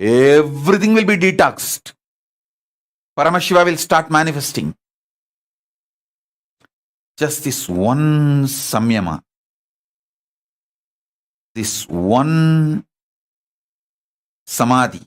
everything will be detoxed. Paramashiva will start manifesting. Just this one samyama, this one samadhi.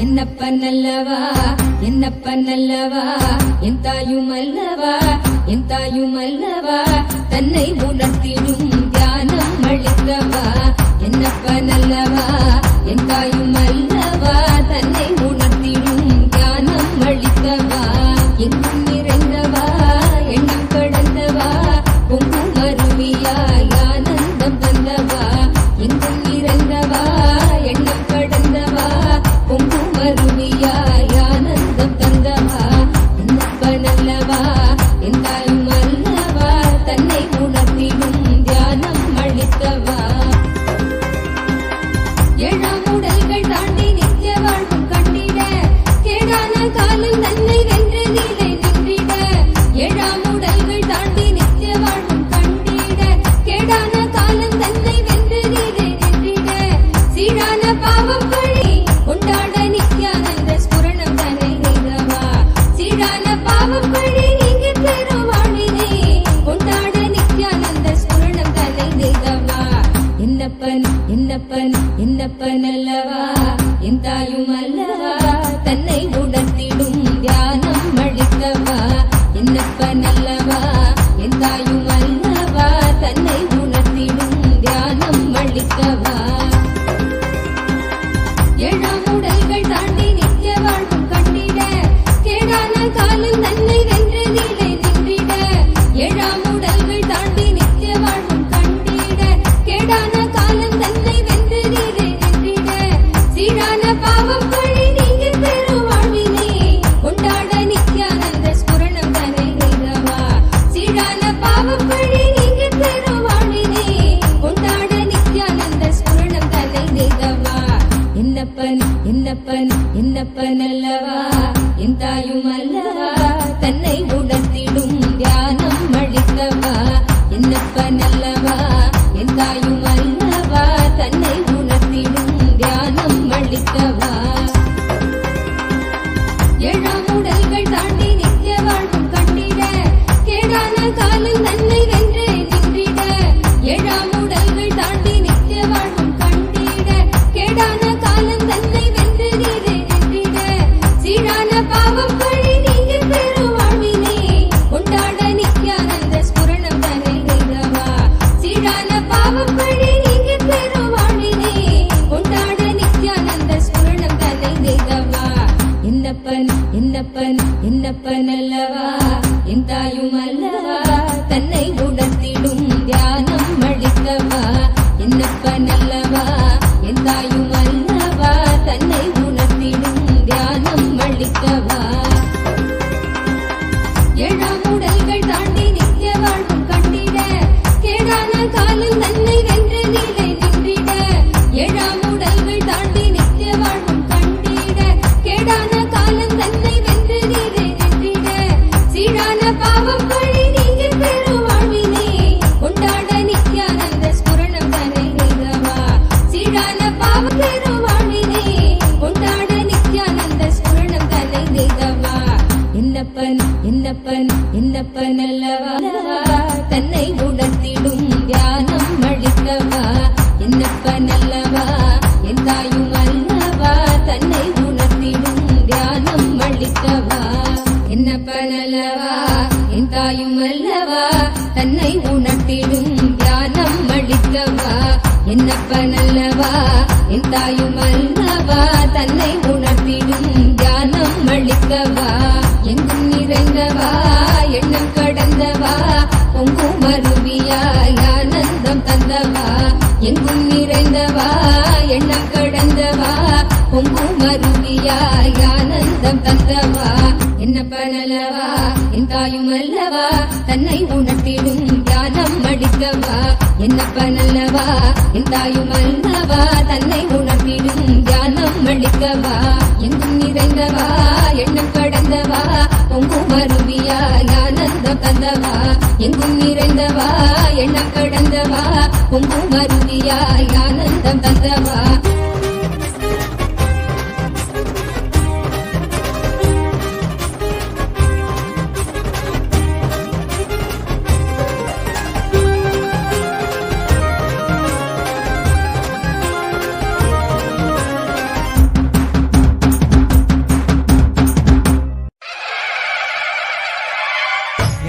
என்னப்ப நல்லவா என்னப்ப நல்லவா என் தாயும் அல்லவா என் தாயும் அல்லவா தன்னை உணர்த்திடும் தியானம் அளிக்கவா என்னப்ப நல்லவா என் தாயும் அல்லவா தன்னை உணர்த்திடும் தியானம் அளிக்கவா எங்கும் நிறைந்தவா எண்ணம் கடந்தவா பொங்கும் அருவியாய் ஆனந்தம் தந்தவா எங்கும் நிறைந்தவா எண்ணம் கடந்தவா பொங்கும் அருவியாய் ஆனந்தம் தந்தவா என்னப்ப நல்லவா என் தாயும் அல்லவா தன்னை உணர்த்திடும் தியானம் அளித்தவா ஏழாம் உடல்கள் தாண்டி நித்திய வாழ்வும் கண்டிட கேடான காலம் தன்னை வென்று நீலை நின்றிட ஏழாம் உடல்கள் தாண்டி நித்திய வாழ்வும் கண்டிட கேடான காலம் தன்னை வென்று நீலை நின்றிட சீரான பாவம் பழி கொண்டாட நித்யானந்த ஸ்புரணம் தன்னை செய்தவா சீரான பாவம் பழி நீங்கி பெறும் வாழினை கொண்டாட நித்யானந்த ஸ்புரணம் தன்னை செய்தவா என்னப்பன் என்னப்பன் என்னப்பன் அல்லவா என் தாயும் அல்லவா தன்னை உணர்த்திடும் தியானம் அளித்தவா என்னப்பன் அல்லவா என் தாயும் அல்லவா தன்னை உணர்த்திடும் தியானம் அளித்தவா உணர்த்திடும் ஞானம் அளிக்கவா என்னப்ப நல்லவா என் தாயும் அல்லவா தன்னை உணர்த்திடும் ஞானம் அளிக்கவா எங்கும் நிறைந்தவா எண்ணம் கடந்தவா பொங்கும் அருவியாய் ஆனந்தம் தந்தவா எங்கும் நிறைந்தவா எண்ணம் கடந்தவா பொங்கும் அருவியாய் ஆனந்தம் தந்தவா என்னப்ப நல்லவா என் தாயும் அல்லவா தன்னை உணர்த்திடும் ஞானம் அளிக்கவா என்னப்ப நல்லவா என் தாயும் அல்லவா தன்னை உணர்த்திடும் ஞானம் அளிக்கவா எங்கும் நிறைந்தவா எண்ணம் கடந்தவா பொங்கும் அருவியாய் ஆனந்தம் தந்தவா எங்கும் நிறைந்தவா எண்ணம் கடந்தவா பொங்கும் அருவியாய் ஆனந்தம் தந்தவா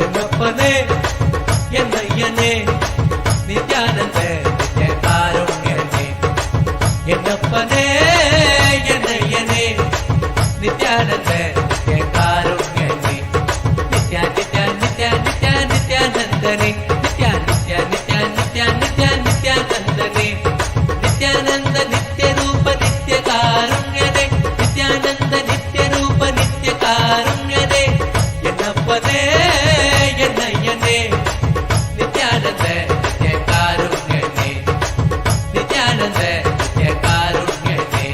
என்னப்பனே என்னையனே நித்யானந்த நித்ய காருண்யனே என்னப்பனே என்னையனே நித்யானந்த நித்ய காருண்யனே நித்யா நித்யா நித்யா நித்யா நித்யானந்தனே நித்யா நித்யா நித்யா நித்யா நித்யா நித்யானந்தனே நித்யானந்த நித்ய ரூப நித்ய காருண்யனே நித்யானந்த நித்ய ரூப நித்ய காருண்யனே என்னப்பனே என்னையனே நித்யானந்த நித்ய காருண்யனே நித்யானந்த நித்ய காருண்யனே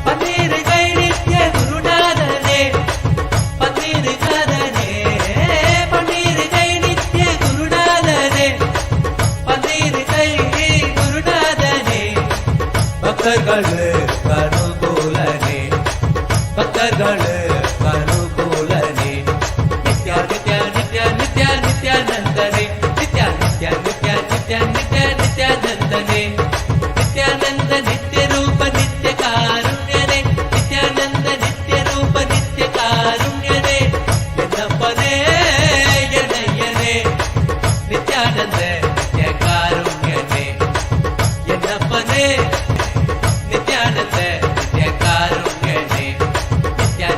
பன்னீர் கை நித்ய குருநாதனே பன்னீர் கதனே பன்னீர் கை நித்ய குருநாதனே பன்னீர் கை குருநாதனே பக்தர்கள் கனுகூலனே பக்தர்கள் கனுகூலனே நித்யா நித்யா நித்யா நித்யா நித்யானந்தனே நித்யா நித்யா நித்யா நித்யா நித்யா நித்யானந்தனே நித்யானந்த நித்ய ரூப நித்ய காருண்யனே நித்யானந்த நித்ய ரூப நித்ய காருண்யனே என்னப்பனே என்னையனே நித்யானந்த நித்ய காருண்யனே என்னப்பனே நித்யானந்த நித்ய காருண்யனே Nithya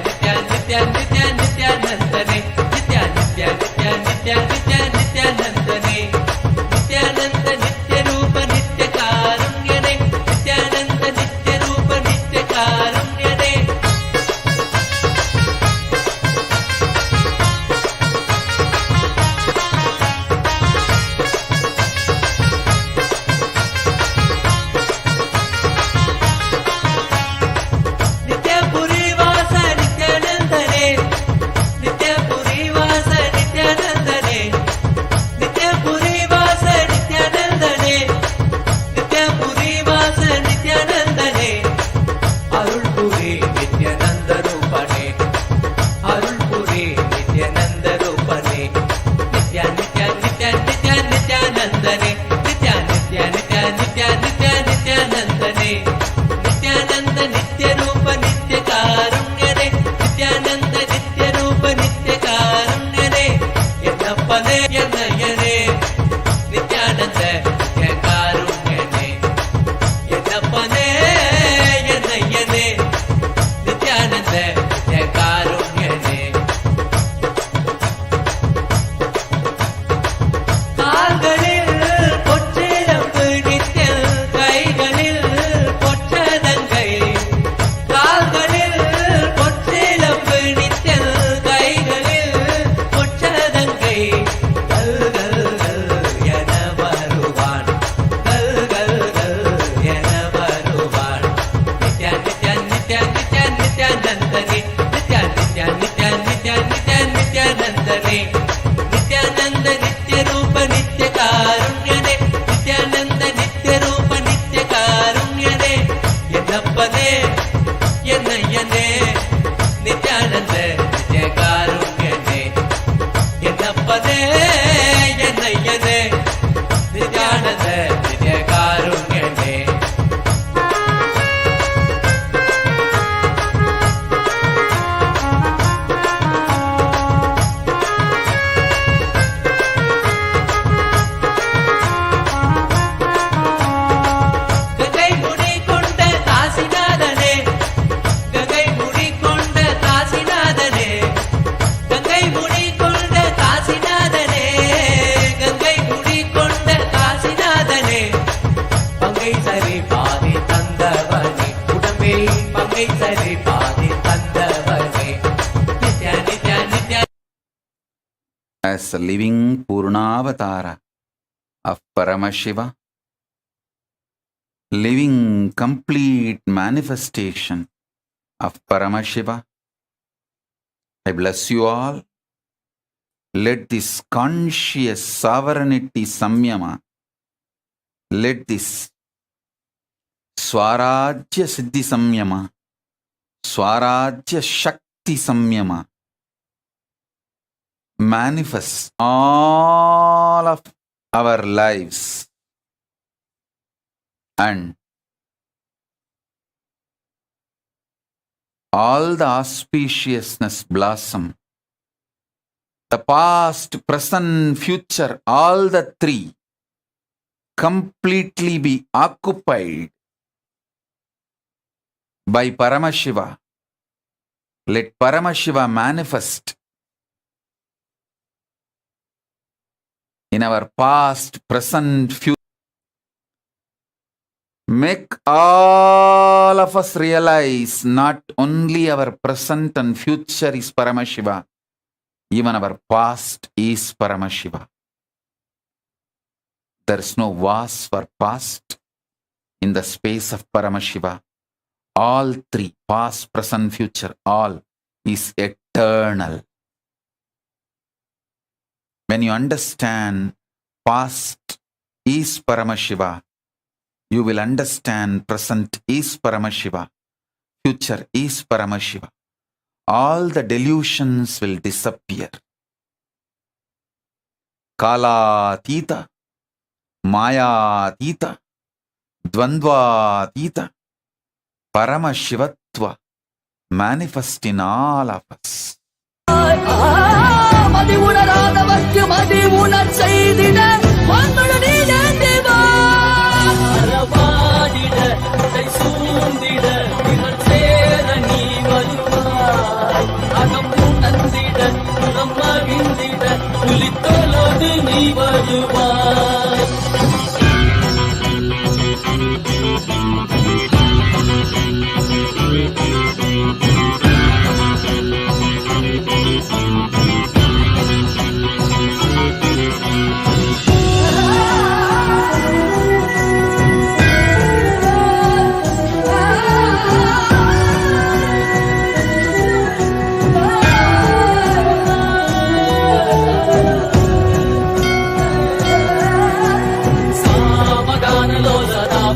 a living Purnavatara of Paramashiva, living complete manifestation of Paramashiva. I bless you all. Let this conscious sovereignty samyama, let this Swarajya Siddhi samyama, Swarajya Shakti samyama manifest all of our lives, and all the auspiciousness blossom. The past, present, future, all the three completely be occupied by Paramashiva. Let Paramashiva manifest in our past, present, future. Make all of us realize not only our present and future is Paramashiva, even our past is Paramashiva. There is no vase for past in the space of Paramashiva. All three, past, present, future, all is eternal. When you understand past is Paramashiva, you will understand present is Paramashiva, future is Paramashiva. All the delusions will disappear. Kalatita, Mayatita, Dvandvatita, Paramashivatva manifest in all of us.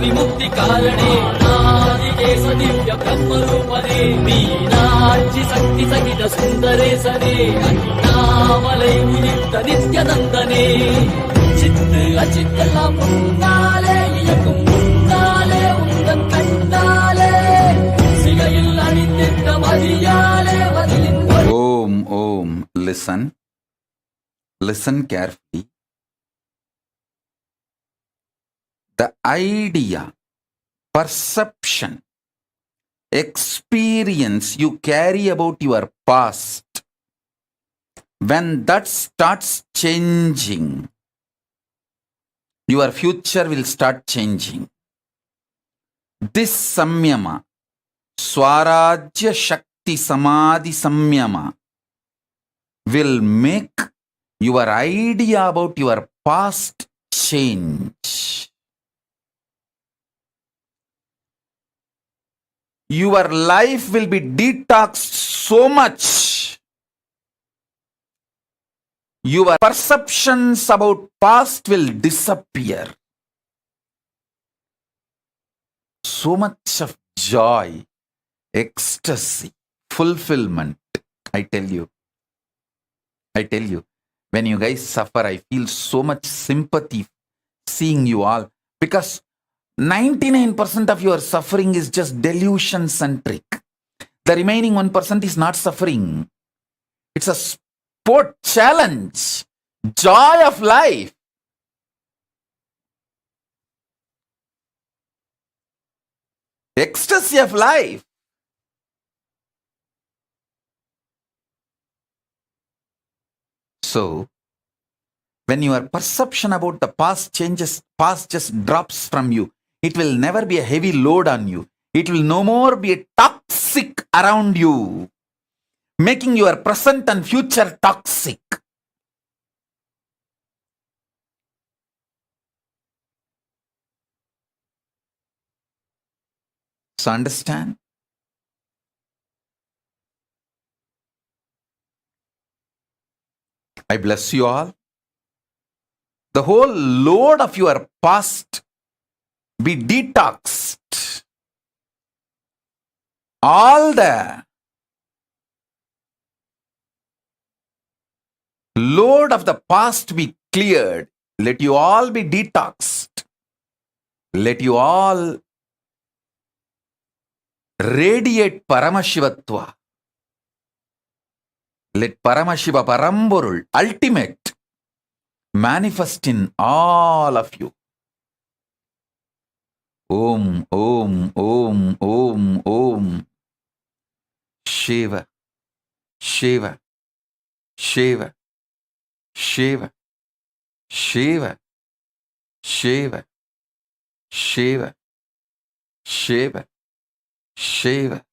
विमुक्ति कारणे नादिकेश दिव्य ब्रह्मरूपने मीनाक्षि शक्ति सहित सुंदरे सने अन्नामलै उदित नित्यनंदने चित्त अचित्तெல்லாம் முன்னாலே இயக்கும் முன்னாலே உந்தன் கண்ணாலே சிகையில் அணிந்திட்ட மதியாலே பதிலின் Om. Listen carefully. The idea, perception, experience you carry about your past, when that starts changing, your future will start changing. This samyama, Swarajya Shakti Samadhi Samyama, will make your idea about your past change. Your life will be detoxed so much. Your perceptions about past will disappear. So much of joy, ecstasy, fulfillment. I tell you, when you guys suffer, I feel so much sympathy seeing you all, because 99% of your suffering is just delusion centric. The remaining 1% is not suffering. It's a sport challenge, joy of life. Ecstasy of life. So, when your perception about the past changes, past just drops from you. It will never be a heavy load on you. It will no more be a toxic around you, making your present and future toxic. So understand? I bless you all. The whole load of your past be detoxed. All the load of the past be cleared. Let you all be detoxed. Let you all radiate Paramashivatva. Let Paramashiva Paramborul, ultimate, manifest in all of you. Om, Om, Om, Om, Om. Shiva, Shiva, Shiva, Shiva, Shiva, Shiva, Shiva, Shiva, Shiva.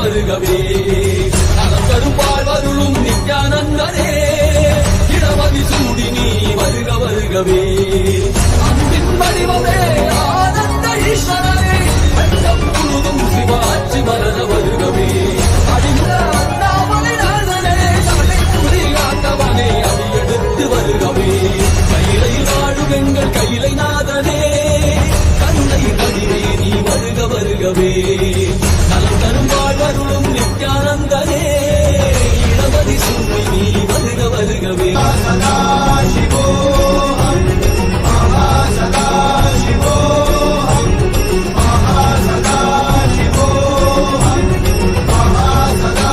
வருகவே நலம் தரும் வாழ்வருளும் நித்யானந்தனே இடமதி சூடி நீ வருக வருகவே அன்பின் வடிவமே ஆனந்த ஈஸ்வரனே அண்டம் முழுதும் சிவாட்சி மலர வருகவே அடிமுற அண்ணாமலை நாதனே தலை புரியாண்டவனே அடியெடுத்து வருகவே கையிலையில் வாழும் எங்கள் கையிலை நாதனே கருணை வடிவே நீ வருக வருகவே நலம் தரும் வாழ்வருளும் நித்யானந்தனே இடமதி சூடி நீ வருக வருகவே சதா சிவோஹம் மகா சதா சிவோஹம் மகா சதா சிவோஹம் மகா சதா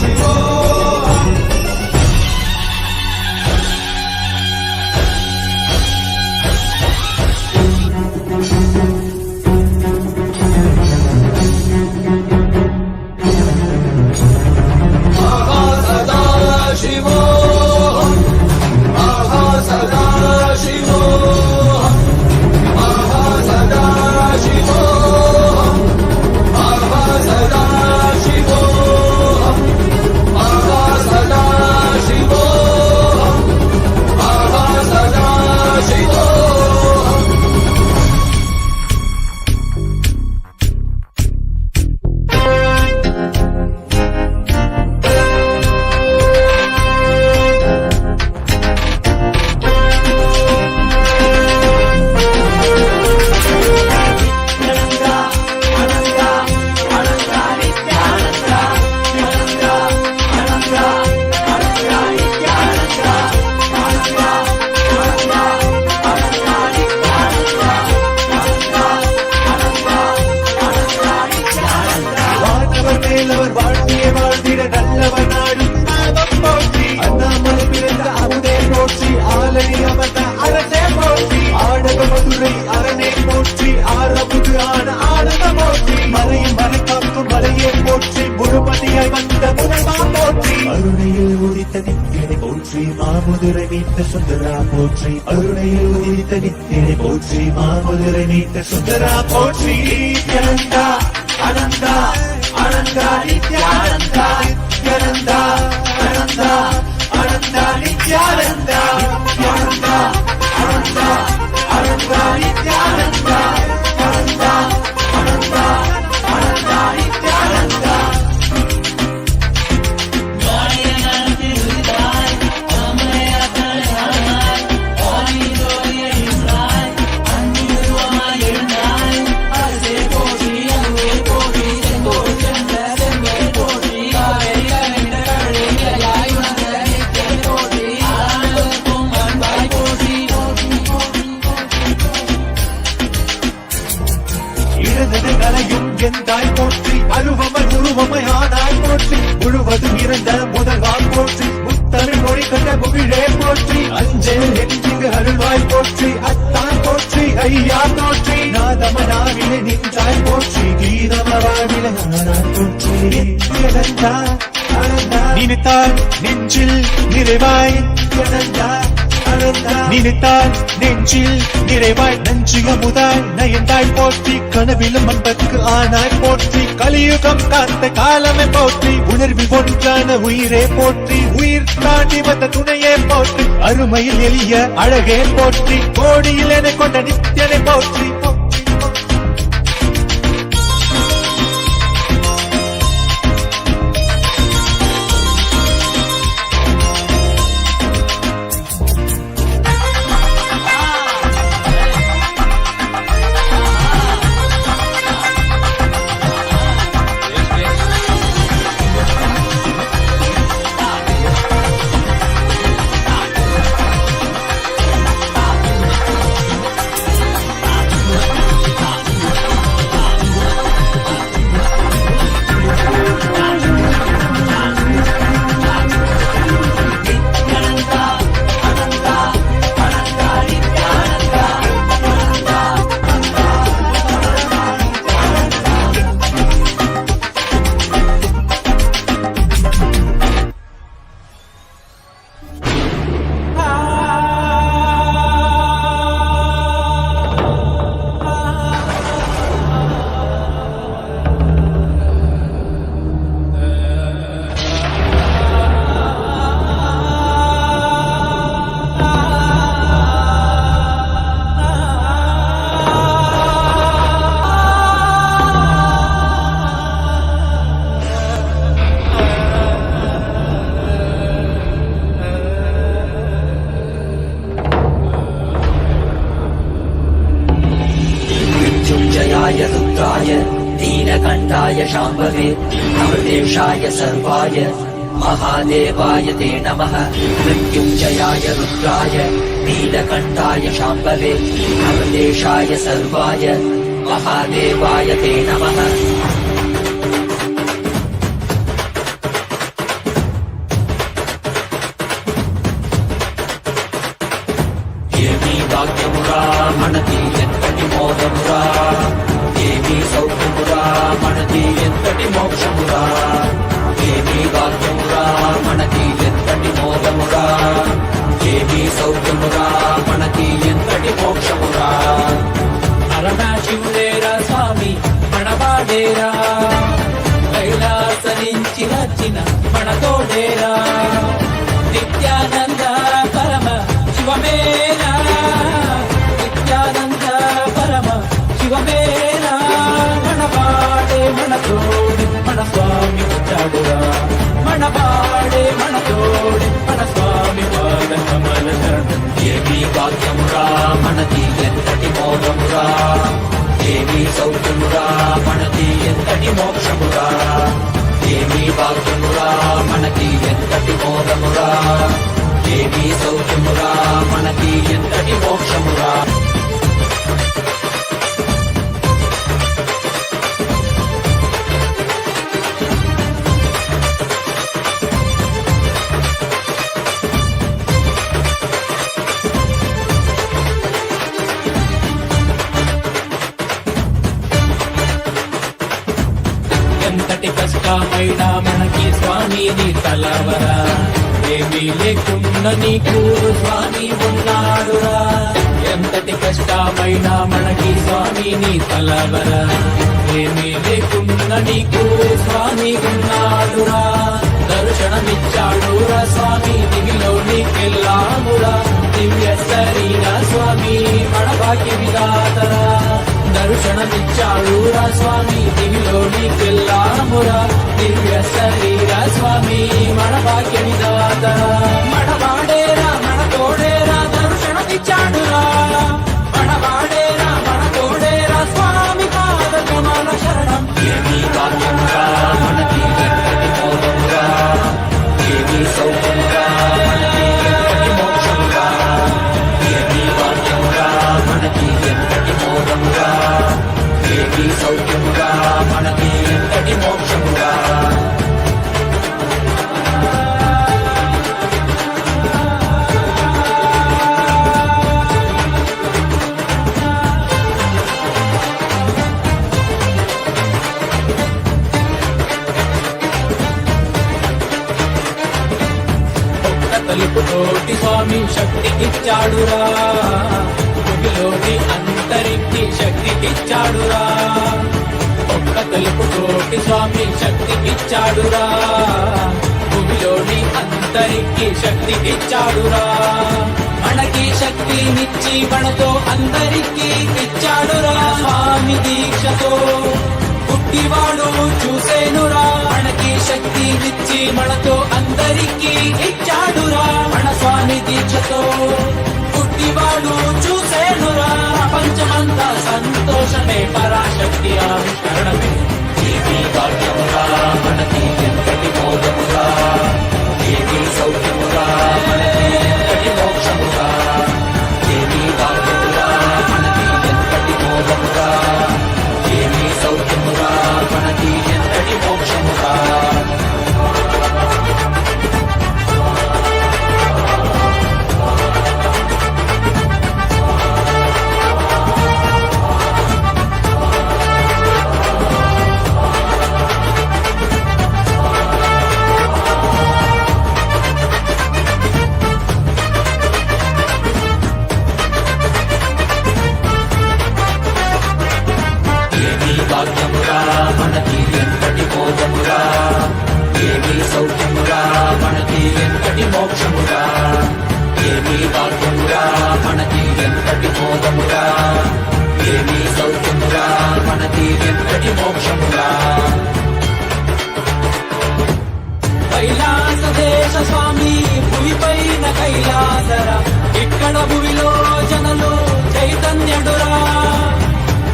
சிவோஹம் போற்றி அருணையில் உதித்த நித்திரை போற்றி மாமதுரை நீத்த சுந்தரா போற்றி நித்யானந்தா அனந்தா அனந்தா நித்யானந்தா நித்யானந்தா அனந்தா அனந்தா நித்யானந்தா நித்யானந்தா அனந்தா அனந்தா நித்யானந்தா அனந்தா அனந்தா அனந்தா நித்யானந்தா எந்தாய் போற்றி அருவமர் உருவமை ஆனாய் போற்றி முழுவதும் இருந்த முதல்வாய் போற்றி முத்தமிழ் மொழி கண்ட முகிழே போற்றி அஞ்சல் நெஞ்சிங்கு அருள்வாய் போற்றி அத்தான் போற்றி ஐயா போற்றி நாதமனாவிலே நின்றாய் போற்றி கீதமவாவிலே ஆனாய் போற்றி நித்யானந்தா அனந்தா நினைத்தால் நெஞ்சில் நிறைவாய் நித்யானந்தா நினைத்தால் நெஞ்சில் நிறைவாய் நஞ்சிய முதாய் நயந்தாய் போற்றி கனவிலும் அன்பற்கு ஆனாய் போற்றி கலியுகம் காத்த காலமே போற்றி உணர்வில் ஒன்றான உயிரே போற்றி உயிர் தாண்டி வந்த துணையே போற்றி அருமையில் எளிய அழகே போற்றி கோடியில் என கொண்ட நித்தியனை போற்றி रुद्राय दीनकण्ठाय शाम्भवे अमृतेशाय सर्वाय महादेवाय ते नमः मृत्युञ्जयाय रुद्राय नीलकण्ठाय शाम्भवे अमृतेशाय सर्वाय महादेवाय ते नमः భాగ్యమురా మనకి ఎంతటి మోదమురా ఏమి సౌఖ్యమురా మనకి ఎంతటి మోక్షమురా ఏమి భాగ్యమురా మనకి ఎంతటి మోదమురా ఏమి సౌఖ్యమురా మనకి ఎంతటి మోక్షమురా అరనా శివుడేరా స్వామి మనవాడేరా కైలాస నుంచి వచ్చిన మనతోడేరా నిత్యానంద పరమ శివమేనా నిత్యానంద పరమ శివమేనా మనవాడే మనతోడి మన స్వామి వచ్చాడురా మనవాడే మనతోడి మన స్వామి పాద కమల శరణం ఏమి భాగ్యమురా మనకి ఎంతటి మోదమురా ఏమి సౌఖ్యమురా మనకి ఎంతటి మోక్షమురా ఏమి భాగ్యమురా మనకి ఎంతటి మోదమురా ఏమి సౌఖ్యమురా మనకి ఎంతటి మోక్షమురా ఎంతటి కష్టమైనా మనకి స్వామి నీ తలవరా ఏమీ లేకున్నా నీకు స్వామి ఉన్నాడురా ఎంతటి కష్టమైనా మనకి స్వామి నీ తలవరా ఏమీ లేకున్నా నీకు స్వామి ఉన్నాడురా దర్శనమిచ్చాడురా స్వామి దివిలో నీకెళ్ళామురా దివ్య శరీర స్వామి మన భాగ్య విధాతరా దర్శనమిచ్చాడురా స్వామి దివిలో నీకెళ్ళామురా దివ్య శరీర స్వామి మన భాగ్య విధాతరా మనవాడేరా మన తోడేరా దర్శనమిచ్చాడురా మనవాడేరా మన తోడేరా స్వామి పాద కమల శరణం ఏమీ భాగ్యంగా మనకి ఎంతటి మోదముగా ఏమీ సౌఖ్యంగా మనకి ఎంతటి మోక్షముగా ఏమీ భాగ్యంగా మనకి ఎంతటి మోదముగా ఏమీ సౌఖ్యముగా మనకి ఎంతటి మోక్షముగా తలుపుతోటి స్వామి శక్తికిచ్చాడురా భూమిలోని అంతరికి శక్తికిచ్చాడురా ఒక్క తలుపుతోటి స్వామి శక్తికిచ్చాడురా భూమిలోని అంతరికి శక్తికిచ్చాడురా మనకి శక్తినిచ్చి మనతో అందరికీ ఇచ్చాడురా స్వామి దీక్షతో పుట్టివాడు చూసేనురా మనకి శక్తినిచ్చి మనతో అందరికీ ఇచ్చాడురా మన స్వామి దీక్షతో పుట్టివాడు చూసేనురా ప్రపంచమంతా సంతోషమే పరాశక్తి ఆవిష్కరణమే ఏమీ భాగ్యమురా మనకి ఎంతటి మోదమురా ఏమీ సౌఖ్యమురా మనకి ఎంతటి మోక్షమురా ఏమీ భాగ్యమురా మనకి ఎంతటి మోదమురా ఏమీ సౌఖ్యమురా మనకి ఎంతటి మోక్షమురా ఏమీ భాగ్యమురా మనకి ఎంతటి మోదమురా ఏమీ సౌఖ్యమురా మనకి ఎంతటి మోక్షమురా ఏమీ భాగ్యమురా మనకి ఎంతటి మోదమురా ఏమీ సౌఖ్యమురా మనకి ఎంతటి మోక్షమురా కైలాస దేశ స్వామి భూమిపైన కైలాసరా ఇక్కడ భూమిలో జనలు చైతన్యుడురా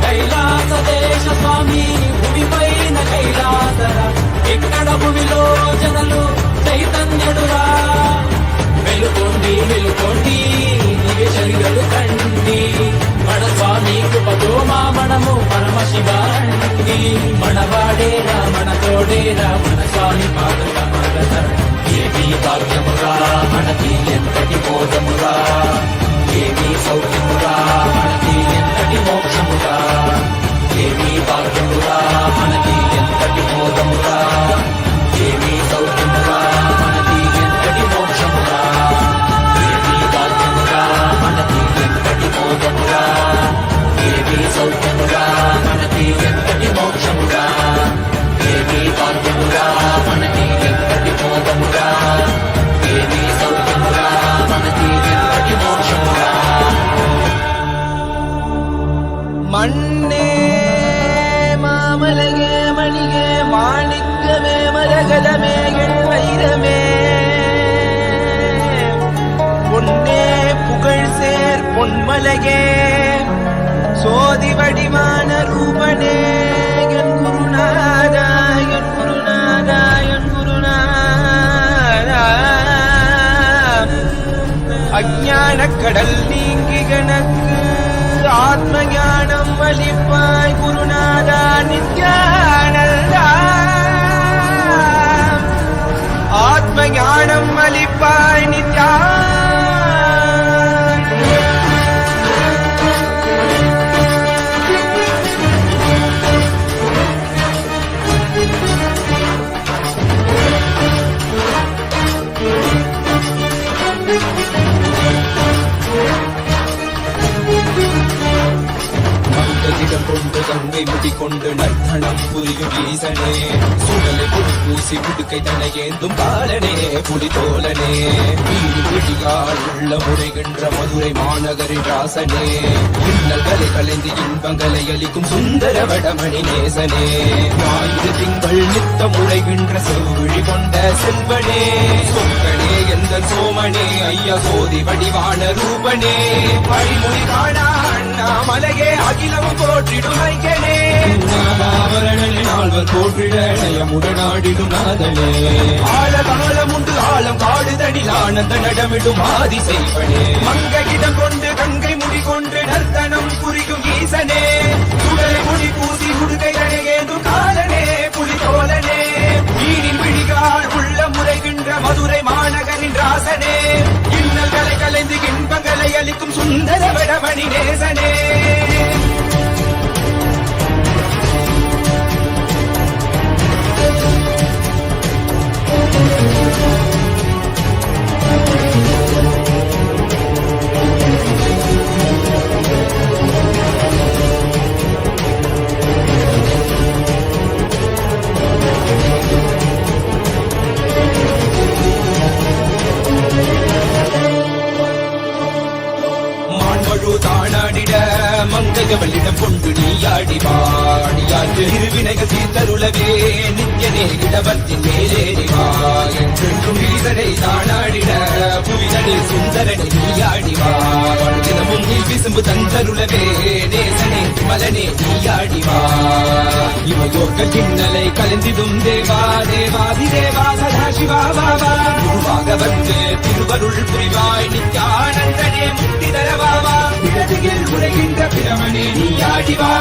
కైలాస దేశ స్వామి భూమిపైన కైలాసర ఇక్కడ భూమిలో జనలు చైతన్యుడురా వెలుకోండి వెలుకోండి దివ్య శరీరలు కండి మన స్వామి కృపతో మా మనము పరమ శివాండి మనవాడేరా మన తోడేరా మన స్వామి పాద ఏమీ భాగ్యమురా మనకి ఎంతటి మోదమురా ఏమీ సౌఖ్యమురా మనకి ఎంతటి మోక్షమురా ఏమీ భాగ్యమురా మనకి ఎంతటి మోదమురా ఏమీ సౌఖ్యమురా మనకి ఎంతటి మోక్షమురా ఏమీ భాగ్యమురా మనకి ఎంతటి మోదమురా ఏమీ సౌఖ్యమురా మనకి ఎంతటి మోక్షమురా ఏమీ భాగ్యమురా మనకి ఎంతటి మోదమురా ఏమీ సౌఖ్యమురా మనకి ఎంతటి మోక్షమురా ಮಣ್ಣೇ ಮಾಮಲಗೆ ಮಣಿಗೆ ಮಾಣಿಕ್ಯವೇ ಮರಗದಮೇ ಎಣ್ಣೈರಮೇ பொன்னே புகழ் சேர் பொன்மலகே சோதி வடிவான ரூபனே என் குருநாதா என் குருநாதா என் குருநாதா அஞ்ஞான கடல் நீங்கி கணக்கு ஆத்ம ஞானம் அளிப்பாய் குருநாதா நித்யானந்தா ஆத்ம ஞானம் அளிப்பாய் நித்யா மங்கையிடம் கொண்டு கங்கை முடி கொண்டு நர்த்தனம் புரியும் ஈசனே சுடலை பொடி பூசி முடுக்கை தனையேந்தும் காலனே புடி தோலனே வீடு விழியால் உள்ள முறைகின்ற மதுரை மாநகரின் ராசனே இன்னல்களை கலைந்து இன்பங்களை அளிக்கும் சுந்தர வடமணி நேசனே ஞாயிறு திங்கள் நித்தம் உரைகின்ற செவ்விழி கொண்ட செல்வனே சொற்களே எந்த சோமனே ஐயா சோதி வடிவான ரூபனே பழிமொழி காணா அண்ணாமலையே அகிலம் போற்றிடும் ஐயனே நாமாவரணனே நால்வர் போற்றிட நயமுடனாடிடும் நாதனே ஆழகாலம் உண்டு ஆழம் காடுதனில் ஆனந்த நடமிடும் ஆதி செய்வனே மங்கையிடம் கொண்டு கங்கை முடி கொண்டு நர்த்தனம் புரியும் ஈசனே சுடலை முடி பூசி முடுகை அணையேதும் காலனே புலி தோலனே மீனின் விழிகால் உள்ள முறைகின்ற மதுரை மாநகரின் ராசனே இன்னல்களை கலைந்து இன்பங்களை அளிக்கும் சுந்தர வடமணி நேசனே மங்கையவளிடம் கொண்டு நீயாடி பாடியாற்று இருவினைகள் தீர்த்தருளவே நித்தியனே இடவத்தின் மேலேறிவா என்றென்றும் ஈசனை தானாடிட புவிதனில் சுந்தரனை நீயாடிவா தினமும் நீ விசும்பு தந்தருளவே நேசனே மலனே நீயாடிவா இமையோர்கள் இன்னலை கலந்திடும் தேவா தேவாதி தேவா சதா சிவா பாபா குருவாக வந்து திருவருள் புரிவாய் நித்யானந்தனே முக்தி தரவாவா இடதில் உரைகின்ற பிரமணே நீயாடிவா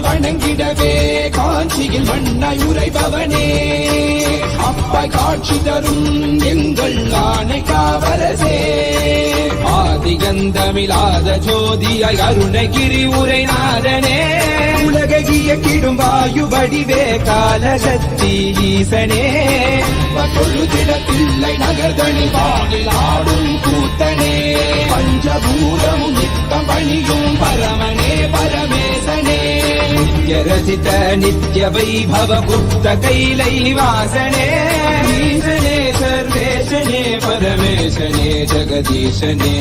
வணங்கிடவே காஞ்சியில் மண்ணாய் உரைபவனே அப்பாய் காட்சி தரும் எங்கள் ஆணை காவலசே ஆதிகந்தமிழாத ஜோதியாய் அருணகிரி உரைநாதனே உலகிய கிடும் வாயு வடிவே காலசக்தி ஈசனே பொழுதிடத்தில்லை நகர்தனி வானில் ஆடும் கூத்தனே பஞ்சபூதமும் நித்தம் பணியும் பரமனே பரமேசனே நித்ய ரசித நித்ய வைபவ குப்த கைலை வாசனே ஈசனே சர்வேசனே பரமேசனே ஜெகதீசனே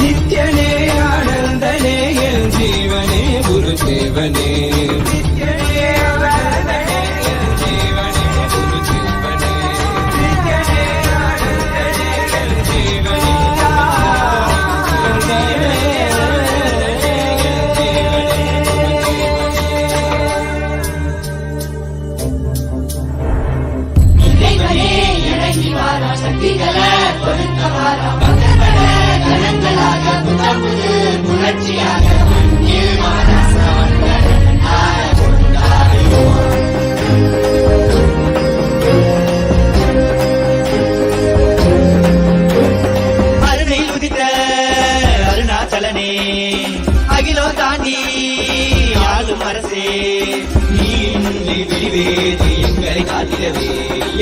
நித்யனே ஆனந்தனே என் ஜீவனே குரு சேவனே நித்யனே ஆனந்தனே என் ஜீவனே குரு சேவனே நித்யனே ஆனந்தனே என் ஜீவனே அருணையில் உதித்த அருணாச்சலனே அகிலோ தாண்டி ஆளும் அரசே நீ விழிவேது எங்களை காத்திடவே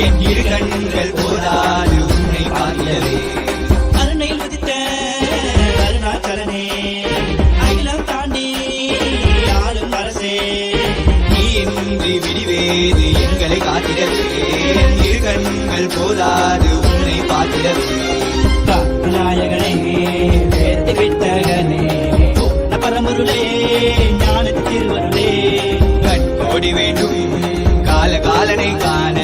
என் இரு கண்கள் போதாது உன்னை பார்த்திடவே அருணையில் உதித்த அருணாச்சலனே அகிலம் தாண்டி ஆளும் அரசே நீ இன்றி விழிவேது எங்களை காத்திடவே என் இரு கண்கள் போதாது உன்னை பார்த்திடவே நாயகனே வேத்து விட்டகனே பரமுருளே ஞானத்தில் வருளே கண்கோடி வேண்டும் காலகாலனை காண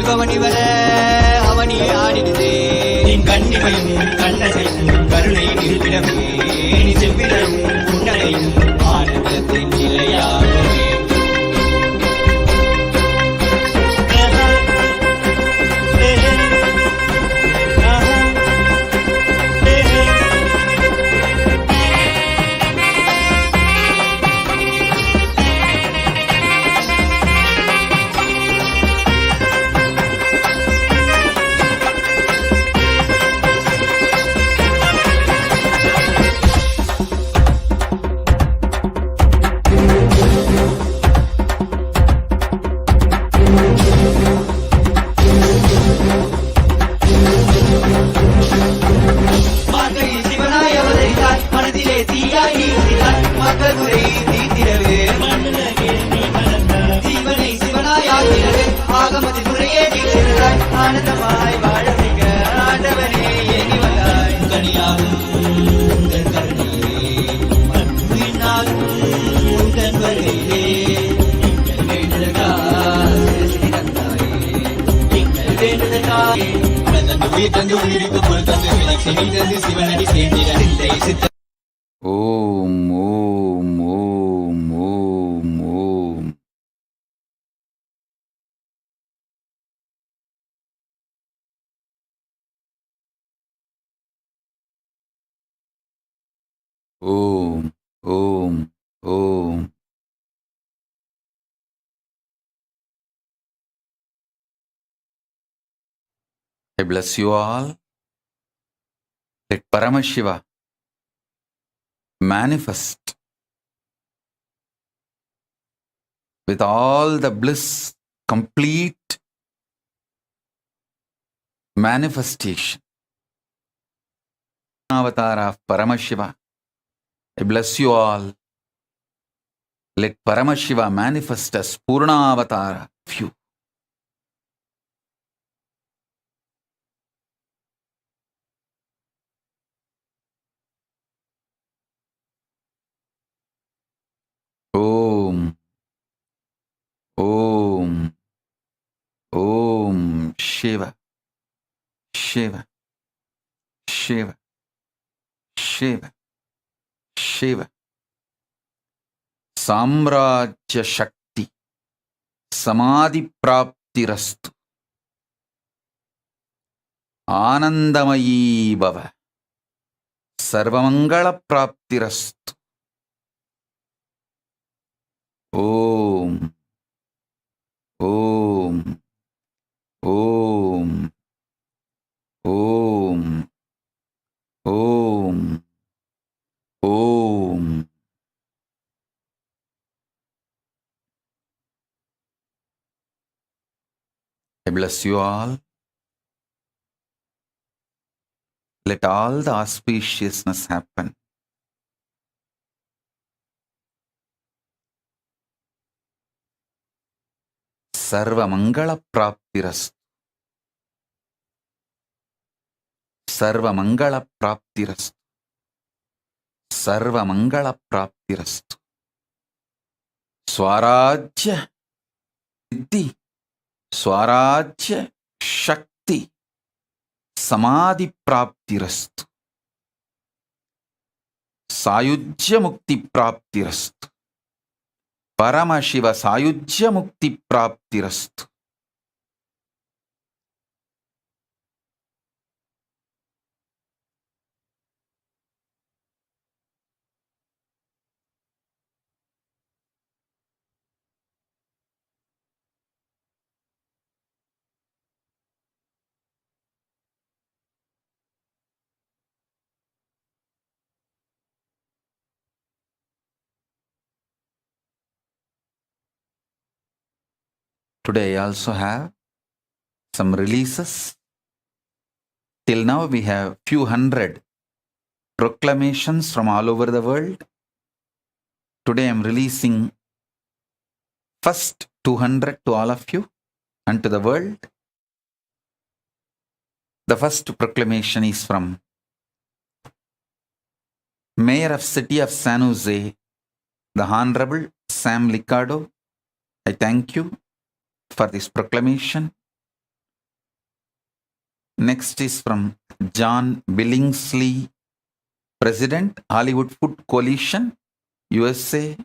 பவனி வர அவனி ஆடிடுதே என் கண்ணிமையும் கண்ணசையும் கருணை நிறுத்திடவே நீ செவ்விடம் புன்னகையும் ஆனந்தத்தின் நிலையாகவே Om, Om, Om, Om, Om. Om, Om, Om. I bless you all. Let Paramashiva manifest with all the bliss, complete manifestation. Avatar of Paramashiva. I bless you all. Let Paramashiva manifest as Purna Avatar of you. Om, Om, Om, Shiva, Shiva, Shiva, Shiva, Shiva. Samrajya Shakti, Samadhi Praptirastu, Anandamayi Bhava, Sarvamangala Praptirastu. Om, Om, Om, Om, Om, Om. I bless you all. Let all the auspiciousness happen. Sarva Mangala Praptirastu. Sarva Mangala Praptirastu. Sarva Mangala Praptirastu. Swarajya Siddhi, Swarajya Shakti, Samadhi Praptirastu. Sayujya Mukti Praptirastu. Paramashiva Sayujya Mukti Praptirastu. Today I also have some releases. Till now we have few hundred proclamations from all over the world. Today I am releasing first 200 to all of you and to the world. The first proclamation is from Mayor of City of San Jose, the Honorable Sam Liccardo. I thank you for this proclamation. Next is from John Billingsley, President, Hollywood Food Coalition, USA.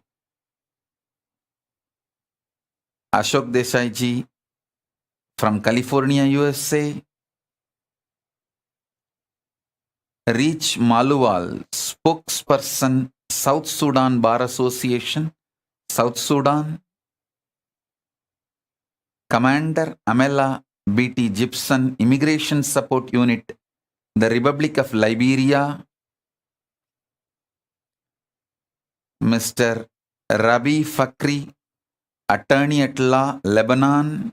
Ashok Desai ji from California, USA. Reach Maluwal, spokesperson, South Sudan Bar Association, South Sudan. Commander Amela B.T. Gibson, Immigration Support Unit, the Republic of Liberia. Mr. Rabi Fakri, Attorney at Law, Lebanon.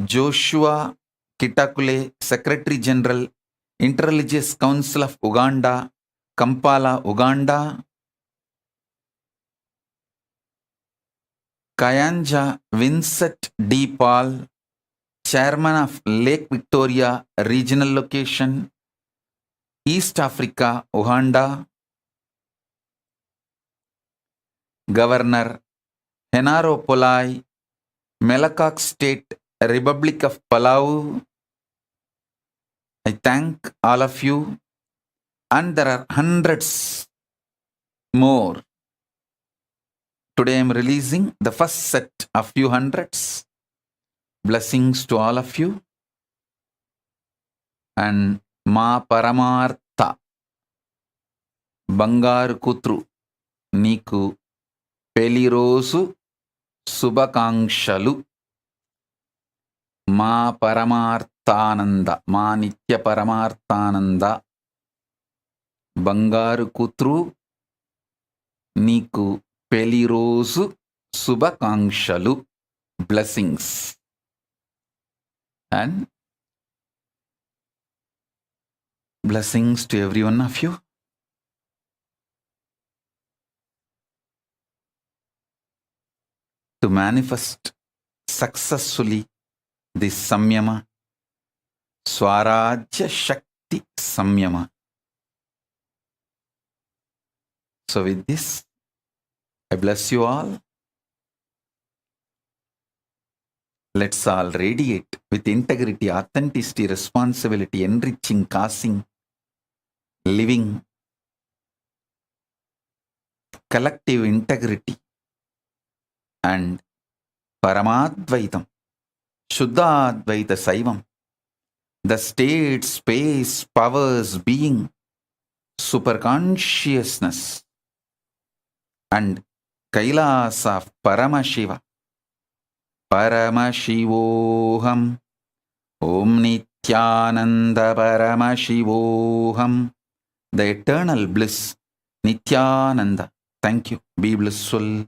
Joshua Kitakule, Secretary General, Interreligious Council of Uganda, Kampala, Uganda. Kayanja Vincent D. Paul, Chairman of Lake Victoria Regional Location, East Africa, Uganda. Governor Henaro Polai, Melakak State, Republic of Palau. I thank all of you, and there are hundreds more. Today I am releasing the first set of few hundreds. Blessings to all of you. And Ma Paramartha Bangaru Kutru Niku Pelirosu Subhakangshalu. Ma Paramarthananda, Ma Nitya Paramarthananda Bangaru Kutru Niku Pelirosu Subhakangshalu. Blessings. And blessings to every one of you. To manifest successfully this Samyama, Swarajya Shakti Samyama. So with this, I bless you all. Let's all radiate with integrity, authenticity, responsibility, enriching, causing, living, collective integrity, and Paramadvaitam, Shuddhadvaita Saivam, the state, space, powers, being, superconsciousness, and Kailasa of Paramashiva. Paramashivoham, Om Nityananda Paramashivoham, the eternal bliss, Nityananda. Thank you. Be blissful.